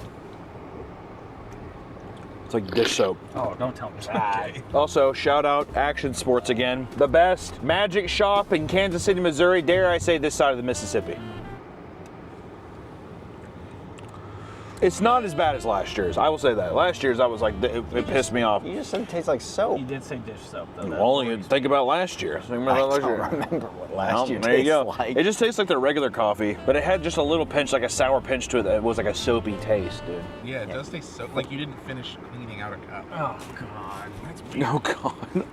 it's like dish soap. Oh, don't tell me that. Also, shout out Action Sports again. The best magic shop in Kansas City, Missouri, dare I say this side of the Mississippi. It's not as bad as last year's. I will say that. Last year's, I was like, it pissed me off. You just said it tastes like soap. You did say dish soap, though. Well, only think about last year. Think about I last don't year. remember what last year there you tastes go. like. It just tastes like their regular coffee, but it had just a little pinch, like a sour pinch to it that was like a soapy taste, dude. Yeah, it does taste so like you didn't finish cleaning out a cup. Oh, God. That's Oh, God.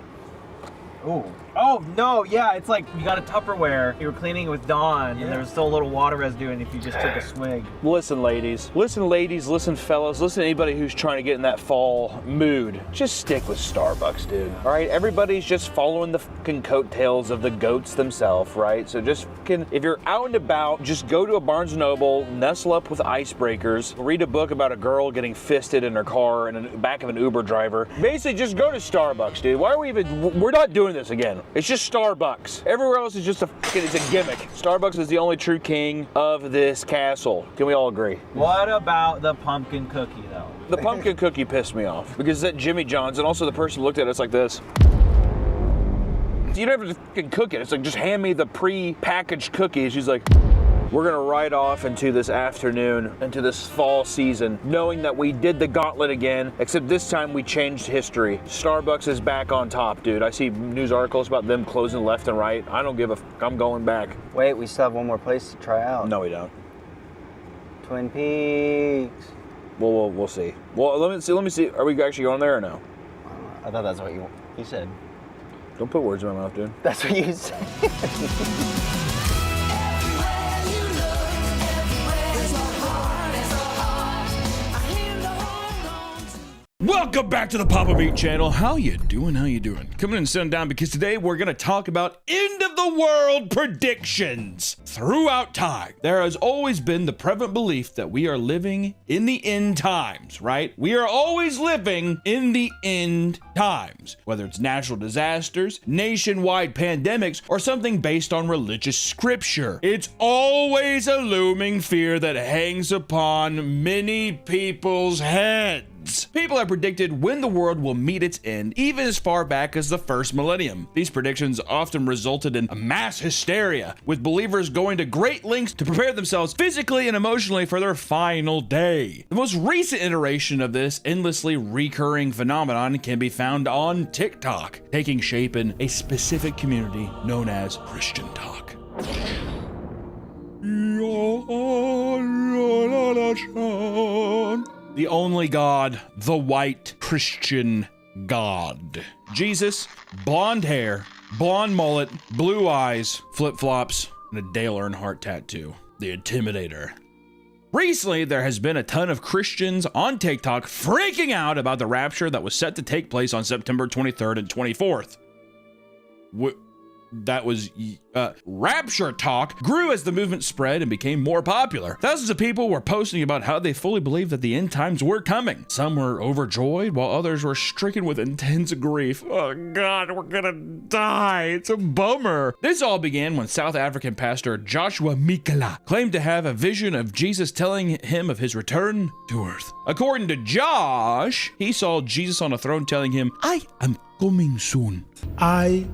Oh, no, yeah, it's like you got a Tupperware, you were cleaning it with Dawn, and there was still a little water residue, and if you just took a swig. Listen, ladies, listen, fellas, listen to anybody who's trying to get in that fall mood. Just stick with Starbucks, dude. All right, everybody's just following the fucking coattails of the goats themselves, right? So just fucking, if you're out and about, just go to a Barnes & Noble, nestle up with icebreakers, read a book about a girl getting fisted in her car in the back of an Uber driver. Basically, just go to Starbucks, dude. Why are we even, we're not doing this again. It's just Starbucks. Everywhere else is just it's a gimmick. Starbucks is the only true king of this castle. Can we all agree? What about the pumpkin cookie, though? The pumpkin cookie pissed me off because it's at Jimmy John's, and also the person looked at it, it's like this. You don't have to fucking cook it. It's like, just hand me the pre-packaged cookie. She's like, we're gonna ride off into this afternoon, into this fall season, knowing that we did the gauntlet again, except this time we changed history. Starbucks is back on top, dude. I see news articles about them closing left and right. I don't give a fuck. I'm going back. Wait, we still have one more place to try out. No, we don't. Twin Peaks. Well, we'll see. Well, let me see. Are we actually going there or no? I thought that's what you said. Don't put words in my mouth, dude. That's what you said. Welcome back to the Papa Meat channel. How you doing? How you doing? Coming in and sitting down because today we're going to talk about end of the world predictions. Throughout time, there has always been the prevalent belief that we are living in the end times, right? We are always living in the end times, whether it's natural disasters, nationwide pandemics, or something based on religious scripture. It's always a looming fear that hangs upon many people's heads. People have predicted when the world will meet its end, even as far back as the first millennium. These predictions often resulted in a mass hysteria, with believers going to great lengths to prepare themselves physically and emotionally for their final day. The most recent iteration of this endlessly recurring phenomenon can be found on TikTok, taking shape in a specific community known as Christian Talk. The only God, the white Christian God. Jesus, blonde hair, blonde mullet, blue eyes, flip-flops, and a Dale Earnhardt tattoo. The Intimidator. Recently, there has been a ton of Christians on TikTok freaking out about the rapture that was set to take place on September 23rd and 24th. That was rapture talk grew as the movement spread and became more popular. Thousands of people were posting about how they fully believed that the end times were coming. Some were overjoyed, while others were stricken with intense grief. Oh God, we're gonna die. It's a bummer. This all began when South African pastor Joshua Mikela claimed to have a vision of Jesus telling him of his return to earth. According to Josh, he saw Jesus on a throne telling him, "I am coming soon. I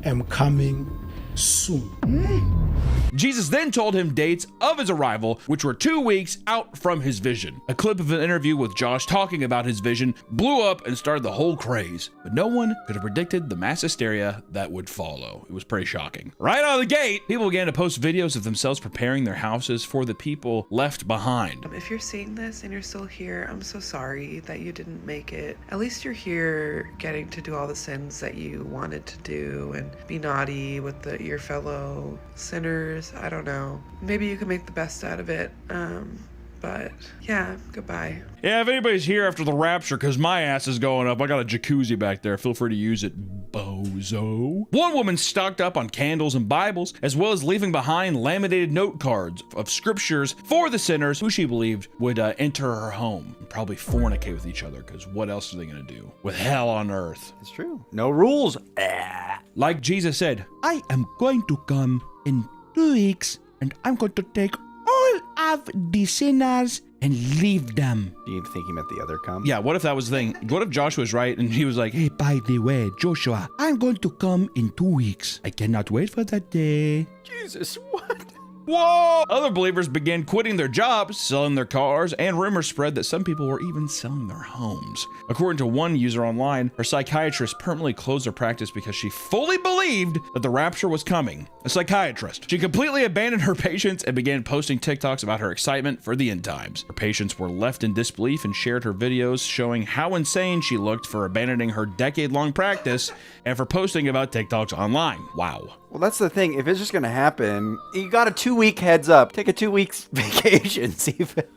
am coming soon." Jesus then told him dates of his arrival, which were 2 weeks out from his vision. A clip of an interview with Josh talking about his vision blew up and started the whole craze, but no one could have predicted the mass hysteria that would follow. It was pretty shocking. Right out of the gate, people began to post videos of themselves preparing their houses for the people left behind. If you're seeing this and you're still here, I'm so sorry that you didn't make it. At least you're here getting to do all the sins that you wanted to do and be naughty with your fellow sinners. I don't know. Maybe you can make the best out of it. But yeah, goodbye. Yeah, if anybody's here after the rapture, because my ass is going up, I got a jacuzzi back there. Feel free to use it, bozo. One woman stocked up on candles and Bibles, as well as leaving behind laminated note cards of scriptures for the sinners who she believed would enter her home and probably fornicate with each other, because what else are they going to do with hell on earth? It's true. No rules. Like Jesus said, I am going to come in 2 weeks, and I'm going to take all of the sinners and leave them. Do you think he meant the other come? Yeah, what if that was the thing? What if Joshua was right and he was like, Hey, by the way, Joshua, I'm going to come in 2 weeks. I cannot wait for that day. Jesus, what? Whoa! Other believers began quitting their jobs, selling their cars, and rumors spread that some people were even selling their homes. According to one user online, her psychiatrist permanently closed her practice because she fully believed that the rapture was coming. A psychiatrist. She completely abandoned her patients and began posting TikToks about her excitement for the end times. Her patients were left in disbelief and shared her videos showing how insane she looked for abandoning her decade-long practice and for posting about TikToks online. Wow. Well, that's the thing. If it's just going to happen, you got a 2 week heads up. Take a 2 weeks vacation. See if it,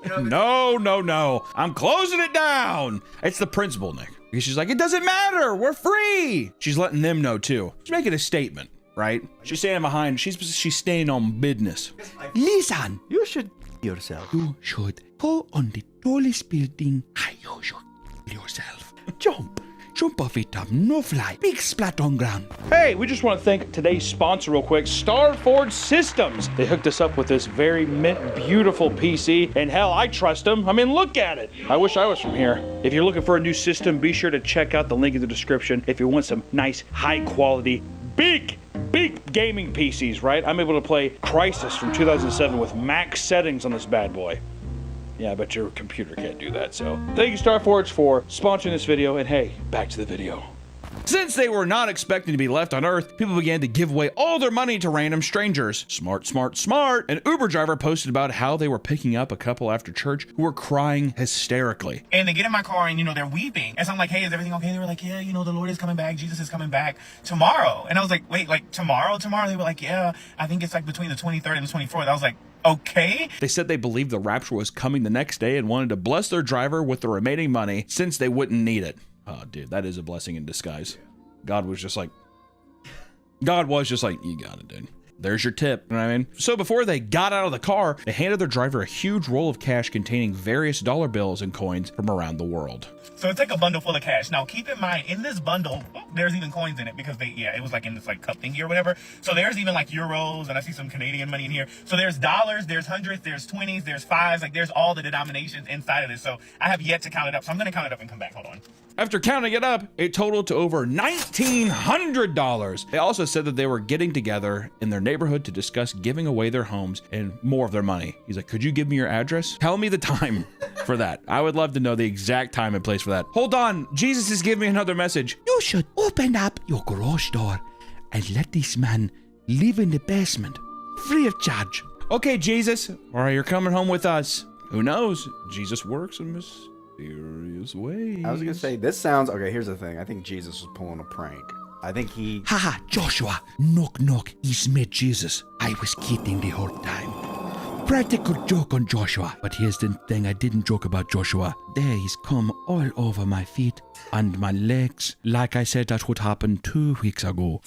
No. I'm closing it down. It's the principal, Nick. Because she's like, it doesn't matter. We're free. She's letting them know too. She's making a statement, right? She's standing behind. She's staying on business. Listen. You should yourself. You should go on the tallest building. You should yourself. Jump off it, no fly. Big splat on ground. Hey, we just want to thank today's sponsor real quick, Starforge Systems. They hooked us up with this very mint, beautiful PC, and hell, I trust them. I mean, look at it. I wish I was from here. If you're looking for a new system, be sure to check out the link in the description if you want some nice, high-quality, big gaming PCs, right? I'm able to play Crysis from 2007 with max settings on this bad boy. Yeah, I bet your computer can't do that, so. Thank you, Starforge, for sponsoring this video, and hey, back to the video. Since they were not expecting to be left on Earth, people began to give away all their money to random strangers. Smart. An Uber driver posted about how they were picking up a couple after church who were crying hysterically. And they get in my car and, they're weeping. And so I'm like, hey, is everything okay? They were like, yeah, the Lord is coming back. Jesus is coming back tomorrow. And I was like, wait, like tomorrow? They were like, yeah, I think it's like between the 23rd and the 24th. I was like, Okay. They said they believed the rapture was coming the next day and wanted to bless their driver with the remaining money since they wouldn't need it. Oh, dude, that is a blessing in disguise. God was just like, you got it, dude. There's your tip, you know what I mean? So before they got out of the car, they handed their driver a huge roll of cash containing various dollar bills and coins from around the world. So it's like a bundle full of cash. Now keep in mind, in this bundle, there's even coins in it because it was like in this like cup thingy or whatever. So there's even like euros, and I see some Canadian money in here. So there's dollars, there's hundreds, there's 20s, there's 5s, like there's all the denominations inside of this. So I have yet to count it up. So I'm gonna count it up and come back. Hold on. After counting it up, it totaled to over $1,900. They also said that they were getting together in their neighborhood to discuss giving away their homes and more of their money. He's like, could you give me your address? Tell me the time for that. I would love to know the exact time and place for that. Hold on, Jesus is giving me another message. You should open up your garage door and let this man live in the basement, free of charge. Okay, Jesus, all right, you're coming home with us. Who knows? Jesus works in mysterious ways. I was gonna say, this sounds, okay, here's the thing. I think Jesus was pulling a prank. I think he... Haha, Joshua, knock knock, it's me, Jesus. I was kidding the whole time. Practical joke on Joshua. But here's the thing, I didn't joke about Joshua. There he's come all over my feet and my legs. Like I said, that would happen 2 weeks ago.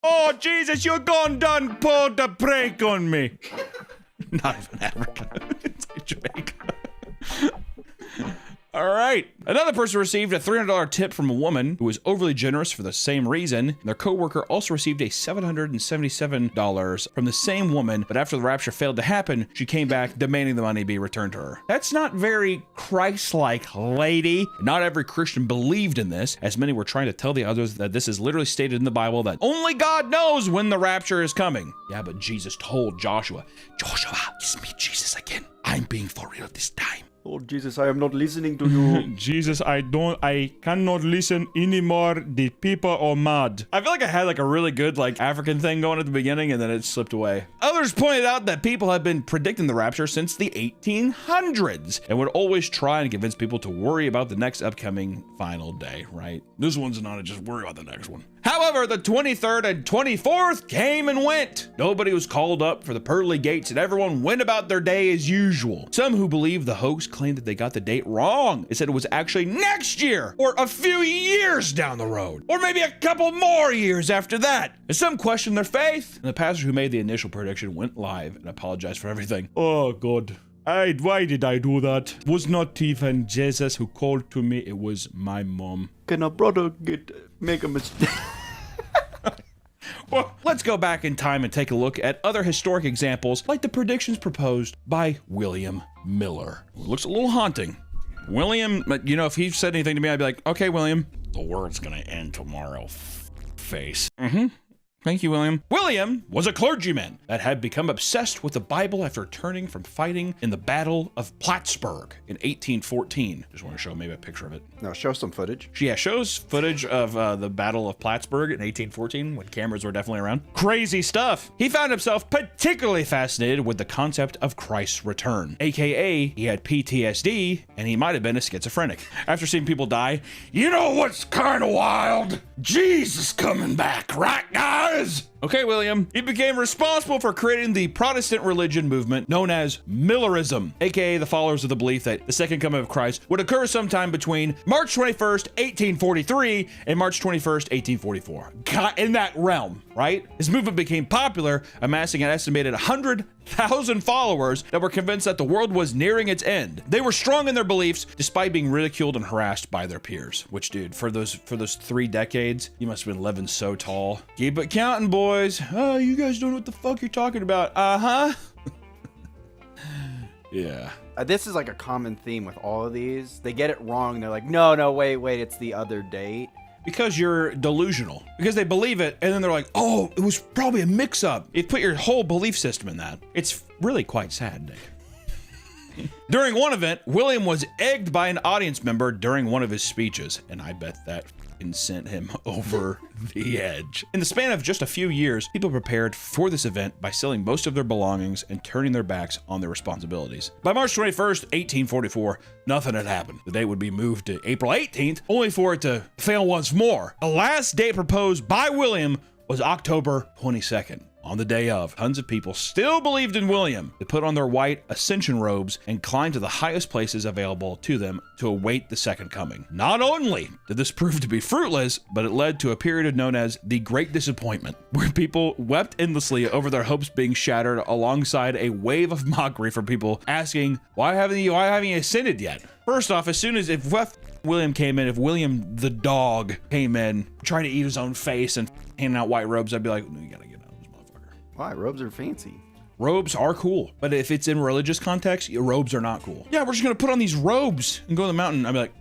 Oh, Jesus, you're gone done pulled the prank on me. Not even Africa. It's like Jamaica. All right. Another person received a $300 tip from a woman who was overly generous for the same reason. Their coworker also received a $777 from the same woman, but after the rapture failed to happen, she came back demanding the money be returned to her. That's not very Christ-like, lady. Not every Christian believed in this, as many were trying to tell the others that this is literally stated in the Bible that only God knows when the rapture is coming. Yeah, but Jesus told Joshua, Joshua, it's me, Jesus again. I'm being for real this time. Oh, Jesus, I am not listening to you. Jesus, I cannot listen anymore. The people are mad. I feel like I had like a really good like African thing going at the beginning and then it slipped away. Others pointed out that people have been predicting the rapture since the 1800s and would always try and convince people to worry about the next upcoming final day, right? This one's not to just worry about the next one. However, the 23rd and 24th came and went. Nobody was called up for the pearly gates and everyone went about their day as usual. Some who believed the hoax claimed that they got the date wrong. They said it was actually next year or a few years down the road or maybe a couple more years after that. And some questioned their faith. And the pastor who made the initial prediction went live and apologized for everything. Oh, God. Why did I do that? It was not even Jesus who called to me. It was my mom. Can a brother make a mistake? Well, let's go back in time and take a look at other historic examples like the predictions proposed by William Miller. It looks a little haunting. William, you know, if he said anything to me, I'd be like, okay, William, the world's gonna end tomorrow, face. Thank you, William. William was a clergyman that had become obsessed with the Bible after returning from fighting in the Battle of Plattsburgh in 1814. Just want to show maybe a picture of it. No, show some footage. Yeah, shows footage of the Battle of Plattsburgh in 1814 when cameras were definitely around. Crazy stuff. He found himself particularly fascinated with the concept of Christ's return, aka he had PTSD and he might have been a schizophrenic. After seeing people die, you know what's kind of wild? Jesus coming back, right, guys? Okay, William. He became responsible for creating the Protestant religion movement known as Millerism, aka the followers of the belief that the second coming of Christ would occur sometime between March 21st, 1843 and March 21st, 1844. In that realm, right? His movement became popular, amassing an estimated 100,000 followers that were convinced that the world was nearing its end. They were strong in their beliefs despite being ridiculed and harassed by their peers. Which, dude, for those 3 decades, you must have been living so tall. Keep it counting, boys. Oh, you guys don't know what the fuck you're talking about. Yeah. This is like a common theme with all of these. They get it wrong. They're like, no, wait, it's the other date. Because you're delusional. Because they believe it, and then they're like, oh, it was probably a mix-up. You put your whole belief system in that. It's really quite sad, Dave. During one event, William was egged by an audience member during one of his speeches, and I bet that sent him over the edge. In the span of just a few years, people prepared for this event by selling most of their belongings and turning their backs on their responsibilities. By March 21st, 1844, nothing had happened. The date would be moved to April 18th, only for it to fail once more. The last date proposed by William was October 22nd. On the day of, tons of people still believed in William. They put on their white ascension robes and climbed to the highest places available to them to await the second coming. Not only did this prove to be fruitless, but it led to a period known as the Great Disappointment, where people wept endlessly over their hopes being shattered, alongside a wave of mockery from people asking, why haven't you ascended yet? First off, as soon as if William came in, if William the dog came in trying to eat his own face and handing out white robes, I'd be like, no, you gotta get out of this motherfucker. Why? Robes are fancy. Robes are cool, but if it's in religious context, robes are not cool. Yeah, we're just gonna put on these robes and go to the mountain. I'd be like,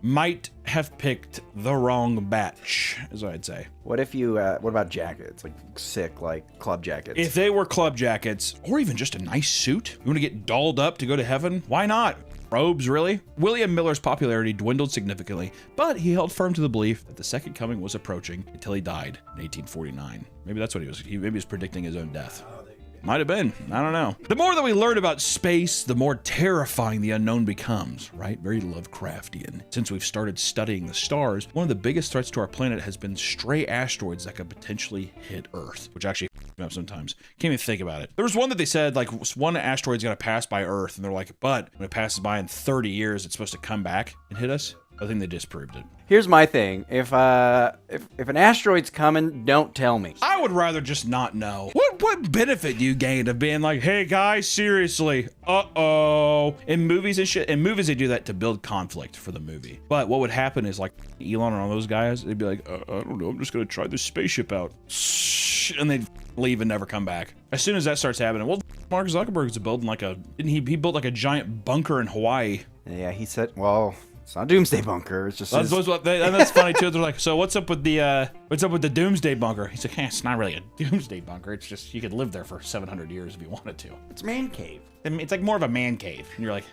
might have picked the wrong batch, is what I'd say. What if you, what about jackets? Like sick, like club jackets? If they were club jackets, or even just a nice suit, you wanna get dolled up to go to heaven? Why not? Robes, really? William Miller's popularity dwindled significantly, but he held firm to the belief that the second coming was approaching until he died in 1849. Maybe that's what he was. Maybe he was predicting his own death. Might have been. I don't know. The more that we learn about space, the more terrifying the unknown becomes, right? Very Lovecraftian. Since we've started studying the stars, one of the biggest threats to our planet has been stray asteroids that could potentially hit Earth, which actually me up sometimes. Can't even think about it. There was one that they said, like, one asteroid's gonna pass by Earth, and they're like, but when it passes by in 30 years, it's supposed to come back and hit us. I think they disproved it. Here's my thing. If an asteroid's coming, don't tell me. I would rather just not know. What benefit do you gain of being like, hey guys, seriously, uh-oh. In movies and shit, in movies they do that to build conflict for the movie. But what would happen is like Elon and all those guys, they'd be like, I don't know, I'm just gonna try this spaceship out. And they'd leave and never come back. As soon as that starts happening, well, Mark Zuckerberg's building like a, he built like a giant bunker in Hawaii. Yeah, he said, well, it's not a doomsday bunker. It's just. And that's funny too. They're like, so what's up with the doomsday bunker? He's like, it's not really a doomsday bunker. It's just you could live there for 700 years if you wanted to. It's a man cave. It's like more of a man cave, and you're like,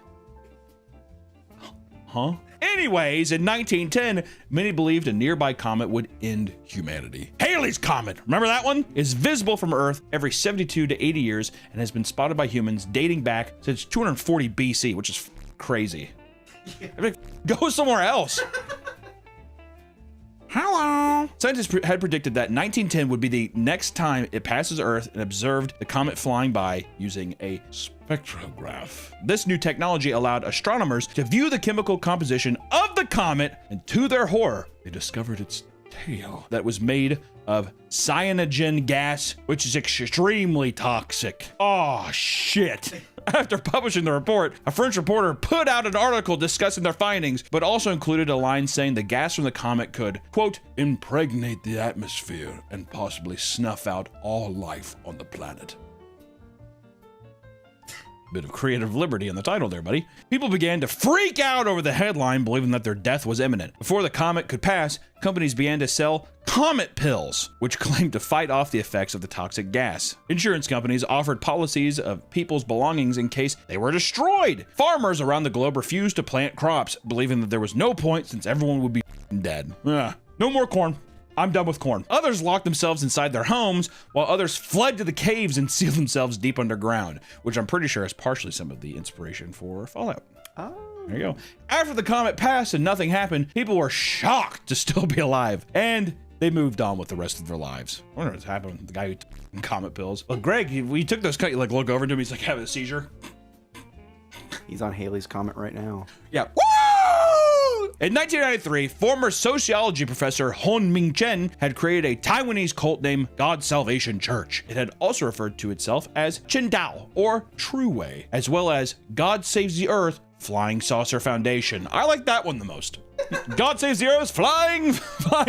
huh? Anyways, in 1910, many believed a nearby comet would end humanity. Halley's Comet, remember that one? Is visible from Earth every 72 to 80 years and has been spotted by humans dating back since 240 BC, which is crazy. I mean, go somewhere else. Hello. Scientists had predicted that 1910 would be the next time it passes Earth and observed the comet flying by using a spectrograph. This new technology allowed astronomers to view the chemical composition of the comet, and to their horror, they discovered its tail that was made of cyanogen gas, which is extremely toxic. Oh, shit. After publishing the report, a French reporter put out an article discussing their findings, but also included a line saying the gas from the comet could, quote, impregnate the atmosphere and possibly snuff out all life on the planet. Bit of creative liberty in the title there, buddy. People began to freak out over the headline, believing that their death was imminent. Before the comet could pass, companies began to sell comet pills, which claimed to fight off the effects of the toxic gas. Insurance companies offered policies of people's belongings in case they were destroyed. Farmers around the globe refused to plant crops, believing that there was no point since everyone would be dead. No more corn. I'm done with corn. Others locked themselves inside their homes, while others fled to the caves and sealed themselves deep underground, which I'm pretty sure is partially some of the inspiration for Fallout. Oh. There you go. After the comet passed and nothing happened, people were shocked to still be alive, and they moved on with the rest of their lives. I wonder what's happened with the guy who took comet pills. Well, Greg, we took those, you like look over to him, he's like having a seizure. He's on Halley's Comet right now. Yeah. In 1993, former sociology professor Hon Ming Chen had created a Taiwanese cult named God Salvation Church. It had also referred to itself as Chen Dao, or True Way, as well as God Saves the Earth Flying Saucer Foundation. I like that one the most. God Saves the Earth Flying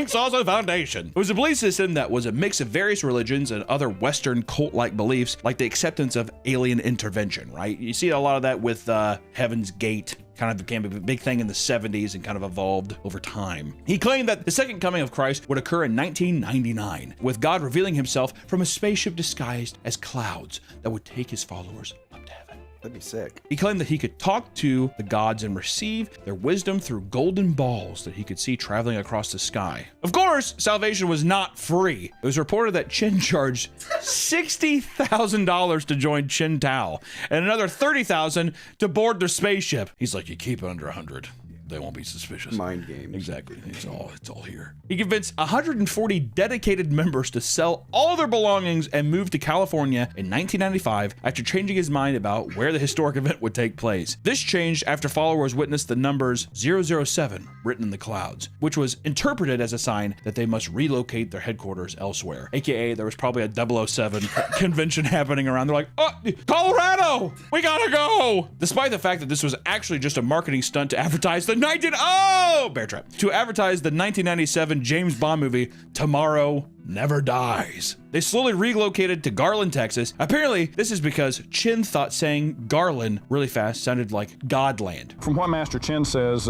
Saucer Foundation. It was a belief system that was a mix of various religions and other Western cult-like beliefs, like the acceptance of alien intervention, right? You see a lot of that with Heaven's Gate. Kind of became a big thing in the 70s and kind of evolved over time. He claimed that the second coming of Christ would occur in 1999, with God revealing himself from a spaceship disguised as clouds that would take his followers up to heaven. That'd be sick. He claimed that he could talk to the gods and receive their wisdom through golden balls that he could see traveling across the sky. Of course, salvation was not free. It was reported that Chen charged $60,000 to join Chen Tao and another $30,000 to board their spaceship. He's like, you keep it under 100. they won't be suspicious. Mind games. Exactly. It's all here. He convinced 140 dedicated members to sell all their belongings and move to California in 1995 after changing his mind about where the historic event would take place. This changed after followers witnessed the numbers 007 written in the clouds, which was interpreted as a sign that they must relocate their headquarters elsewhere. AKA, there was probably a 007 convention happening around. They're like, oh, Colorado, we gotta go. Despite the fact that this was actually just a marketing stunt to advertise the 1997 James Bond movie, Tomorrow Never Dies. They slowly relocated to Garland, Texas. Apparently, this is because Chin thought saying Garland really fast sounded like Godland. From what Master Chin says,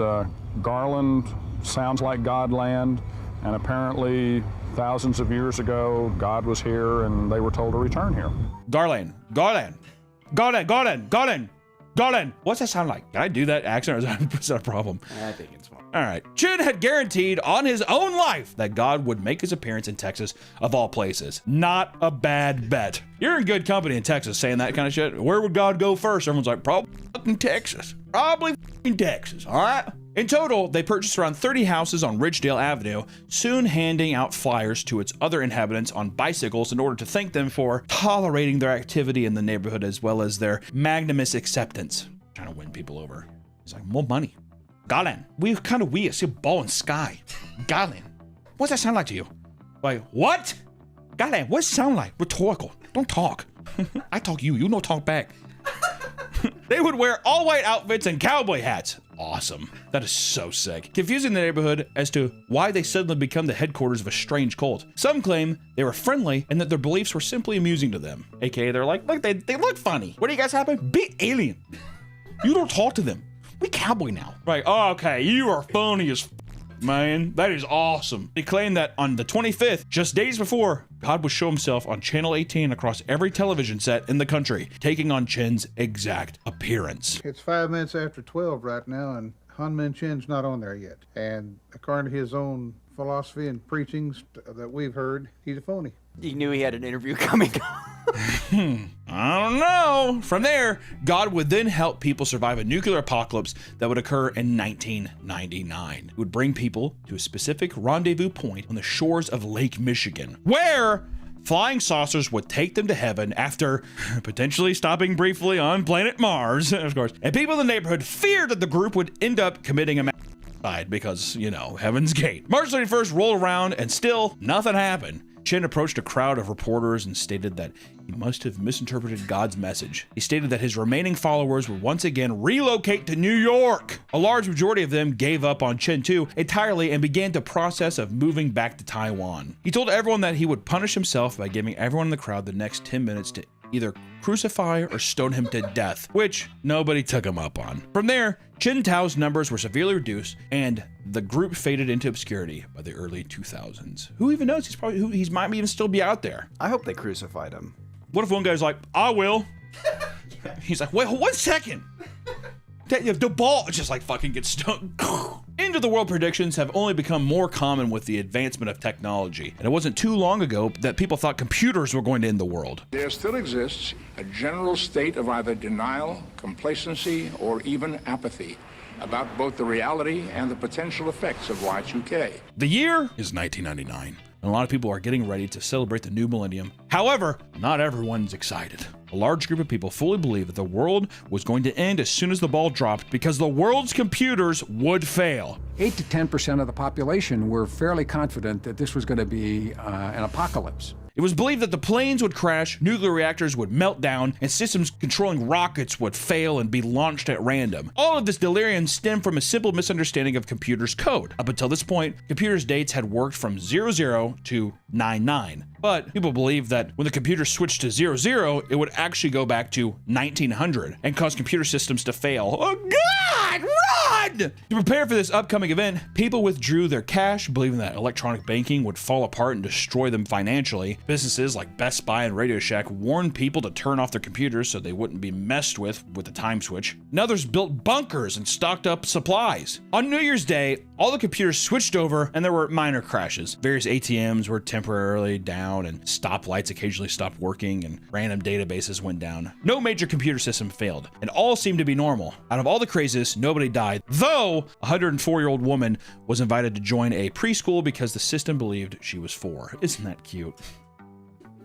Garland sounds like Godland, and apparently thousands of years ago, God was here and they were told to return here. Garland. What's that sound like? Can I do that accent, or is that a problem? I think it's fine. All right. Chin had guaranteed on his own life that God would make his appearance in Texas, of all places. Not a bad bet. You're in good company in Texas saying that kind of shit. Where would God go first? Everyone's like, probably fucking Texas. Probably fucking Texas, all right? In total, they purchased around 30 houses on Ridgedale Avenue, soon handing out flyers to its other inhabitants on bicycles in order to thank them for tolerating their activity in the neighborhood as well as their magnanimous acceptance. Trying to win people over. It's like, more money. Garland, we kind of weird. See a ball in sky. Garland, what's that sound like to you? Like, what? Garland, what's it sound like? Rhetorical. Don't talk. I talk you don't talk back. They would wear all white outfits and cowboy hats. Awesome. That is so sick. Confusing the neighborhood as to why they suddenly become the headquarters of a strange cult. Some claim they were friendly and that their beliefs were simply amusing to them. AKA, they're like, look, they look funny. What do you guys happen? Be alien. You don't talk to them. We cowboy now. Right, oh, okay, you are phony as man. That is awesome. They claim that on the 25th, just days before, God would show himself on Channel 18 across every television set in the country, taking on Chin's exact appearance. It's 5 minutes after 12 right now, and Hunmin Chin's not on there yet. And according to his own philosophy and preachings that we've heard, he's a phony. He knew he had an interview coming. I don't know. From there, God would then help people survive a nuclear apocalypse that would occur in 1999. It would bring people to a specific rendezvous point on the shores of Lake Michigan, where flying saucers would take them to heaven after potentially stopping briefly on planet Mars, of course. And people in the neighborhood feared that the group would end up committing a massacre because, you know, Heaven's Gate. March 31st rolled around and still nothing happened. Chin approached a crowd of reporters and stated that he must have misinterpreted God's message. He stated that his remaining followers would once again relocate to New York. A large majority of them gave up on Chin too entirely and began the process of moving back to Taiwan. He told everyone that he would punish himself by giving everyone in the crowd the next 10 minutes to either crucify or stone him to death, which nobody took him up on. From there, Chin Tao's numbers were severely reduced, and the group faded into obscurity by the early 2000s. Who even knows? He might even still be out there. I hope they crucified him. What if one guy's like, I will? He's like, wait, 1 second. The ball just like fucking gets stoned. End of the world predictions have only become more common with the advancement of technology. And it wasn't too long ago that people thought computers were going to end the world. There still exists a general state of either denial, complacency, or even apathy about both the reality and the potential effects of Y2K. The year is 1999. And a lot of people are getting ready to celebrate the new millennium. However, not everyone's excited. A large group of people fully believe that the world was going to end as soon as the ball dropped because the world's computers would fail. 8 to 10% of the population were fairly confident that this was going to be an apocalypse. It was believed that the planes would crash, nuclear reactors would melt down, and systems controlling rockets would fail and be launched at random. All of this delirium stemmed from a simple misunderstanding of computers' code. Up until this point, computers' dates had worked from 00 to 99. But people believed that when the computer switched to 00, it would actually go back to 1900 and cause computer systems to fail. Oh God, run! To prepare for this upcoming event, people withdrew their cash, believing that electronic banking would fall apart and destroy them financially. Businesses like Best Buy and Radio Shack warned people to turn off their computers so they wouldn't be messed with the time switch. And others built bunkers and stocked up supplies. On New Year's Day, all the computers switched over and there were minor crashes. Various ATMs were temporarily down and stoplights occasionally stopped working and random databases went down. No major computer system failed and all seemed to be normal. Out of all the craziness, nobody died, though a 104-year-old woman was invited to join a preschool because the system believed she was 4. Isn't that cute?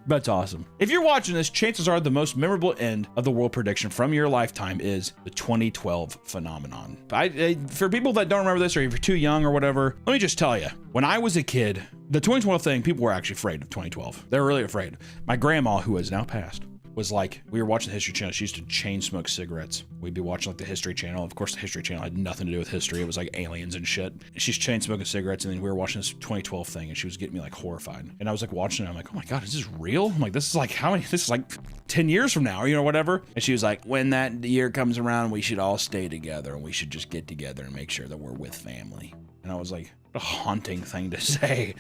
That's awesome. If you're watching this, chances are the most memorable end of the world prediction from your lifetime is the 2012 phenomenon. For people that don't remember this, or if you're too young or whatever, let me just tell you, when I was a kid, the 2012 thing, people were actually afraid of 2012. They were really afraid. My grandma, who has now passed, was like, we were watching the History Channel. She used to chain smoke cigarettes. We'd be watching like the History Channel. Of course, the History Channel had nothing to do with history. It was like aliens and shit. And she's chain smoking cigarettes, and then we were watching this 2012 thing, and she was getting me like horrified. And I was like watching it. I'm like, oh my God, is this real? I'm like, this is like how many? This is like 10 years from now, you know, whatever. And she was like, when that year comes around, we should all stay together, and we should just get together and make sure that we're with family. And I was like, a haunting thing to say.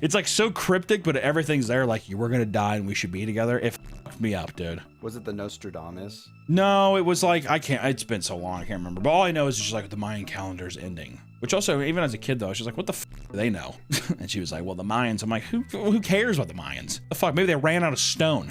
It's like so cryptic, but everything's there. Like, you were gonna die and we should be together. It fucked me up, dude. Was it the Nostradamus? No, it was like, it's been so long, I can't remember. But all I know is just like the Mayan calendar's ending. Which also, even as a kid though, she's like, what the fuck do they know? And she was like, well, the Mayans. I'm like, who cares about the Mayans? The fuck, maybe they ran out of stone.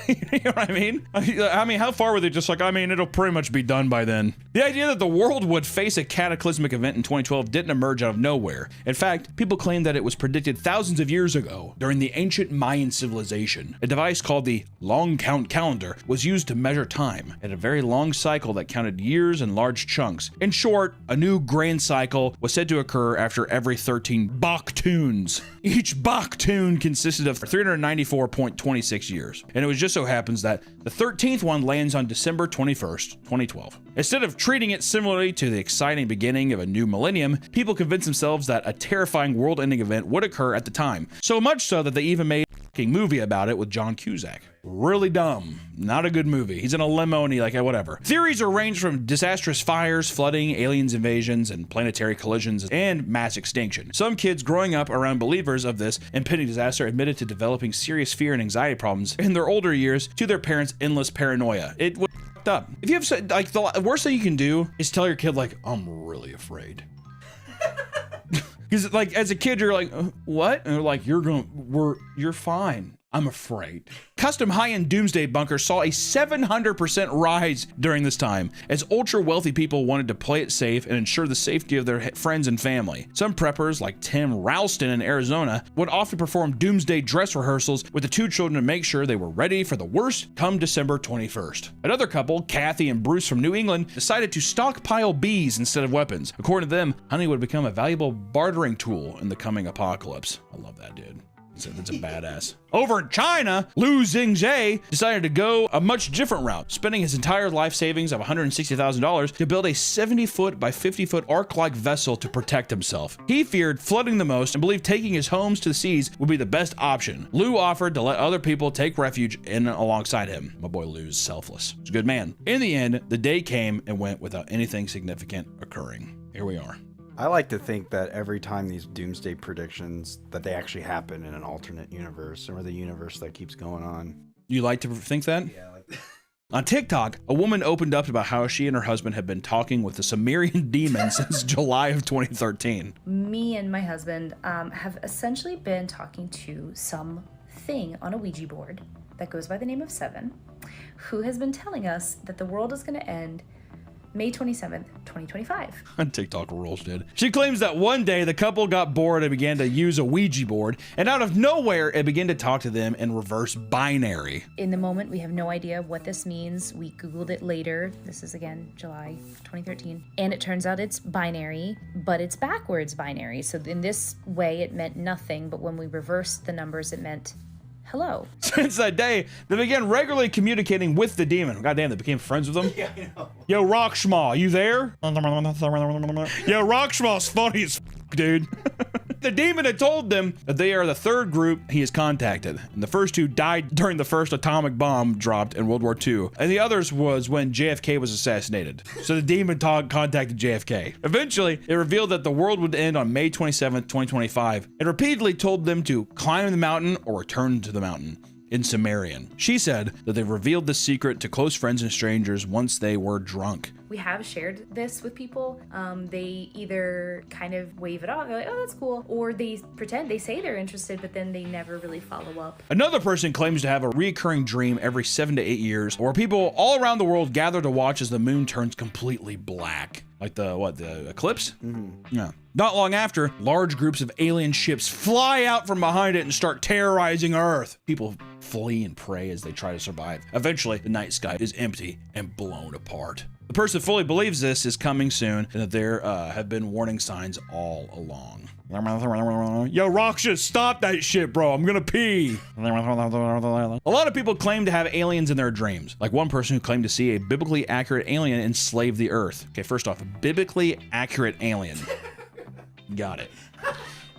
You know what I mean? I mean, how far were they just like, I mean, it'll pretty much be done by then. The idea that the world would face a cataclysmic event in 2012 didn't emerge out of nowhere. In fact, people claim that it was predicted thousands of years ago during the ancient Mayan civilization. A device called the long count calendar was used to measure time at a very long cycle that counted years in large chunks. In short, a new grand cycle was said to occur after every 13 Baktuns. Each Baktun consisted of 394.26 years. And it was just so happens that the 13th one lands on December 21st, 2012. Instead of treating it similarly to the exciting beginning of a new millennium, people convinced themselves that a terrifying world-ending event would occur at the time. So much so that they even made a movie about it with John Cusack. Really dumb. Not a good movie. He's in a limo and he like, whatever. Theories are ranged from disastrous fires, flooding, aliens invasions, and planetary collisions, and mass extinction. Some kids growing up around believers of this impending disaster admitted to developing serious fear and anxiety problems in their older years to their parents' endless paranoia. It was fucked up. If you have, like, the worst thing you can do is tell your kid, like, I'm really afraid. Because, like, as a kid, you're like, what? And they're like, you're fine. I'm afraid. Custom high-end doomsday bunkers saw a 700% rise during this time, as ultra-wealthy people wanted to play it safe and ensure the safety of their friends and family. Some preppers, like Tim Ralston in Arizona, would often perform doomsday dress rehearsals with the two children to make sure they were ready for the worst come December 21st. Another couple, Kathy and Bruce from New England, decided to stockpile bees instead of weapons. According to them, honey would become a valuable bartering tool in the coming apocalypse. I love that, dude. That's a badass. Over in China, Liu Xingzhe decided to go a much different route, spending his entire life savings of $160,000 to build a 70-foot by 50-foot ark-like vessel to protect himself. He feared flooding the most and believed taking his homes to the seas would be the best option. Liu offered to let other people take refuge in alongside him. My boy Liu's selfless. He's a good man. In the end, the day came and went without anything significant occurring. Here we are. I like to think that every time these doomsday predictions, that they actually happen in an alternate universe, or the universe that keeps going on. You like to think that? Yeah, I like that. On TikTok, a woman opened up about how she and her husband have been talking with the Sumerian demon since July of 2013. Me and my husband have essentially been talking to something on a Ouija board that goes by the name of Seven, who has been telling us that the world is going to end May 27th, 2025. TikTok rules, dude. She claims that one day the couple got bored and began to use a Ouija board, and out of nowhere, it began to talk to them in reverse binary. In the moment, we have no idea what this means. We Googled it later. This is, again, July 2013. And it turns out it's binary, but it's backwards binary. So in this way, it meant nothing, but when we reversed the numbers, it meant hello. Since that day, they began regularly communicating with the demon. Goddamn, they became friends with them. Yeah, I know. Yo, Rockschmaw, you there? Yo, Rockschmaw's funny as f, dude. The demon had told them that they are the third group he has contacted, and the first two died during the first atomic bomb dropped in World War II, and the others was when JFK was assassinated. So the demon contacted JFK. Eventually, it revealed that the world would end on May 27th, 2025, and repeatedly told them to climb the mountain or return to the mountain. in Sumerian. She said that they revealed the secret to close friends and strangers once they were drunk. We have shared this with people. They either kind of wave it off, they're like, oh, that's cool, or they pretend, they say they're interested, but then they never really follow up. Another person claims to have a recurring dream every 7 to 8 years where people all around the world gather to watch as the moon turns completely black. Like the eclipse? Yeah. Not long after, large groups of alien ships fly out from behind it and start terrorizing Earth. People flee and pray as they try to survive. Eventually, the night sky is empty and blown apart. The person fully believes this is coming soon and that there have been warning signs all along. Yo, Rakshas, stop that shit, bro. I'm gonna pee. A lot of people claim to have aliens in their dreams. Like one person who claimed to see a biblically accurate alien enslave the Earth. Okay, first off, a biblically accurate alien. Got it.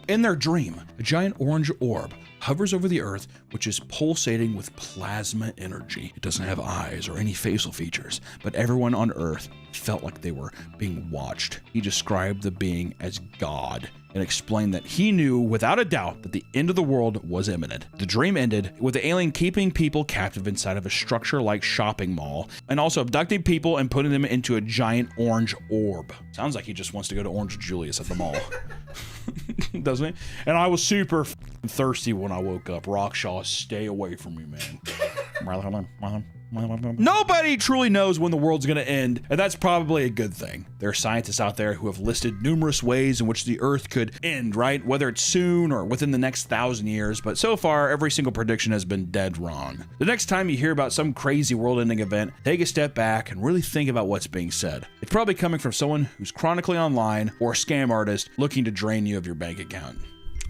In their dream, a giant orange orb hovers over the Earth, which is pulsating with plasma energy. It doesn't have eyes or any facial features, but everyone on Earth felt like they were being watched. He described the being as God and explained that he knew without a doubt that the end of the world was imminent. The dream ended with the alien keeping people captive inside of a structure-like shopping mall and also abducting people and putting them into a giant orange orb. Sounds like he just wants to go to Orange Julius at the mall. Doesn't it? And I was super thirsty when I woke up. Rockshaw, stay away from me, man. Nobody truly knows when the world's gonna end, and that's probably a good thing. There are scientists out there who have listed numerous ways in which the Earth could end, right? Whether it's soon or within the next 1,000 years, but so far, every single prediction has been dead wrong. The next time you hear about some crazy world-ending event, take a step back and really think about what's being said. It's probably coming from someone who's chronically online or a scam artist looking to drain you of your bank account.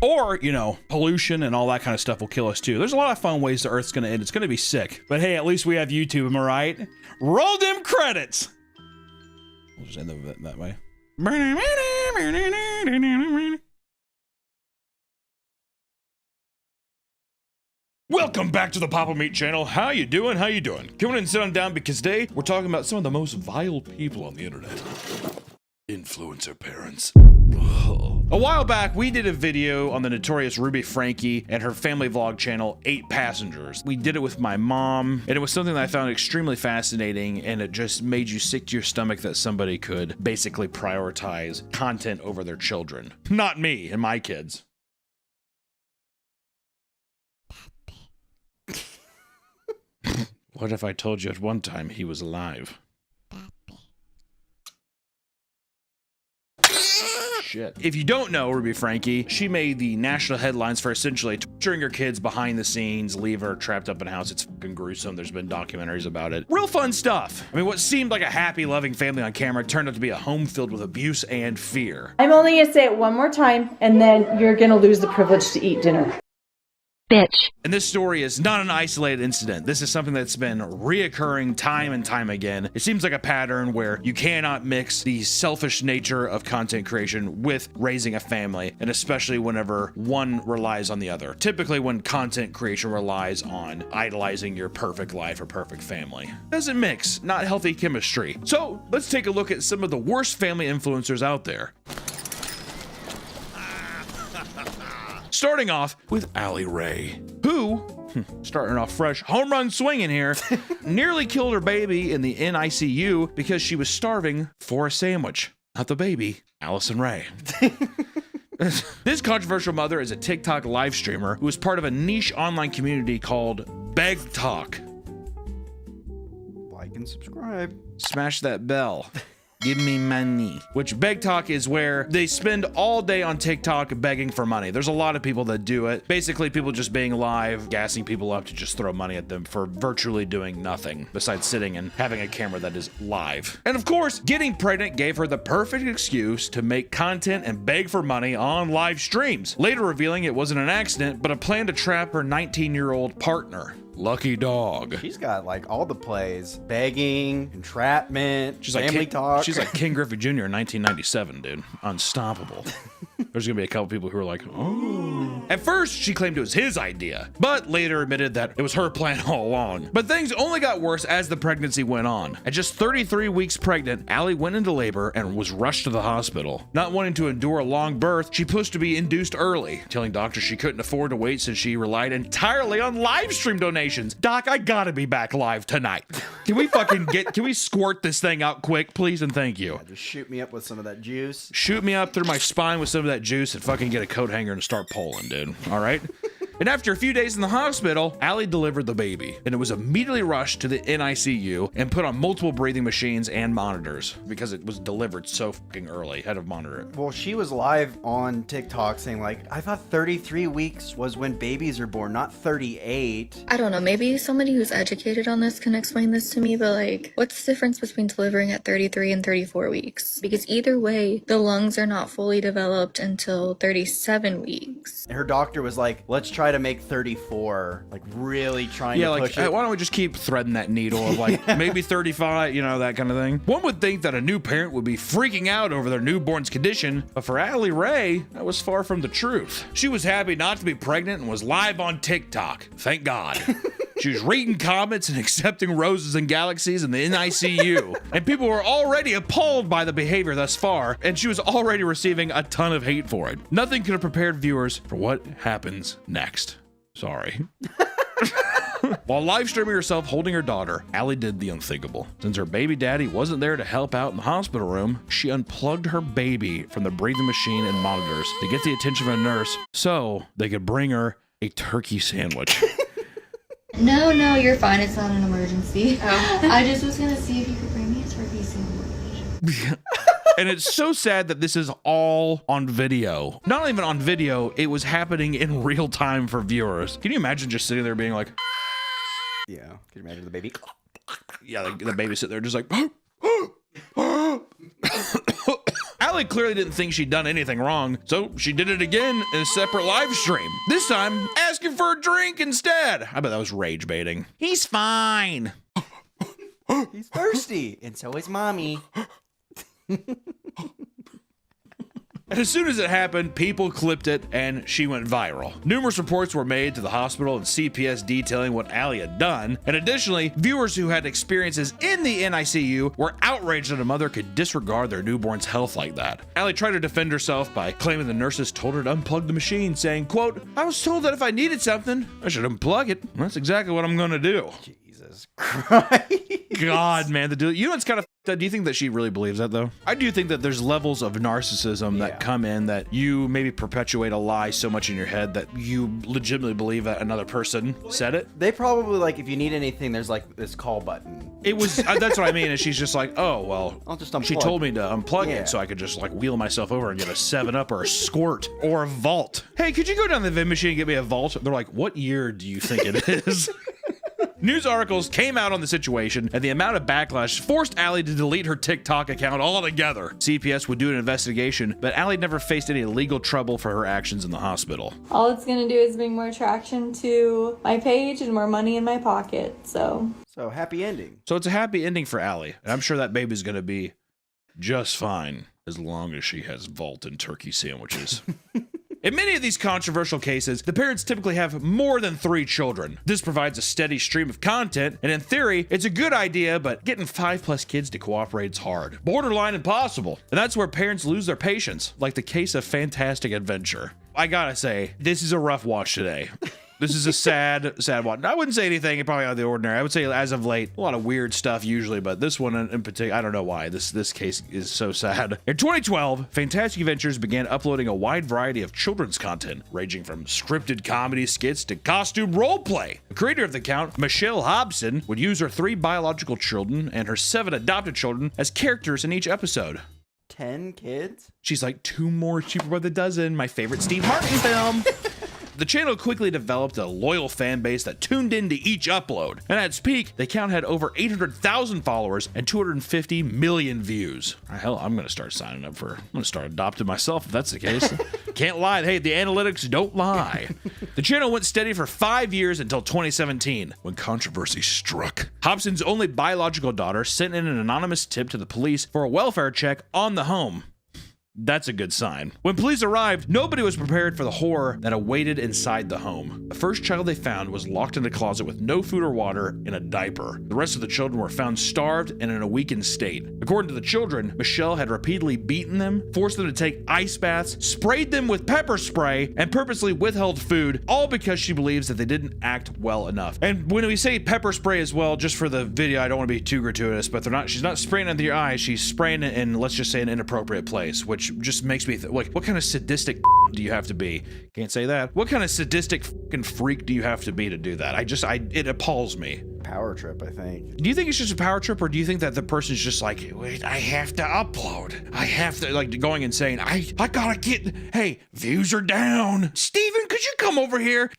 Or, you know, pollution and all that kind of stuff will kill us too. There's a lot of fun ways the Earth's gonna end. It's gonna be sick. But hey, at least we have YouTube, am I right? Roll them credits! We'll just end that way. Welcome back to the Papa Meat channel. How you doing? How you doing? Come on and sit on down because today we're talking about some of the most vile people on the internet. Influencer parents. A while back, we did a video on the notorious Ruby Franke and her family vlog channel, 8 Passengers. We did it with my mom, and it was something that I found extremely fascinating, and it just made you sick to your stomach that somebody could basically prioritize content over their children. Not me and my kids. What if I told you at one time he was alive? Shit. If you don't know Ruby Franke, she made the national headlines for essentially torturing her kids behind the scenes, leave her trapped up in a house. It's fucking gruesome. There's been documentaries about it. Real fun stuff. I mean, what seemed like a happy, loving family on camera turned out to be a home filled with abuse and fear. I'm only gonna say it one more time, and then you're gonna lose the privilege to eat dinner. Bitch. And this story is not an isolated incident. This is something that's been reoccurring time and time again. It seems like a pattern where you cannot mix the selfish nature of content creation with raising a family, and especially whenever one relies on the other. Typically when content creation relies on idolizing your perfect life or perfect family. Doesn't mix, not healthy chemistry. So let's take a look at some of the worst family influencers out there. Starting off with Allie Ray, who, starting off fresh, home run swinging here, nearly killed her baby in the NICU because she was starving for a sandwich. Not the baby, Allison Ray. This controversial mother is a TikTok live streamer who is part of a niche online community called BegTalk. Like and subscribe. Smash that bell. Give me money. Which BegTalk is where they spend all day on TikTok begging for money. There's a lot of people that do it. Basically, people just being live, gassing people up to just throw money at them for virtually doing nothing besides sitting and having a camera that is live. And of course, getting pregnant gave her the perfect excuse to make content and beg for money on live streams, later revealing it wasn't an accident, but a plan to trap her 19-year-old partner. Lucky dog. She's got like all the plays: begging, entrapment, she's like family talk. She's like King Griffey Jr. in 1997, dude. Unstoppable. There's gonna be a couple people who are like, oh. At first, she claimed it was his idea, but later admitted that it was her plan all along. But things only got worse as the pregnancy went on. At just 33 weeks pregnant, Allie went into labor and was rushed to the hospital. Not wanting to endure a long birth, she pushed to be induced early, telling doctors she couldn't afford to wait since she relied entirely on live stream donations. Doc, I gotta be back live tonight. Can we squirt this thing out quick, please, and thank you. Yeah, just shoot me up with some of that juice. Shoot me up through my spine with some of that juice and fucking get a coat hanger and start pulling, dude. All right? And after a few days in the hospital, Allie delivered the baby, and it was immediately rushed to the NICU and put on multiple breathing machines and monitors because it was delivered so fucking early, had to monitor it. Well, she was live on TikTok saying like, I thought 33 weeks was when babies are born, not 38. I don't know, maybe somebody who's educated on this can explain this to me, but like, what's the difference between delivering at 33 and 34 weeks? Because either way, the lungs are not fully developed until 37 weeks. Her doctor was like, let's try to make 34, like really trying to push it. Why don't we just keep threading that needle of like maybe 35, you know, that kind of thing. One would think that a new parent would be freaking out over their newborn's condition, but for Allie Ray, that was far from the truth. She was happy not to be pregnant and was live on TikTok. Thank God. She was reading comments and accepting roses and galaxies in the NICU. And people were already appalled by the behavior thus far, and she was already receiving a ton of hate for it. Nothing could have prepared viewers for what happens next. Sorry. While live streaming herself holding her daughter, Allie did the unthinkable. Since her baby daddy wasn't there to help out in the hospital room, she unplugged her baby from the breathing machine and monitors to get the attention of a nurse so they could bring her a turkey sandwich. No, you're fine. It's not an emergency. I just was gonna see if you could bring me a turkey sandwich. And it's so sad that this is all on video. Not even on video, it was happening in real time for viewers. Can you imagine just sitting there being like, yeah, can you imagine the baby? Yeah, the baby sit there just like, Allie clearly didn't think she'd done anything wrong, so she did it again in a separate live stream. This time, asking for a drink instead. I bet that was rage baiting. He's fine. He's thirsty, and so is mommy. And as soon as it happened, people clipped it and she went viral. Numerous reports were made to the hospital and CPS detailing what Allie had done. And additionally, viewers who had experiences in the NICU were outraged that a mother could disregard their newborn's health like that. Allie tried to defend herself by claiming the nurses told her to unplug the machine, saying, quote, I was told that if I needed something, I should unplug it. That's exactly what I'm gonna do. Jesus Christ. God, man, you know what's kind of do you think that she really believes that though? I do think that there's levels of narcissism that come in that you maybe perpetuate a lie so much in your head that you legitimately believe that another person said it. They probably like, if you need anything, there's like this call button. It was, that's what I mean. And she's just like, oh, well, I'll just unplug. She told me to unplug it so I could just like wheel myself over and get a 7-Up or a Squirt or a Vault. Hey, could you go down the vending machine and get me a Vault? They're like, what year do you think it is? News articles came out on the situation, and the amount of backlash forced Allie to delete her TikTok account altogether. CPS would do an investigation, but Allie never faced any legal trouble for her actions in the hospital. All it's gonna do is bring more traction to my page and more money in my pocket, so happy ending. So it's a happy ending for Allie, and I'm sure that baby's gonna be just fine as long as she has Vault and turkey sandwiches. In many of these controversial cases, the parents typically have more than 3 children. This provides a steady stream of content, and in theory, it's a good idea, but getting 5+ kids to cooperate is hard. Borderline impossible. And that's where parents lose their patience, like the case of Fantastic Adventure. I gotta say, this is a rough watch today. This is a sad one. I wouldn't say anything probably out of the ordinary. I would say as of late, a lot of weird stuff usually, but this one in particular, I don't know why. This case is so sad. In 2012, Fantastic Adventures began uploading a wide variety of children's content, ranging from scripted comedy skits to costume roleplay. The creator of the account, Michelle Hobson, would use her 3 biological children and her 7 adopted children as characters in each episode. 10 kids? She's like, 2 more cheaper by the dozen. My favorite Steve Martin film. The channel quickly developed a loyal fan base that tuned into each upload, and at its peak, the account had over 800,000 followers and 250 million views. Hell, I'm gonna start signing up I'm gonna start adopting myself if that's the case. Can't lie, hey, the analytics don't lie. The channel went steady for 5 years until 2017, when controversy struck. Hobson's only biological daughter sent in an anonymous tip to the police for a welfare check on the home. That's a good sign. When police arrived, nobody was prepared for the horror that awaited inside the home. The first child they found was locked in a closet with no food or water in a diaper. The rest of the children were found starved and in a weakened state. According to the children, Michelle had repeatedly beaten them, forced them to take ice baths, sprayed them with pepper spray, and purposely withheld food, all because she believes that they didn't act well enough. And when we say pepper spray as well, just for the video, I don't want to be too gratuitous, but she's not spraying it into your eyes, she's spraying it in, let's just say, an inappropriate place, which just makes me think, like, what kind of sadistic do you have to be? Can't say that. What kind of sadistic fucking freak do you have to be to do that? It appalls me. Power trip, I think. Do you think it's just a power trip, or do you think that the person's just like, wait, I have to upload. I have to, like, going and saying, I gotta get, hey, views are down. Steven, could you come over here?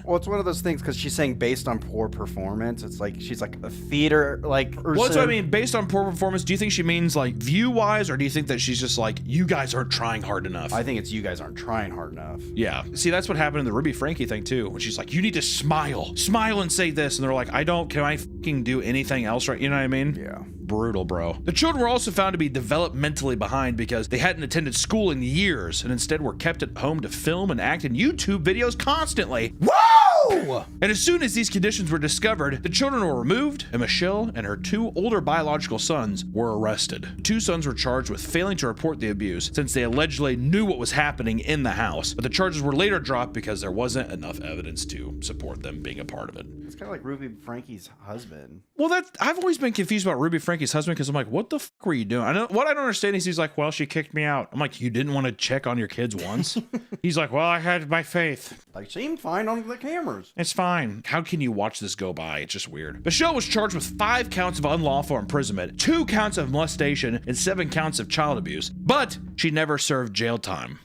Well, it's one of those things because she's saying based on poor performance. It's like she's like a theater, like. Well, that's what I mean. Based on poor performance, do you think she means like view-wise, or do you think that she's just like, you guys aren't trying hard enough? I think it's you guys aren't trying hard enough. Yeah. See, that's what happened in the Ruby Frankie thing too, when she's like, you need to smile and say this, and they're like, can I fucking do anything else right? You know what I mean? Yeah. Brutal, bro. The children were also found to be developmentally behind because they hadn't attended school in years and instead were kept at home to film and act in YouTube videos constantly. Whoa! And as soon as these conditions were discovered, the children were removed, and Michelle and her 2 older biological sons were arrested. The 2 sons were charged with failing to report the abuse since they allegedly knew what was happening in the house, but the charges were later dropped because there wasn't enough evidence to support them being a part of it. It's kind of like Ruby Frankie's husband. Well, I've always been confused about Ruby Frankie's husband because I'm like, what the fuck were you doing? What I don't understand is he's like, well, she kicked me out. I'm like, you didn't want to check on your kids once? He's like, well, I had my faith. Like, seemed fine on the cameras. It's fine. How can you watch this go by? It's just weird. Michelle was charged with 5 counts of unlawful imprisonment, 2 counts of molestation, and 7 counts of child abuse, but she never served jail time.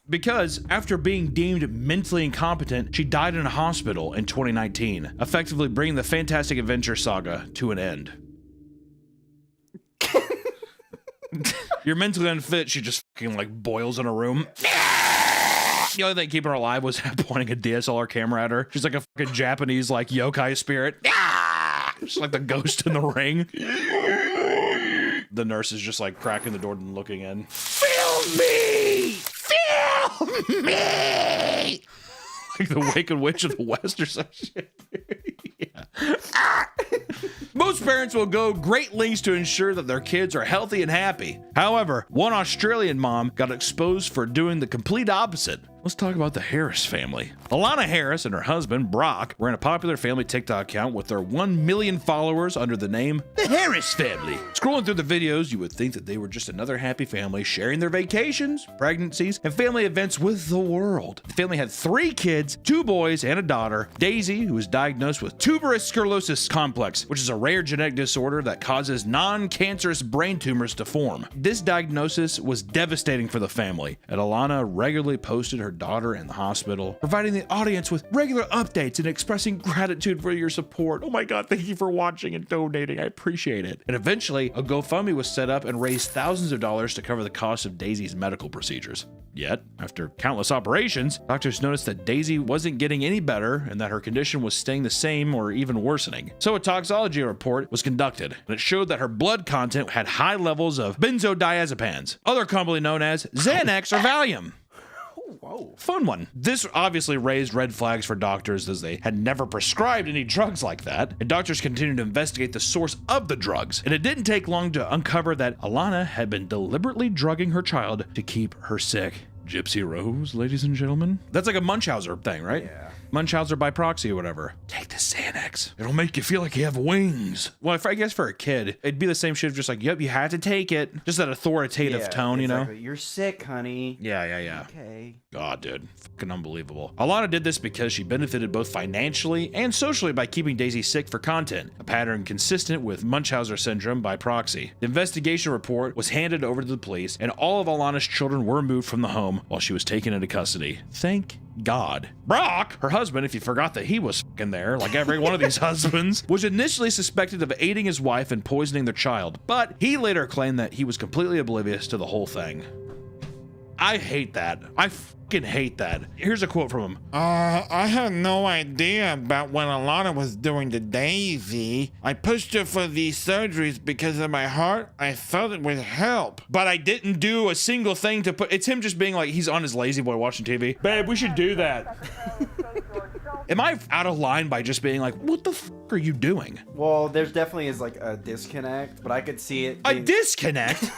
Because after being deemed mentally incompetent, she died in a hospital in 2019, effectively bringing the Fantastic Adventure saga to an end. You're mentally unfit, she just fucking like boils in a room. The only thing keeping her alive was pointing a DSLR camera at her. She's like a fucking Japanese like yokai spirit. She's like the ghost in the ring. The nurse is just like cracking the door and looking in. Film me! Film me! Like the Wicked Witch of the West or some shit. Yeah. Most parents will go great lengths to ensure that their kids are healthy and happy. However, one Australian mom got exposed for doing the complete opposite. Let's talk about the Harris family. Alana Harris and her husband, Brock, ran a popular family TikTok account with their 1 million followers under the name The Harris Family. Scrolling through the videos, you would think that they were just another happy family sharing their vacations, pregnancies, and family events with the world. The family had 3 kids, 2 boys and a daughter, Daisy, who was diagnosed with tuberous sclerosis complex, which is a rare genetic disorder that causes non-cancerous brain tumors to form. This diagnosis was devastating for the family, and Alana regularly posted her daughter in the hospital, providing the audience with regular updates and expressing gratitude for your support. Oh my God, thank you for watching and donating. I appreciate it. And eventually, a GoFundMe was set up and raised thousands of dollars to cover the cost of Daisy's medical procedures. Yet, after countless operations, doctors noticed that Daisy wasn't getting any better and that her condition was staying the same or even worsening. So a toxicology report was conducted, and it showed that her blood content had high levels of benzodiazepines, other commonly known as Xanax or Valium. Whoa. Fun one. This obviously raised red flags for doctors as they had never prescribed any drugs like that, and doctors continued to investigate the source of the drugs. And it didn't take long to uncover that Alana had been deliberately drugging her child to keep her sick. Gypsy Rose, ladies and gentlemen. That's like a Munchausen thing, right? Yeah. Munchausen by proxy or whatever. Take the Xanax. It'll make you feel like you have wings. Well, I guess for a kid, it'd be the same shit of just like, yep, you had to take it. Just that authoritative tone, you know? You're sick, honey. Yeah. Okay. God, dude. Fucking unbelievable. Alana did this because she benefited both financially and socially by keeping Daisy sick for content, a pattern consistent with Munchausen syndrome by proxy. The investigation report was handed over to the police, and all of Alana's children were removed from the home while she was taken into custody. Thank God. Brock, her husband, if you forgot that he was fucking there, like every one of these husbands, was initially suspected of aiding his wife and poisoning their child, but he later claimed that he was completely oblivious to the whole thing. I hate that. I fucking hate that. Here's a quote from him. I had no idea about what Alana was doing to Daisy. I pushed her for these surgeries because in my heart, I felt it would help. But I didn't do a single thing to put, it's him just being like, he's on his lazy boy watching TV. Babe, we should do that. Am I out of line by just being like, what the fuck are you doing? Well, there's definitely is like a disconnect, but I could see it. A disconnect?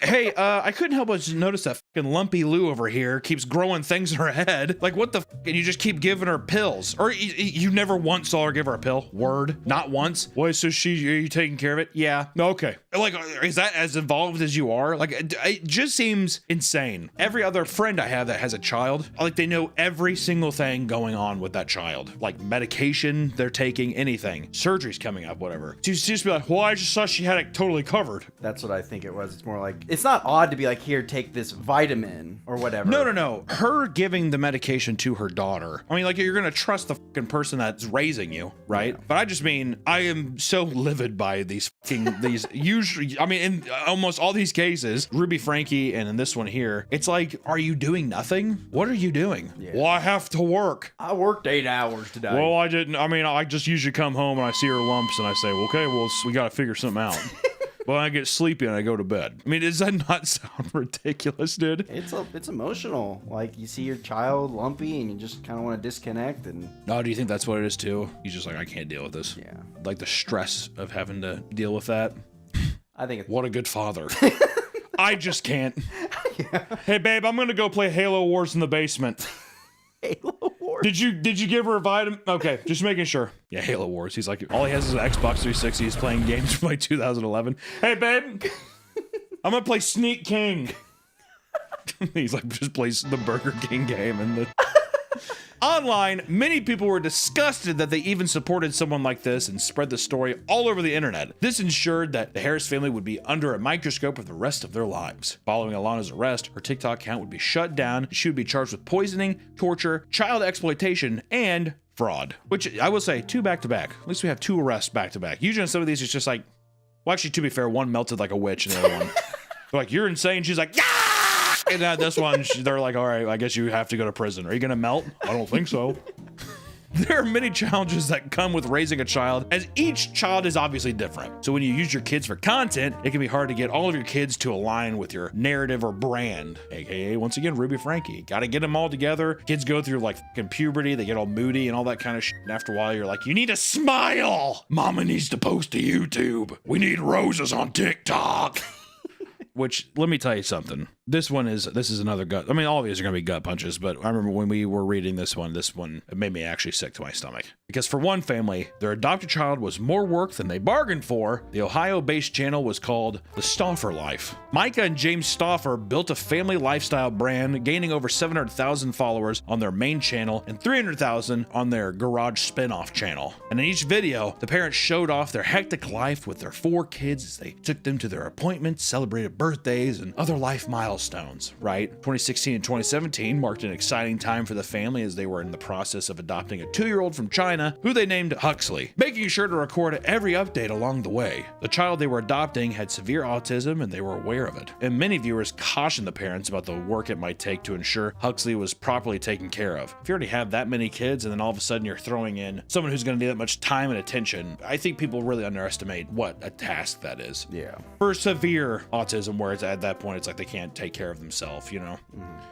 Hey, I couldn't help but notice that fucking lumpy Lou over here keeps growing things in her head. Like, what the fuck? And you just keep giving her pills. Or you never once saw her give her a pill? Word? Not once? Why, so are you taking care of it? Yeah. Okay. Like, is that as involved as you are? Like, it just seems insane. Every other friend I have that has a child, like, they know every single thing going on with that child. Like, medication they're taking, anything. Surgery's coming up, whatever. To just be like, well, I just thought she had it totally covered. That's what I think it was. It's more like, it's not odd to be like, here, take this vitamin or whatever. No. Her giving the medication to her daughter. I mean, like, you're gonna trust the fucking person that's raising you, right? Yeah. But I just mean, I am so livid by these usually, I mean, in almost all these cases, Ruby Frankie and in this one here, it's like, are you doing nothing? What are you doing? Yeah. Well, I have to work. I worked 8 hours today. Well, I didn't. I mean, I just usually come home and I see her lumps and I say, well, okay, well, we gotta figure something out. Well, I get sleepy and I go to bed. I mean, does that not sound ridiculous, dude? It's emotional. Like, you see your child lumpy and you just kind of want to disconnect and... No, do you think that's what it is too? He's just like, I can't deal with this. Yeah. Like the stress of having to deal with that. I think it's... What a good father. I just can't. Yeah. Hey, babe, I'm going to go play Halo Wars in the basement. Halo Wars? Did you give her a vitamin? Okay, just making sure. Yeah, Halo Wars. He's like, all he has is an Xbox 360. He's playing games from like 2011. Hey, babe, I'm gonna play Sneak King. He's like, just plays the Burger King game and the... Online, many people were disgusted that they even supported someone like this and spread the story all over the internet. This ensured that the Harris family would be under a microscope for the rest of their lives. Following Alana's arrest, her TikTok account would be shut down. She would be charged with poisoning, torture, child exploitation, and fraud. Which I will say, 2 back-to-back. At least we have 2 arrests back-to-back. Usually on some of these, it's just like, well, actually, to be fair, one melted like a witch and the other one. They're like, you're insane. She's like, yeah! And this one, they're like, all right, I guess you have to go to prison. Are you gonna melt? I don't think so. There are many challenges that come with raising a child, as each child is obviously different. So when you use your kids for content, it can be hard to get all of your kids to align with your narrative or brand. AKA, once again, Ruby Frankie. Gotta get them all together. Kids go through like fucking puberty, they get all moody and all that kind of shit. And after a while, you're like, you need to smile. Mama needs to post to YouTube. We need roses on TikTok. Which, let me tell you something. This is another gut. I mean, all of these are going to be gut punches, but I remember when we were reading this one, it made me actually sick to my stomach. Because for one family, their adopted child was more work than they bargained for. The Ohio-based channel was called The Stauffer Life. Micah and James Stauffer built a family lifestyle brand, gaining over 700,000 followers on their main channel and 300,000 on their garage spin-off channel. And in each video, the parents showed off their hectic life with their 4 kids as they took them to their appointments, celebrated birthdays, and other life milestones, right? 2016 and 2017 marked an exciting time for the family as they were in the process of adopting a 2-year-old from China who they named Huxley, making sure to record every update along the way. The child they were adopting had severe autism and they were aware of it. And many viewers cautioned the parents about the work it might take to ensure Huxley was properly taken care of. If you already have that many kids and then all of a sudden you're throwing in someone who's going to need that much time and attention, I think people really underestimate what a task that is. Yeah. For severe autism, where it's at that point, it's like they can't take care of themselves, you know?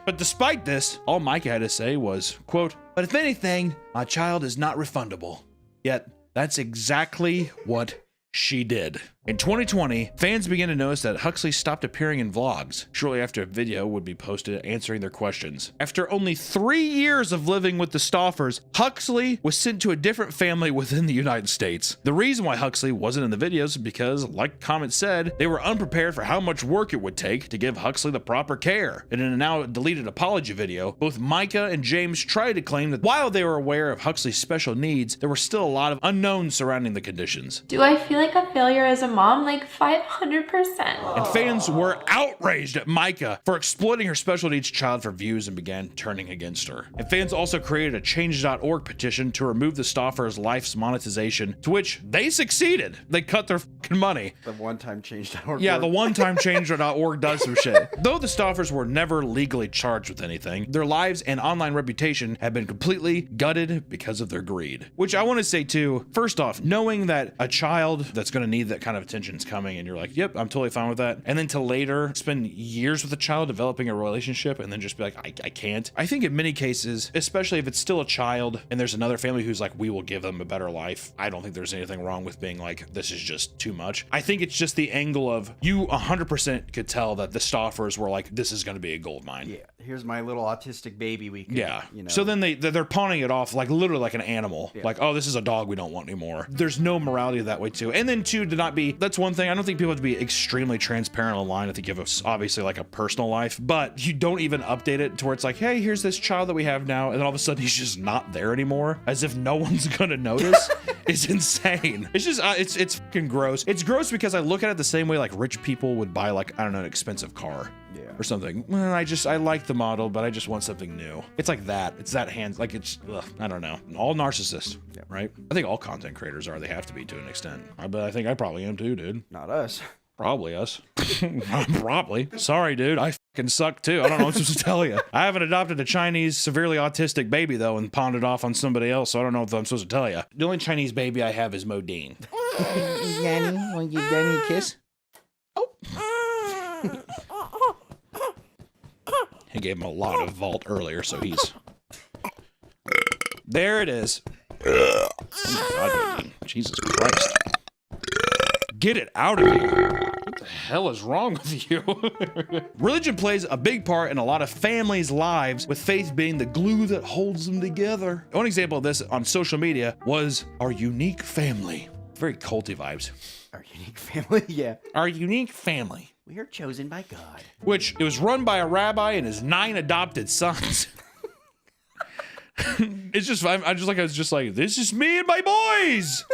But despite this, all Micah had to say was, quote, "But if anything, my child is not refundable." Yet, that's exactly what she did. In 2020, fans began to notice that Huxley stopped appearing in vlogs. Shortly after a video would be posted answering their questions. After only 3 years of living with the Stauffers, Huxley was sent to a different family within the United States. The reason why Huxley wasn't in the videos is because, like the comment said, they were unprepared for how much work it would take to give Huxley the proper care. And in a now deleted apology video, both Micah and James tried to claim that while they were aware of Huxley's special needs, there were still a lot of unknowns surrounding the conditions. Do I feel like a failure as a mom like 500%. And fans were outraged at Micah for exploiting her special needs child for views and began turning against her. And fans also created a change.org petition to remove the Stauffer's life's monetization, to which they succeeded. They cut their fucking money. The one-time change.org. Yeah, the one-time change.org does some shit. Though the Stauffers were never legally charged with anything, their lives and online reputation have been completely gutted because of their greed. Which I want to say too, first off, knowing that a child that's going to need that kind of attention is coming and you're like, yep, I'm totally fine with that. And then to later spend years with a child developing a relationship and then just be like, I can't. I think in many cases, especially if it's still a child and there's another family who's like, we will give them a better life, I don't think there's anything wrong with being like, this is just too much. I think it's just the angle of you 100% could tell that the Stauffers were like, this is going to be a gold mine. Yeah, here's my little autistic baby. We could, yeah. You know. So then they're pawning it off like literally like an animal. Yeah. Like, oh, this is a dog we don't want anymore. There's no morality that way too. And then two, to not be, that's one thing. I don't think people have to be extremely transparent online. I think you have obviously like a personal life, but you don't even update it to where it's like, hey, here's this child that we have now. And then all of a sudden he's just not there anymore, as if no one's gonna notice. It's insane. It's just, it's fucking gross. It's gross because I look at it the same way like rich people would buy like, I don't know, an expensive car. Yeah. Or something. Well, I like the model, but I just want something new. It's like that. It's that hand, like it's, I don't know. All narcissists, right? I think all content creators are. They have to be to an extent. But I think I probably am too, dude. Not us. Probably us. Probably. Sorry, dude. I fucking suck too. I don't know what I'm supposed to tell you. I haven't adopted a Chinese severely autistic baby though and pawned it off on somebody else, so I don't know what I'm supposed to tell you. The only Chinese baby I have is Modine. Danny, want to give Danny a kiss? He gave him a lot of vault earlier, so he's... There it is. Oh my God, Jesus Christ. Get it out of here. What the hell is wrong with you? Religion plays a big part in a lot of families' lives, with faith being the glue that holds them together. One example of this on social media was our unique family. Very culty vibes. Our unique family, yeah. Our unique family. We are chosen by God. Which it was run by a rabbi and his 9 adopted sons. It's just, I was just like, this is me and my boys.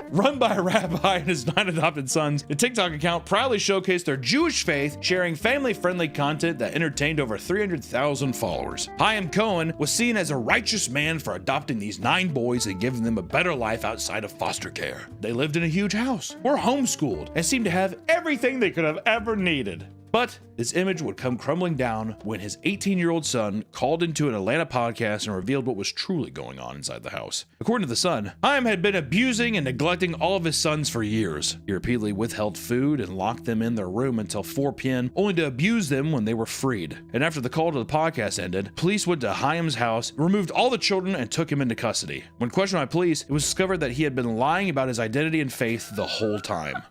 Run by a rabbi and his 9 adopted sons, the TikTok account proudly showcased their Jewish faith, sharing family-friendly content that entertained over 300,000 followers. Chaim Cohen was seen as a righteous man for adopting these 9 boys and giving them a better life outside of foster care. They lived in a huge house, were homeschooled, and seemed to have everything they could have ever needed. But this image would come crumbling down when his 18-year-old son called into an Atlanta podcast and revealed what was truly going on inside the house. According to the Sun, Chaim had been abusing and neglecting all of his sons for years. He repeatedly withheld food and locked them in their room until 4 p.m., only to abuse them when they were freed. And after the call to the podcast ended, police went to Chaim's house, removed all the children, and took him into custody. When questioned by police, it was discovered that he had been lying about his identity and faith the whole time.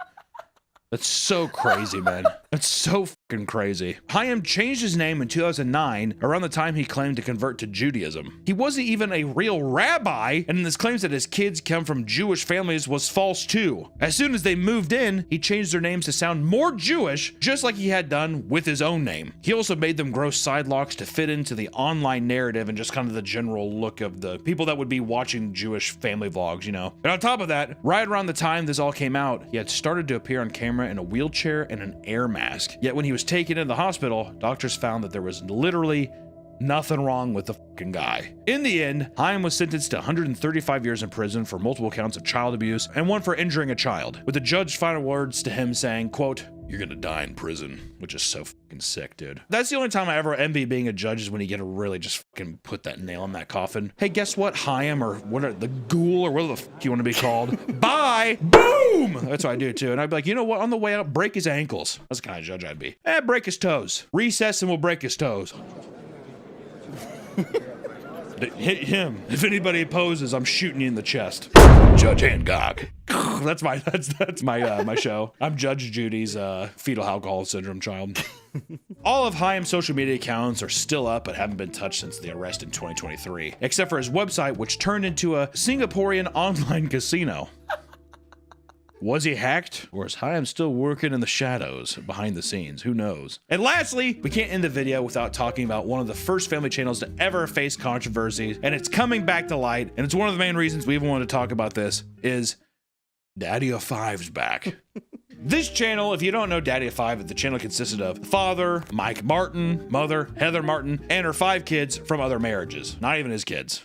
That's so crazy, man. That's so fucking crazy. Chaim changed his name in 2009, around the time he claimed to convert to Judaism. He wasn't even a real rabbi, and his claims that his kids come from Jewish families was false too. As soon as they moved in, he changed their names to sound more Jewish, just like he had done with his own name. He also made them grow side locks to fit into the online narrative and just kind of the general look of the people that would be watching Jewish family vlogs, you know. And on top of that, right around the time this all came out, he had started to appear on camera in a wheelchair and an air mask. Yet when he was taken into the hospital, doctors found that there was literally nothing wrong with the fucking guy. In the end, Chaim was sentenced to 135 years in prison for multiple counts of child abuse and one for injuring a child, with the judge's final words to him saying, quote, "You're gonna die in prison," which is so fucking sick, dude. That's the only time I ever envy being a judge, is when you get to really just fucking put that nail in that coffin. Hey, guess what, Chaim, or what are the ghoul, or whatever the fuck you want to be called? Bye! Boom! That's what I do too. And I'd be like, you know what? On the way out, break his ankles. That's the kind of judge I'd be. Break his toes. Recess and we'll break his toes. Hit him. If anybody opposes, I'm shooting you in the chest. Judge Angog. That's my show. I'm Judge Judy's fetal alcohol syndrome child. All of Chaim's social media accounts are still up but haven't been touched since the arrest in 2023, except for his website, which turned into a Singaporean online casino. Was he hacked? Or is Chaim still working in the shadows behind the scenes? Who knows? And lastly, we can't end the video without talking about one of the first family channels to ever face controversy, and it's coming back to light, and it's one of the main reasons we even wanted to talk about this, is Daddy of Five's back. This channel, if you don't know Daddy of 5, the channel consisted of father, Mike Martin, mother, Heather Martin, and her 5 kids from other marriages. Not even his kids.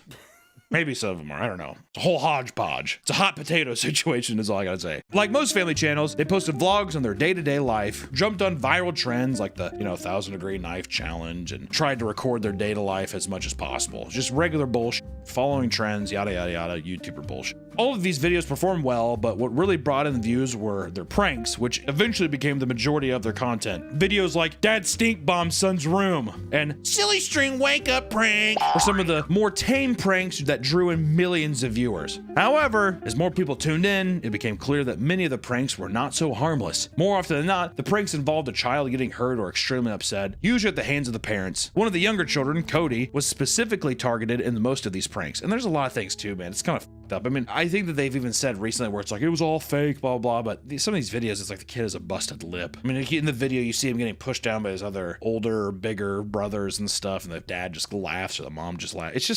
Maybe some of them are, I don't know. It's a whole hodgepodge. It's a hot potato situation is all I gotta say. Like most family channels, they posted vlogs on their day-to-day life, jumped on viral trends like the, 1,000-degree knife challenge, and tried to record their day to life as much as possible. Just regular bullshit, following trends, yada yada yada, YouTuber bullshit. All of these videos performed well, but what really brought in the views were their pranks, which eventually became the majority of their content. Videos like Dad Stink Bombed Son's Room and Silly String Wake Up Prank were some of the more tame pranks that drew in millions of viewers. However, as more people tuned in, it became clear that many of the pranks were not so harmless. More often than not, the pranks involved a child getting hurt or extremely upset, usually at the hands of the parents. One of the younger children, Cody, was specifically targeted in most of these pranks. And there's a lot of things too, man. It's kind of fucked up. I mean, I think that they've even said recently where it's like, it was all fake, blah, blah, but some of these videos, it's like the kid has a busted lip. I mean, in the video, you see him getting pushed down by his other older, bigger brothers and stuff, and the dad just laughs or the mom just laughs.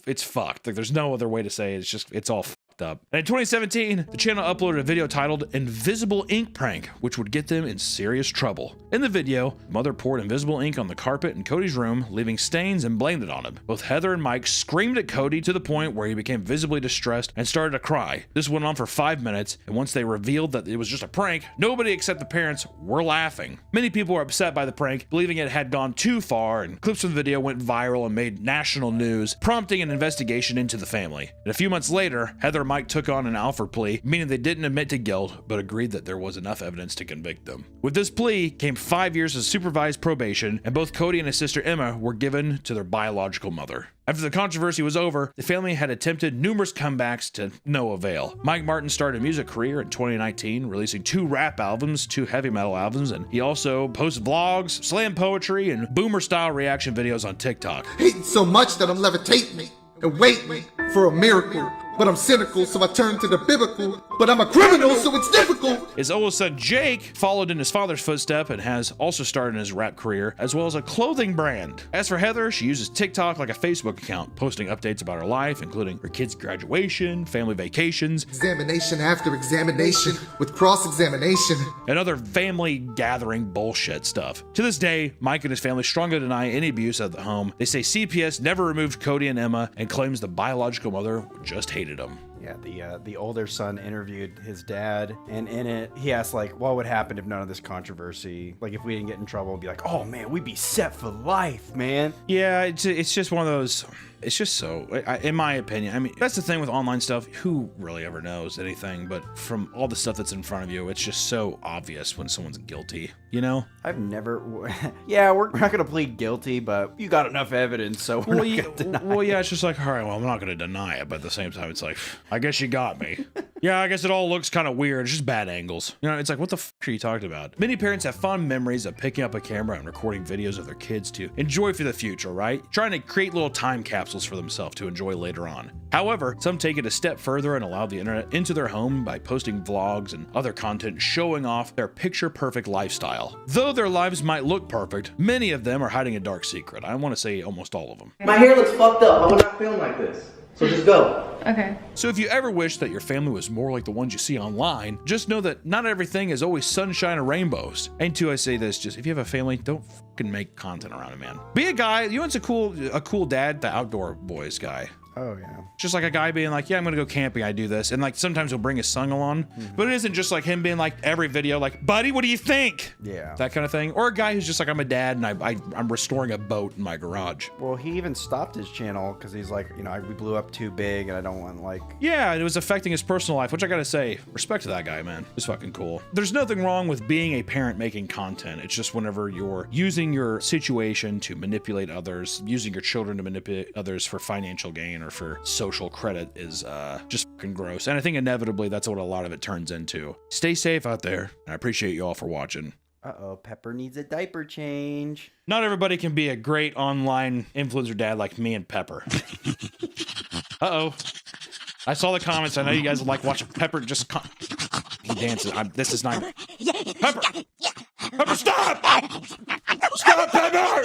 It's fucked. Like, there's no other way to say it. It's all fucked up. And in 2017, the channel uploaded a video titled Invisible Ink Prank, which would get them in serious trouble. In the video, mother poured invisible ink on the carpet in Cody's room, leaving stains, and blamed it on him. Both Heather and Mike screamed at Cody to the point where he became visibly distressed and started to cry. This went on for 5 minutes, and once they revealed that it was just a prank, nobody except the parents were laughing. Many people were upset by the prank, believing it had gone too far, and clips from the video went viral and made national news, prompting an investigation into the family. And a few months later, Heather and Mike took on an Alford plea, meaning they didn't admit to guilt, but agreed that there was enough evidence to convict them. With this plea came 5 years of supervised probation, and both Cody and his sister Emma were given to their biological mother. After the controversy was over, the family had attempted numerous comebacks to no avail. Mike Martin started a music career in 2019, releasing 2 rap albums, 2 heavy metal albums, and he also posts vlogs, slam poetry, and boomer-style reaction videos on TikTok. Hating so much that I'm levitating and waiting for a miracle. But I'm cynical, so I turn to the biblical. But I'm a criminal, so it's difficult. His oldest son, Jake, followed in his father's footsteps and has also started his rap career, as well as a clothing brand. As for Heather, she uses TikTok like a Facebook account, posting updates about her life, including her kids' graduation, family vacations, examination after examination with cross-examination, and other family gathering bullshit stuff. To this day, Mike and his family strongly deny any abuse at the home. They say CPS never removed Cody and Emma and claims the biological mother just hated him. Yeah, the older son interviewed his dad, and in it, he asked, like, what would happen if none of this controversy, like, if we didn't get in trouble, and be like, oh, man, we'd be set for life, man. Yeah, it's just one of those, it's just so, in my opinion, I mean, that's the thing with online stuff, who really ever knows anything, but from all the stuff that's in front of you, it's just so obvious when someone's guilty, you know? I've never, yeah, we're not going to plead guilty, but you got enough evidence, so we're not going to deny Well, yeah, it's just like, all right, well, I'm not going to deny it, but at the same time, it's like, I guess you got me. Yeah, I guess it all looks kind of weird. It's just bad angles. You know, it's like, what the f are you talking about? Many parents have fond memories of picking up a camera and recording videos of their kids to enjoy for the future, right? Trying to create little time capsules for themselves to enjoy later on. However, some take it a step further and allow the internet into their home by posting vlogs and other content showing off their picture-perfect lifestyle. Though their lives might look perfect, many of them are hiding a dark secret. I want to say almost all of them. My hair looks fucked up. I would not film like this. So just go. Okay. So if you ever wish that your family was more like the ones you see online, just know that not everything is always sunshine or rainbows. And two, I say this, just if you have a family, don't fucking make content around it, man. Be a guy, you know what's a cool dad? The outdoor boys guy. Oh, yeah. Just like a guy being like, yeah, I'm gonna go camping, I do this. And like sometimes he'll bring his son along, but it isn't just like him being like every video, like, buddy, what do you think? Yeah. That kind of thing. Or a guy who's just like, I'm a dad and I'm restoring a boat in my garage. Well, he even stopped his channel because he's like, you know, we blew up too big and I don't want like... Yeah, it was affecting his personal life, which I gotta say, respect to that guy, man. It's fucking cool. There's nothing wrong with being a parent making content. It's just whenever you're using your situation to manipulate others, using your children to manipulate others for financial gain or for social credit is just fucking gross. And I think inevitably that's what a lot of it turns into. Stay safe out there. I appreciate you all for watching. Uh-oh, Pepper needs a diaper change. Not everybody can be a great online influencer dad like me and Pepper. Uh-oh. I saw the comments. I know you guys like watching Pepper just he dances. This is not... Pepper! Pepper, stop! Stop, Pepper!